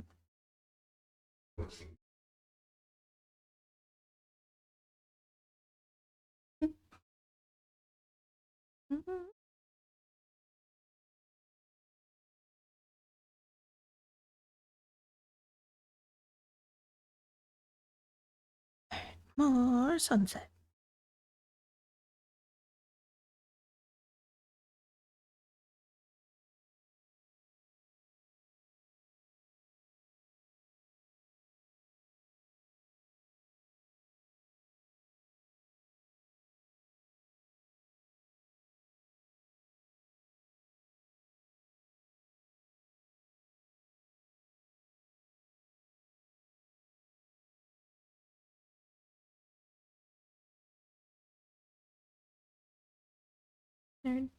Speaker 1: more sunset. Nerd.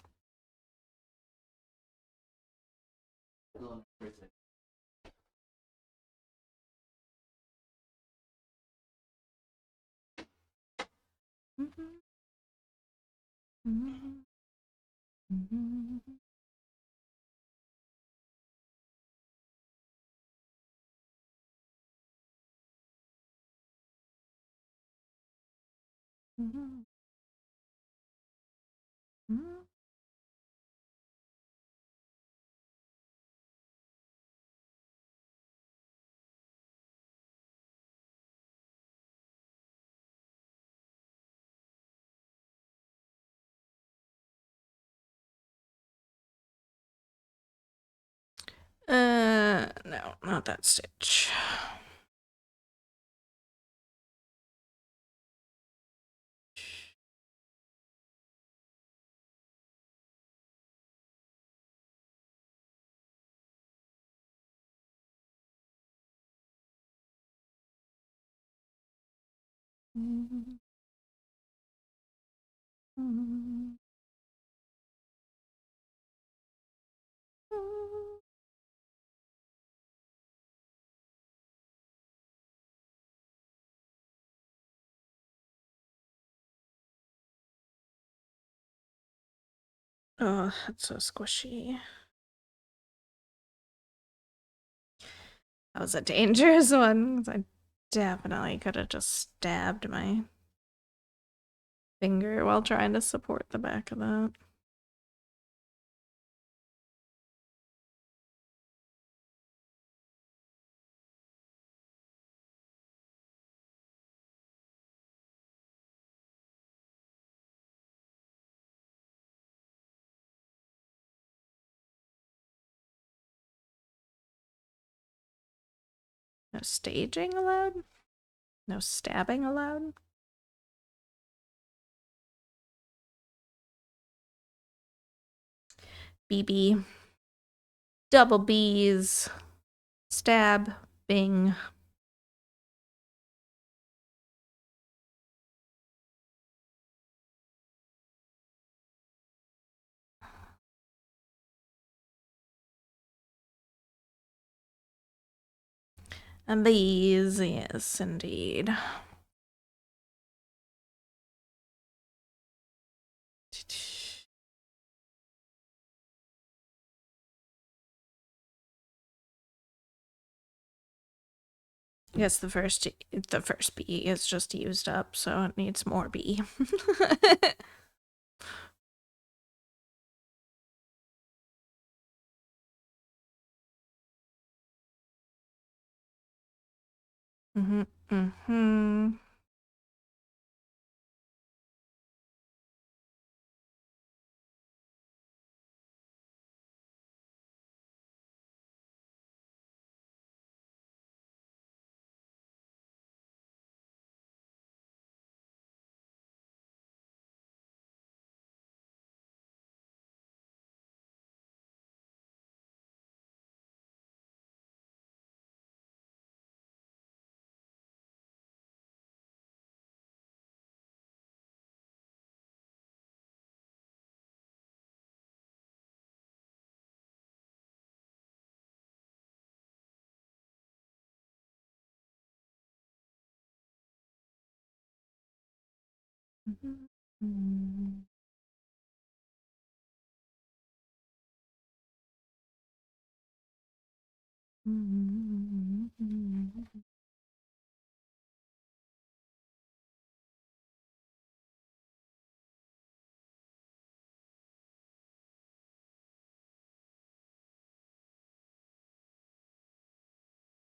Speaker 1: No, not that stitch. Oh, that's so squishy. That was a dangerous one. I definitely could have just stabbed my finger while trying to support the back of that. No staging allowed? No stabbing allowed? BB. Double B's. Stab. Bing. And these, yes, indeed. Yes, the first B is just used up, so it needs more B.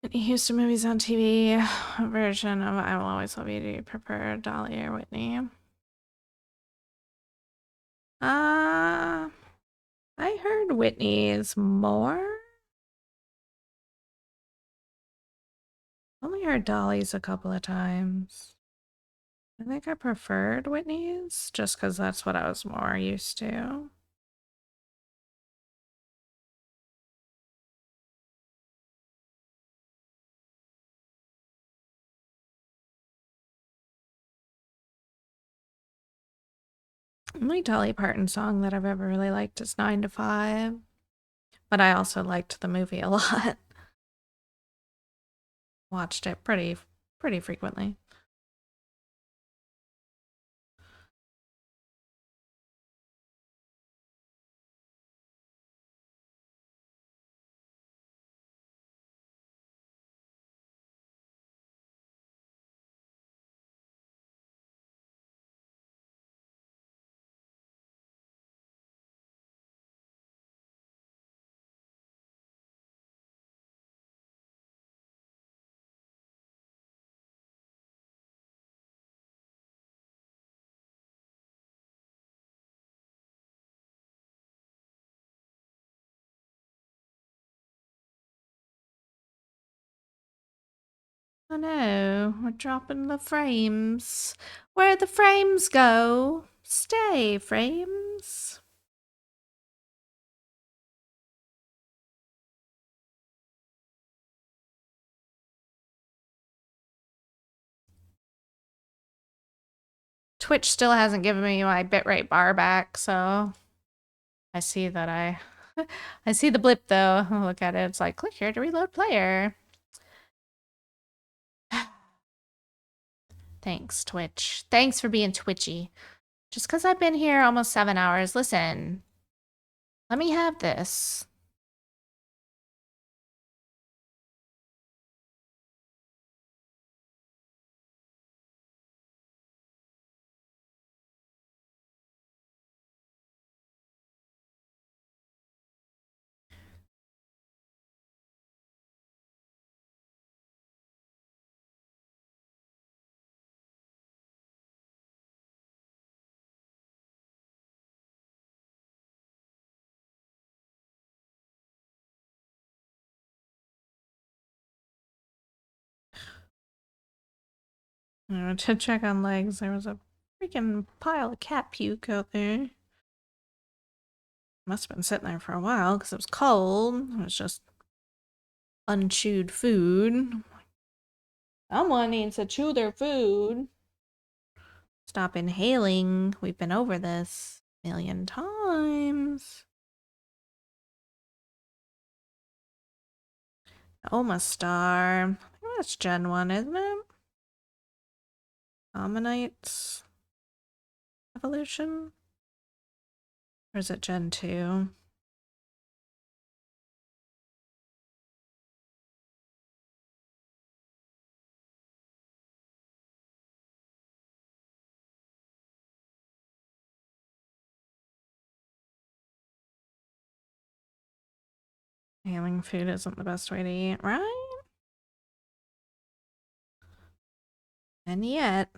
Speaker 1: Whitney Houston movies on TV version of I Will Always Love You. Do you prefer Dolly or Whitney? I heard Whitney's more. Only heard Dolly's a couple of times. I think I preferred Whitney's just because that's what I was more used to. Only Dolly Parton song that I've ever really liked is 9 to 5, but I also liked the movie a lot. Watched it pretty frequently. Oh no, we're dropping the frames. Where'd the frames go? Stay, frames. Twitch still hasn't given me my bitrate bar back, so I see that I see the blip though. I'll look at it. It's like, click here to reload player. Thanks, Twitch. Thanks for being twitchy. Just because I've been here almost 7 hours, listen. Let me have this. To check on legs, there was a freaking pile of cat puke out there. Must have been sitting there for a while because it was cold. It was just unchewed food. Someone needs to chew their food. Stop inhaling. We've been over this a million times. Omastar. I think that's Gen 1, isn't it? Ammonite evolution? Or is it Gen 2? Healing food isn't the best way to eat, right? And yet.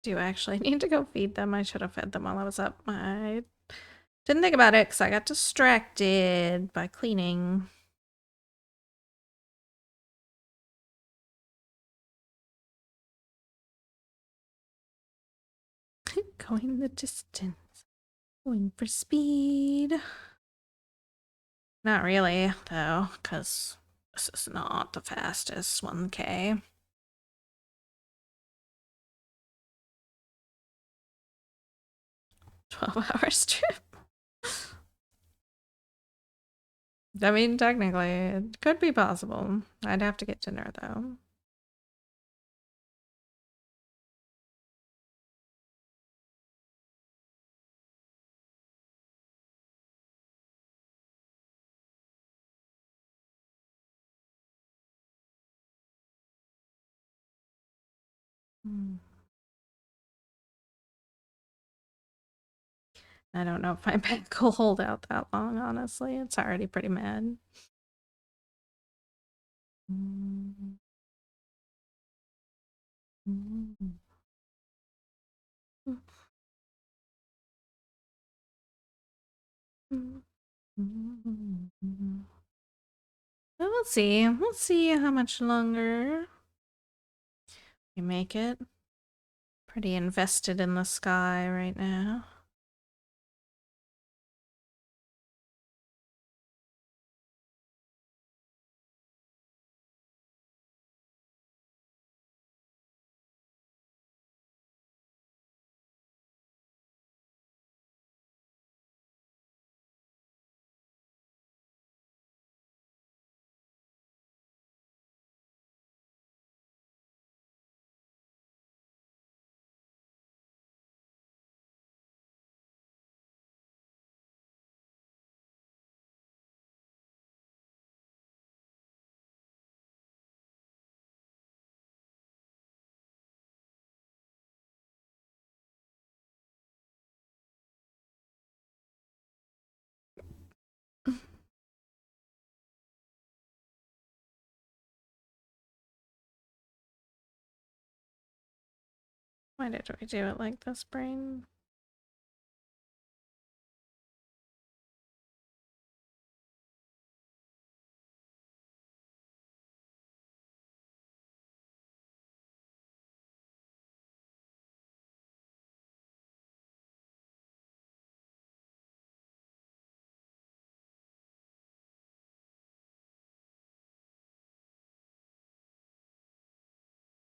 Speaker 1: Do actually need to go feed them. I should have fed them while I was up. I didn't think about it because I got distracted by cleaning. Going the distance. Going for speed. Not really, though, because this is not the fastest 1K. "12 hours trip." I mean, technically, it could be possible. I'd have to get dinner, though. Hmm. I don't know if my back will hold out that long, honestly. It's already pretty mad. Mm. Mm. Mm. Mm. But we'll see. We'll see how much longer we make it. Pretty invested in the sky right now. Why did we do it like this, brain?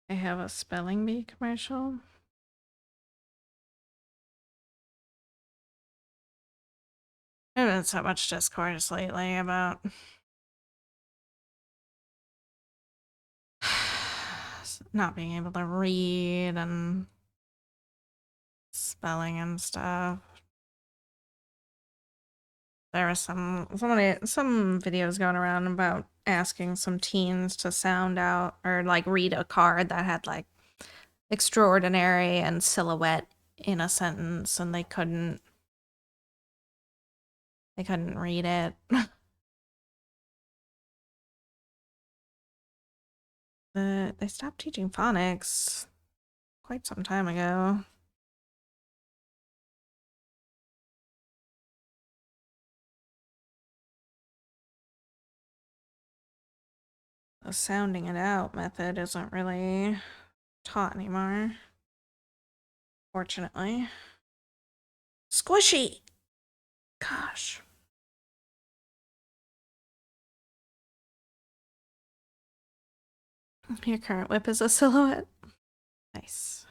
Speaker 1: I have a spelling bee commercial. I've been so much discourse lately about not being able to read and spelling and stuff. There was some videos going around about asking some teens to sound out or like read a card that had like extraordinary and silhouette in a sentence, and they couldn't read it. They stopped teaching phonics quite some time ago. The sounding it out method isn't really taught anymore, fortunately. Squishy! Gosh. Your current whip is a silhouette. Nice.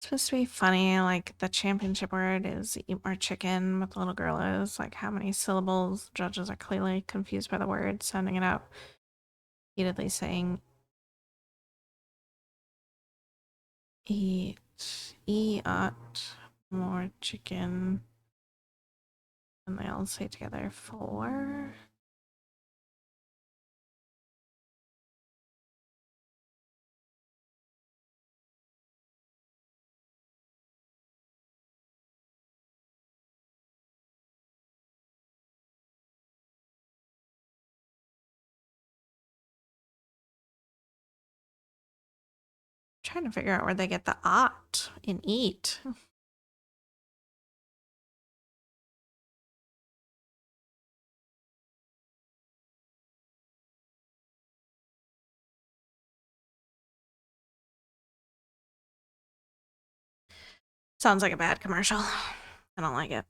Speaker 1: It's supposed to be funny, like the championship word is eat more chicken, but the little girl is like how many syllables? Judges are clearly confused by the word, sounding it out, repeatedly saying eat, eat more chicken. And they all say together 4. trying to figure out where they get the ot in eat. Sounds like a bad commercial. I don't like it.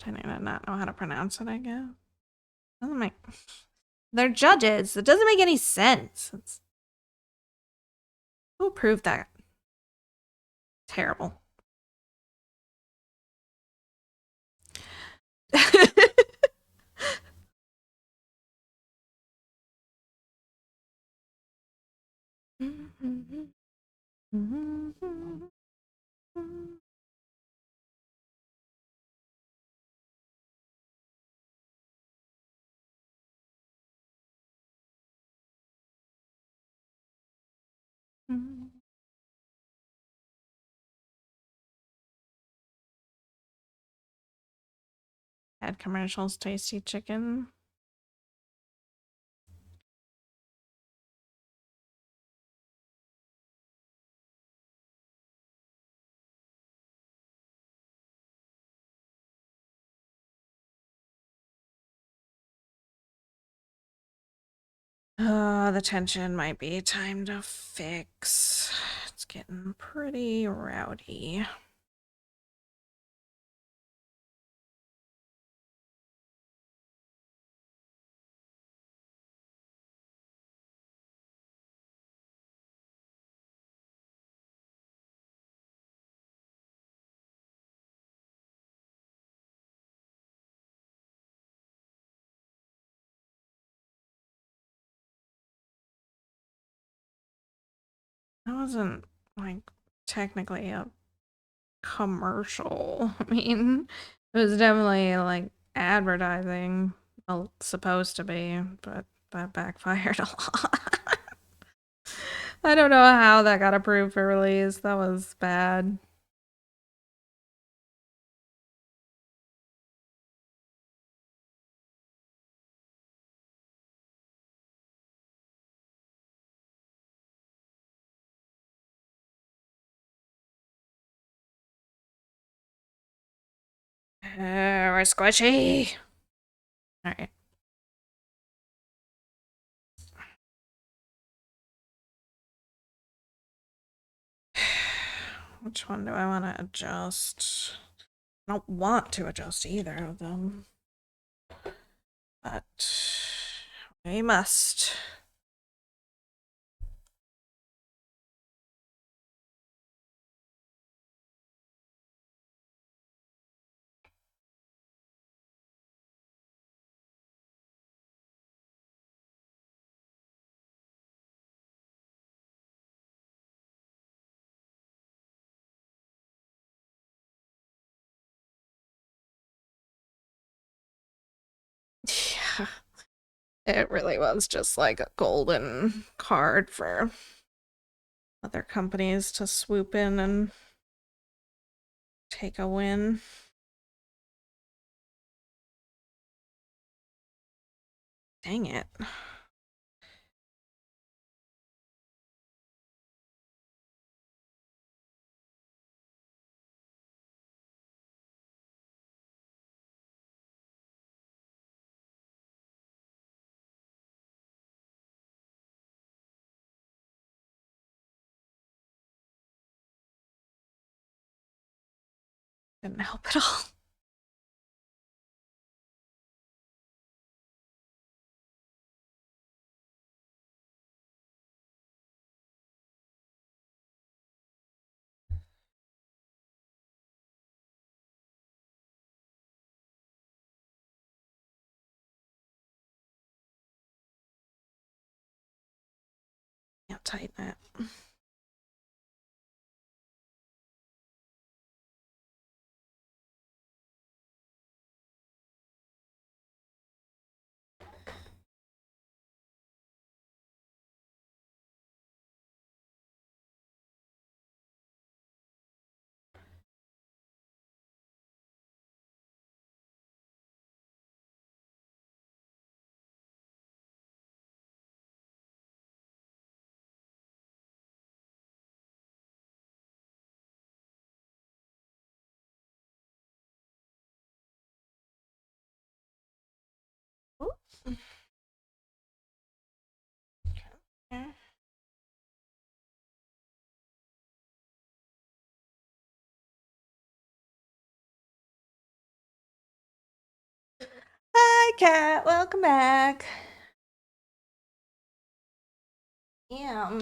Speaker 1: I do not know how to pronounce it, I guess. Doesn't make... They're judges. It doesn't make any sense. Who approved that? Terrible. Ad commercials, tasty chicken. The tension might be time to fix. It's getting pretty rowdy. That wasn't like technically a commercial. I mean, it was definitely like advertising, well, supposed to be, but that backfired a lot. I don't know how that got approved for release. That was bad. We're squishy. All right. Which one do I want to adjust? I don't want to adjust either of them, but we must. Yeah, it really was just like a golden card for other companies to swoop in and take a win. Dang it. Didn't help at all. Yeah, tighten it. Hi, Cat. Welcome back. Yeah.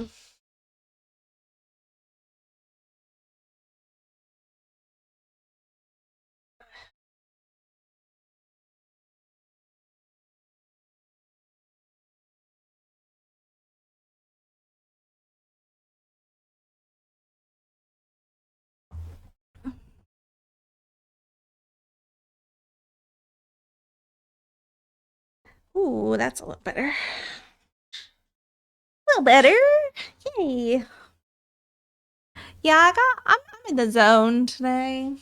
Speaker 1: Ooh, that's a little better. A little better. Yay. Yeah, I'm in the zone today.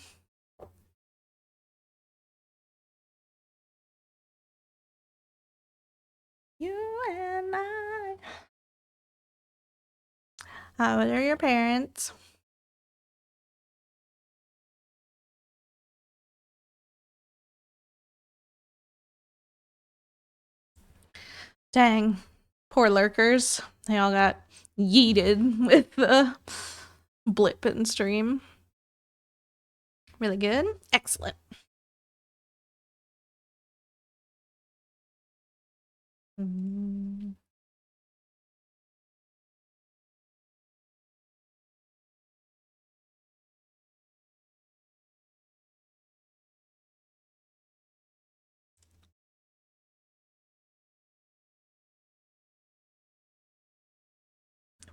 Speaker 1: You and I. How are your parents? Dang. Poor lurkers. They all got yeeted with the blip in stream. Really good. Excellent. Mm.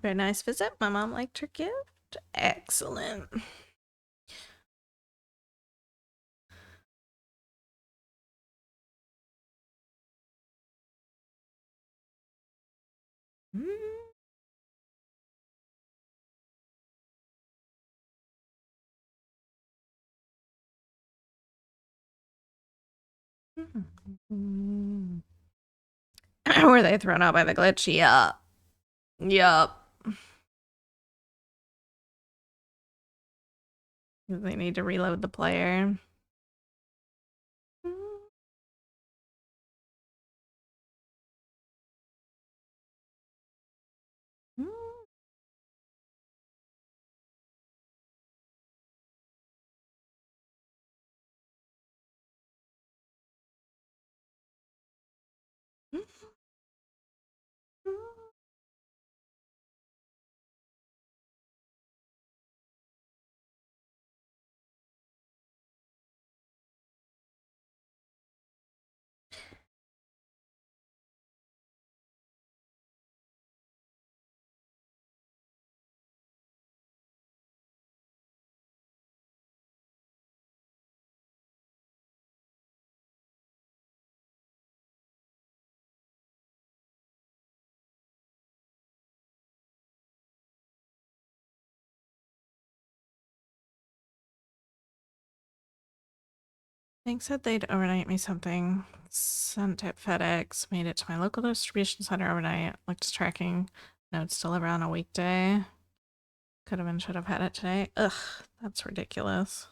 Speaker 1: Very nice visit. My mom liked her gift. Excellent. Mm. Were they thrown out by the glitch? Yup. Yup. They need to reload the player. Bank said they'd overnight me something. Sent it FedEx, made it to my local distribution center overnight. Looked tracking. Notes deliver on a weekday. Could have and should have had it today. Ugh, that's ridiculous.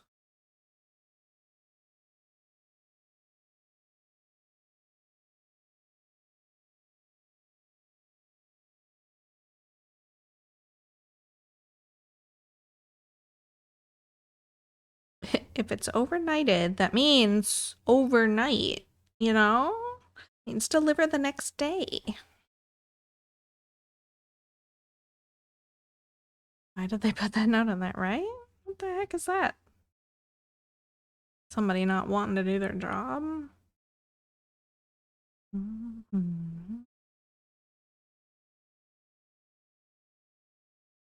Speaker 1: If it's overnighted, that means overnight, you know? It means deliver the next day. Why did they put that note on that, right? What the heck is that? Somebody not wanting to do their job? Mm-hmm.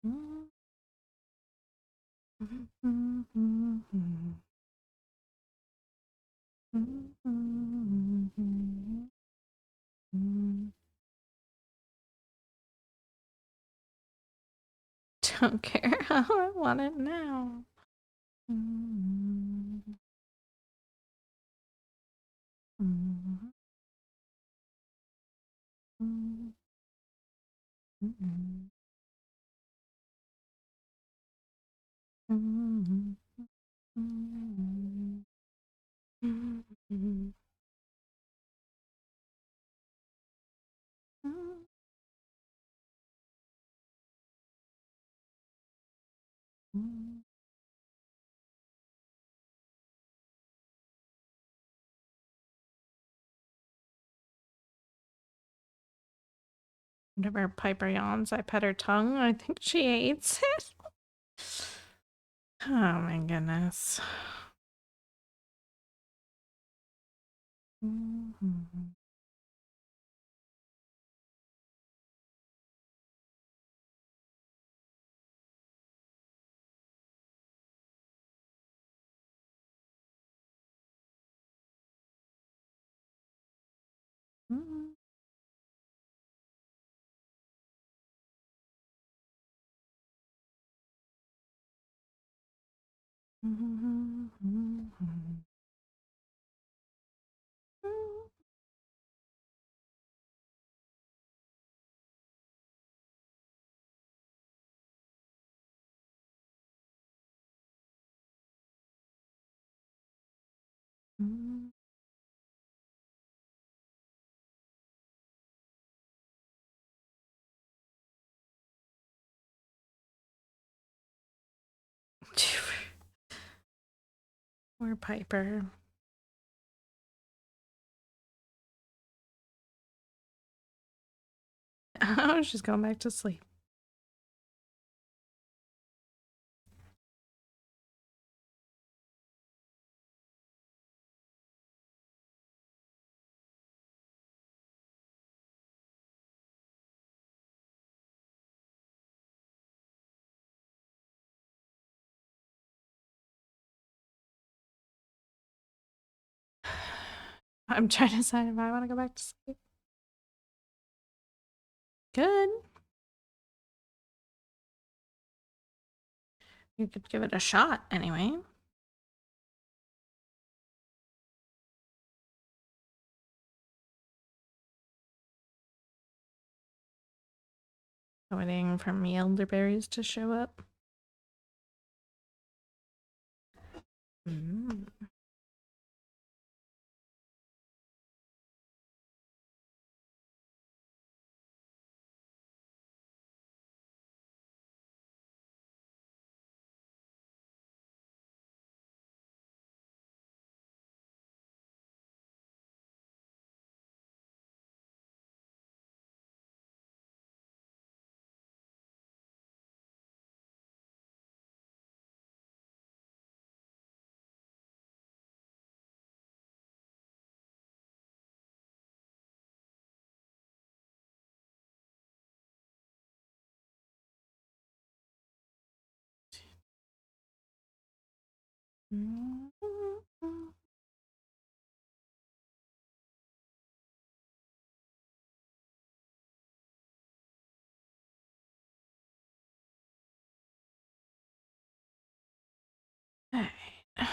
Speaker 1: Mm-hmm. Don't care. I want it now. Whenever Piper yawns, I pet her tongue. I think she hates it. Oh my goodness. Mm-hmm. Mm-hmm. Mm-hmm. Mm-hmm. Poor Piper. Oh, she's going back to sleep. I'm trying to decide if I want to go back to sleep. Good. You could give it a shot anyway. Waiting for me elderberries to show up. Mm. Mm. All right.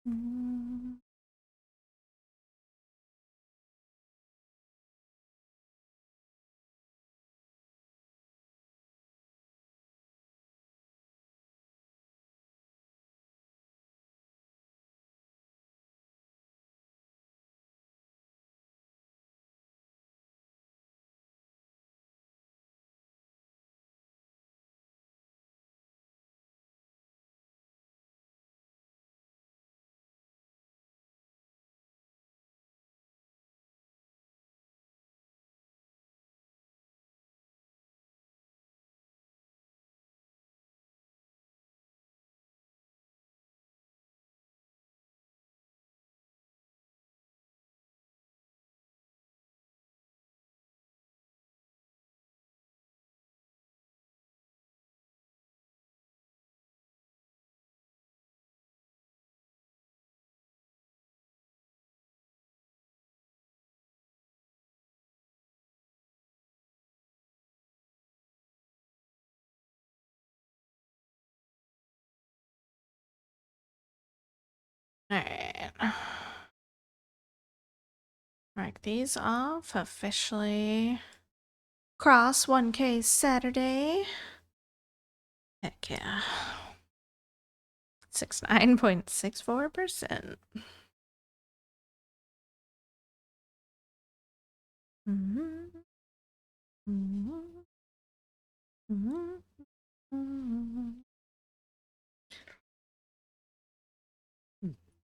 Speaker 1: Mm. All right. Mark these off officially. Cross 1K Saturday. Heck yeah. 69.64%. Mhm. Mhm. Mhm. Mhm.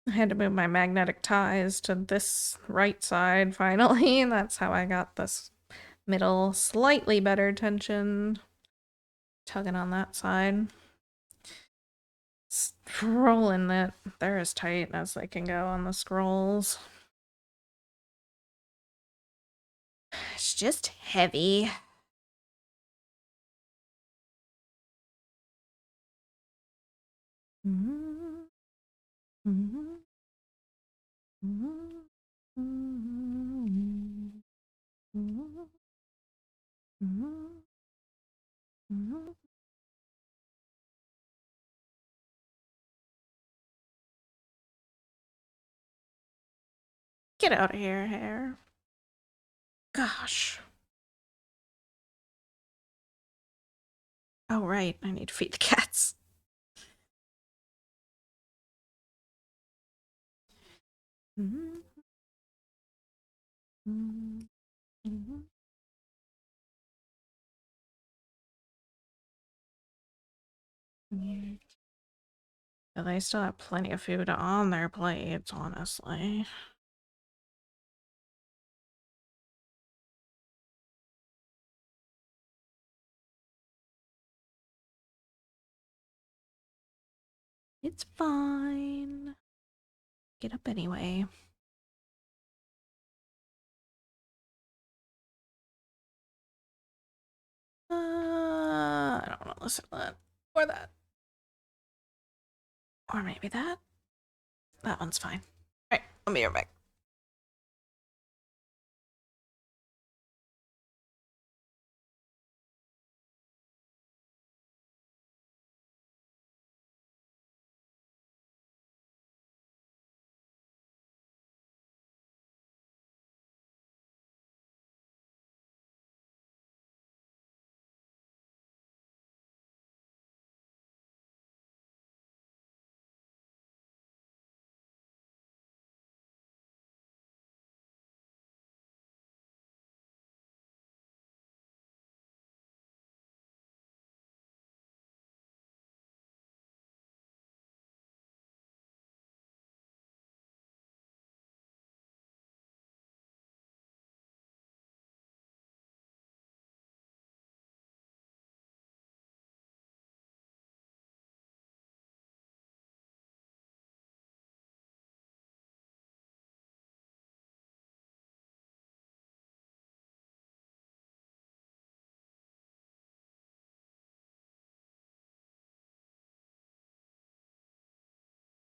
Speaker 1: I had to move my magnetic ties to this right side finally. That's how I got this middle slightly better tension. Tugging on that side. Scrolling that they're as tight as they can go on the scrolls. It's just heavy. Mm-hmm. Mm-hmm. Mm-hmm. Mm-hmm. Mm-hmm. Mm-hmm. Get out of here, hair. Gosh. Oh, right. I need to feed the cats. Mm-hmm. Mm-hmm. Mm-hmm. They still have plenty of food on their plates, honestly. It's fine. Get up anyway. I don't want to listen to that. Or that. Or maybe that. That one's fine. Alright, I'll be right back.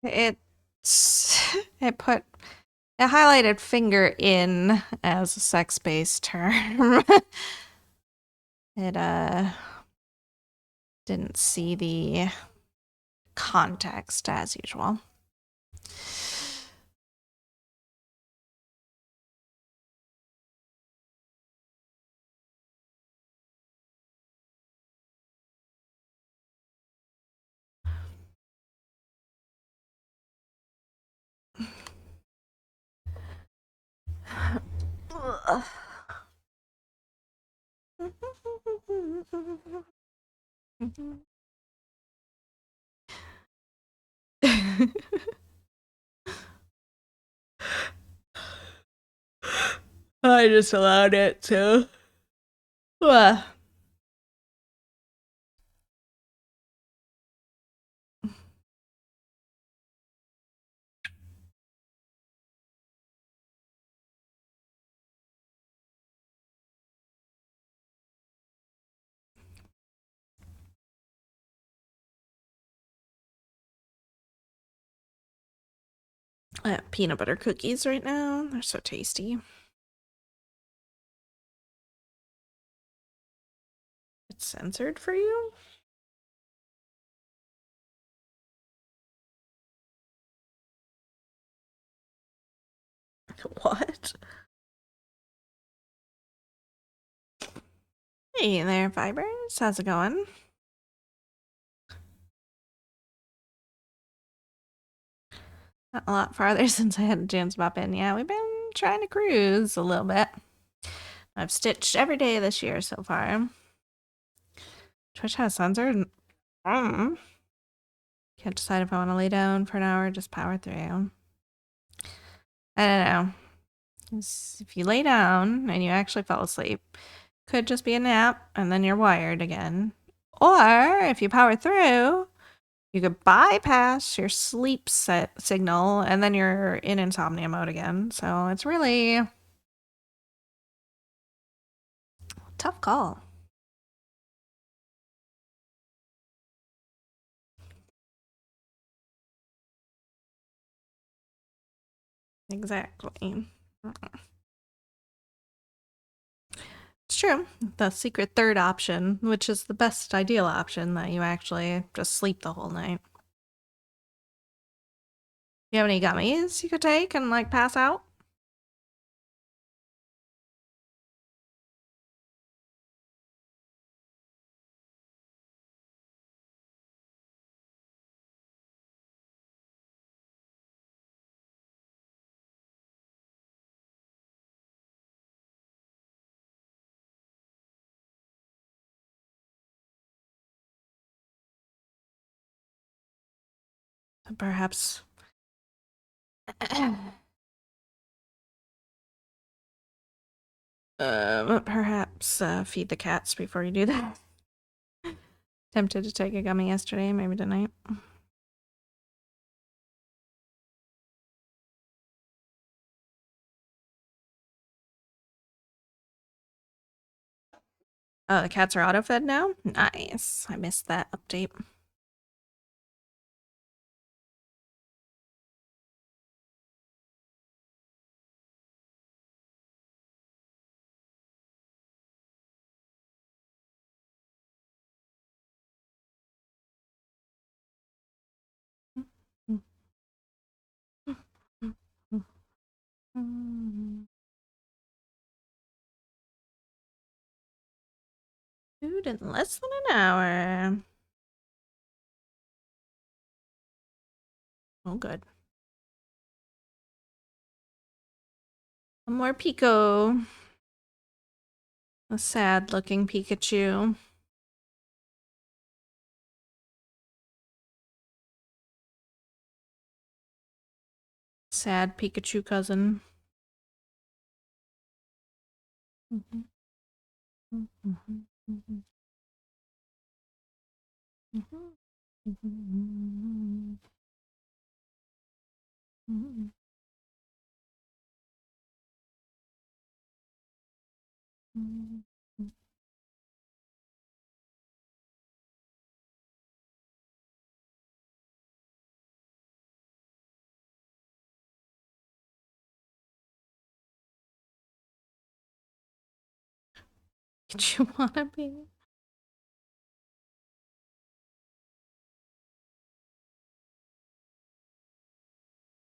Speaker 1: It put it highlighted finger in as a sex-based term. It didn't see the context as usual. I just allowed it to. I have peanut butter cookies right now. They're so tasty. It's censored for you? What? Hey there, Fibers. How's it going? Not a lot farther since I had a chance to pop in. Yeah, we've been trying to cruise a little bit. I've stitched every day this year so far. Twitch has sensor. Can't decide if I want to lay down for an hour or just power through. I don't know. If you lay down and you actually fall asleep, could just be a nap and then you're wired again. Or if you power through, you could bypass your sleep signal and then you're in insomnia mode again. So it's really a tough call. Exactly. It's true. The secret third option, which is the best ideal option, that you actually just sleep the whole night. You have any gummies you could take and like pass out? Perhaps. Perhaps feed the cats before you do that. Tempted to take a gummy yesterday, maybe tonight. Oh, the cats are auto-fed now? Nice. I missed that update. Food in less than an hour. Oh, good. One more Pico. A sad-looking Pikachu. Sad Pikachu cousin. Did you wanna be?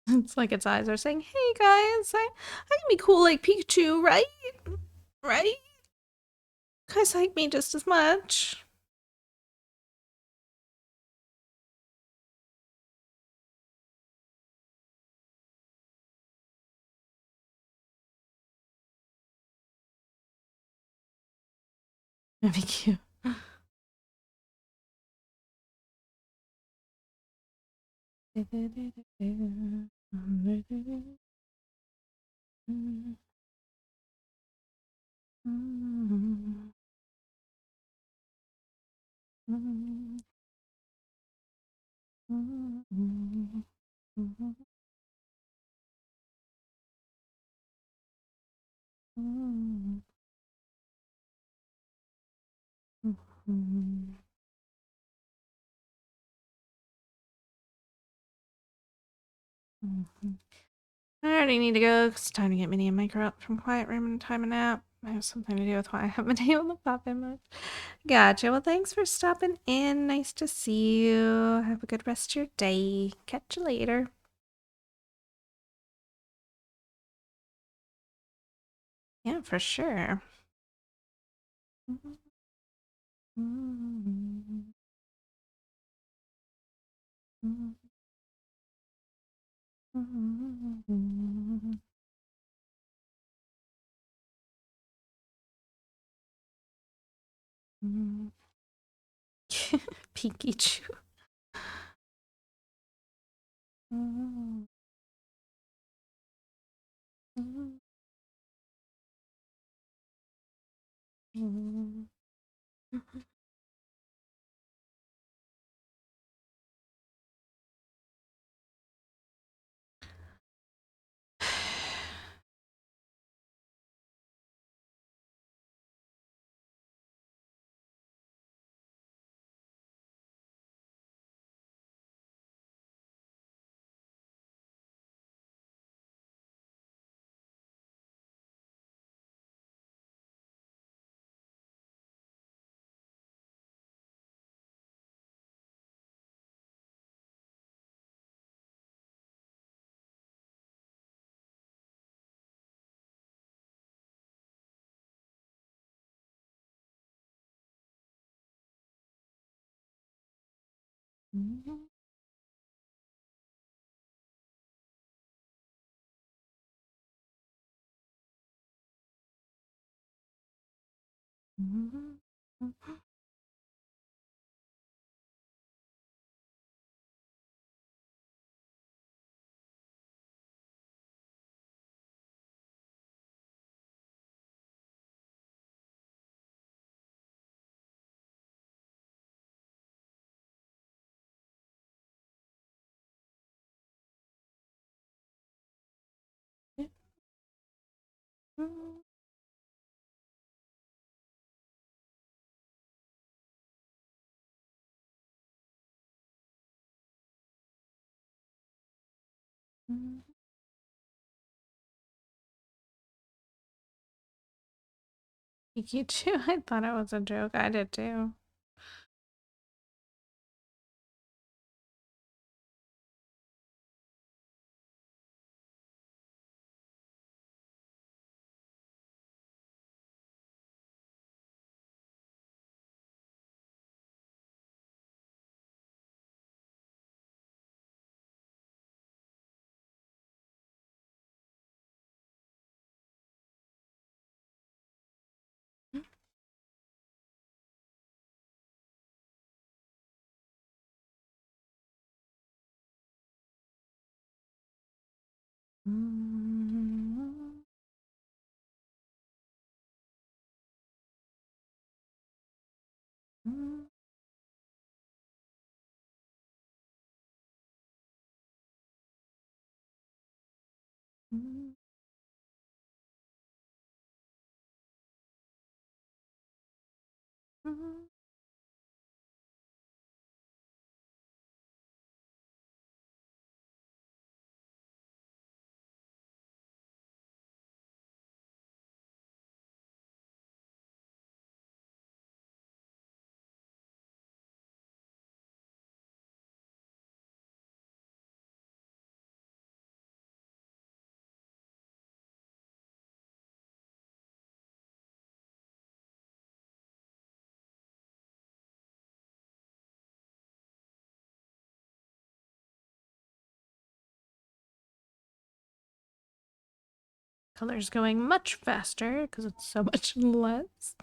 Speaker 1: It's like its eyes are saying, "Hey guys, I can be cool like Pikachu, right? Right? You guys like me just as much." That'd be cute. I already need to go. It's time to get Minnie and Micro up from quiet room and time a nap. I have something to do with why I haven't been able to pop in much. Gotcha. Well, thanks for stopping in. Nice to see you. Have a good rest of your day. Catch you later. Yeah, for sure. Mm. Pikachu. Mm. Mm. Mm. Mm. Mm. Mm. Mm. Pikachu. I thought it was a joke. I did too. Mm. Mm. Mm. Mm. Color's going much faster because it's so much less.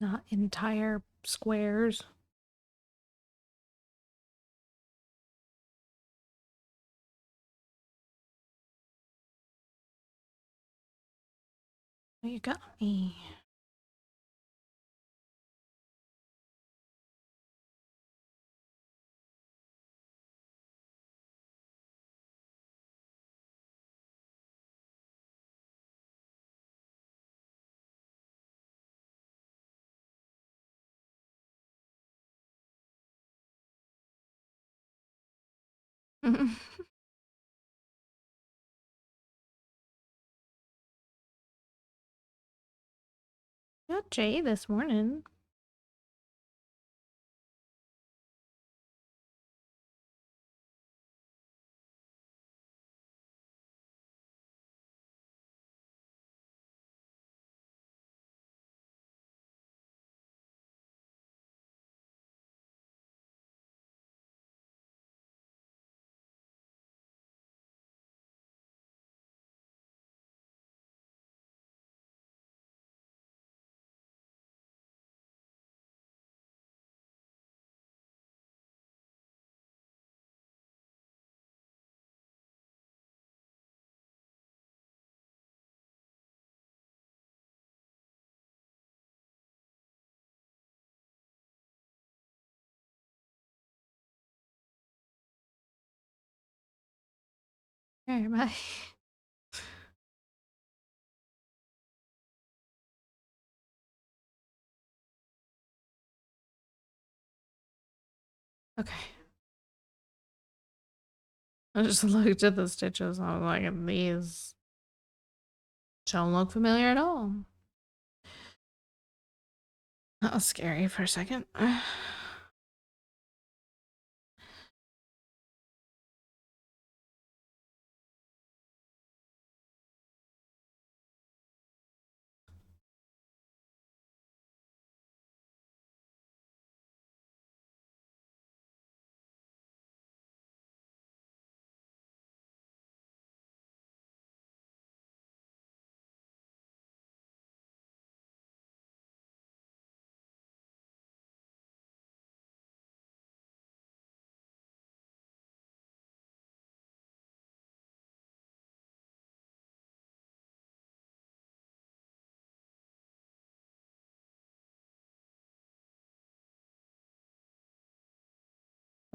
Speaker 1: Not entire squares. Oh, you got me. Got Jay this morning. Okay, bye. Okay. I just looked at the stitches and I was like, these don't look familiar at all. That was scary for a second.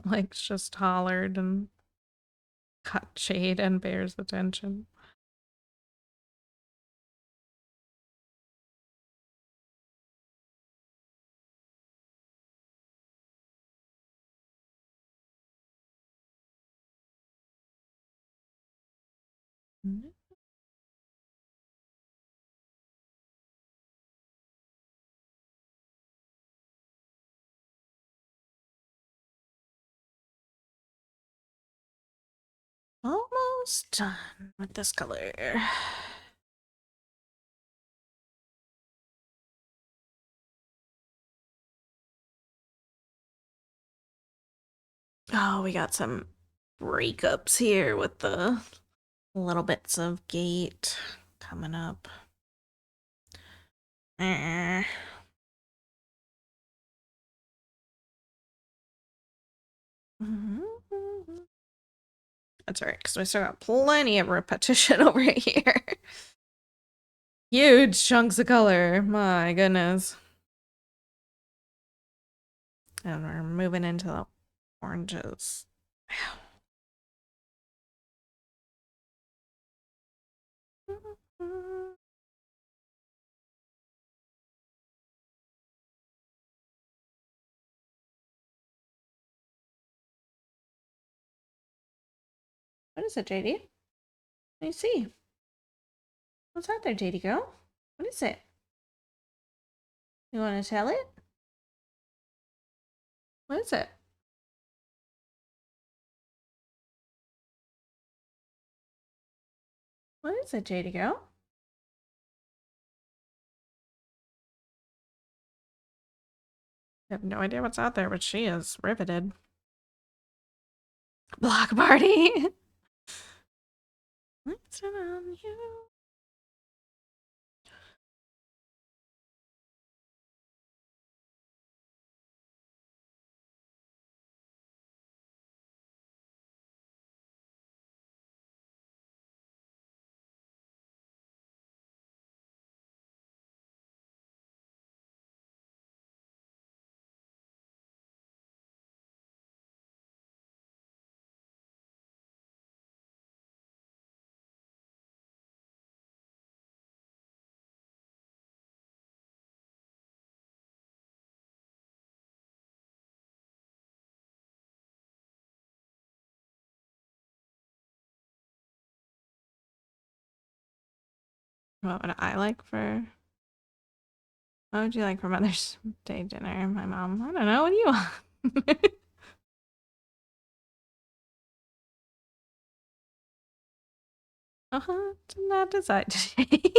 Speaker 1: Like, just hollered and cut shade and bears attention. Almost done with this color. Oh, we got some breakups here with the little bits of gate coming up. That's alright, because we still got plenty of repetition over here. Huge chunks of color. My goodness. And we're moving into the oranges. What is it, JD? Let me see. What's out there, JD girl? What is it? You want to tell it? What is it? What is it, JD girl? I have no idea what's out there, but she is riveted. Block party! What's on you? What would I like for... What would you like for Mother's Day dinner, my mom? I don't know. What do you want? Did not decide today.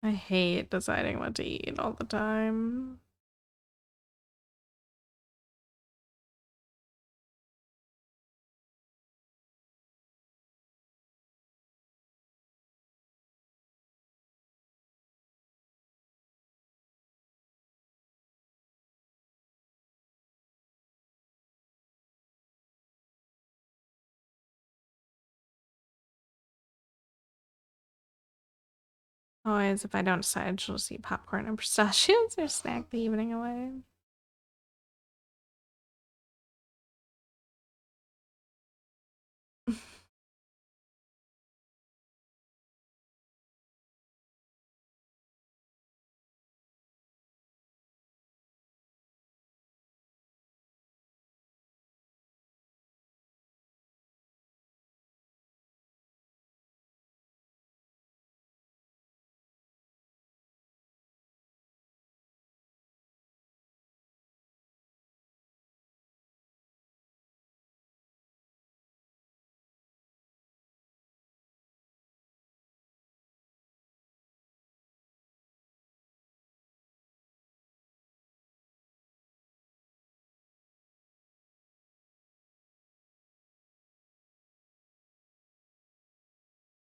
Speaker 1: I hate deciding what to eat all the time. Always, if I don't decide, she'll just eat popcorn and pistachios or snack the evening away.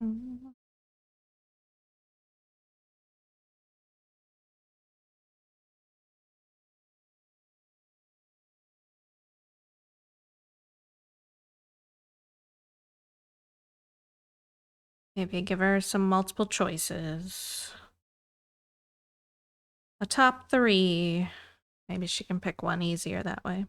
Speaker 1: Mm. Maybe give her some multiple choices. A top 3. Maybe she can pick one easier that way.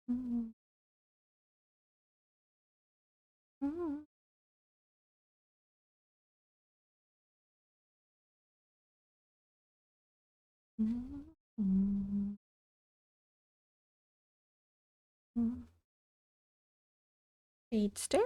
Speaker 1: Mm. Mm. Mm. Mm. Mm. Speedster?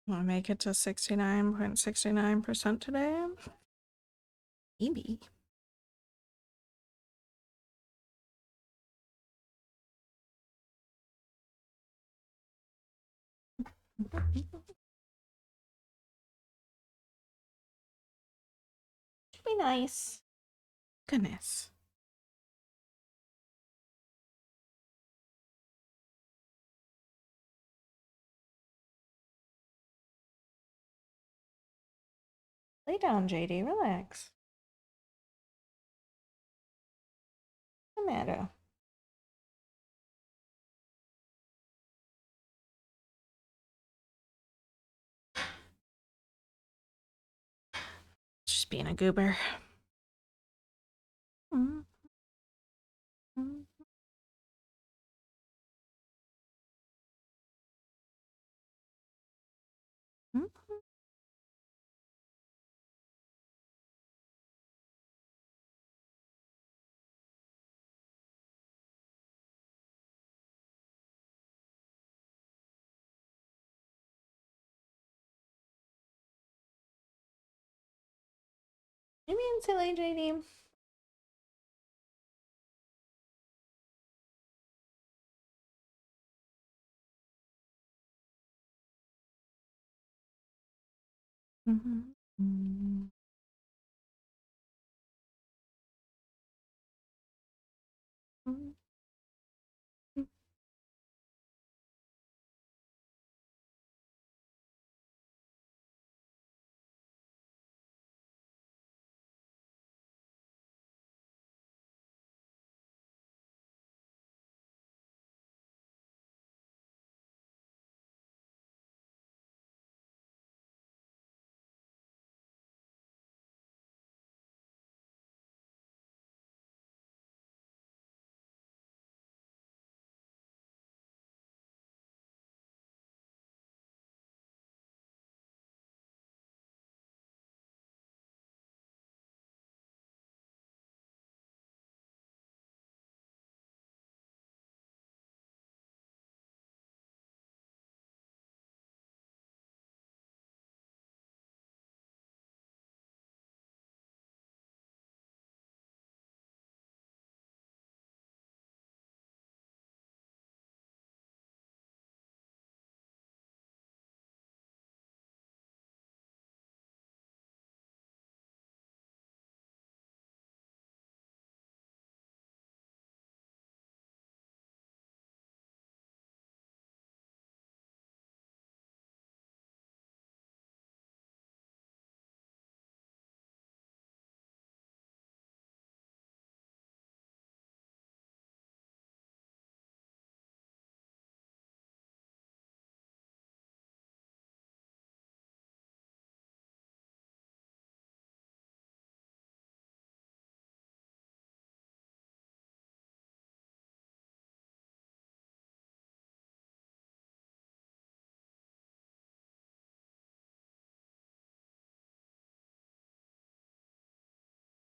Speaker 1: Want to make it to 69.69% today? Maybe. Should be nice. Goodness. Lay down, JD. Relax. What's the matter? Just being a goober. Mm. Mm. Mm. You being silly, JD? Mm-hmm. Mm-hmm. Mm-hmm.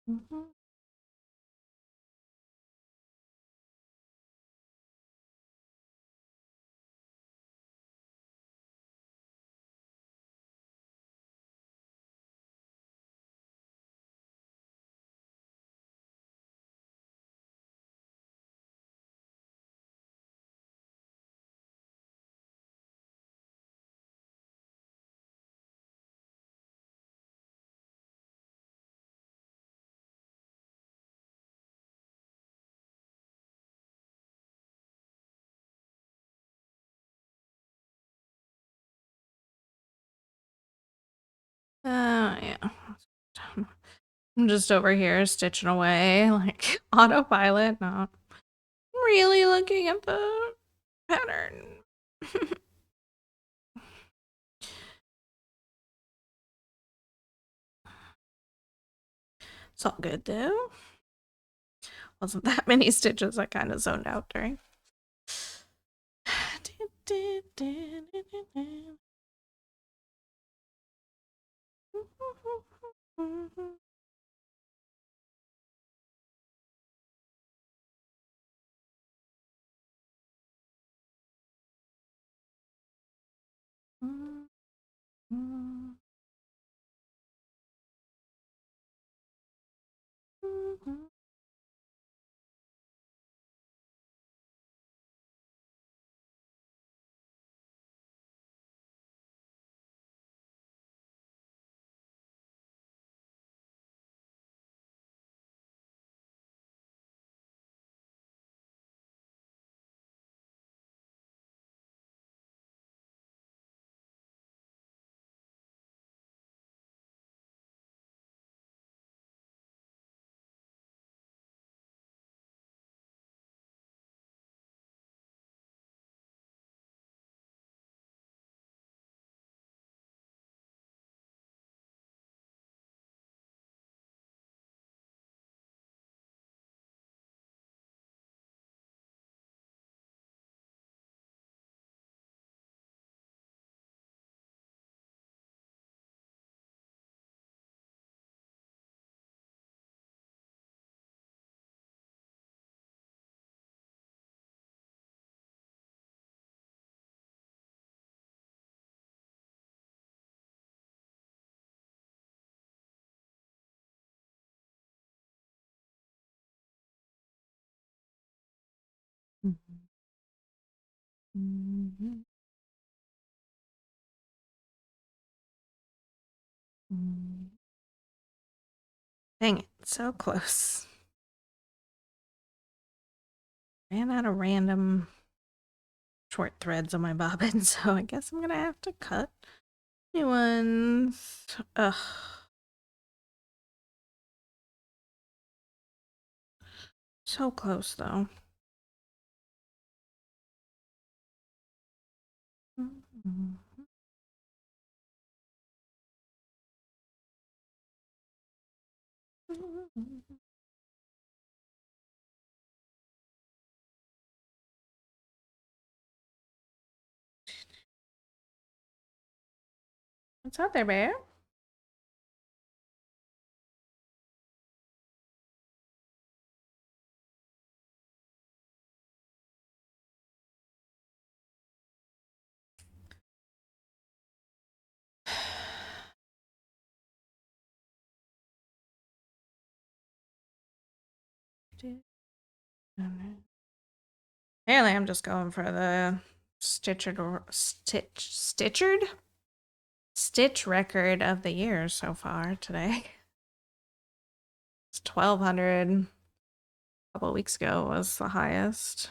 Speaker 1: Mhm. Yeah. I'm just over here stitching away like autopilot, not really looking at the pattern. It's all good though. Wasn't that many stitches. I kind of zoned out during. Dang it, so close. Ran out of random short threads on my bobbin, so I guess I'm gonna have to cut new ones. Ugh. So close though. What's out there, bear? Apparently, I'm just going for the stitch record of the year so far today. It's 1,200. A couple weeks ago was the highest.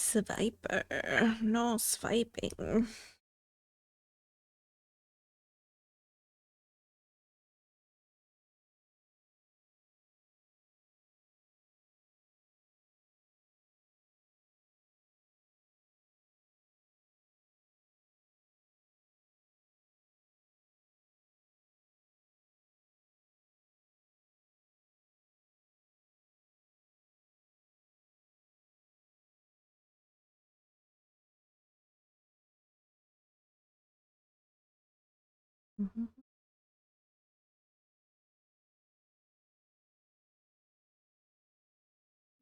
Speaker 1: Swiper. No swiping. Mhm.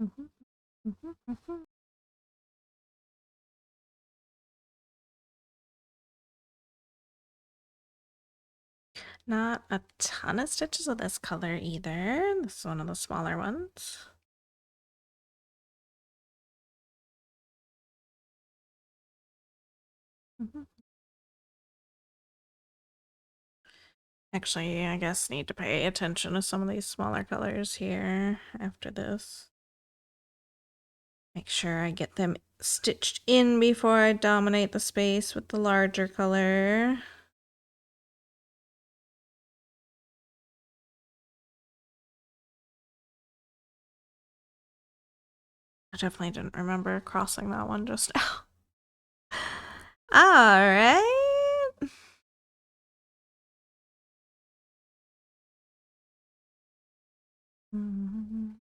Speaker 1: Mhm. Mhm. Mhm. Not a ton of stitches of this color either. This is one of the smaller ones. Mhm. Actually, I guess need to pay attention to some of these smaller colors here after this. Make sure I get them stitched in before I dominate the space with the larger color. I definitely didn't remember crossing that one just now. All right. Mhm.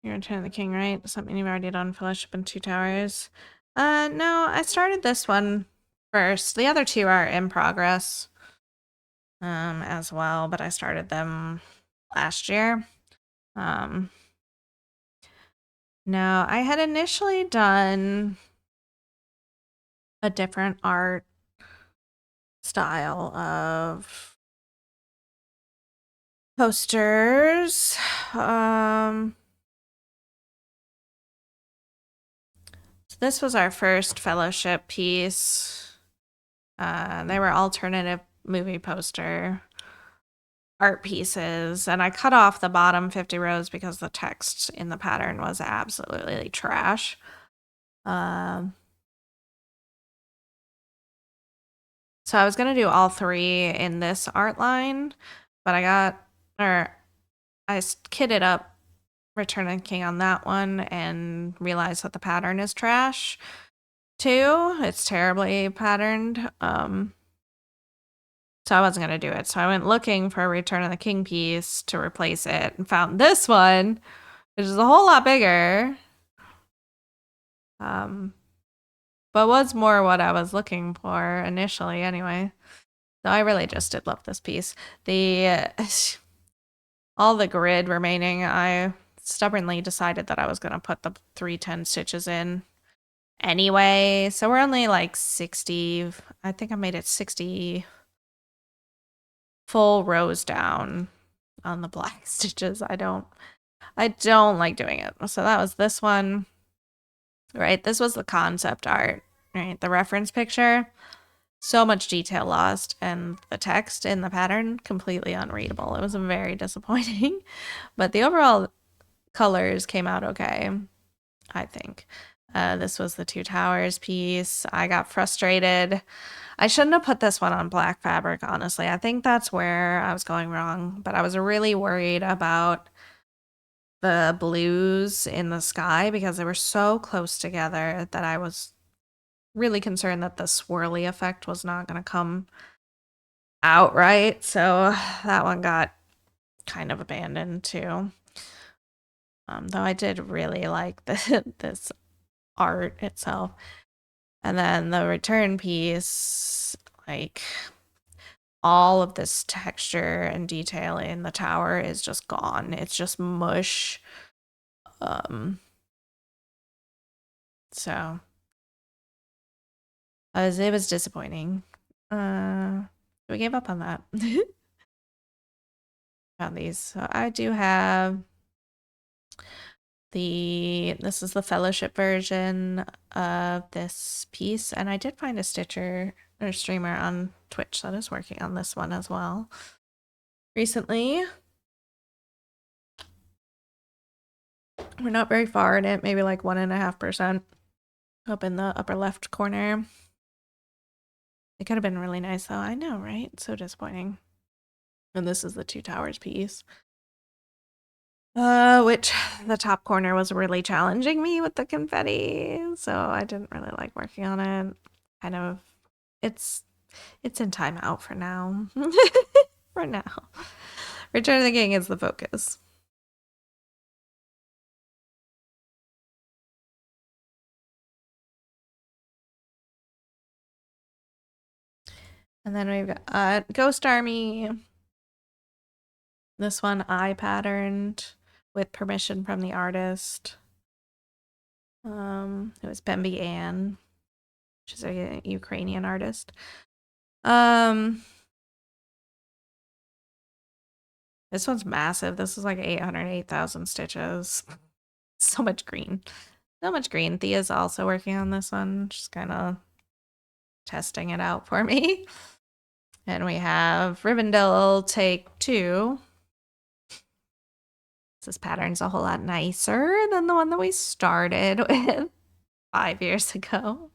Speaker 1: You're Return of the King, right? Something you've already done, Fellowship and Two Towers. No, I started this one first. The other two are in progress, as well, but I started them last year. No, I had initially done a different art style of posters. Um, so this was our first fellowship piece. They were alternative movie poster art pieces, and I cut off the bottom 50 rows because the text in the pattern was absolutely trash. Um, so I was gonna do all three in this art line, but I kitted up Return of the King on that one and realized that the pattern is trash too. It's terribly patterned. So I wasn't gonna do it. So I went looking for a Return of the King piece to replace it and found this one, which is a whole lot bigger. Um, but was more what I was looking for initially anyway. So I really just did love this piece. The all the grid remaining, I stubbornly decided that I was gonna put the 310 stitches in anyway. So we're only like 60. I think I made it 60 full rows down on the black stitches. I don't like doing it. So that was this one, right? This was the concept art, right? The reference picture. So much detail lost, and the text in the pattern completely unreadable. It was very disappointing, but the overall colors came out okay, I think. This was the Two Towers piece. I got frustrated. I shouldn't have put this one on black fabric, honestly. I think that's where I was going wrong, but I was really worried about the blues in the sky because they were so close together that I was really concerned that the swirly effect was not going to come out right. So that one got kind of abandoned too. Though I did really like this art itself. And then the return piece, like all of this texture and detail in the tower is just gone. It's just mush. Um, so it was disappointing. We gave up on that. Found these. So I do have this is the fellowship version of this piece, and I did find a Stitcher or streamer on Twitch that is working on this one as well recently. We're not very far in it, maybe like 1.5% up in the upper left corner. It could have been really nice though. I know, right? So disappointing. And this is the Two Towers piece. Which the top corner was really challenging me with the confetti, so I didn't really like working on it. Kind of, it's in timeout for now. For now. Return of the King is the focus. And then we've got Ghost Army. This one I patterned with permission from the artist. It was Bemby Ann, which is a Ukrainian artist. This one's massive. This is like 808,000 stitches. So much green. So much green. Thea's also working on this one, just kind of testing it out for me. And we have Rivendell Take 2. This pattern's a whole lot nicer than the one that we started with 5 years ago.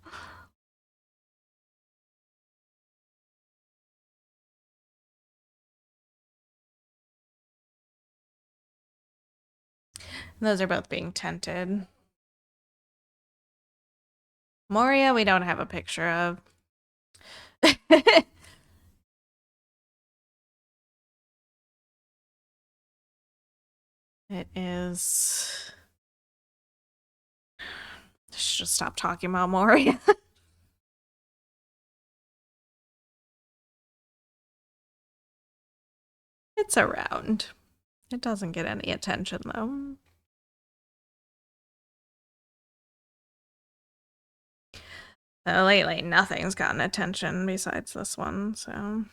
Speaker 1: Those are both being tinted. Moria, we don't have a picture of. It is. Should just stop talking about Moria. It's around. It doesn't get any attention though. So lately, nothing's gotten attention besides this one, so.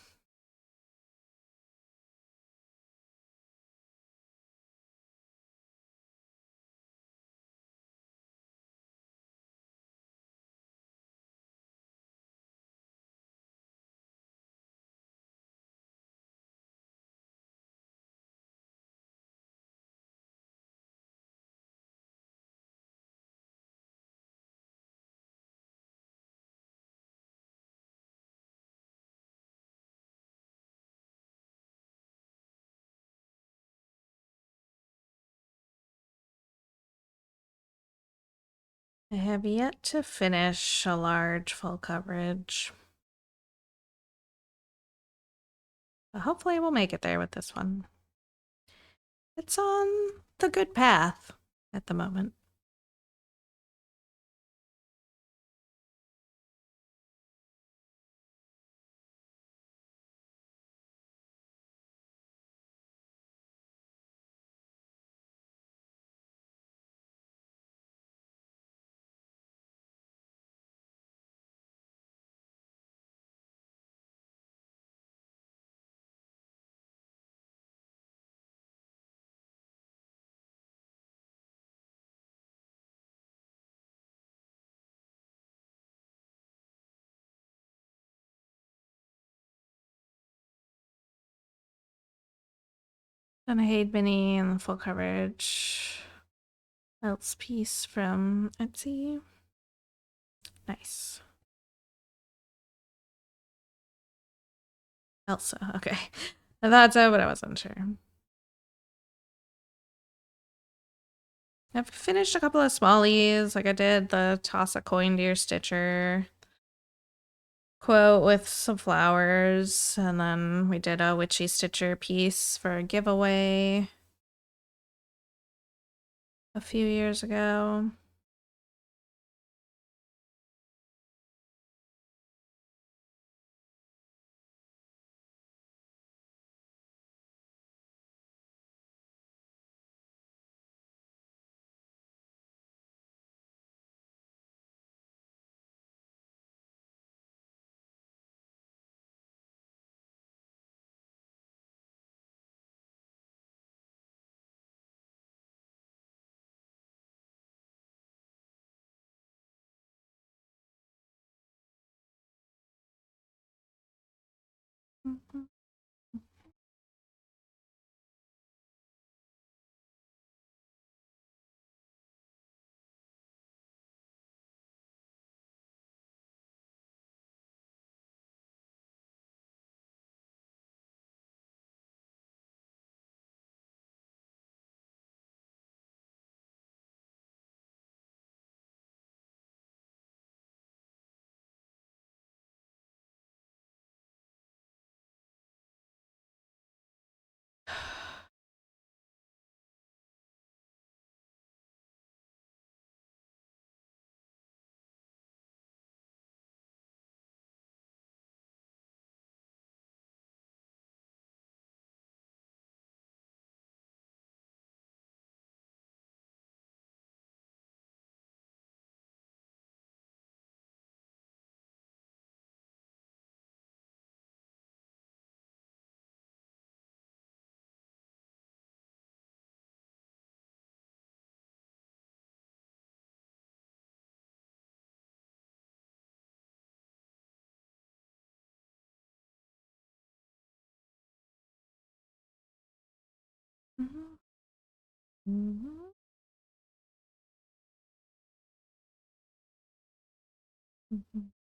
Speaker 1: I have yet to finish a large full coverage. But hopefully we'll make it there with this one. It's on the good path at the moment. Then I hate Minnie and the full coverage. Else piece from Etsy. Nice. Elsa, okay. I thought so, but I wasn't sure. I've finished a couple of smallies, like I did the Toss a Coin to Your Stitcher quote with some flowers, and then we did a Witchy Stitcher piece for a giveaway a few years ago. Mhm. Mhm. Mhm. Mhm.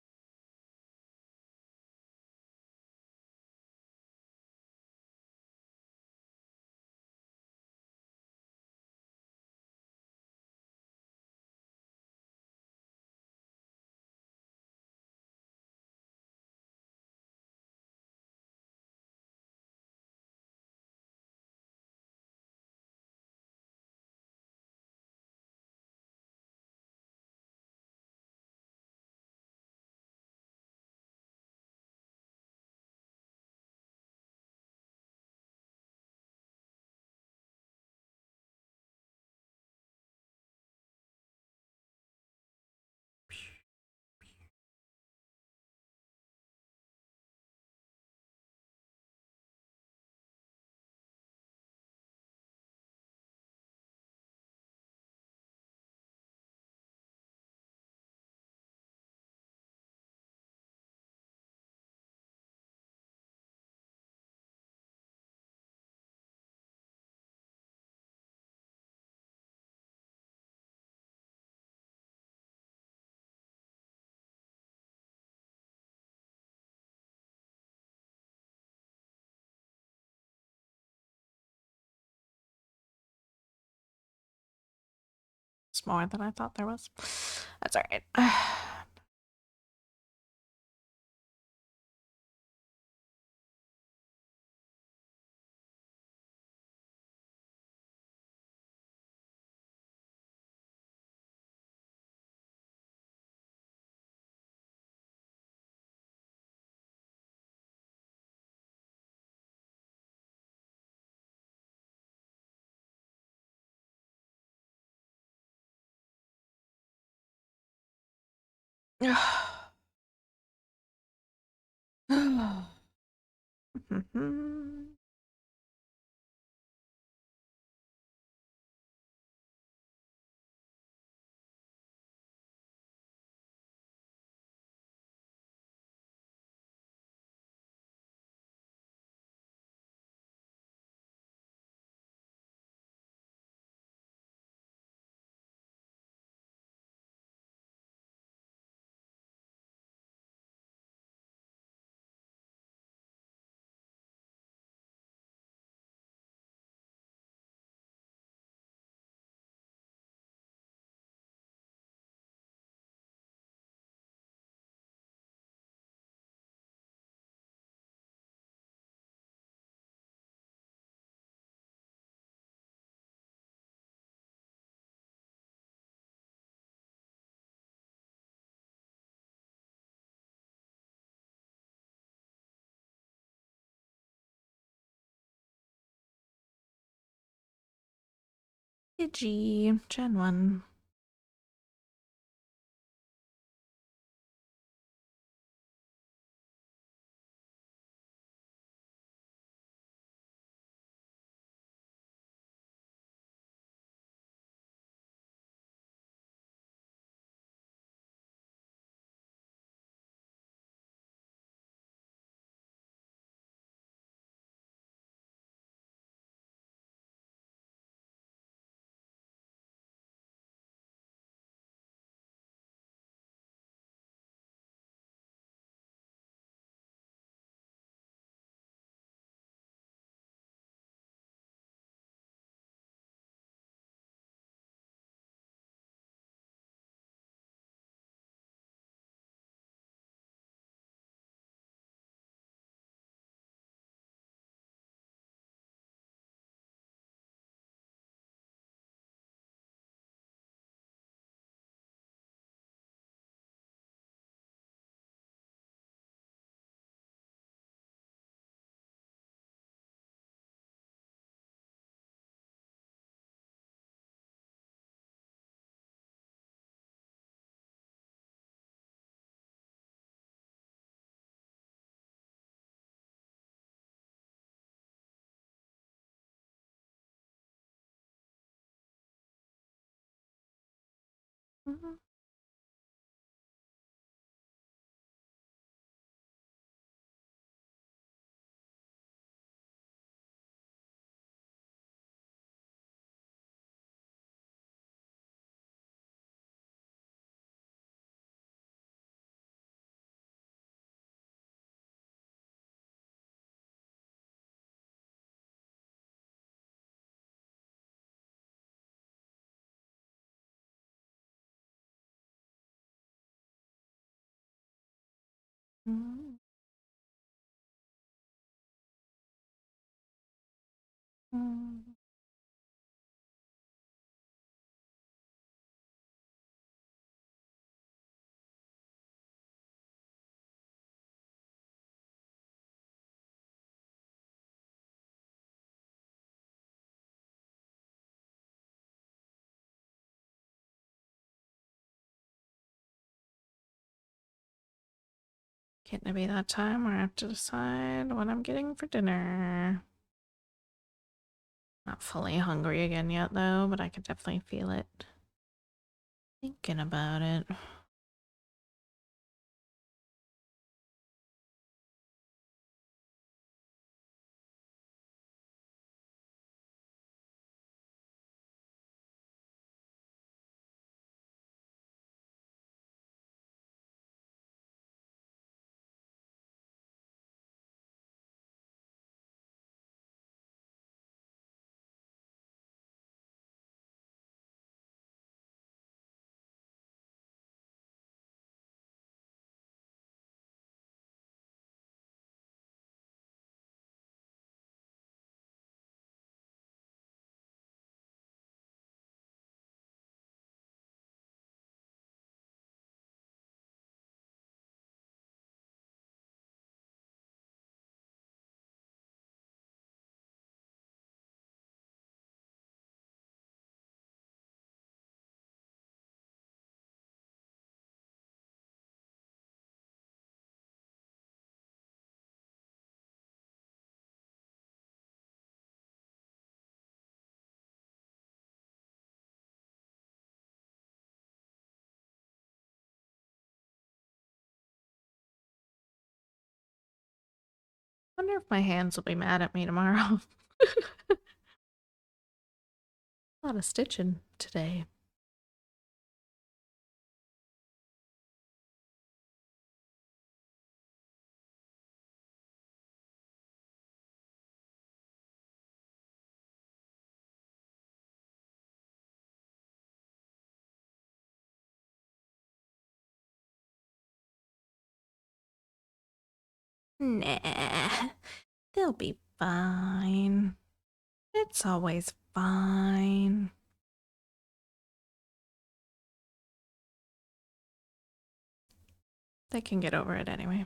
Speaker 1: It's more than I thought there was. That's all right. Mhm. Pidgey, Gen 1. Mhm. Mhm. Mhm. Getting to be that time where I have to decide what I'm getting for dinner. Not fully hungry again yet, though, but I could definitely feel it. Thinking about it. Wonder if my hands will be mad at me tomorrow. A lot of stitching today. Nah, they'll be fine. It's always fine. They can get over it anyway.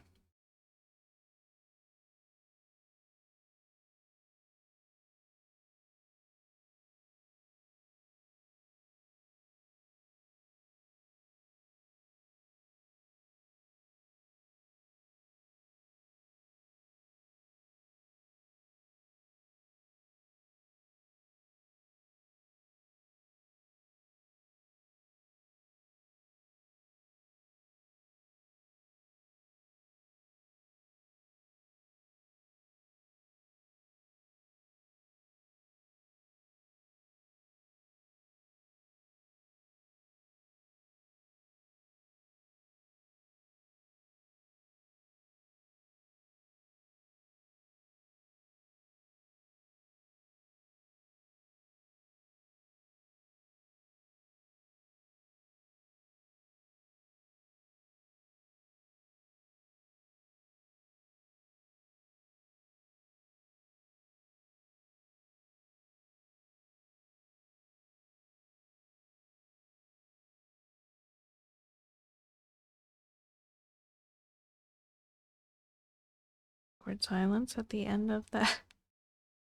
Speaker 1: Awkward silence at the end of that.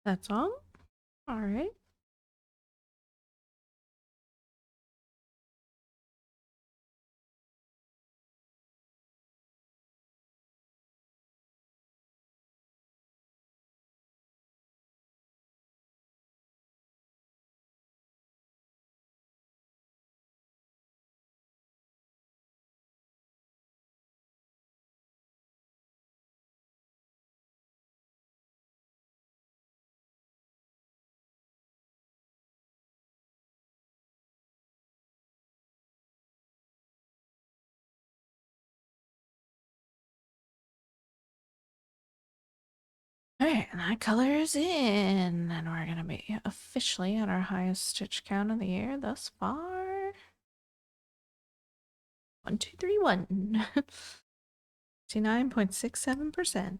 Speaker 1: That's all? Alright. Alright, and that color is in, and we're gonna be officially at our highest stitch count of the year thus far. 1231. 59.67%.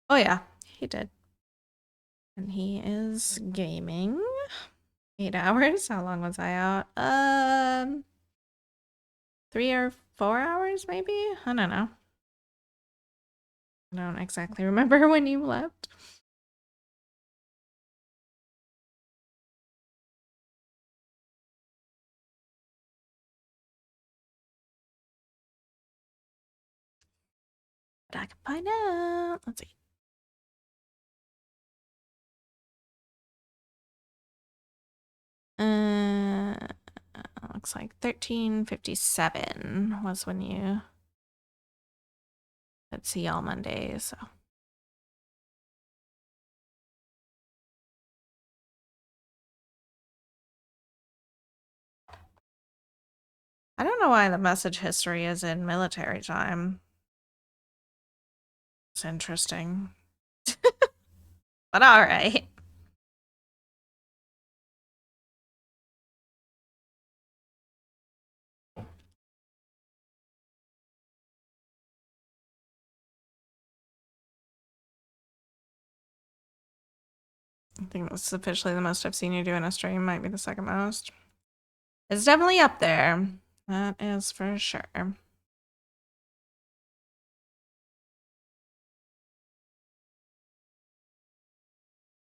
Speaker 1: Oh yeah, he did. And he is gaming. 8 hours. How long was I out? 3 or 4 hours maybe? I don't know. I don't exactly remember when you left. But I can find out. Let's see. Looks like 1357 was when you could see all Mondays. So. I don't know why the message history is in military time. It's interesting. But all right. I think that's officially the most I've seen you do in a stream. Might be the second most. It's definitely up there. That is for sure.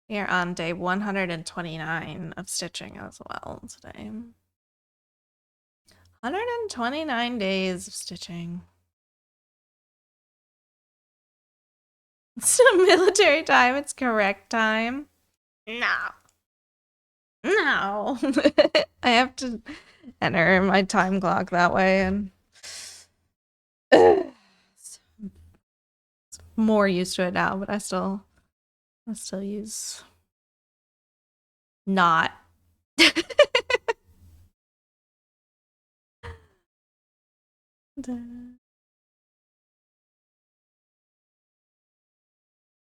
Speaker 1: We are on day 129 of stitching as well today. 129 days of stitching. It's military time. It's correct time. No. No. I have to enter my time clock that way and more used to it now, but I still use not.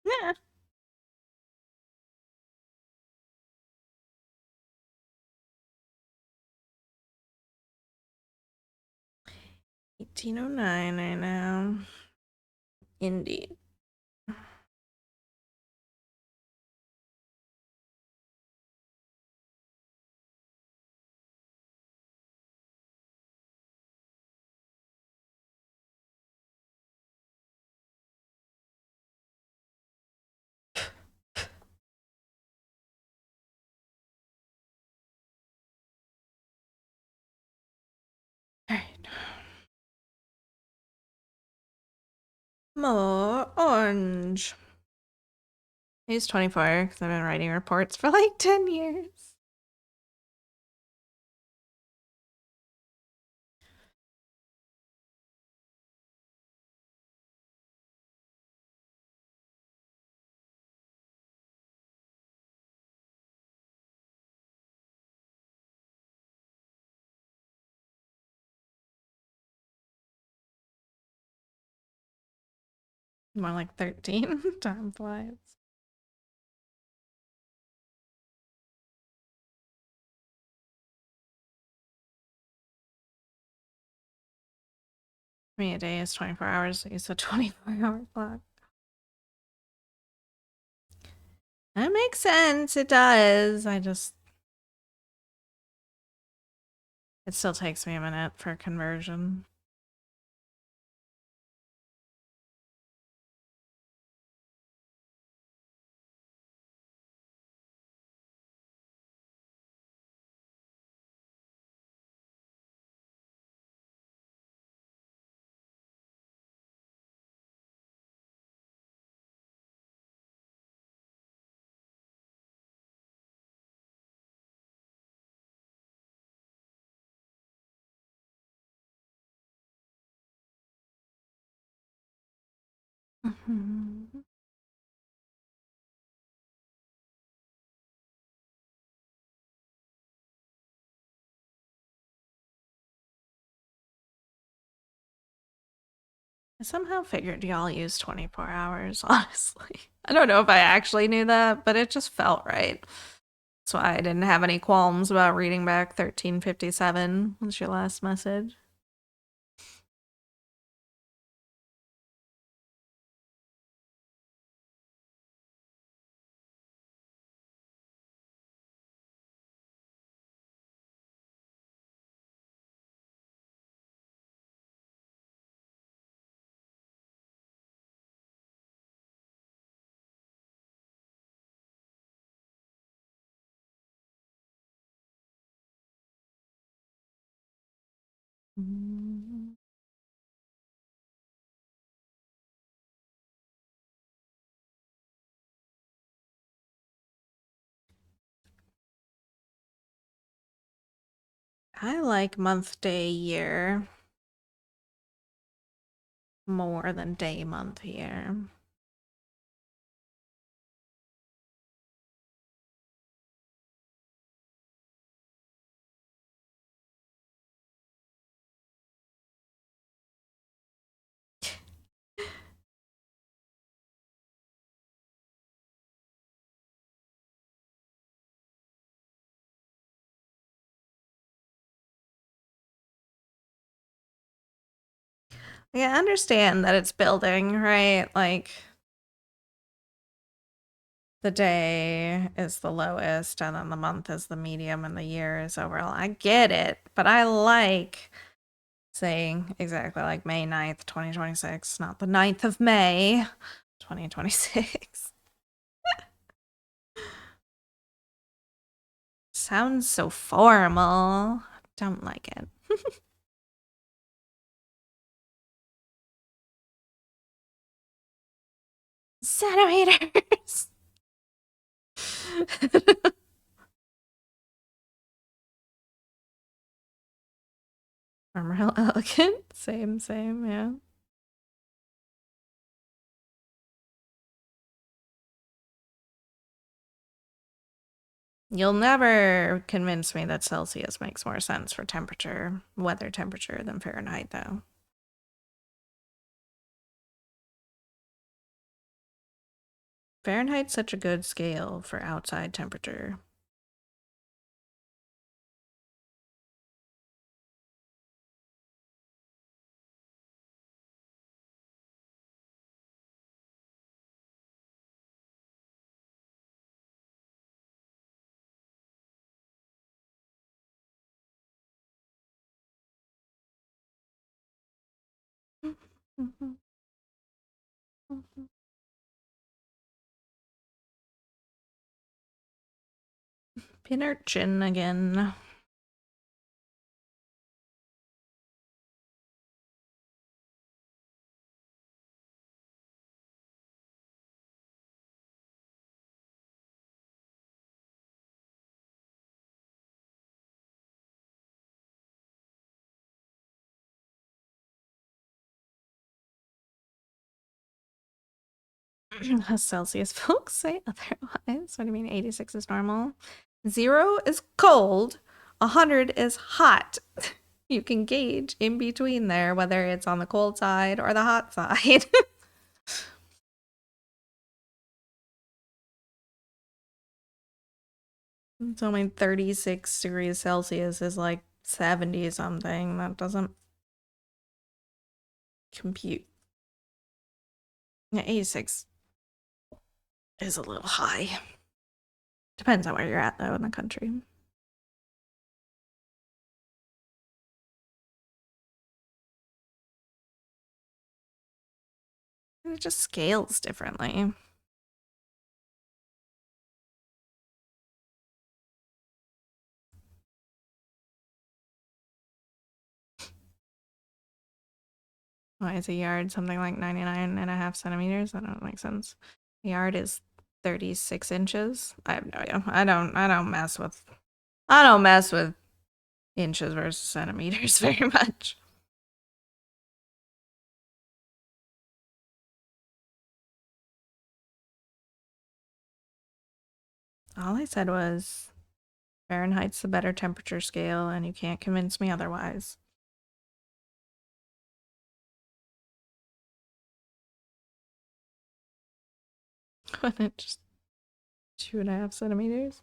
Speaker 1: Yeah. 1809 right now. Indeed. All right. More orange. I use 24 because I've been writing reports for like 10 years. More like 13. Time flies. I mean, a day is 24 hours, so use a 24-hour clock. That makes sense. It does. It still takes me a minute for conversion. Mm-hmm. I somehow figured y'all use 24 hours, honestly. I don't know if I actually knew that, but it just felt right. That's why I didn't have any qualms about reading back 1357 was your last message. I like month, day, year more than day, month, year. Yeah, I understand that it's building, right? Like the day is the lowest, and then the month is the medium, and the year is overall. I get it, but I like saying exactly like May 9th, 2026, not the 9th of May, 2026. Sounds so formal. Don't like it. Centimeters. Real elegant. Same, yeah. You'll never convince me that Celsius makes more sense for temperature, weather temperature, than Fahrenheit, though. Fahrenheit's such a good scale for outside temperature. Pinnerchin again. Celsius folks say otherwise. What do you mean 86 is normal? 0 is cold, 100 is hot. You can gauge in between there whether it's on the cold side or the hot side. It's only 36 degrees Celsius is like 70 something. That doesn't compute. Yeah, 86 is a little high. Depends on where you're at, though, in the country. It just scales differently. Why is a yard something like 99.5 centimeters? That don't make sense. A yard is 36 inches. I have no idea. I don't mess with inches versus centimeters very much. All I said was Fahrenheit's the better temperature scale, and you can't convince me otherwise. When it just 2.5 centimeters.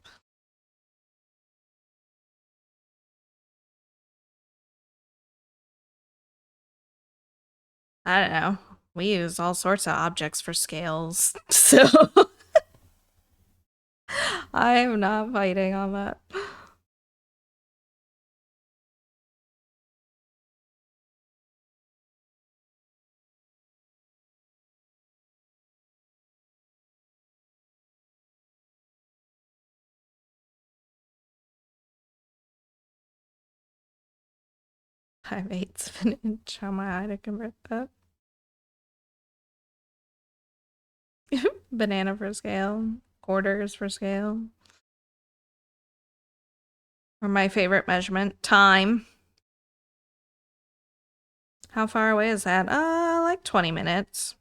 Speaker 1: I don't know. We use all sorts of objects for scales, so I'm not fighting on that. I have 8 of an inch on my eye to convert that. Banana for scale, quarters for scale. Or my favorite measurement, time. How far away is that? Like 20 minutes.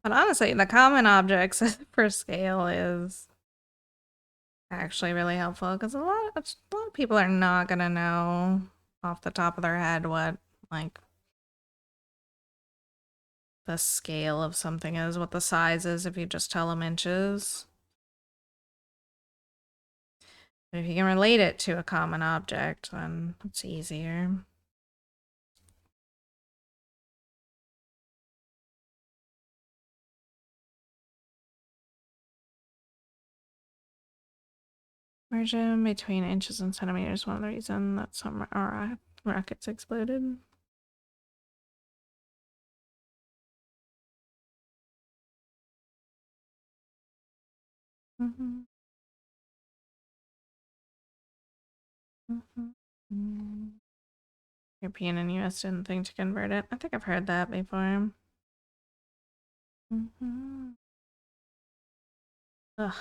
Speaker 1: But honestly, the common objects for scale is actually really helpful because a lot of people are not gonna know off the top of their head what like the scale of something is, what the size is if you just tell them inches. But if you can relate it to a common object, then it's easier. Margin between inches and centimeters, one of the reasons that some rockets exploded. Mm-hmm. Mm-hmm. European and US didn't think to convert it. I think I've heard that before. Mm-hmm. Ugh.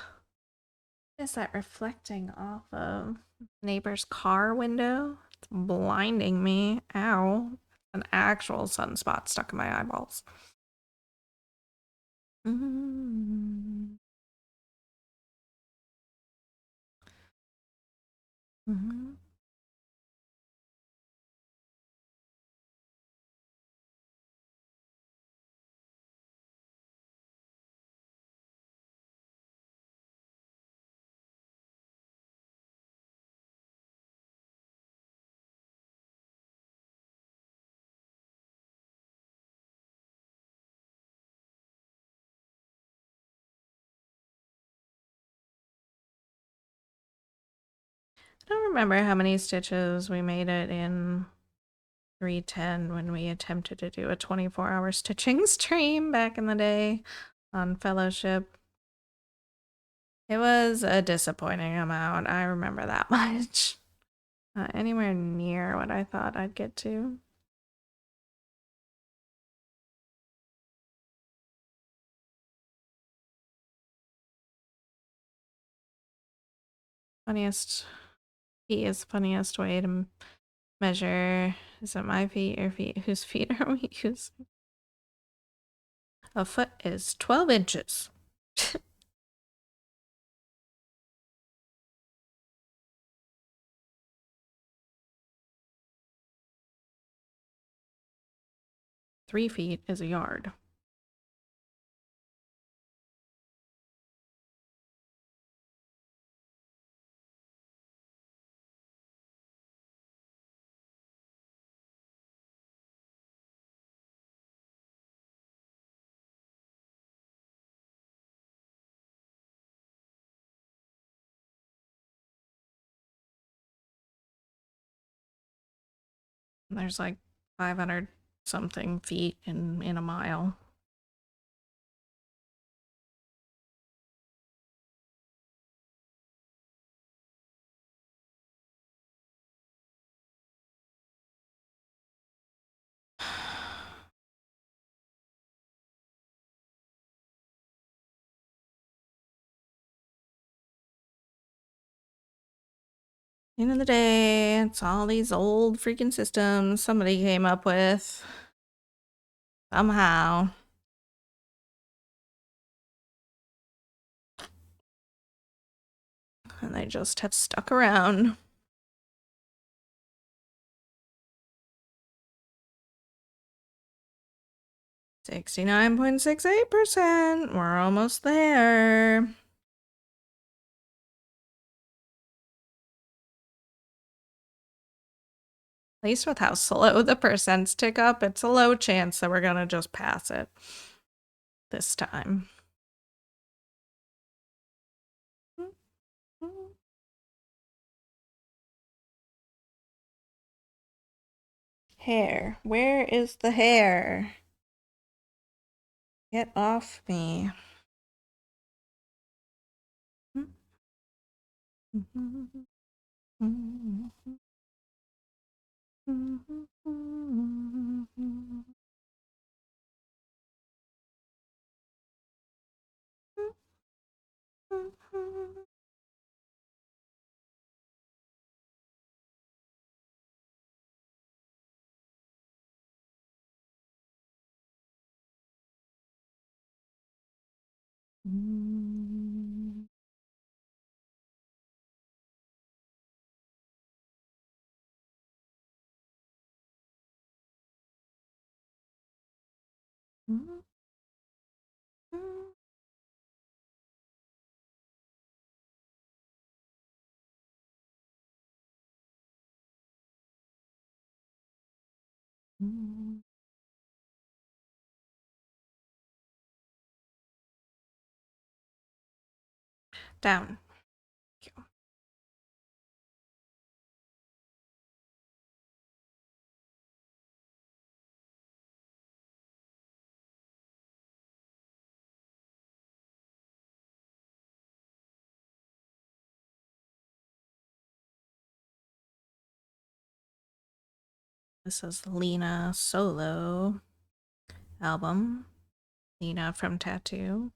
Speaker 1: What is that reflecting off of? Neighbor's car window? It's blinding me. Ow. An actual sunspot stuck in my eyeballs. Mm-hmm. Mm-hmm. I don't remember how many stitches we made it in 310 when we attempted to do a 24-hour stitching stream back in the day on Fellowship. It was a disappointing amount. I remember that much. Not anywhere near what I thought I'd get to. Funniest feet is funniest way to measure. Is it my feet or feet? Whose feet are we using? A foot is 12 inches. 3 feet is a yard. There's like 500 something feet in a mile. End of the day, it's all these old freaking systems somebody came up with somehow. And they just have stuck around. 69.68%. We're almost there. At least with how slow the percents tick up, it's a low chance that we're gonna just pass it this time. Hair. Where is the hair? Get off me. Down. This is Lena solo album. Lena from Tattoo.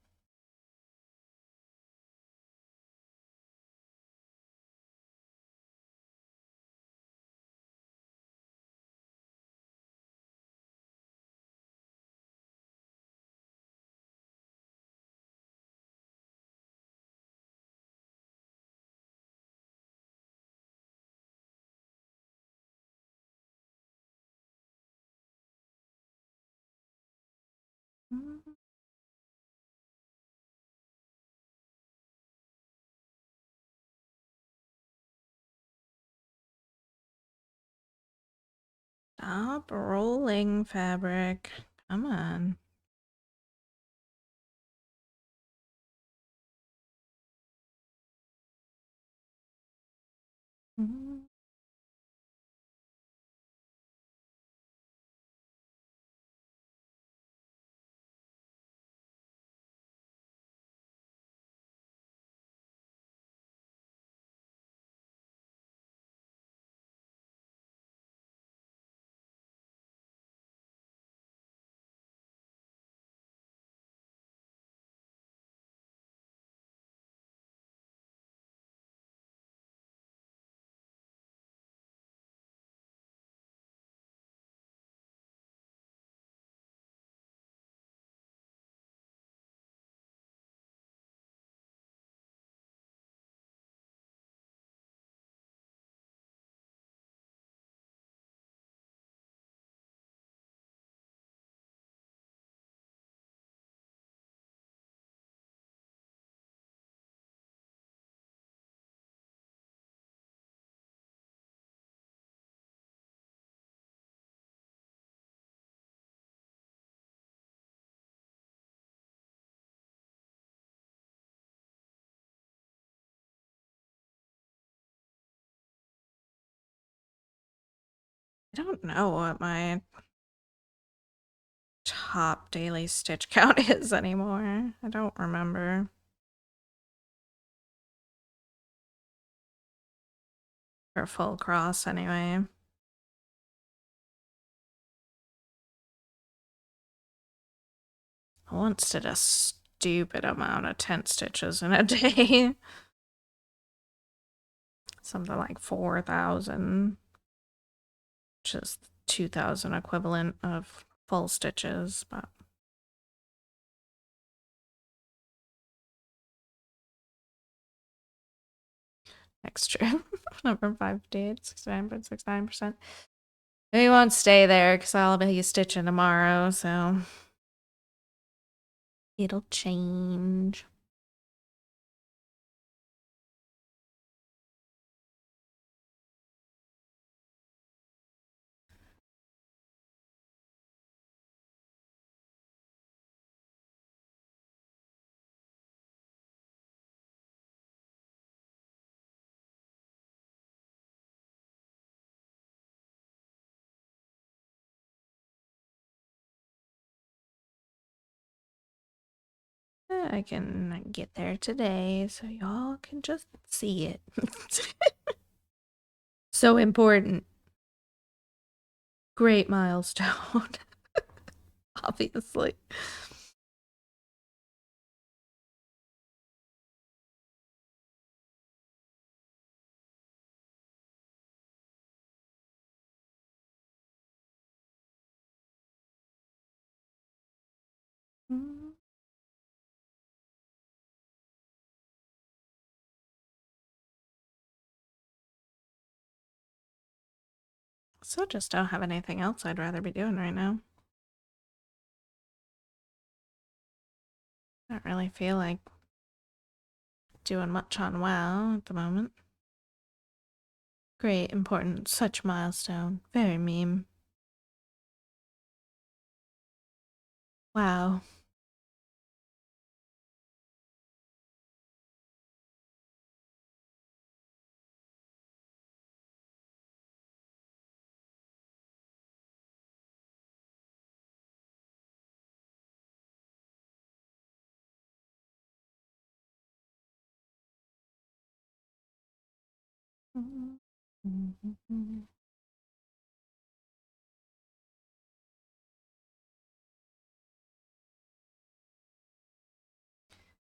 Speaker 1: Stop rolling, fabric. Come on. I don't know what my top daily stitch count is anymore. I don't remember. For full cross, anyway. I once did a stupid amount of tent stitches in a day. Something like 4,000, which is 2,000 equivalent of full stitches, but extra. Number 558, 69.69%. We won't stay there because I'll be stitching tomorrow, so it'll change. I can get there today so y'all can just see it. So important. Great milestone. Obviously. So just don't have anything else I'd rather be doing right now. I don't really feel like doing much on WoW at the moment. Great, important, such milestone. Very meme. Wow.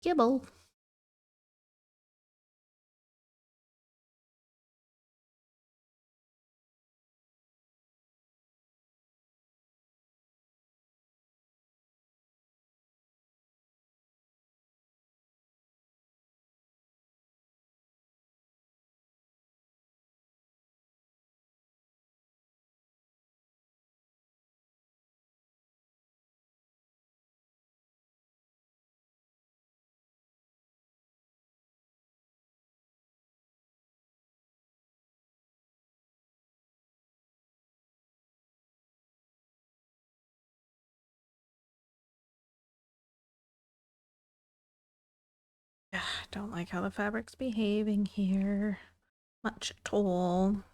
Speaker 1: Gibble. I don't like how the fabric's behaving here. Much at all.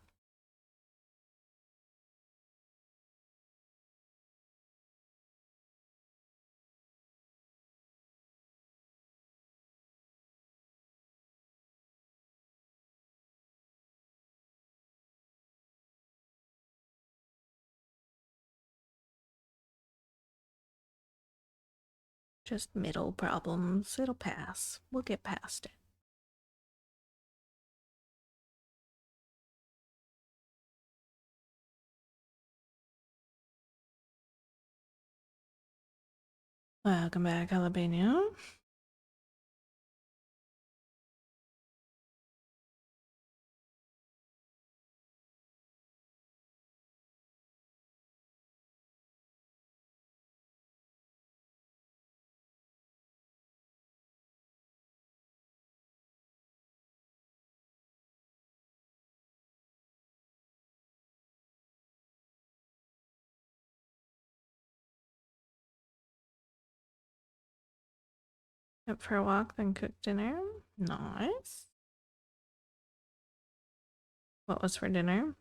Speaker 1: Just middle problems. It'll pass. We'll get past it. Welcome back, Jalapeno. Up for a walk, then cook dinner. Nice. What was for dinner?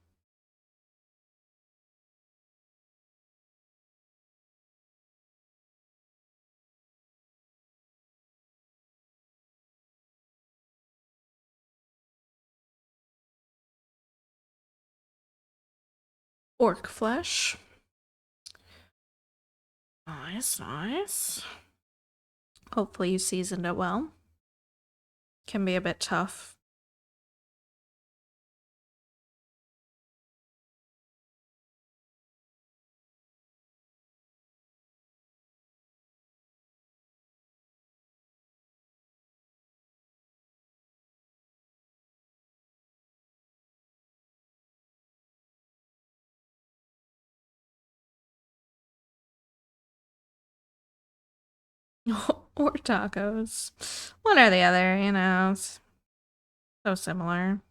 Speaker 1: Orc flesh. Nice, nice. Hopefully you seasoned it well. Can be a bit tough. Or tacos. One or the other, you know. It's so similar.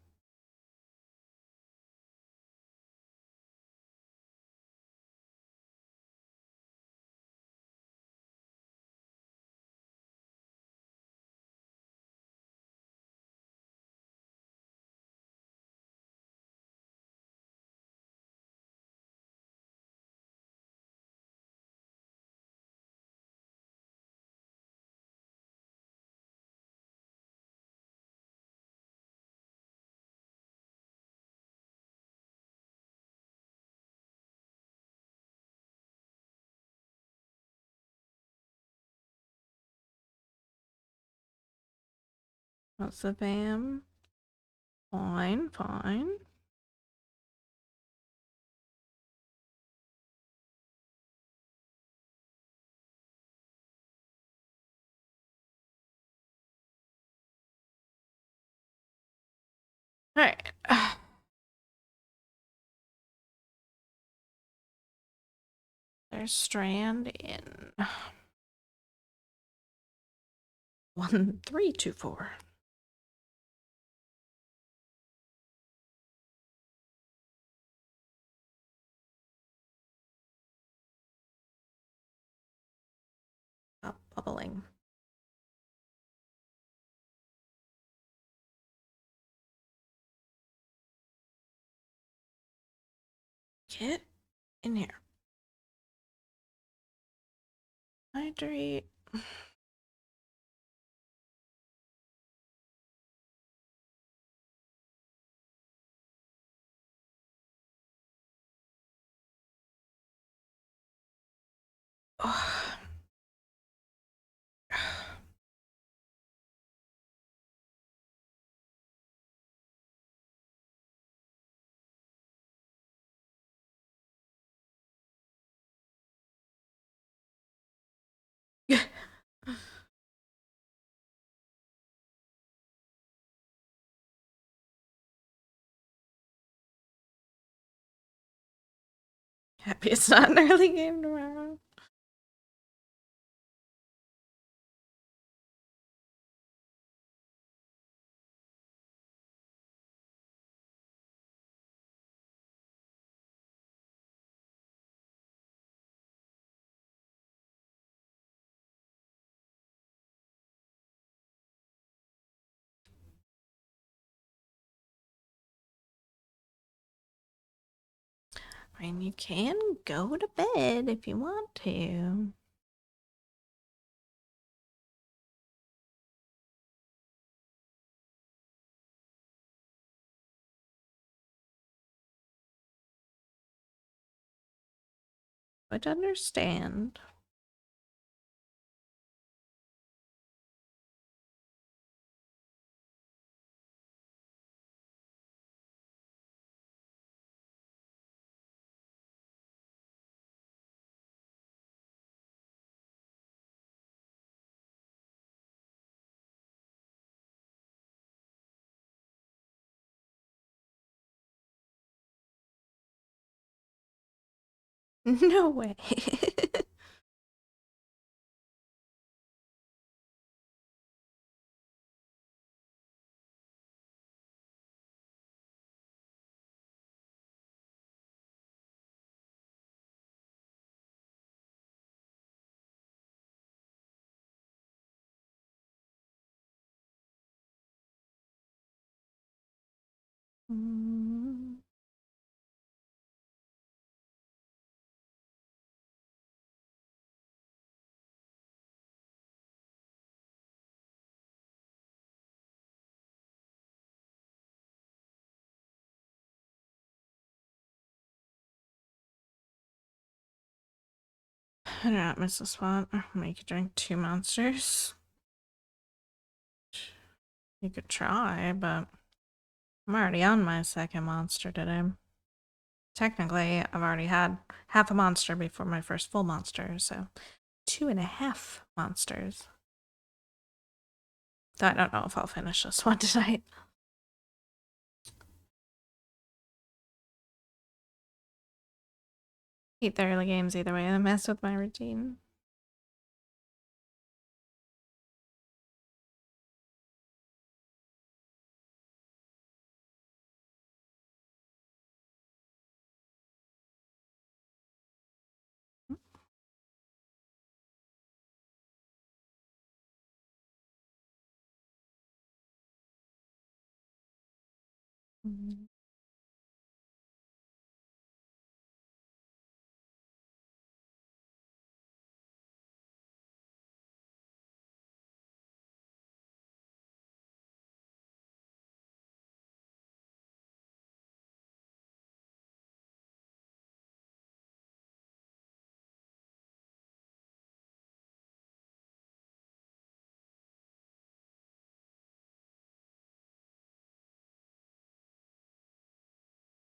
Speaker 1: What's the BAM? Fine, fine. All right. There's Strand in 1324. Oh, bubbling. Get in here. Hydrate. Oh. Happy it's not an early game tomorrow. I mean, you can go to bed if you want to. But understand. No way. Mm. I do not miss a spot. Make you drink 2 monsters. You could try, but I'm already on my second monster today. Technically, I've already had half a monster before my first full monster, so 2.5 monsters. Though I don't know if I'll finish this one tonight. Hate the early games either way, they mess with my routine.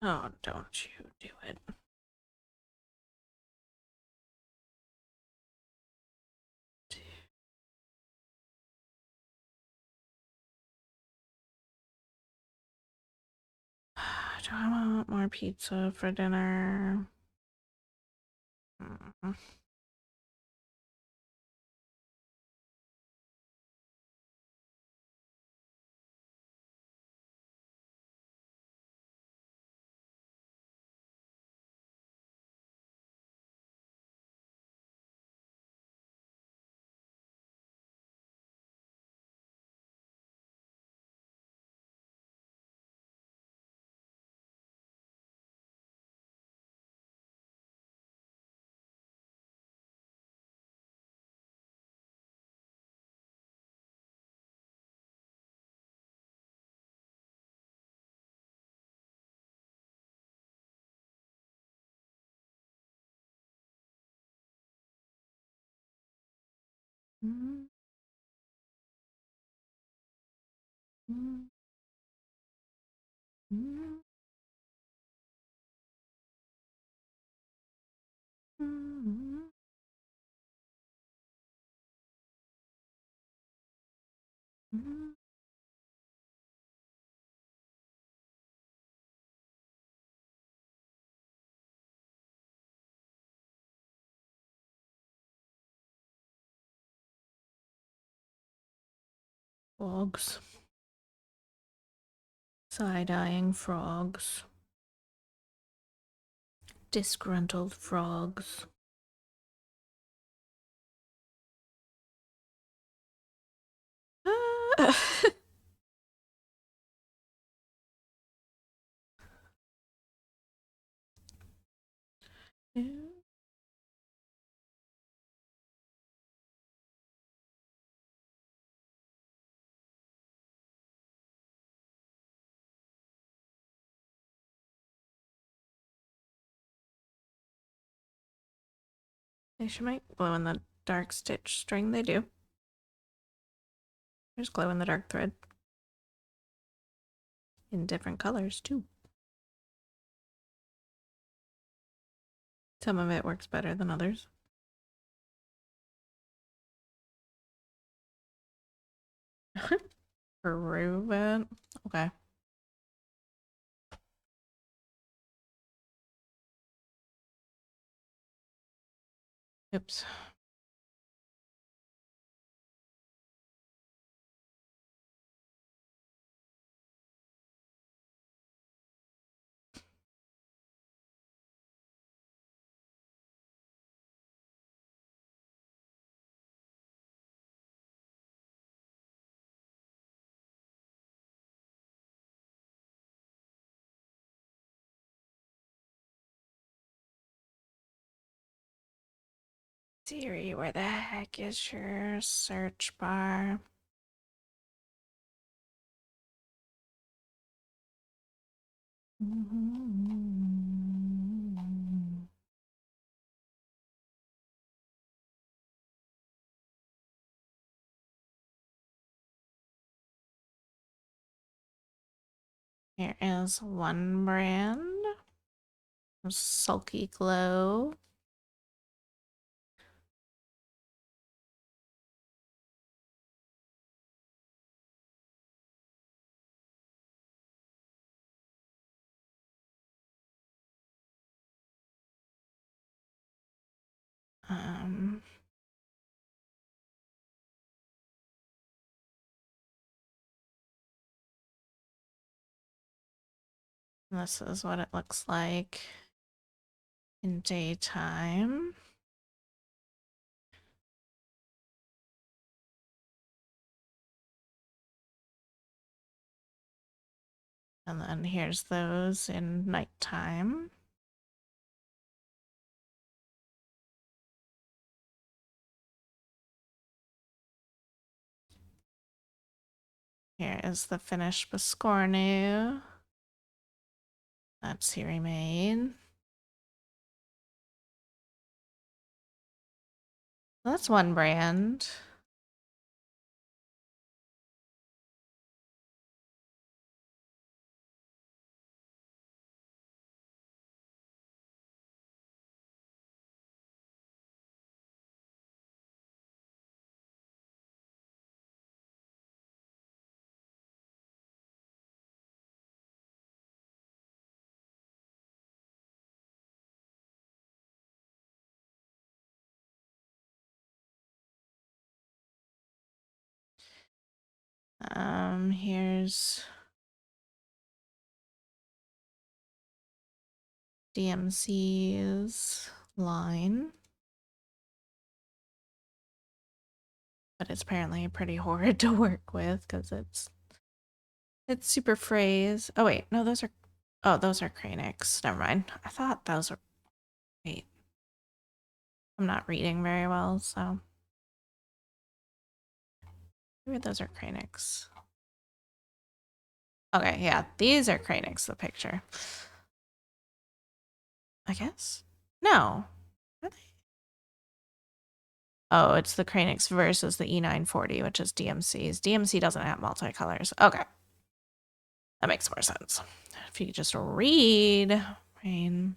Speaker 1: Oh, don't you do it. Do I want more pizza for dinner? Mm, mm, mm, mm, mm. Frogs. Side-eyeing frogs. Disgruntled frogs. Ah. They should make glow in the dark stitch string. They do. There's glow in the dark thread. In different colors, too. Some of it works better than others. Prove it. Okay. Oops. Siri, where the heck is your search bar? Here is one brand. Sulky Glow. Um, this is what it looks like in daytime. And then here's those in nighttime. Here is the finished Biscornu. That's Siri made. That's one brand. Here's DMC's line. But it's apparently pretty horrid to work with because it's super phrase. Oh wait, no, those are Kranix. Never mind. I thought those were wait. I'm not reading very well, so maybe those are Kranix. Okay, yeah, these are Kranix, the picture. I guess? No. Are they? Oh, it's the Kranix versus the E940, which is DMC's. DMC doesn't have multicolors. Okay. That makes more sense. If you could just read, rain,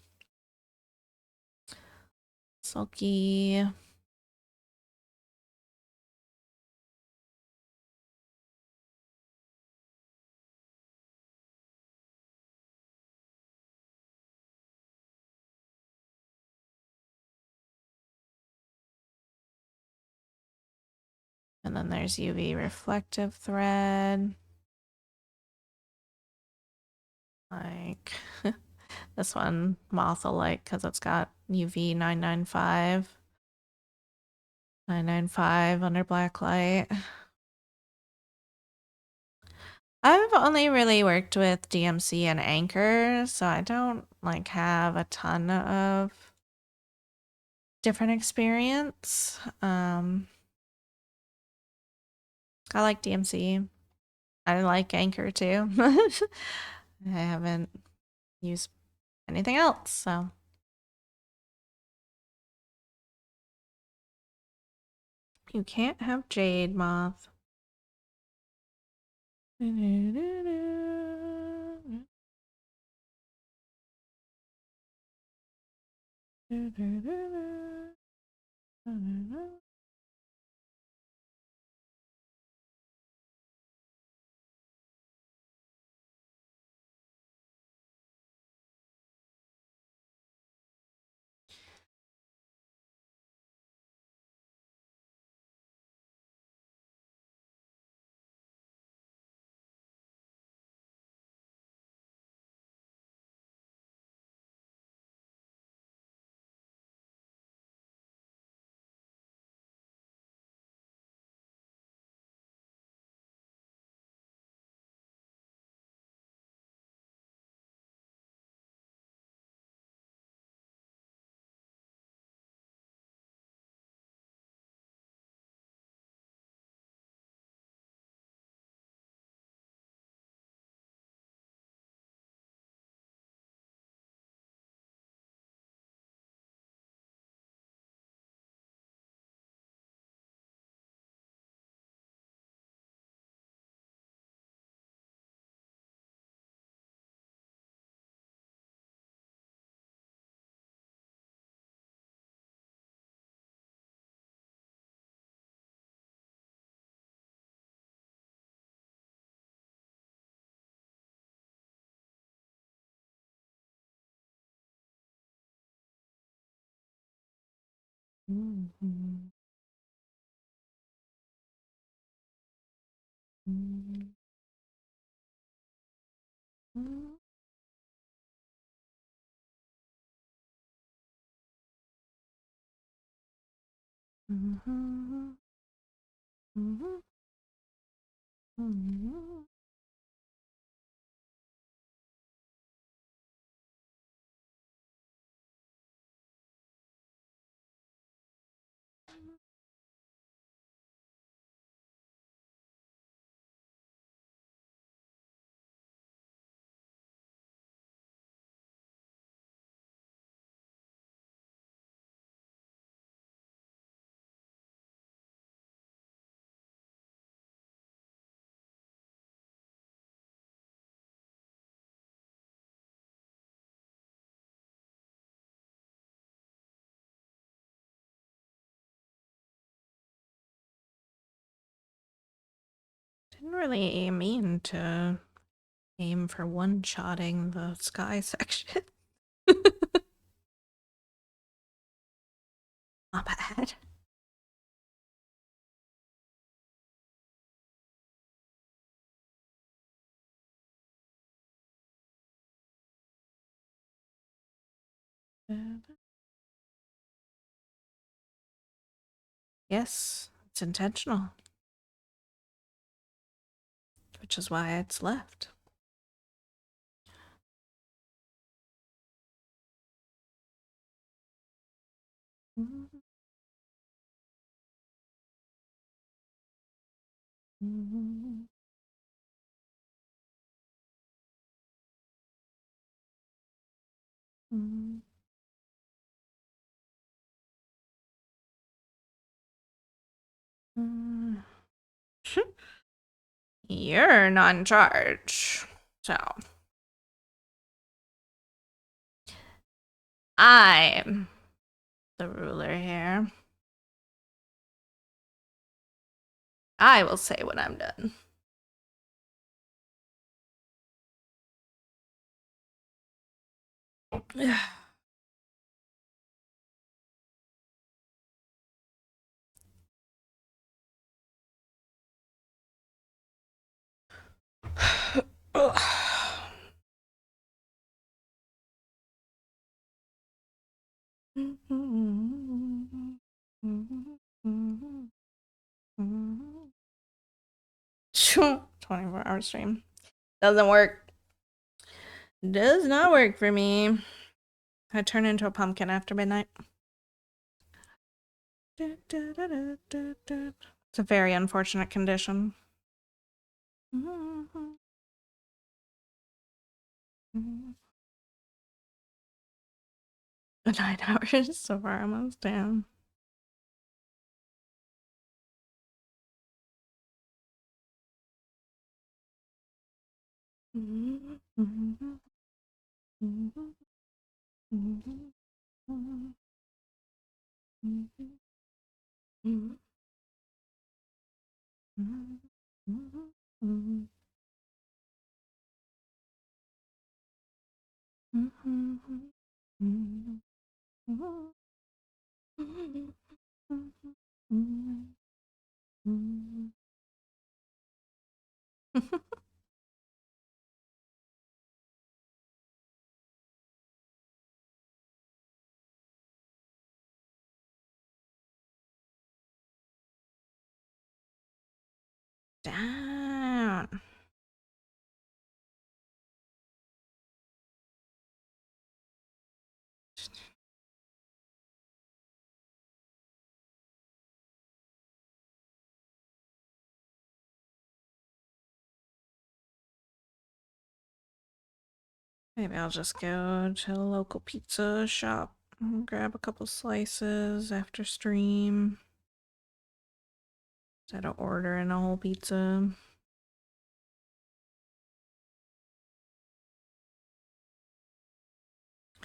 Speaker 1: sulky. And then there's UV reflective thread. Like this one, Moth will like because it's got UV 995. 995 under black light. I've only really worked with DMC and Anchor, so I don't like have a ton of different experience. I like DMC. I like Anchor too. I haven't used anything else, so you can't have Jade Moth. Mhm. Mhm. Mhm. Mhm. Mhm. Mhm. Didn't really mean to aim for one-shotting the sky section. Not bad. Yes, it's intentional, which is why it's left. Mhm. Mhm. Mhm. Mhm. You're not in charge. So, I'm the ruler here. I will say when I'm done. Sure. 24-hour stream. Doesn't work. Does not work for me. I turn into a pumpkin after midnight. It's a very unfortunate condition. The 9 hours so far, almost down. Down. Maybe I'll just go to a local pizza shop and grab a couple slices after stream instead of ordering a whole pizza.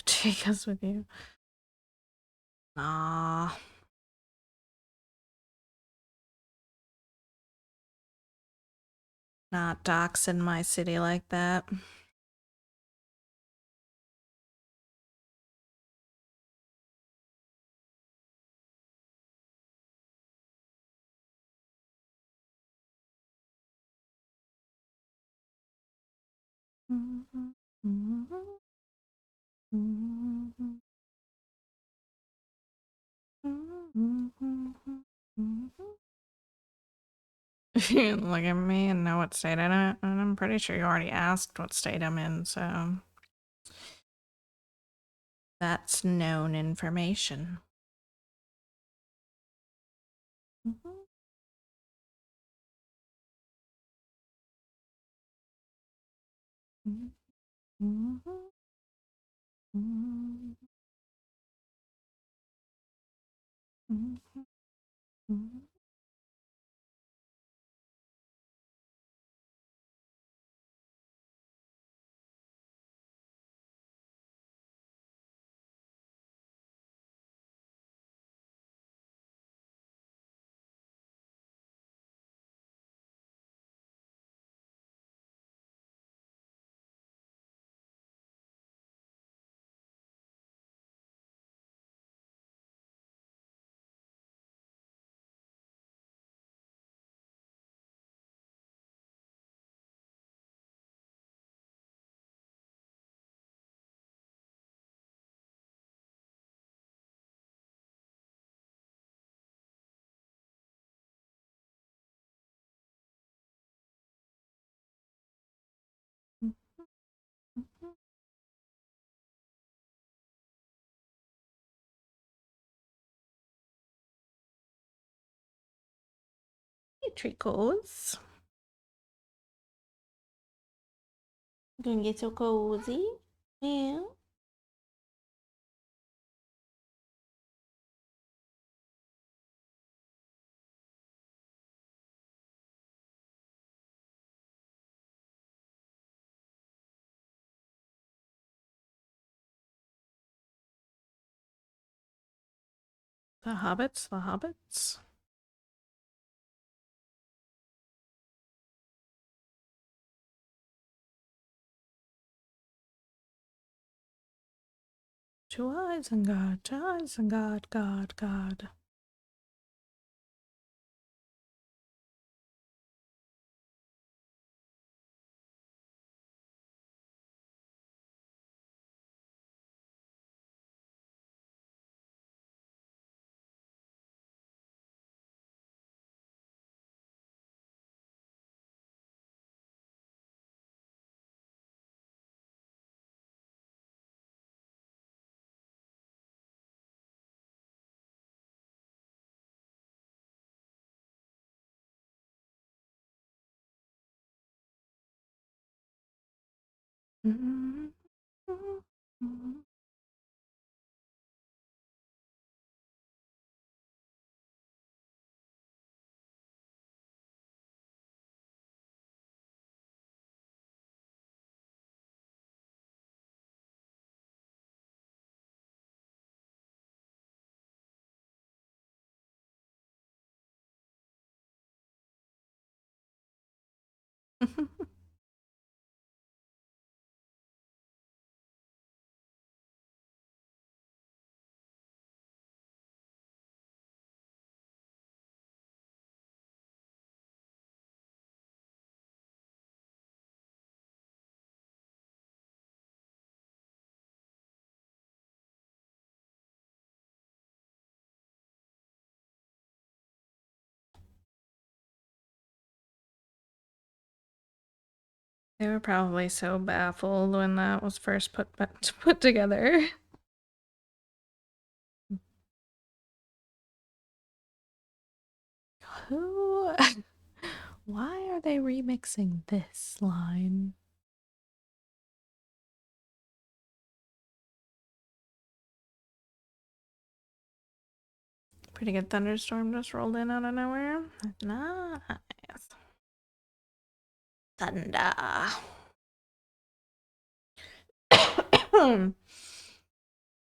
Speaker 1: Take us with you. Nah. Not doxing my city like that. You look at me and know what state I'm in, and I'm pretty sure you already asked what state I'm in, so that's known information. Hey, treacles. Gonna get so cozy. Yeah. The hobbits, the hobbits. To Isengard, to Isengard, God, God. They were probably so baffled when that was first put together. Who? Why are they remixing this line? Pretty good thunderstorm just rolled in out of nowhere. Nice. Thunder. I don't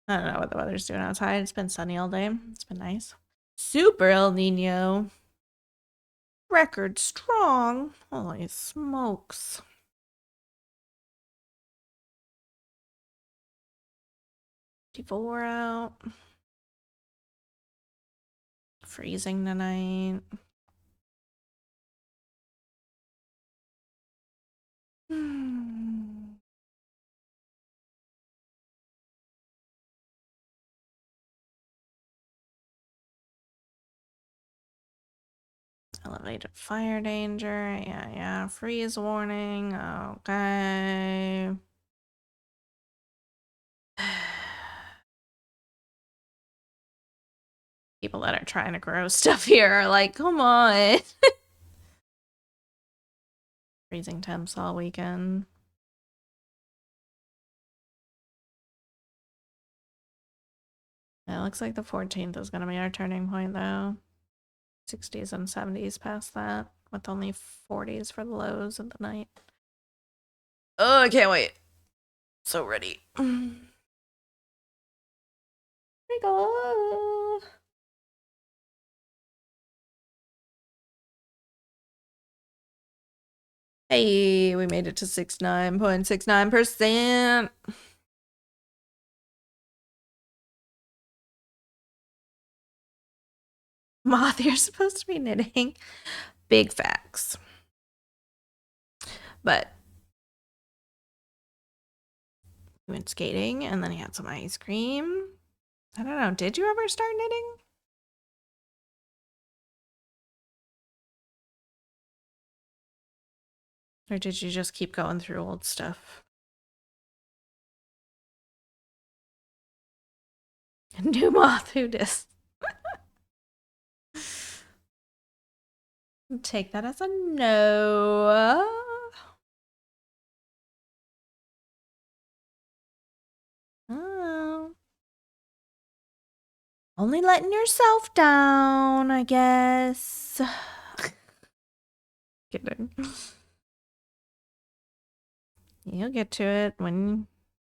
Speaker 1: know what the weather's doing outside. It's been sunny all day. It's been nice. Super El Nino. Record strong. Holy smokes. 54 out. Freezing tonight. Elevated fire danger. Yeah. Freeze warning. Okay. People that are trying to grow stuff here are like, come on. Freezing temps all weekend. It looks like the 14th is going to be our turning point, though. 60s and 70s past that, with only 40s for the lows of the night. Oh, I can't wait. So ready. Here we go. Hey, we made it to 69.69%. Moth, you're supposed to be knitting. Big facts. But we went skating and then he had some ice cream. I don't know. Did you ever start knitting? Or did you just keep going through old stuff? New moth, who dis? Take that as a no. Oh. Only letting yourself down, I guess. Kidding. You'll get to it when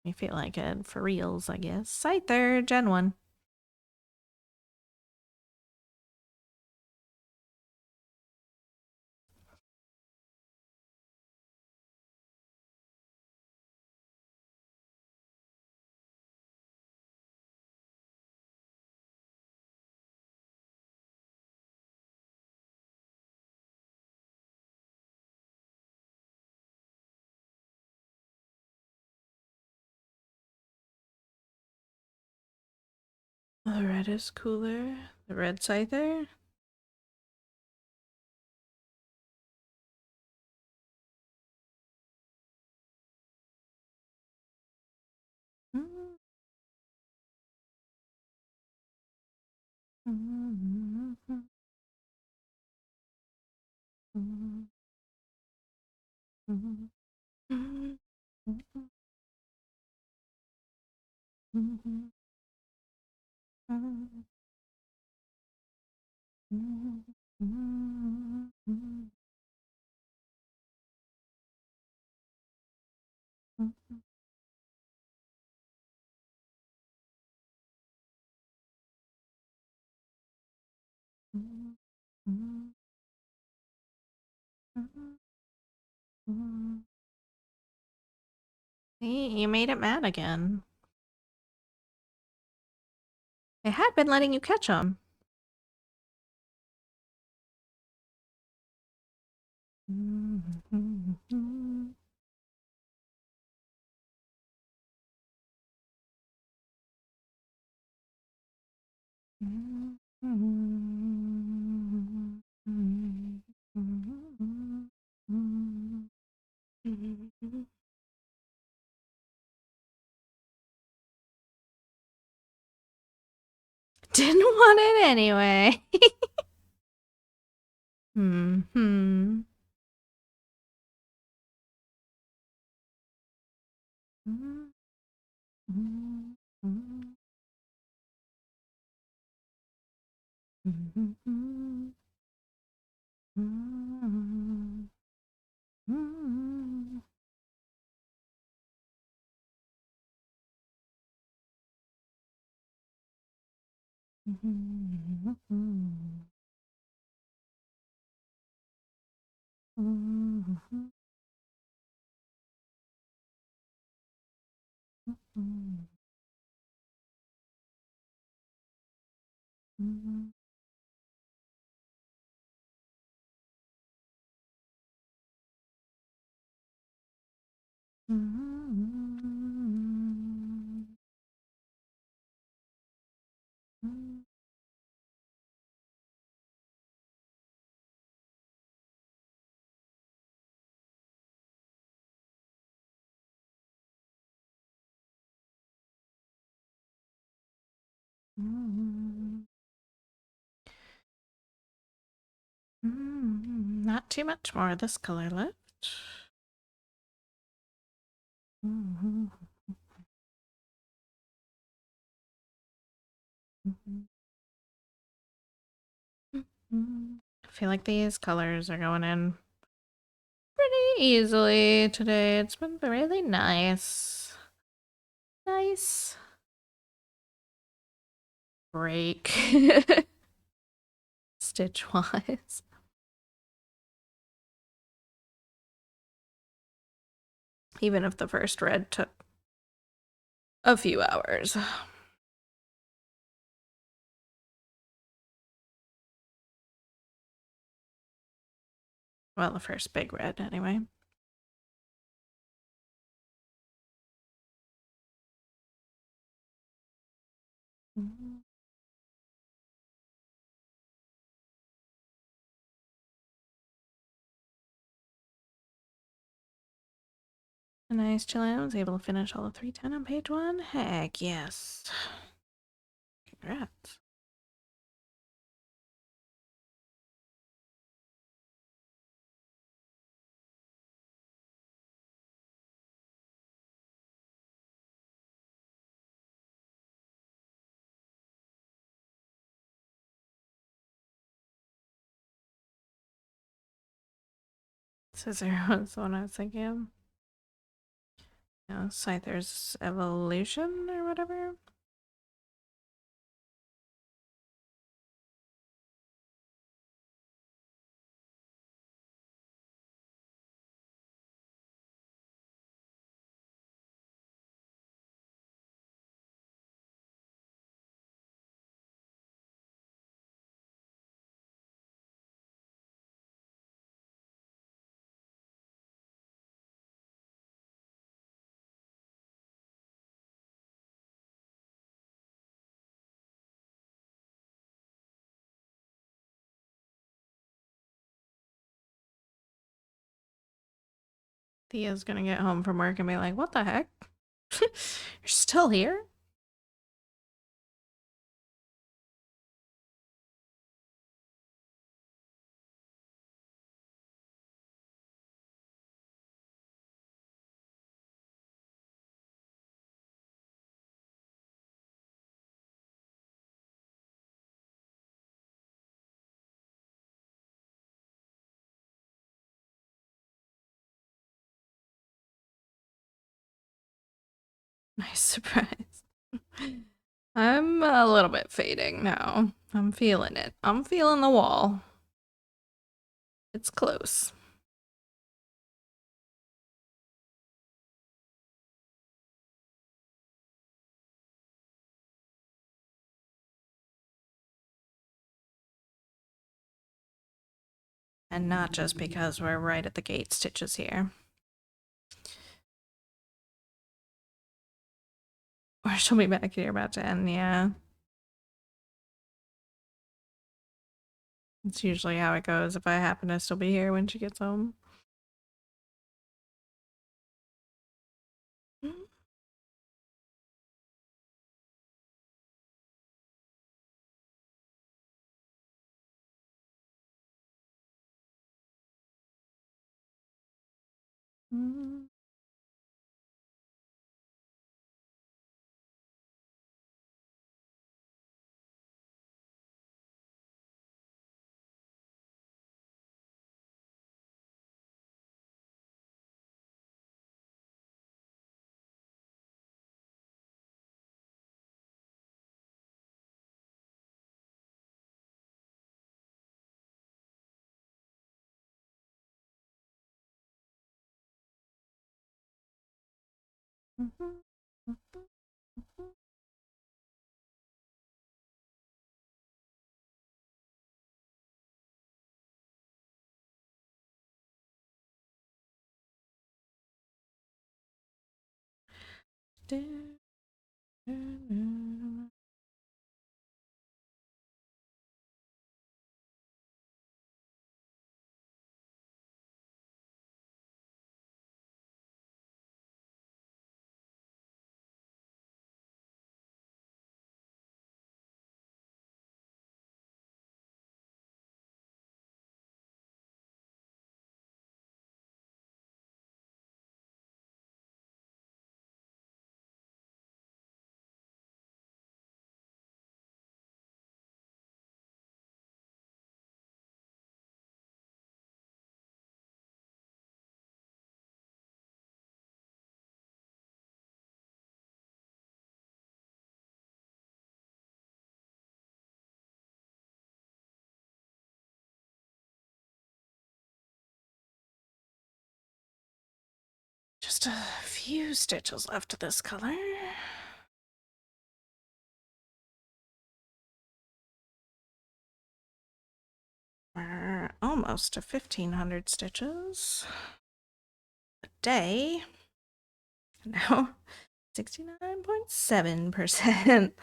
Speaker 1: you feel like it. For reals, I guess. Scyther, Gen 1. The red is cooler. The red Scyther. See, you made it mad again. I had been letting you catch him. Didn't want it anyway. Not too much more of this color left. I feel like these colors are going in pretty easily today. It's been really nice. Nice break. Stitch wise. Even if the first red took a few hours. Well, the first big red, anyway. Nice chillin'. I was able to finish all of 310 on page 1. Heck yes. Congrats. Scissor was the one I was thinking of. Yeah, Scyther's Evolution or whatever. Thea's gonna get home from work and be like, what the heck? You're still here? Nice surprise. I'm a little bit fading now. I'm feeling it. I'm feeling the wall. It's close. And not just because we're right at the gate stitches here. Or she'll be back here about to end, yeah. It's usually how it goes if I happen to still be here when she gets home. Just a few stitches left of this color. We're almost to 1,500 stitches a day. Now, 69.7%.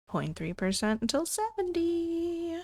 Speaker 1: 0.3% until 70.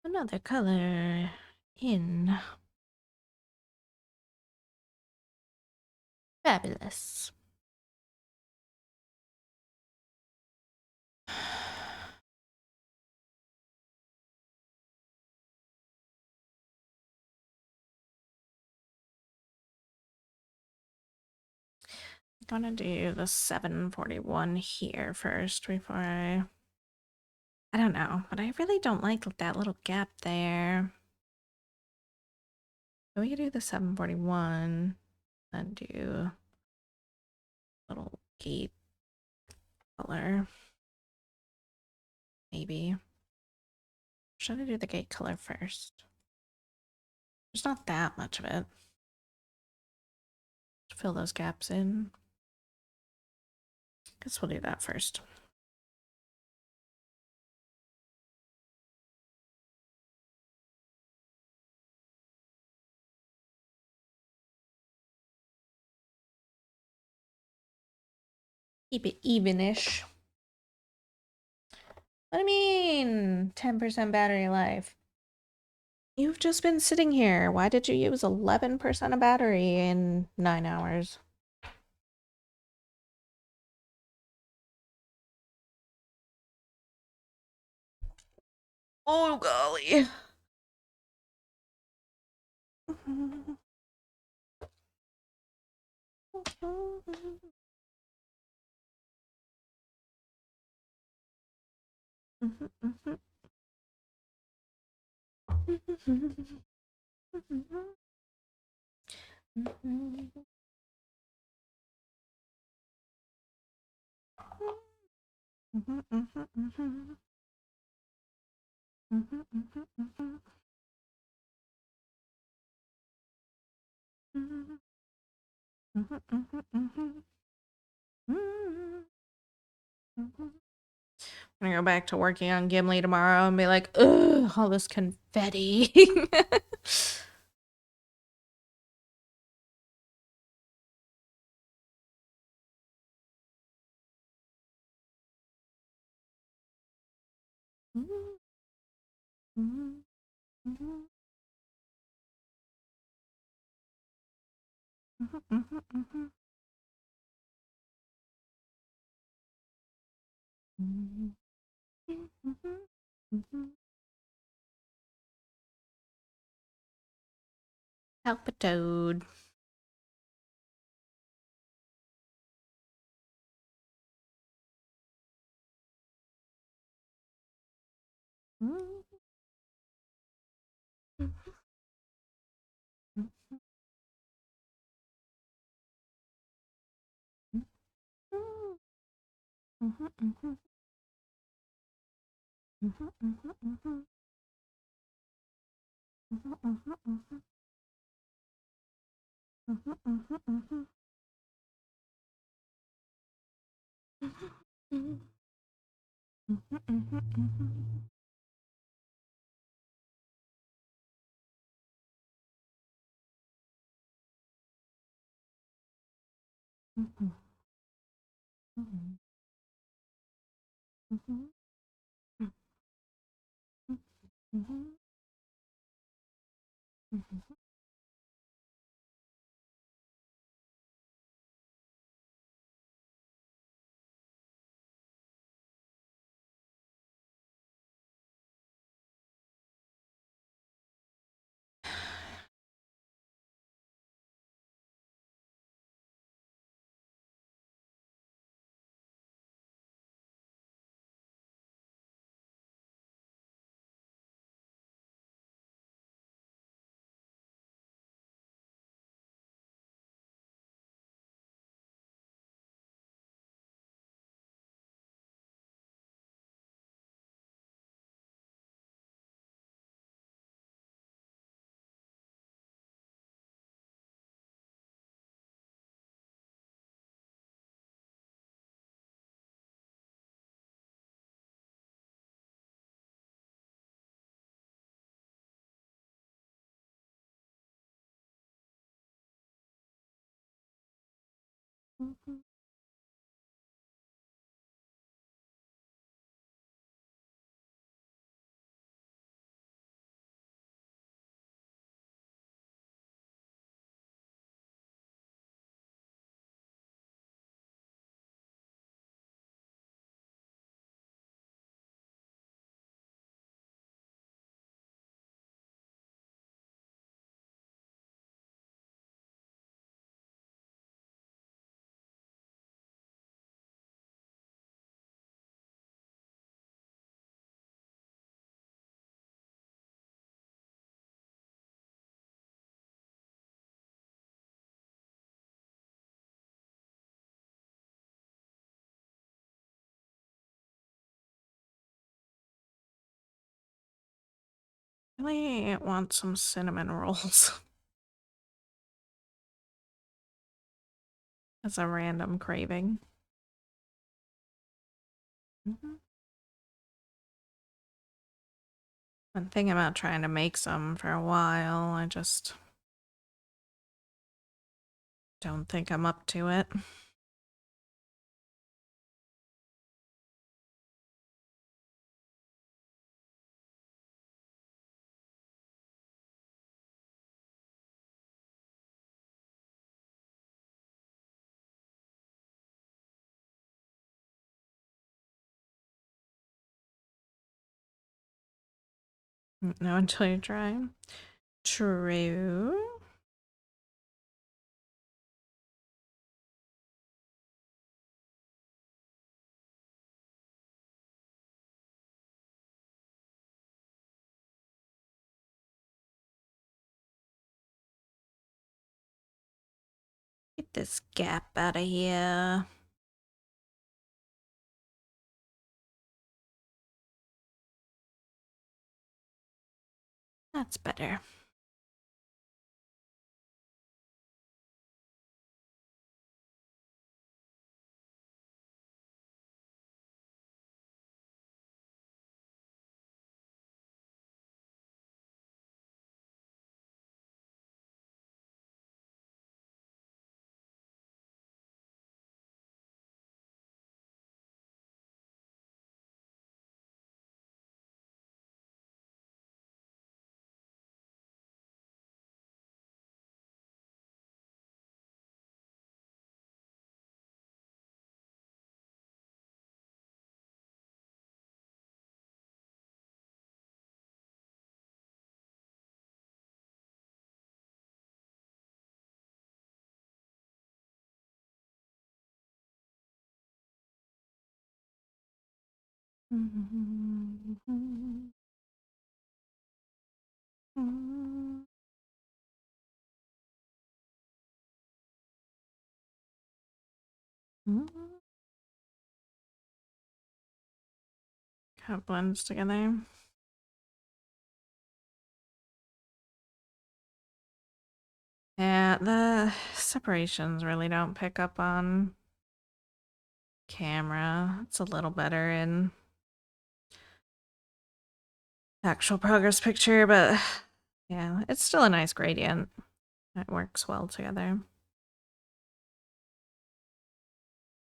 Speaker 1: Another color in. Fabulous. I'm gonna do the 741 here first before I don't know, but I really don't like that little gap there. So we could do the 741 and do little gate color. Maybe. Should I do the gate color first? There's not that much of it. Fill those gaps in. Guess we'll do that first. Keep it evenish. What do you mean? 10% battery life. You've just been sitting here. Why did you use 11% of battery in 9 hours? Oh, golly. I'm gonna go back to working on Gimli tomorrow and be like, ugh, all this confetti. Help a toad. Really want some cinnamon rolls as a random craving. Been thinking about trying to make some for a while. I just don't think I'm up to it. No, until you try. True. this gap out of here. That's better. Kind of blends together. Yeah, the separations really don't pick up on camera. It's a little better in actual progress picture, but yeah, it's still a nice gradient. It works well together.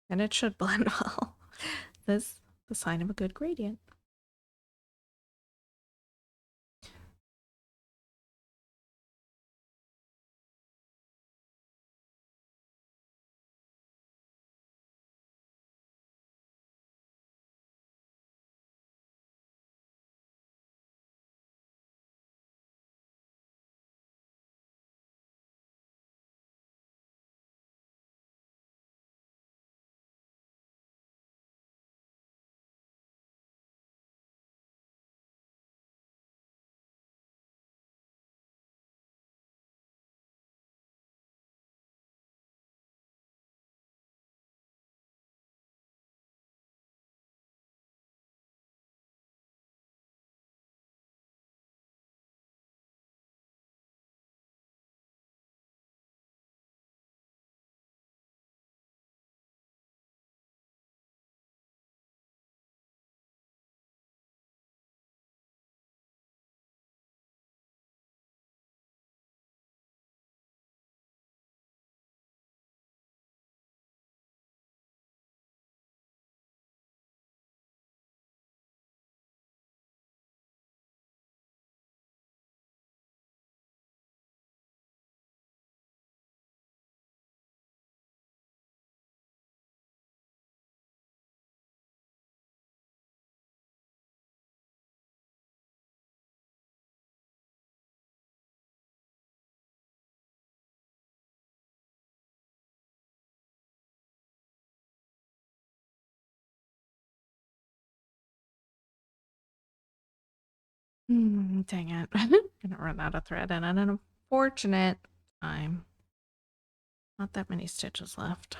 Speaker 1: And it should blend well. This the sign of a good gradient. Dang it. Gonna run out of thread and an unfortunate time. Not that many stitches left.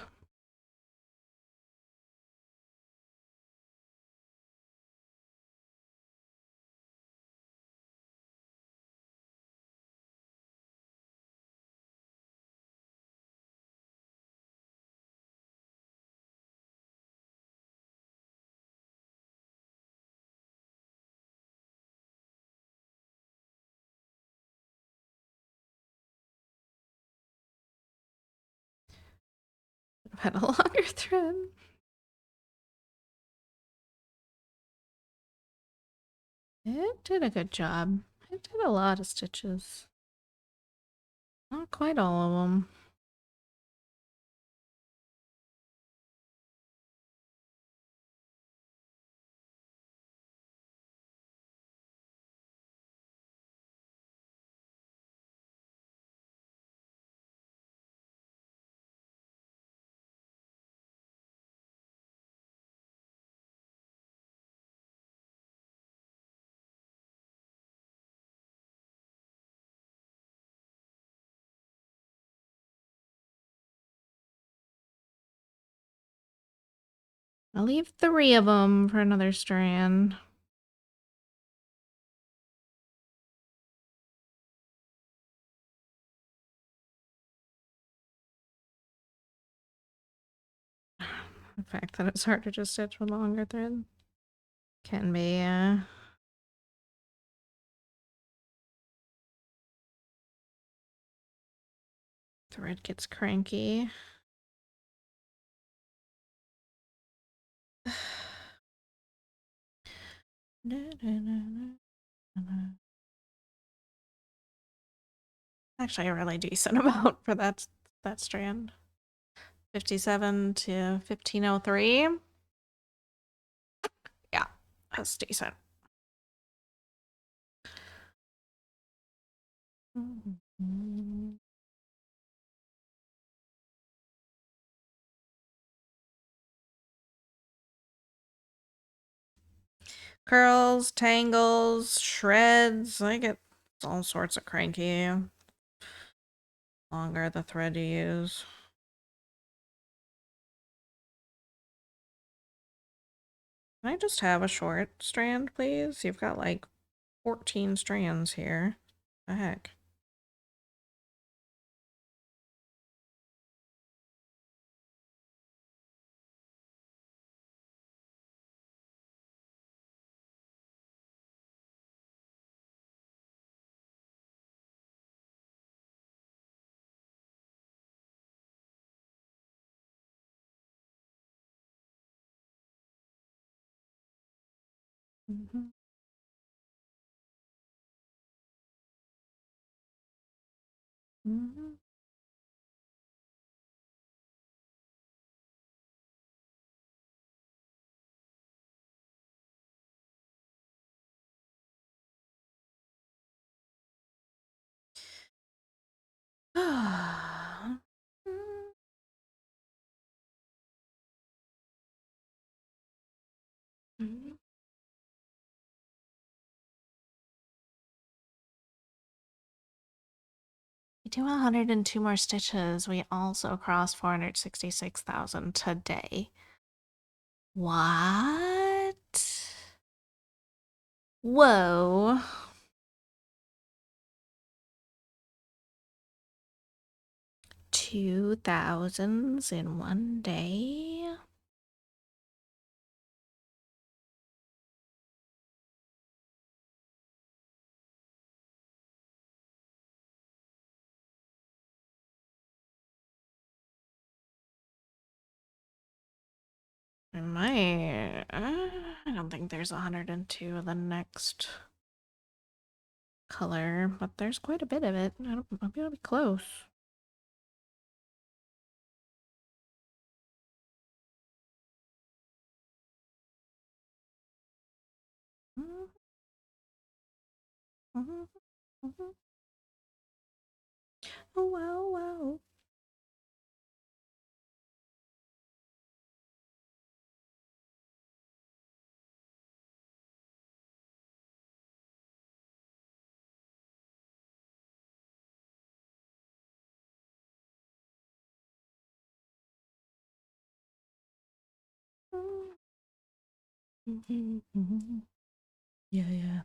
Speaker 1: I've had a longer thread. It did a good job. It did a lot of stitches. Not quite all of them. I'll leave 3 of them for another strand. The fact that it's hard to just stitch with longer thread can be, thread gets cranky. Actually, a really decent amount for that strand. 57 to 1503. Yeah, that's decent. Curls, tangles, shreds. I get all sorts of cranky. Longer the thread you use. Can I just have a short strand, please? You've got like 14 strands here. The heck? Mm-hmm. Mm-hmm. We do 102 more stitches. We also crossed 466,000 today. What? Whoa. 2,000s in one day? I might. I don't think there's 102 of the next color, but there's quite a bit of it. I'll be close. Oh, wow, wow. Yeah, yeah.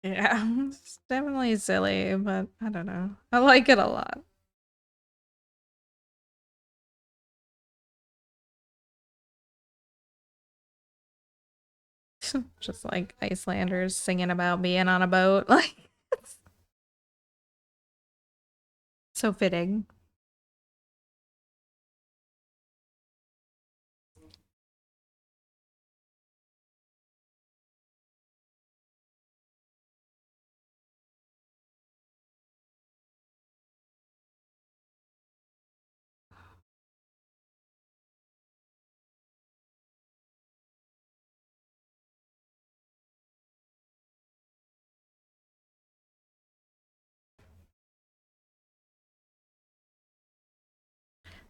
Speaker 1: Yeah, it's definitely silly, but I don't know. I like it a lot. Just like Icelanders singing about being on a boat. Like, it's so fitting.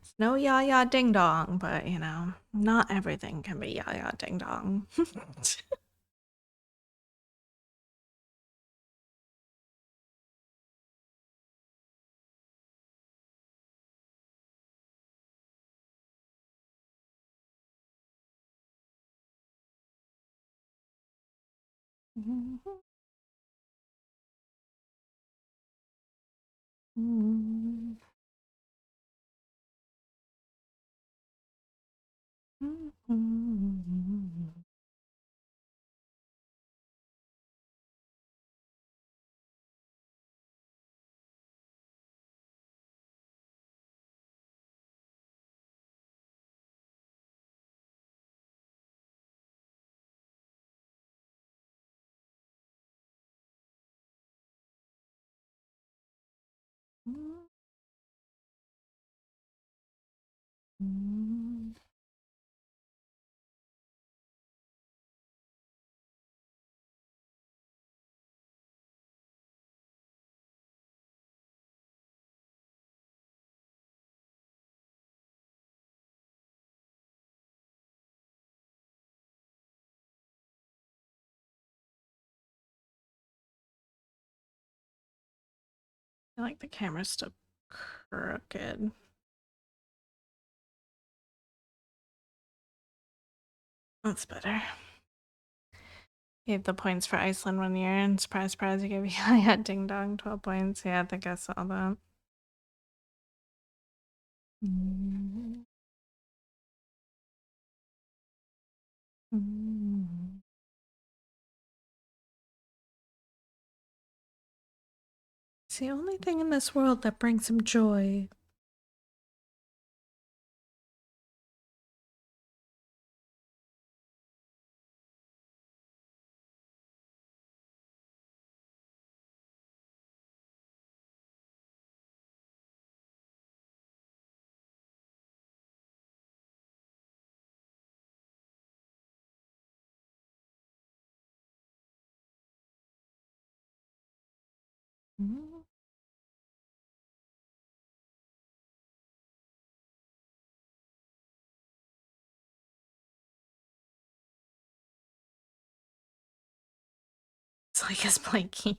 Speaker 1: It's no ya ya ding dong, but you know, not everything can be ya ya ding dong. I like the camera's still crooked. That's better. Gave the points for Iceland 1 year, and surprise, surprise, you gave yeah, yeah, ding dong 12 points. Yeah, I think I saw that. It's the only thing in this world that brings him joy. It's like his blankie.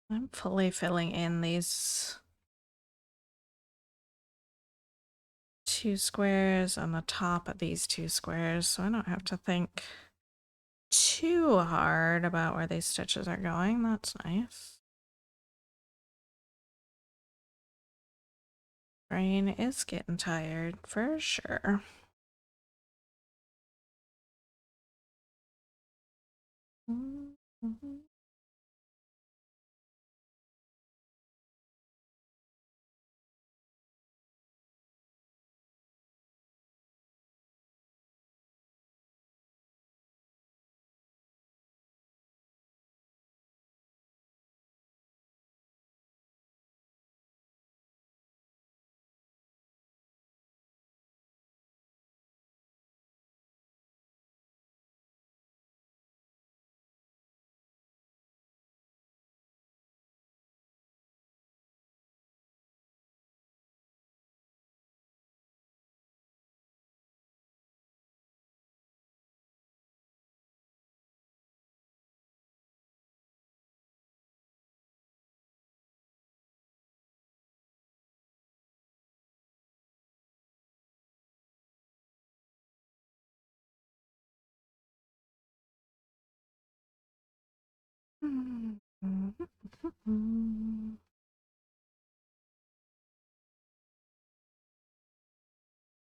Speaker 1: I'm fully filling in these 2 squares on the top of these 2 squares, so I don't have to think too hard about where these stitches are going. That's nice. Brain is getting tired for sure.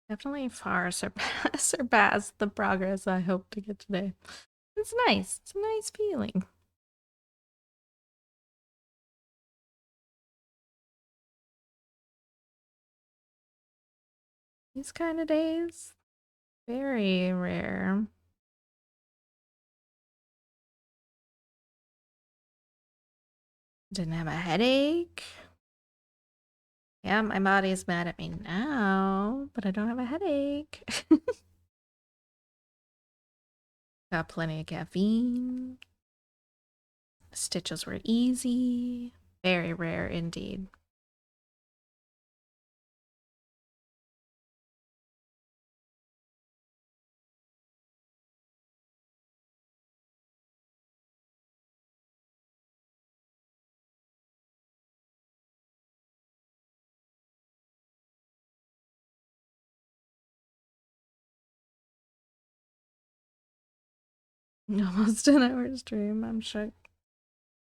Speaker 1: Definitely far surpassed the progress I hope to get today. It's nice. It's a nice feeling. These kind of days, very rare. Didn't have a headache. Yeah, my body's mad at me now, but I don't have a headache. Got plenty of caffeine. Stitches were easy. Very rare indeed. Almost an hour stream, I'm shook.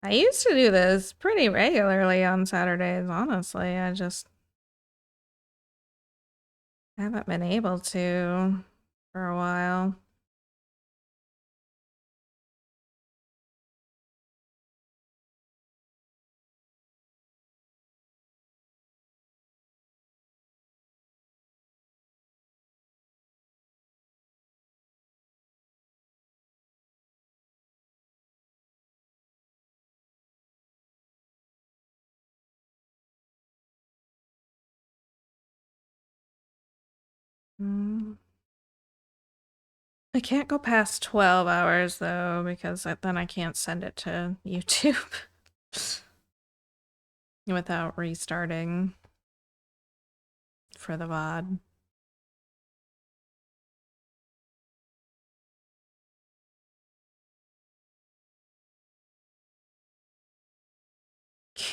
Speaker 1: I used to do this pretty regularly on Saturdays, honestly. I just haven't been able to for a while. Mm. I can't go past 12 hours though, because then I can't send it to YouTube without restarting for the VOD.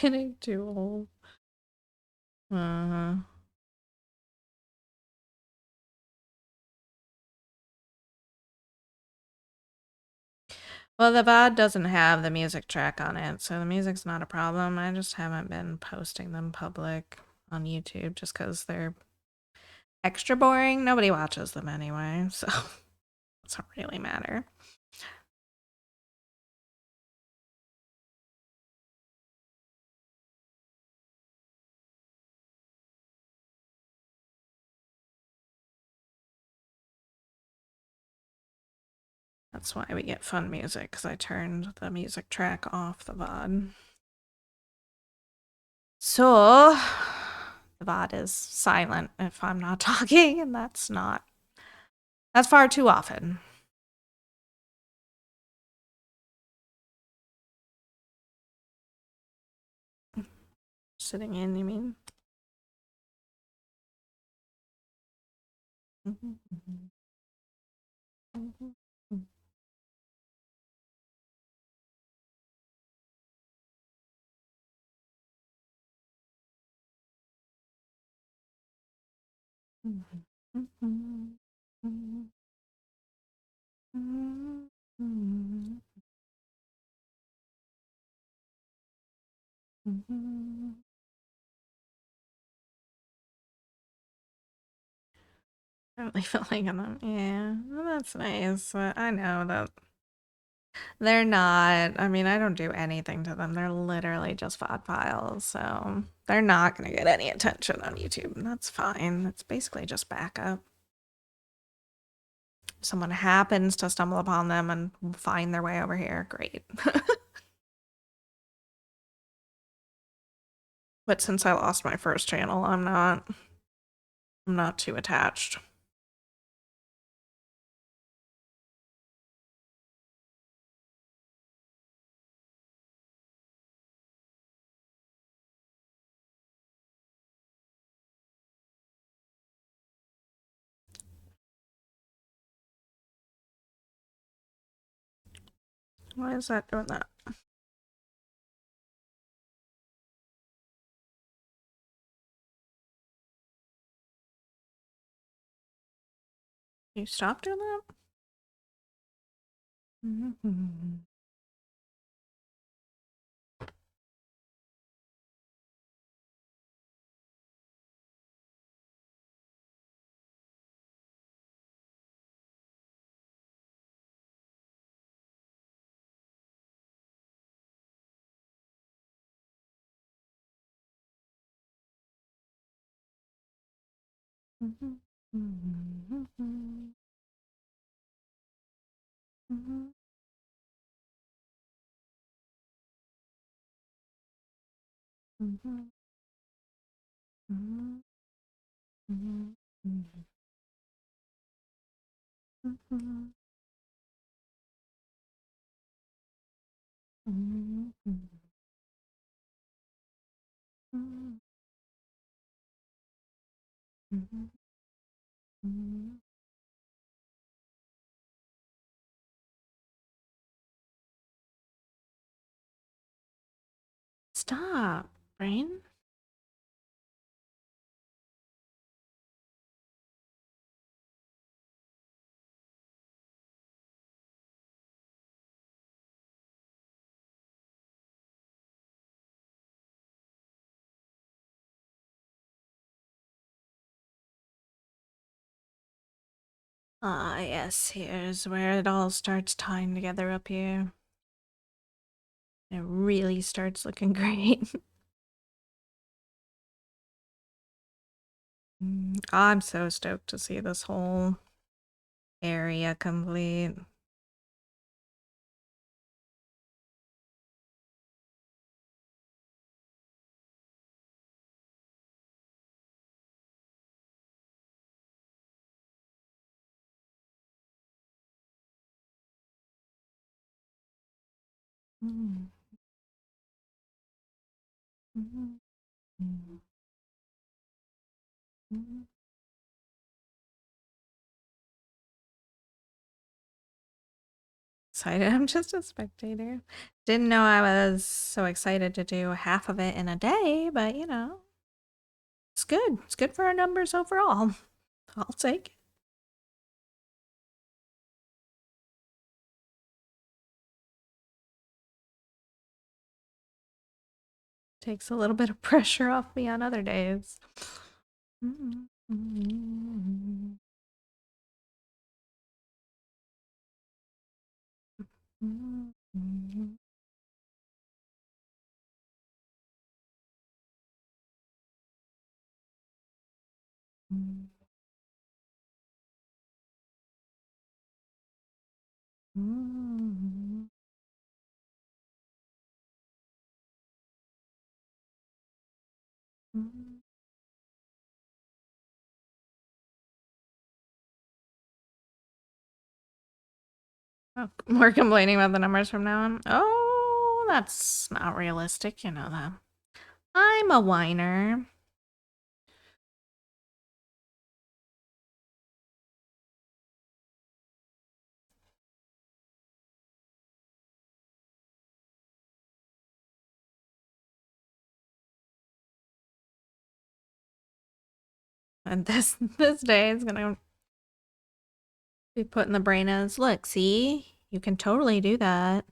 Speaker 1: Getting too old. Uh-huh. Well, the VOD doesn't have the music track on it, so the music's not a problem. I just haven't been posting them public on YouTube just because they're extra boring. Nobody watches them anyway, so it doesn't really matter. That's why we get fun music, because I turned the music track off the VOD. So, the VOD is silent if I'm not talking, and that's far too often. Sitting in, you mean? I really feel like I'm, yeah, well, that's nice. I know that they're not, I mean, I don't do anything to them. They're literally just VOD files, so they're not going to get any attention on YouTube, and that's fine. It's basically just backup. If someone happens to stumble upon them and find their way over here, great. But since I lost my first channel, I'm not too attached. Why is that doing that? You stop doing that? Mhm. Mhm. Mhm. Mhm. Mhm. Mhm. Mhm. Mhm. Mhm. Mhm. Mhm. Mhm. Stop, brain. Ah, yes, here's where it all starts tying together up here. It really starts looking great. I'm so stoked to see this whole area complete. Mm. Mhm. Mhm. Mhm. Excited. I'm just a spectator. Didn't know I was so excited to do half of it in a day, but you know, it's good. It's good for our numbers overall. I'll take it. Takes a little bit of pressure off me on other days. Mhm. Mhm. Mhm. Mhm. Mhm. Mhm. Oh, we're complaining about the numbers from now on. Oh, that's not realistic. You know that. I'm a whiner. And this day is gonna be put in the brain as, look, see, you can totally do that.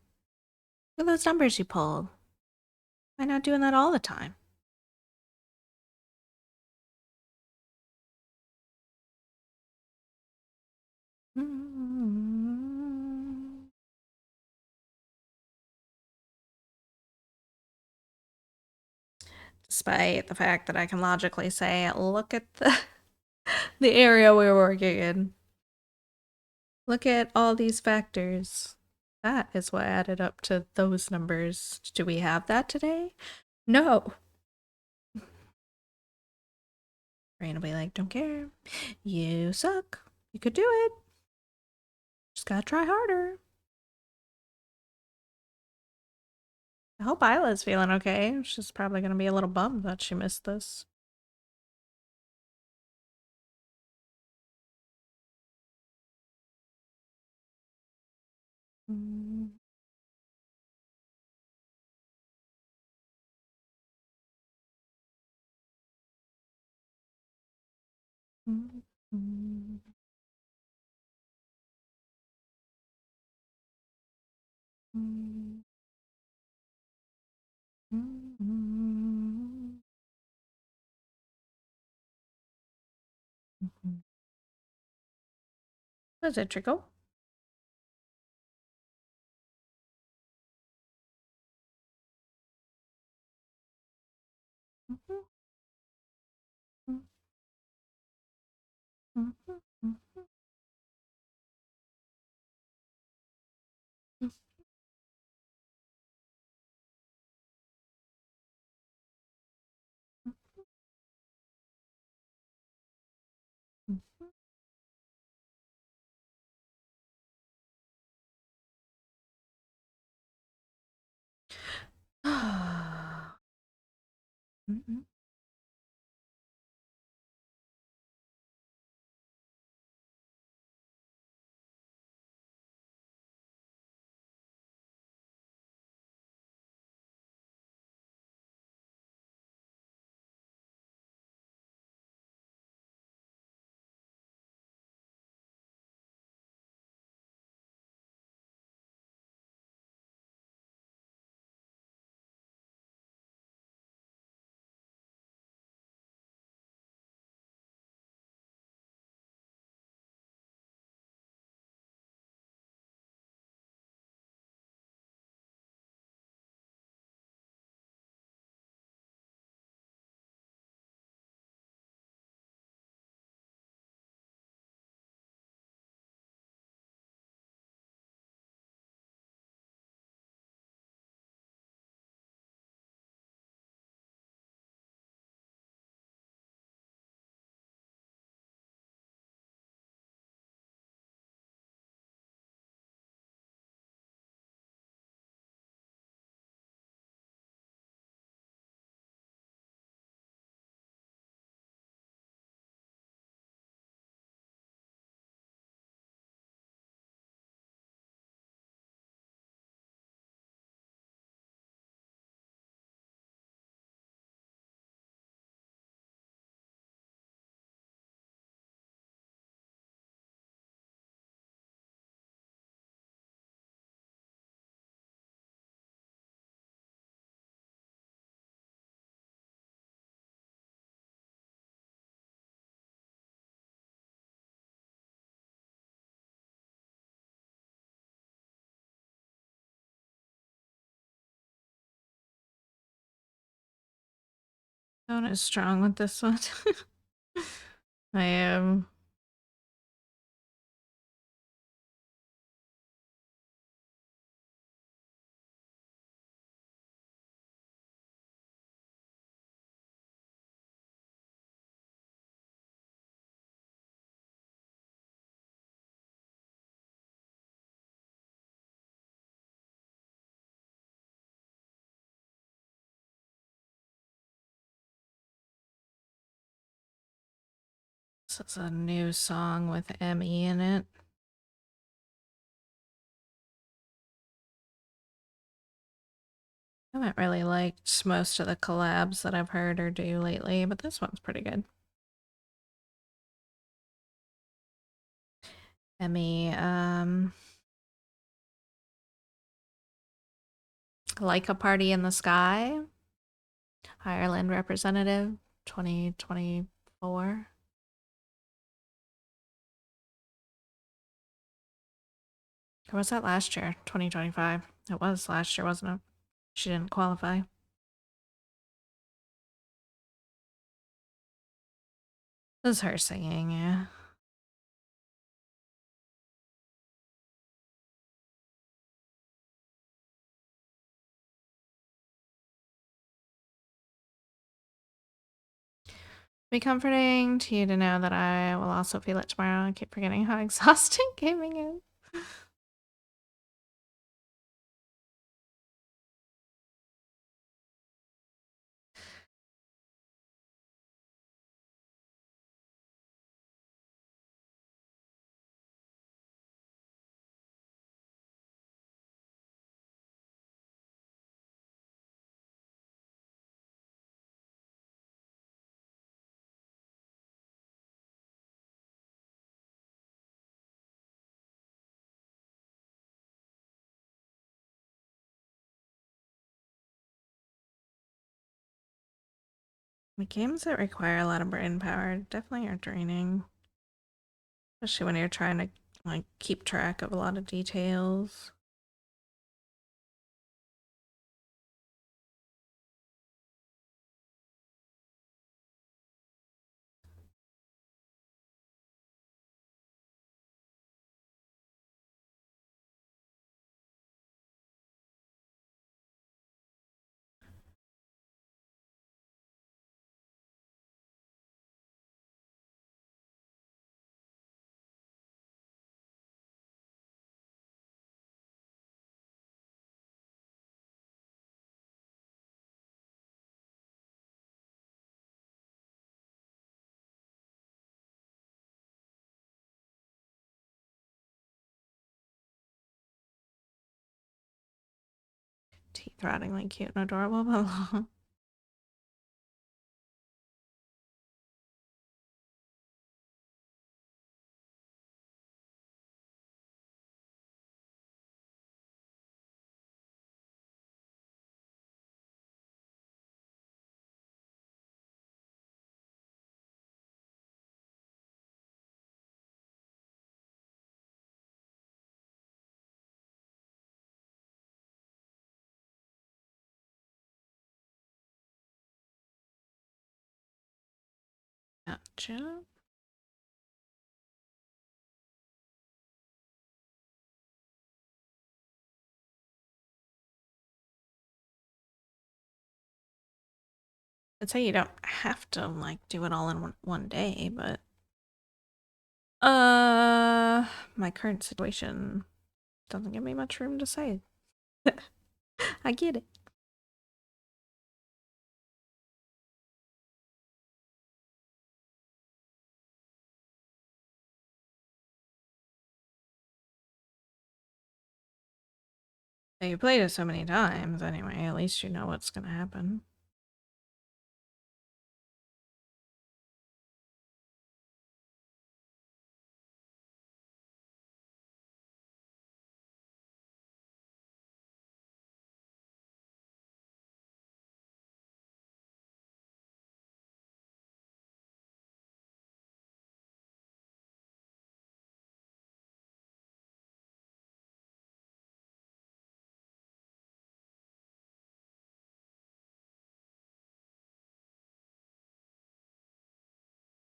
Speaker 1: Look at those numbers you pulled. Why not doing that all the time? Despite the fact that I can logically say, look at the area we're working in. Look at all these factors. That is what added up to those numbers. Do we have that today? No. Rain will be like, don't care. You suck. You could do it. Just gotta try harder. I hope Isla's feeling okay. She's probably gonna be a little bummed that she missed this. Mm. Mm. Mm. Mm. Mm. Mm. Does it trickle? Mhm. Mm-mm. Tone is strong with this one. I am. This is a new song with Emmy in it. I haven't really liked most of the collabs that I've heard her do lately, but this one's pretty good. Emmy, Like a Party in the Sky, Ireland representative, 2024. Or was that last year? 2025. It was last year, wasn't it? She didn't qualify. This is her singing, yeah. Be comforting to you to know that I will also feel it tomorrow. I keep forgetting how exhausting gaming is. The games that require a lot of brain power definitely are draining. Especially when you're trying to like keep track of a lot of details. teeth rottingly cute and adorable, but gotcha. I'd say you don't have to like do it all in one day, but my current situation doesn't give me much room to say. I get it. You played it so many times anyway, at least you know what's gonna happen.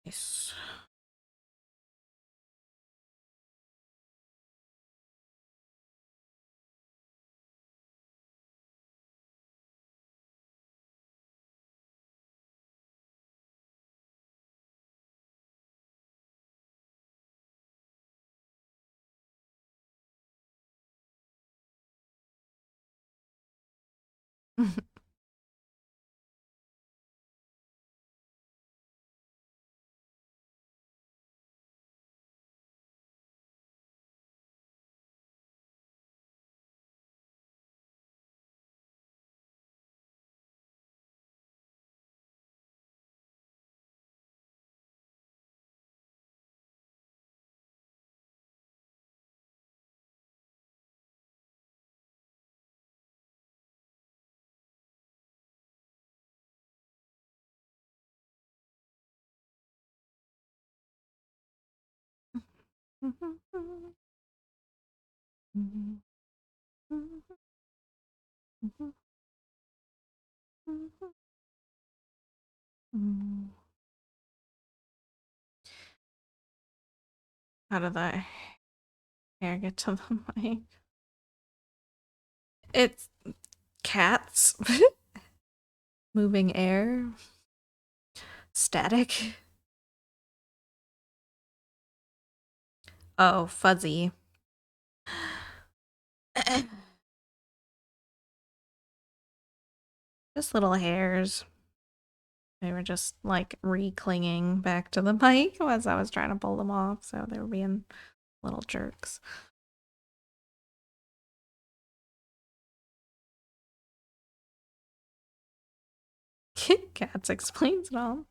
Speaker 1: Nice. How did that hair get to the mic? It's cats. Moving air. Static. Oh, fuzzy. Just little hairs. They were just like re-clinging back to the mic as I was trying to pull them off, so they were being little jerks. Cats explains it all.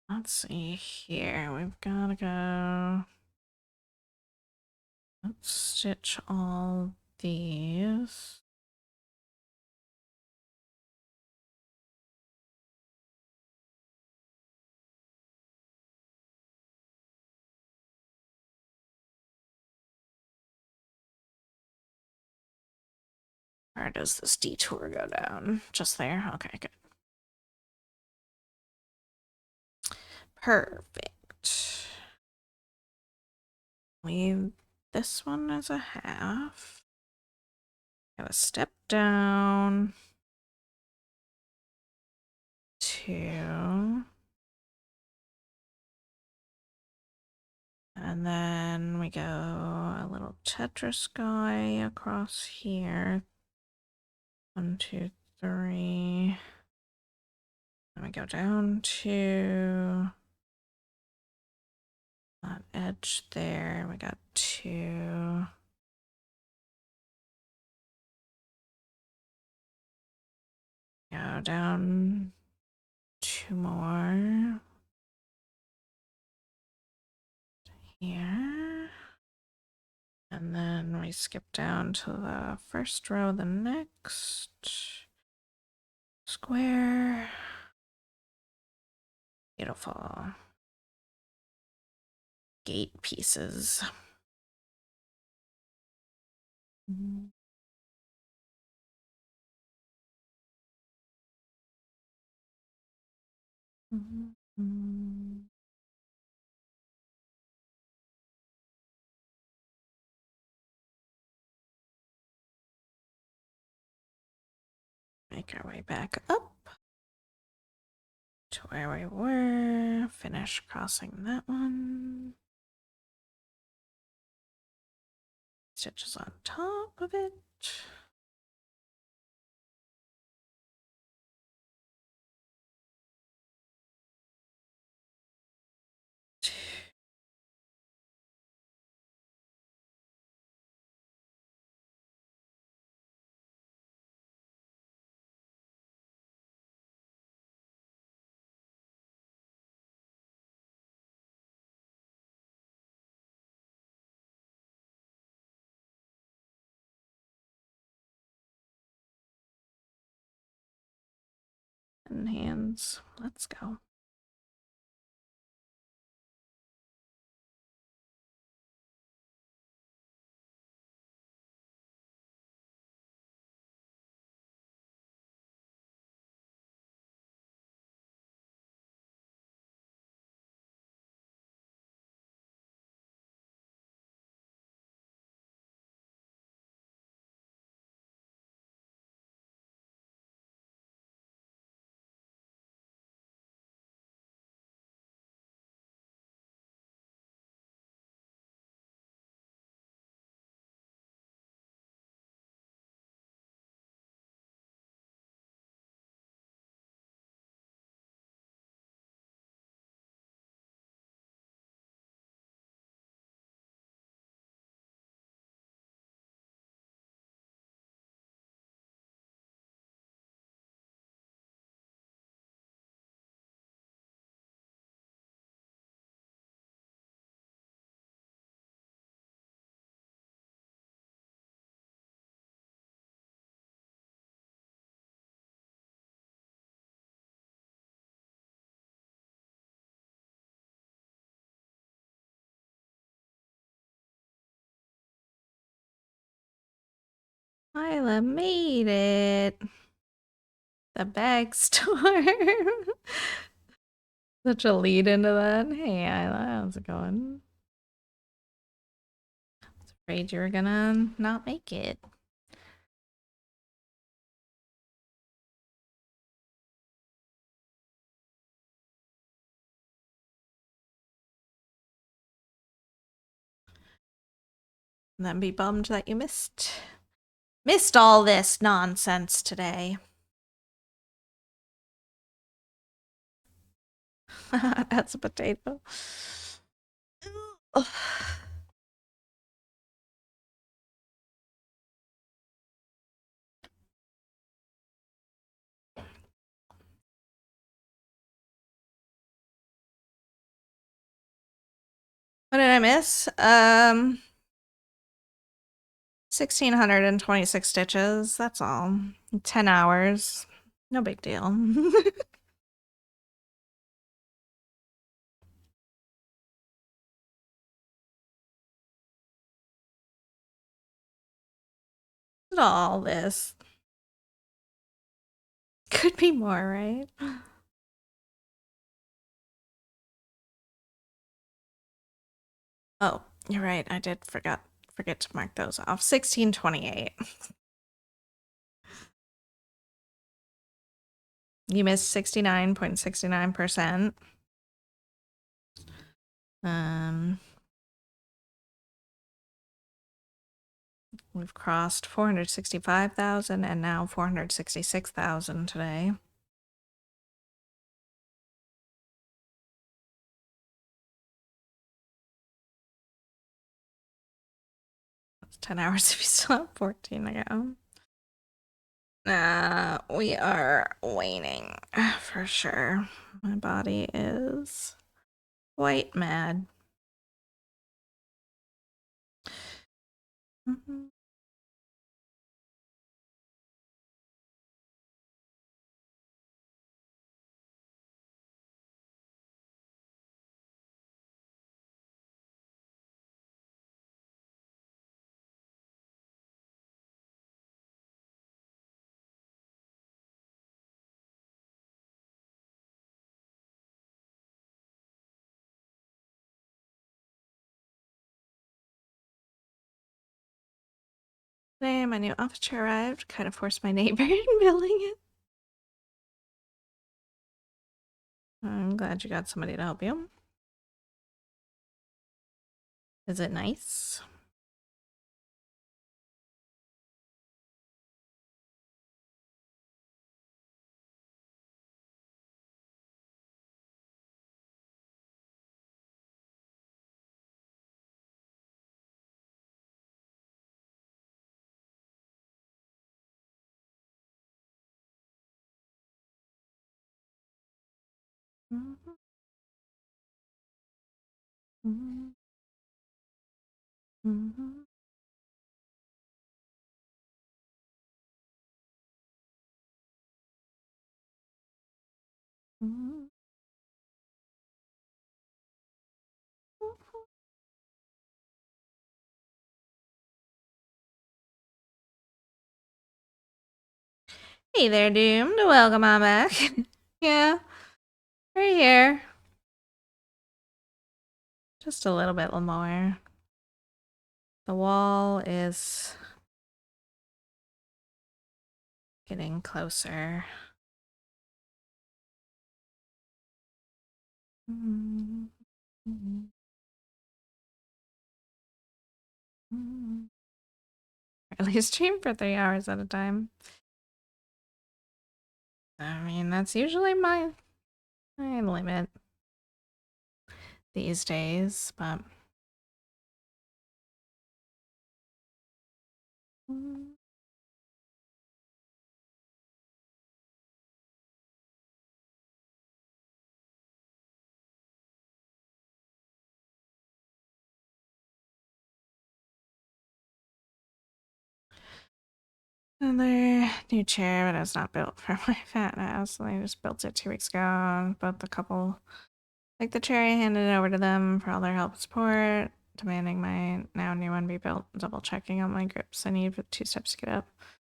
Speaker 1: Let's see here. We've gotta go. Let's stitch all these. Where does this detour go down? Just there? Okay, good. Perfect. Leave this one as a half. Have a step down. 2. And then we go a little Tetris guy across here. 1, 2, 3. Then we go down to that edge there. We got 2. Go down 2 more. Here. And then we skip down to the first row, the next square. Beautiful. Gate pieces. Mm-hmm. Mm-hmm. Make our way back up to where we were. Finish crossing that one. Stitches on top of it. And hands. Let's go. Isla made it. The bag store. Such a lead into that. Hey, Isla, how's it going? I was afraid you were gonna not make it. And then be bummed that you missed all this nonsense today. That's a potato. What did I miss? 1,626 stitches. That's all. 10 hours. No big deal. Look at all this. Could be more, right? Oh, you're right. I did forget to mark those off. 1628. You missed 69.69%. Um, we've crossed 465,000 and now 466,000 today. It's 10 hours if you still have 14 to go. We are waning for sure. My body is quite mad. Mhm. Today, my new office chair arrived. Kind of forced my neighbor in building it. I'm glad you got somebody to help you. Is it nice? Mm-hmm. Mm-hmm. Mm-hmm. Mm-hmm. Hey there, Doomed. Welcome on back. Yeah, right here. Just a little bit more. The wall is getting closer. Mm-hmm. Mm-hmm. At least stream for 3 hours at a time. I mean, that's usually my limit these days, but another new chair, but it's not built for my fat ass. I just built it 2 weeks ago. Both the couple, like the chair, I handed it over to them for all their help and support, demanding my now new one be built, double checking on my grips. I need 2 steps to get up.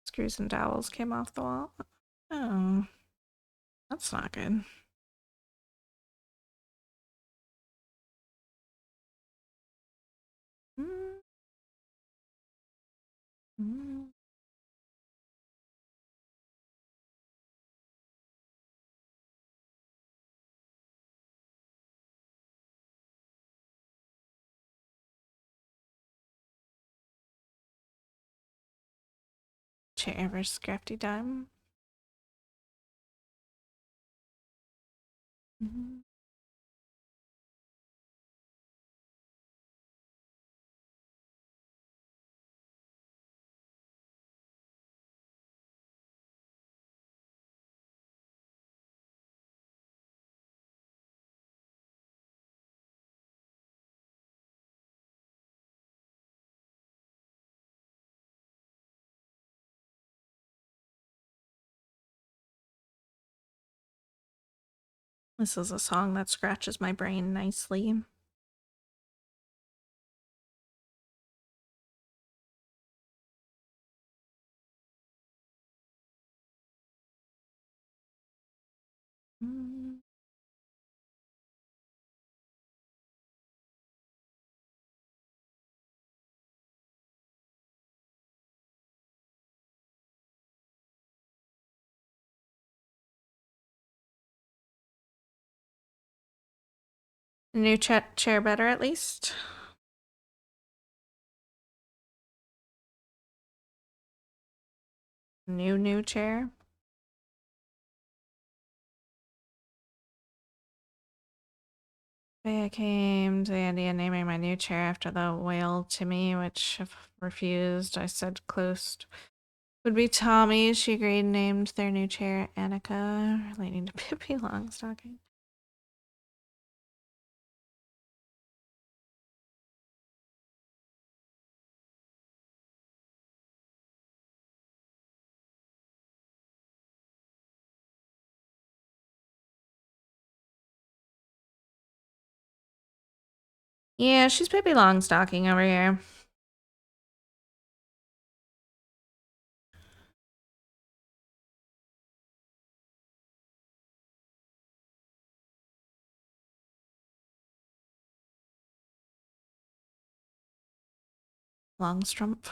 Speaker 1: Screws and dowels came off the wall. Oh, that's not good. Mm. Mm. Chair versus crafty time. Mm-hmm. This is a song that scratches my brain nicely. Mm. New chair better at least. New chair. I came to the idea of naming my new chair after the whale Timmy, which if refused, I said close would be Tommy. She agreed, named their new chair Annika, relating to Pippi Longstocking. Yeah, she's Pippi Longstocking over here. Long strump.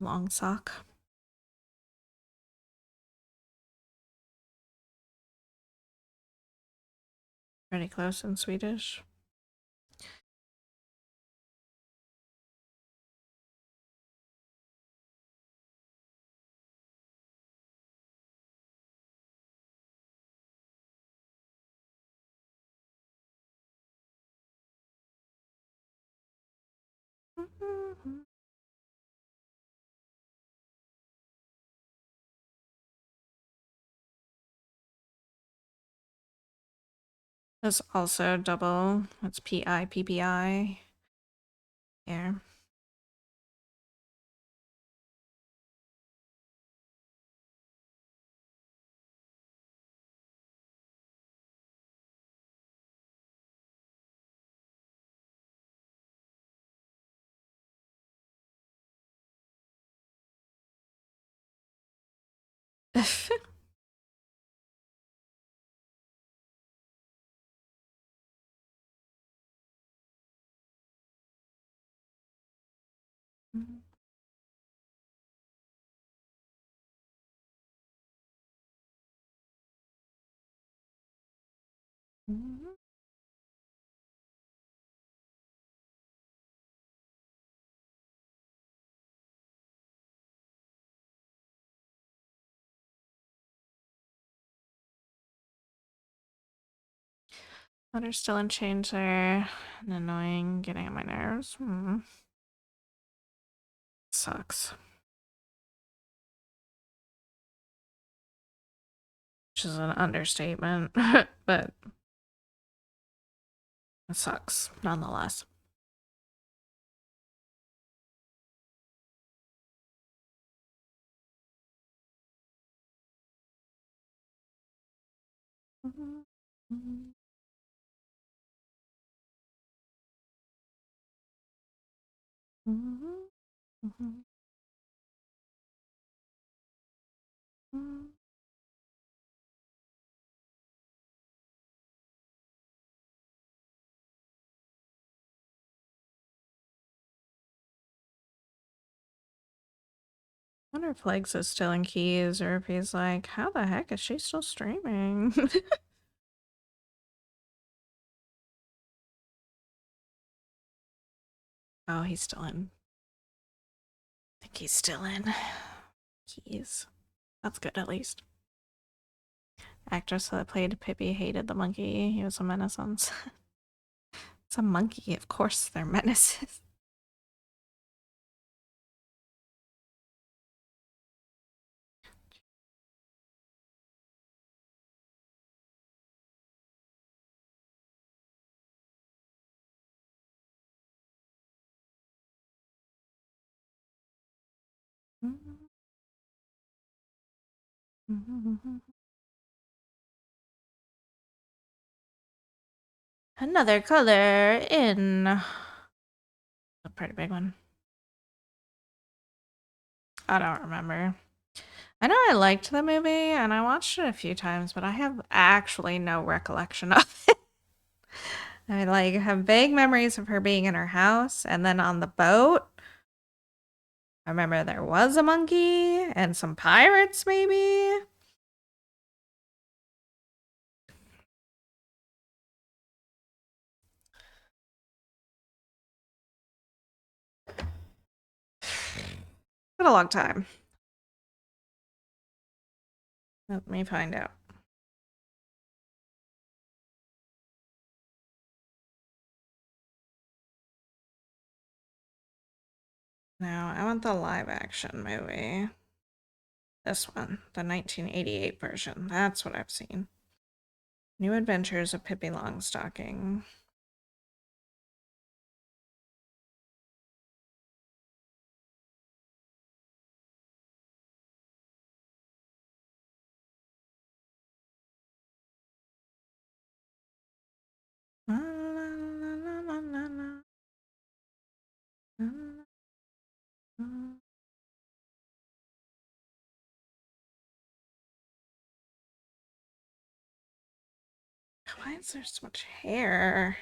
Speaker 1: Long sock. Pretty close in Swedish. There's also double. It's PIPPI. Here. They're still in change there. And annoying, getting on my nerves. Sucks. Which is an understatement, but it sucks nonetheless. I wonder if Legs is still in keys or if he's like, how the heck is she still streaming? Oh, he's still in. I think he's still in keys. That's good at least. Actress that played Pippi hated the monkey. He was a menace on set. It's a monkey, of course they're menaces. Another color in. A pretty big one. I don't remember. I know I liked the movie and I watched it a few times, but I have actually no recollection of it. I like have vague memories of her being in her house and then on the boat. I remember there was a monkey and some pirates, maybe. Been a long time. Let me find out. No, I want the live action movie. This one, the 1988 version. That's what I've seen. New Adventures of Pippi Longstocking. La, la, la, la, la, la, la, la. Why is there so much hair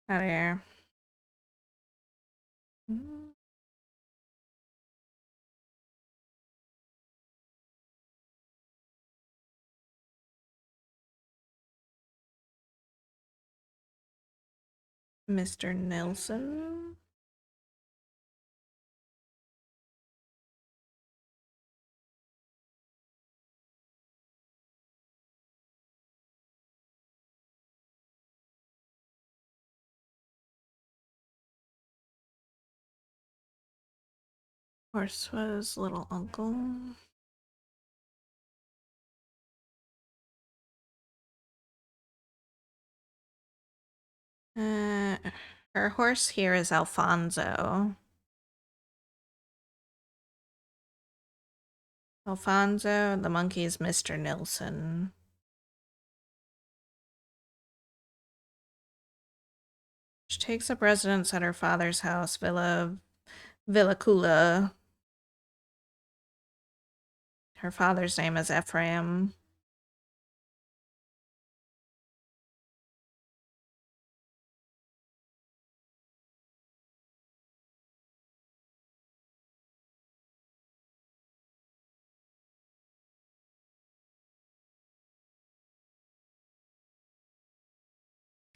Speaker 1: out here? Mr. Nelson. Horse was little uncle. Her horse here is Alfonso. Alfonso, the monkey is Mr. Nilsson. She takes up residence at her father's house, Villa Villacula. Her father's name is Ephraim.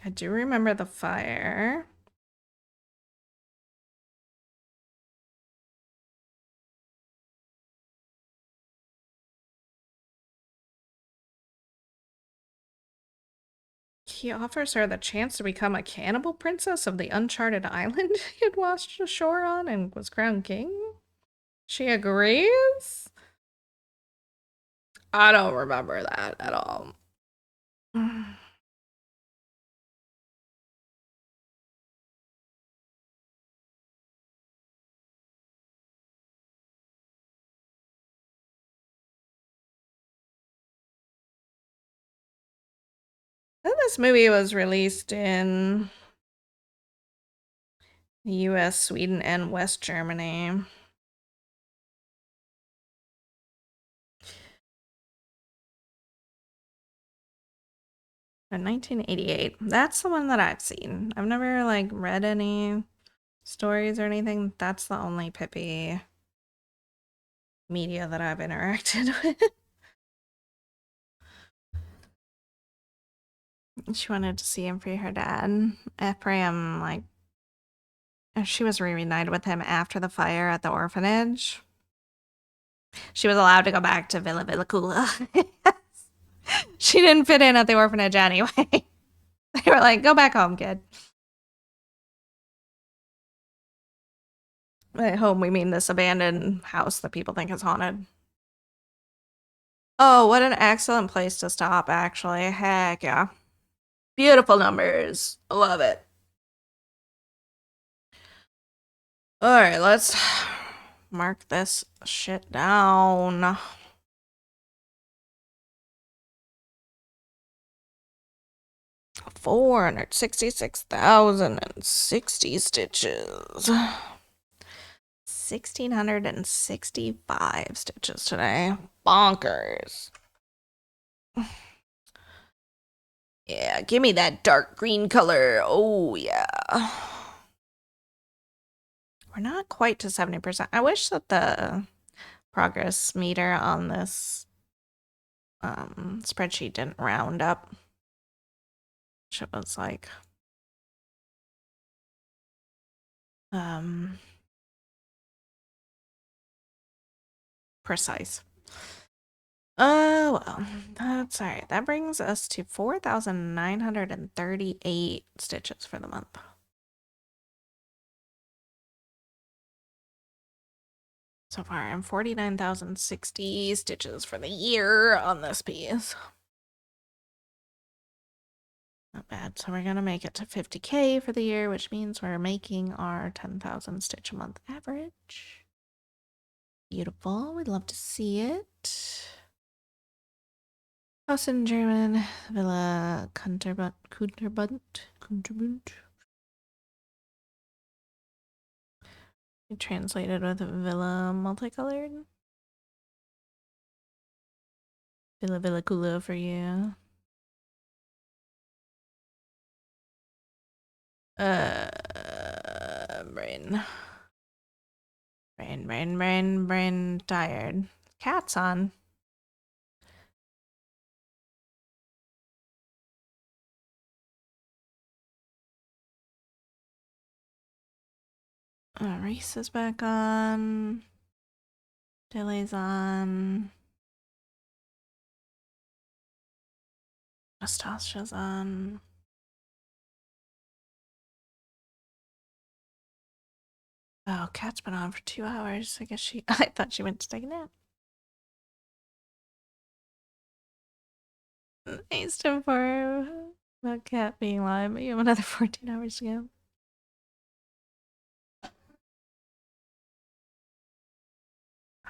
Speaker 1: I do remember the fire. He offers her the chance to become a cannibal princess of the uncharted island he had washed ashore on and was crowned king. She agrees? I don't remember that at all. This movie was released in the US, Sweden, and West Germany. In 1988. That's the one that I've seen. I've never like read any stories or anything. That's the only Pippi media that I've interacted with. She wanted to see him for her dad. Ephraim, like, she was reunited with him after the fire at the orphanage. She was allowed to go back to Villa Villacula. She didn't fit in at the orphanage anyway. They were like, go back home, kid. By home, we mean this abandoned house that people think is haunted. Oh, what an excellent place to stop, actually. Heck yeah. Beautiful numbers. I love it. Alright, let's mark this shit down. 466,060 stitches. 1,665 stitches today. Bonkers. Yeah, give me that dark green color. Oh, yeah. We're not quite to 70%. I wish that the progress meter on this spreadsheet didn't round up. It was like precise. Oh, well, that's all right. That brings us to 4,938 stitches for the month. So far, I'm 49,060 stitches for the year on this piece. Not bad. So we're going to make it to 50K for the year, which means we're making our 10,000 stitch a month average. Beautiful. We'd love to see it. House in German, Villa Kunterbund. You translated with Villa multicolored. Villa Kula for you. Brain tired. Cat's on. Reese is back on. Dilly's on. Nastasha's on. Oh, Cat's been on for 2 hours. I guess I thought she went to take a nap. Nice to for about Cat being live, but you have another 14 hours to go.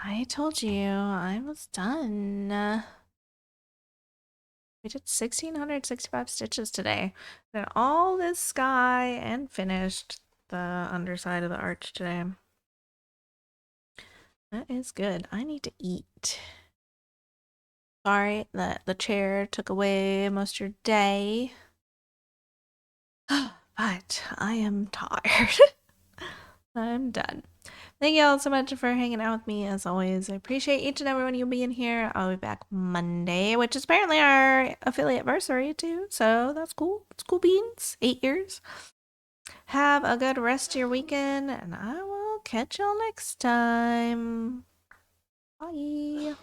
Speaker 1: I told you I was done. We did 1,665 stitches today. Did all this sky and finished the underside of the arch today. That is good. I need to eat. Sorry that the chair took away most of your day. But I am tired. I'm done. Thank you all so much for hanging out with me. As always, I appreciate each and every one of you being here. I'll be back Monday, which is apparently our affiliate anniversary too. So that's cool. It's cool beans. 8 years. Have a good rest of your weekend, and I will catch y'all next time. Bye.